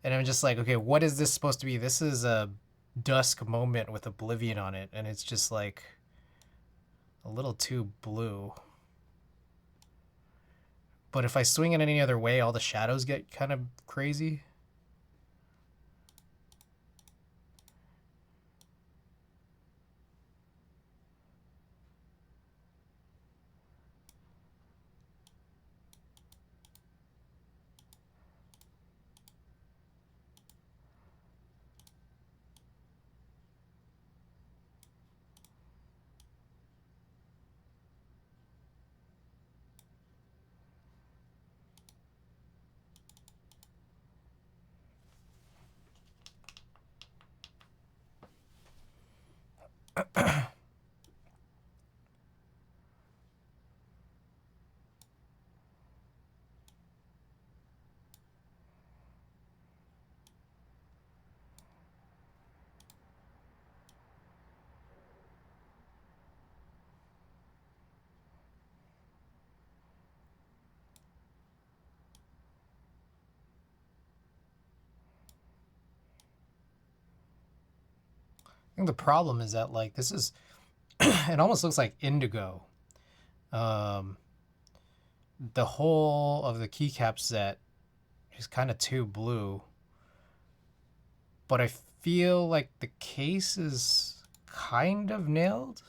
And I'm just like, okay, what is this supposed to be? This is a dusk moment with Oblivion on it. And it's just like a little too blue. But if I swing it any other way, all the shadows get kind of crazy. think the problem is that like this is it almost looks like indigo. The whole of the keycap set is kind of too blue, but I feel like the case is kind of nailed.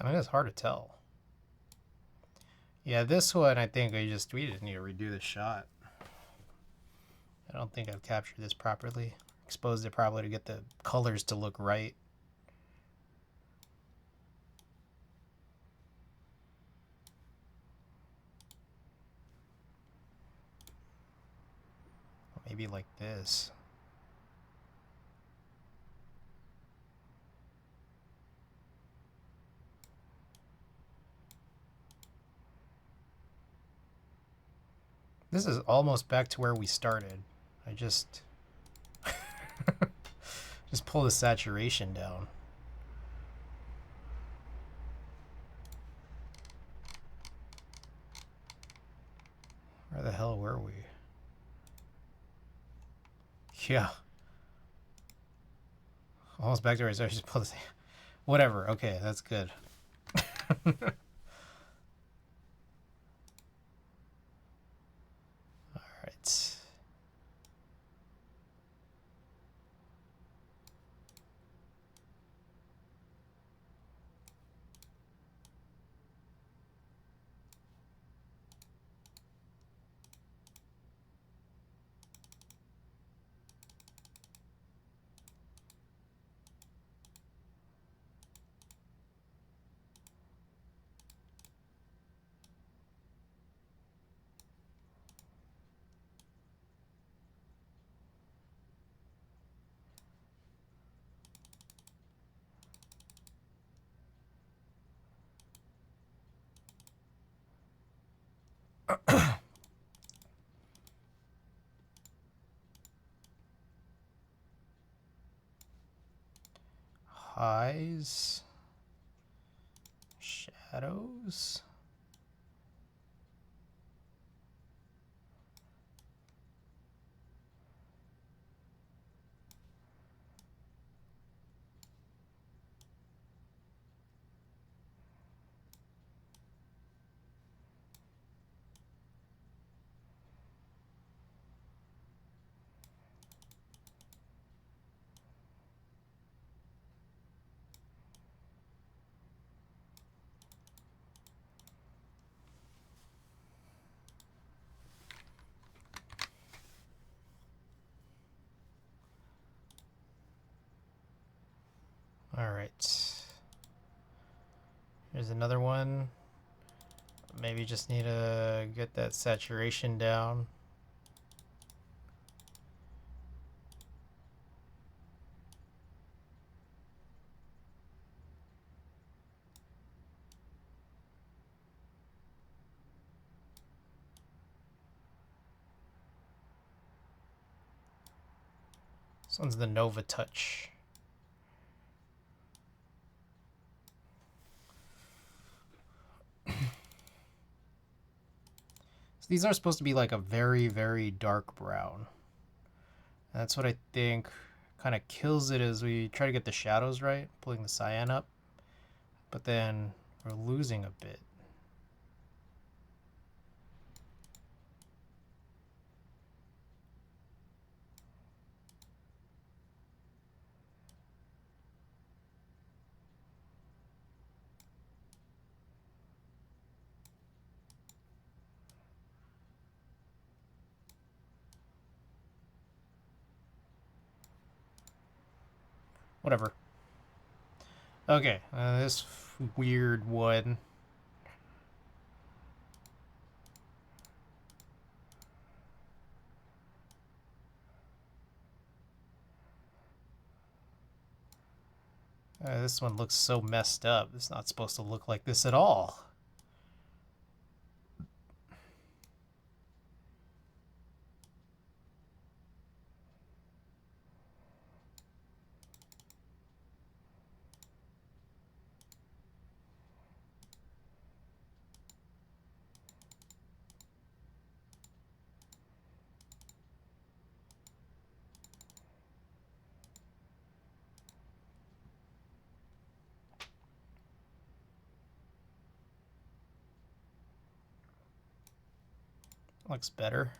I mean, it's hard to tell. Yeah, this one I think we just need to redo the shot. I don't think I've captured this properly. Exposed it properly to get the colors to look right. Maybe like this. This is almost back to where we started. I just pull the saturation down. Where the hell were we? Yeah. Almost back to where I started. Just pull this. Whatever. Okay, that's good. All right. Highs, shadows. All right. Here's another one. Maybe just need to get that saturation down. This one's the Nova Touch. So these are supposed to be like a very, very dark brown. And that's what I think kind of kills it as we try to get the shadows right, pulling the cyan up. But then we're losing a bit. Whatever. Okay, this weird one. This one looks so messed up. It's not supposed to look like this at all. Looks better.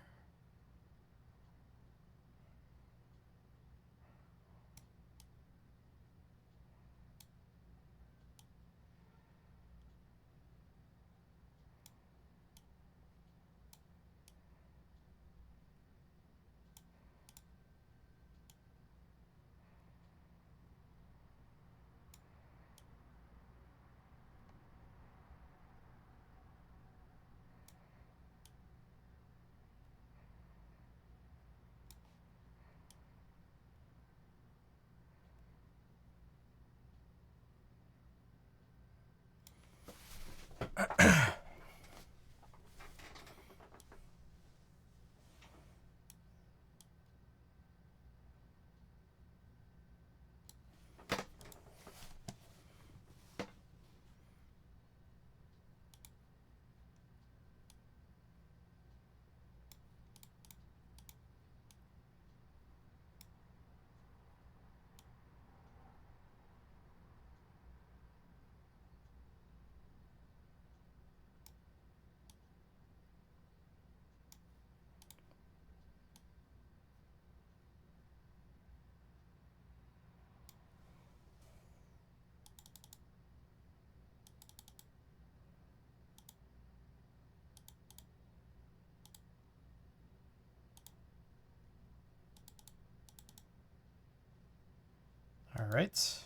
All right.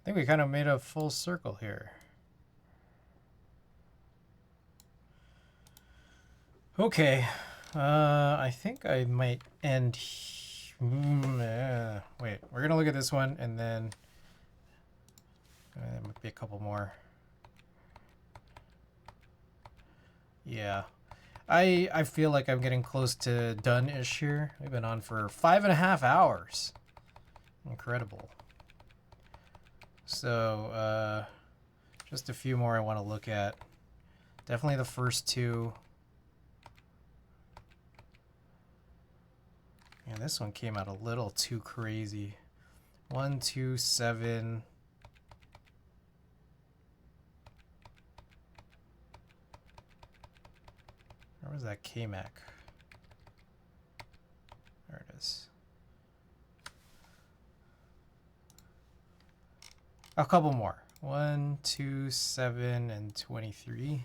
I think we kind of made a full circle here. Okay. I think I might end. Wait, we're gonna look at this one and then there might be a couple more. Yeah. I feel like I'm getting close to done-ish here. We've been on for 5.5 hours. Incredible. So, just a few more I want to look at. Definitely the first two. Yeah, this one came out a little too crazy. 1, 2, 7. Where was that K-Mac? There it is. A couple more. 1, 2, 7, and 23.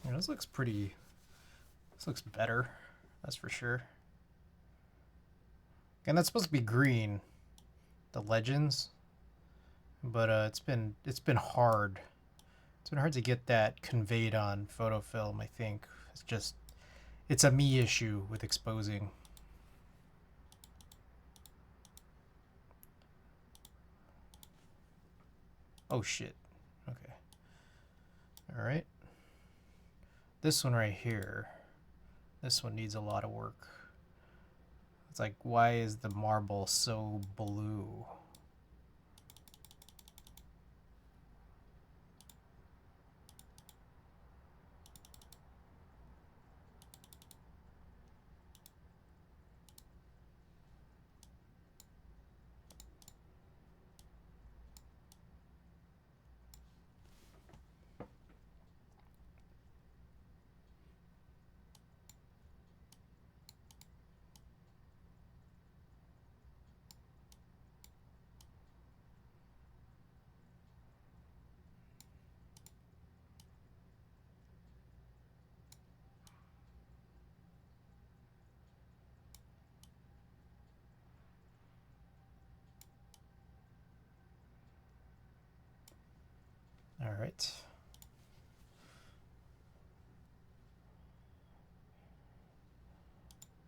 Yeah, this looks pretty. This looks better. That's for sure. And that's supposed to be green, the legends. But it's been hard. It's been hard to get that conveyed on photo film, I think. It's a me issue with exposing. Oh shit. Okay. All right. This one right here. This one needs a lot of work. It's like, why is the marble so blue? All right.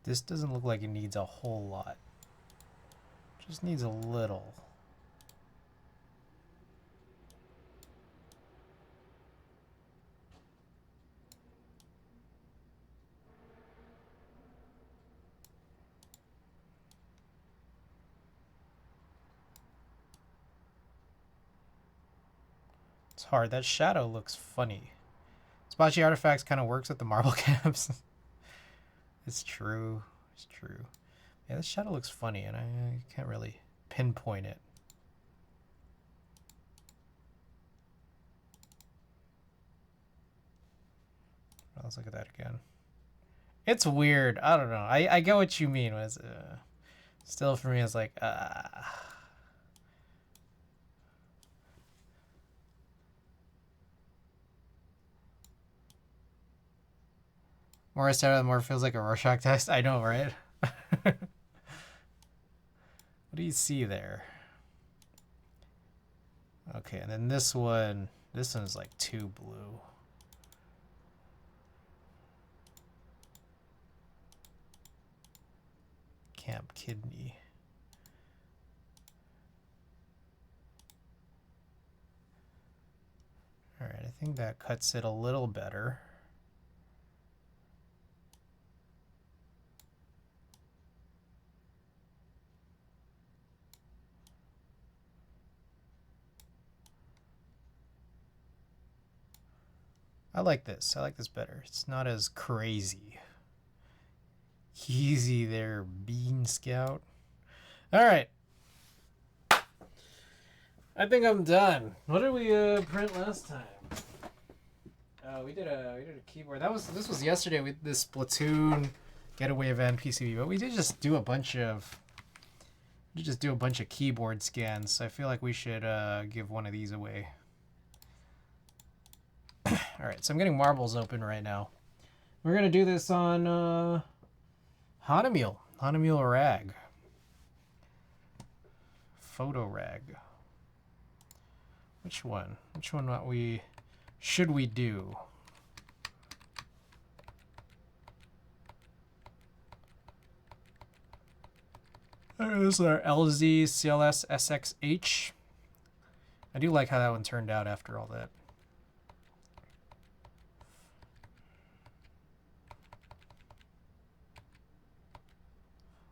This doesn't look like it needs a whole lot. Just needs a little. It's hard. That shadow looks funny. Splotchy artifacts kind of works with the marble caps. It's true. It's true. Yeah, this shadow looks funny, and I can't really pinpoint it. Let's look at that again. It's weird. I don't know. I get what you mean. It's, still, for me, it's like, more I stare at it, the more it feels like a Rorschach test. I know, right? What do you see there? Okay, and then this one is like too blue. Camp Kidney. All right, I think that cuts it a little better. I like this. I like this better. It's not as crazy. Easy there, Bean Scout. All right. I think I'm done. What did we print last time? We did a keyboard. This was yesterday with this Splatoon getaway event PCB, but we did just do a bunch of keyboard scans. So I feel like we should give one of these away. All right, so I'm getting marbles open right now. We're gonna do this on Hanamiel rag, photo rag. Which one? Which one should we do? This is our LZ CLS SXH. I do like how that one turned out after all that.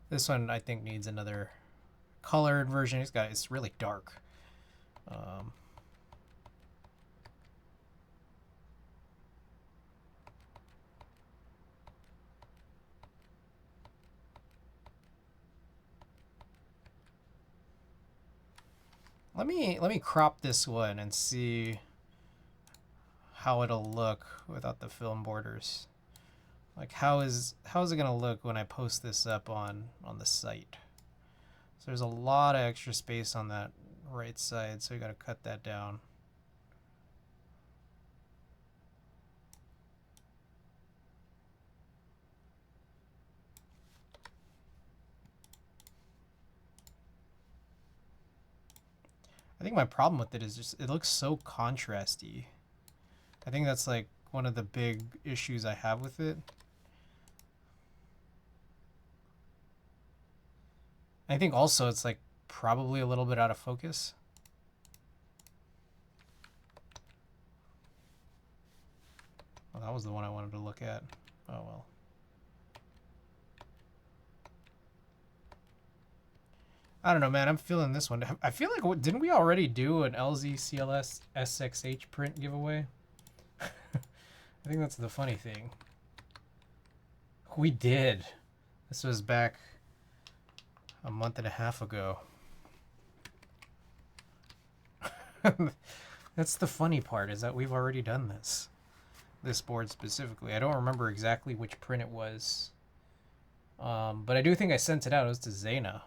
This one I think needs another colored version. It's really dark. Let me crop this one and see how it'll look without the film borders. Like how is it gonna look when I post this up on the site? So there's a lot of extra space on that right side, so you gotta cut that down. I think my problem with it is just it looks so contrasty. I think that's like one of the big issues I have with it. I think also it's like probably a little bit out of focus. Well, that was the one I wanted to look at. Oh well. I don't know, man. I'm feeling this one. I feel like, didn't we already do an LZ CLS SXH print giveaway? I think that's the funny thing. We did. This was back a month and a half ago. That's the funny part, is that we've already done this. This board specifically. I don't remember exactly which print it was. But I do think I sent it out. It was to Zaina.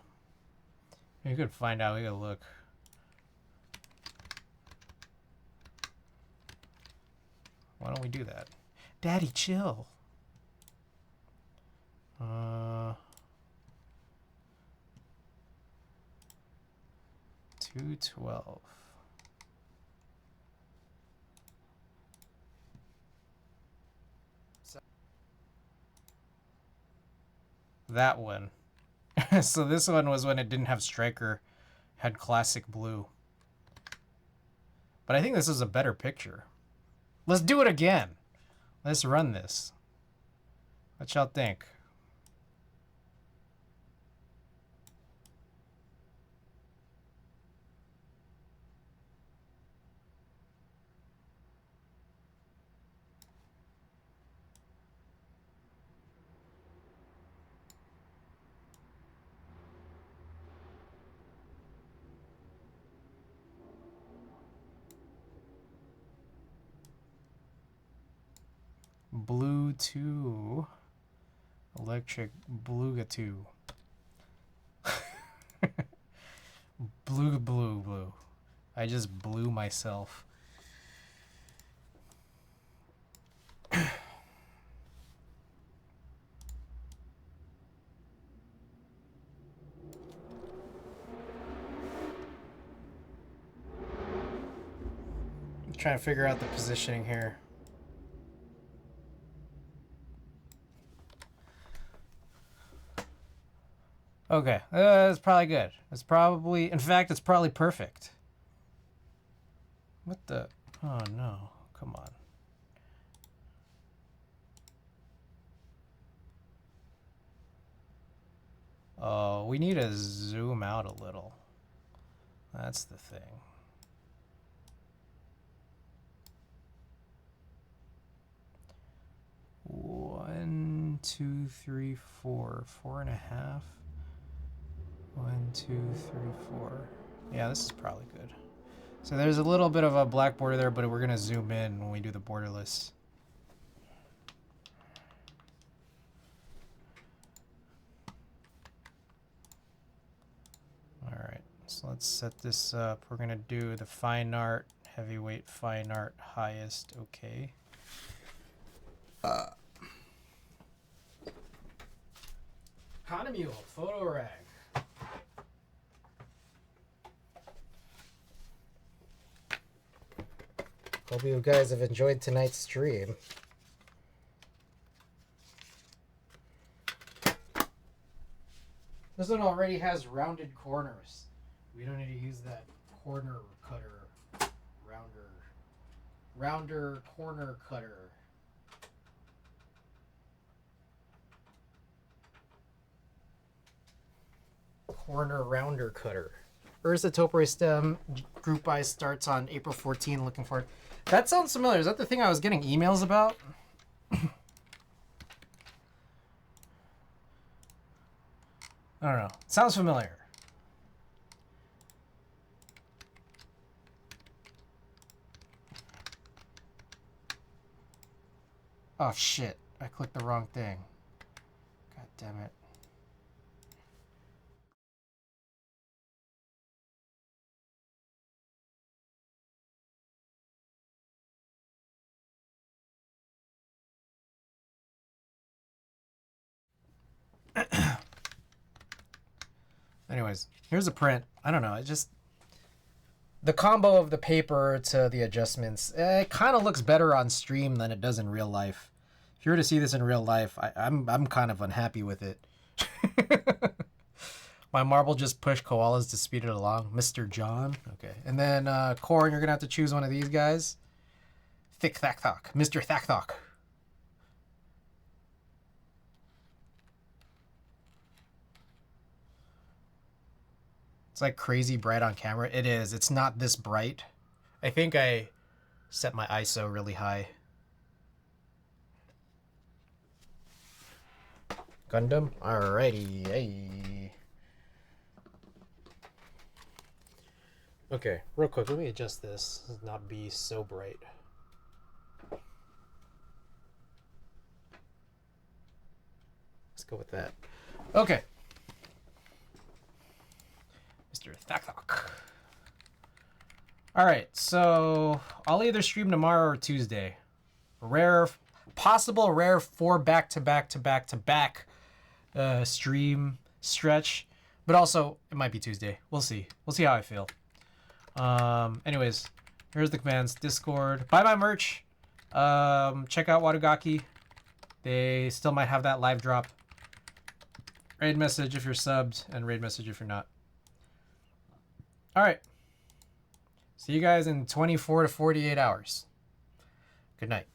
You could find out. We gotta look. Why don't we do that? Daddy, chill. 212. that one. So this one was when it didn't have striker, had classic blue. But I think this is a better picture. Let's do it again. Let's run this. What y'all think? Blue 2. Electric Bluga 2. Blue. I just blew myself. I'm trying to figure out the positioning here. Okay, that's probably good. It's probably, in fact, it's probably perfect. What the? Oh no, come on. Oh, we need to zoom out a little. That's the thing. One, two, three, four. 4.5. 1, 2, 3, 4. Yeah, this is probably good. So there's a little bit of a black border there, but we're gonna zoom in when we do the borderless. All right, so let's set this up. We're gonna do the fine art, heavyweight fine art, highest, okay. Economule, photo rag. Hope you guys have enjoyed tonight's stream. This one already has rounded corners. We don't need to use that corner cutter. Rounder corner cutter. Corner rounder cutter. Ursa Topiary Stem Group Buy starts on April 14. Looking forward. That sounds familiar. Is that the thing I was getting emails about? I don't know. Sounds familiar. Oh shit. I clicked the wrong thing. God damn it. Anyways, here's a print. I don't know. It just the combo of the paper to the adjustments. It kind of looks better on stream than it does in real life. If you were to see this in real life, I'm kind of unhappy with it. My marble just pushed koalas to speed it along. Mr. John. Okay. And then Corn, you're gonna have to choose one of these guys. Thick Thakthok. Mr. Thakthok. It's like crazy bright on camera. It is. It's not this bright. I think I set my ISO really high. Gundam? Alrighty. Hey. Okay, real quick, let me adjust this. This not be so bright. Let's go with that. Okay. Mr. Thakthok. Alright, so I'll either stream tomorrow or Tuesday. Possible rare 4 back-to-back stream stretch. But also, it might be Tuesday. We'll see. We'll see how I feel. Anyways, here's the commands. Discord. Buy my merch. Check out Wadugaki. They still might have that live drop. Raid message if you're subbed, and raid message if you're not. Alright. See you guys in 24 to 48 hours. Good night.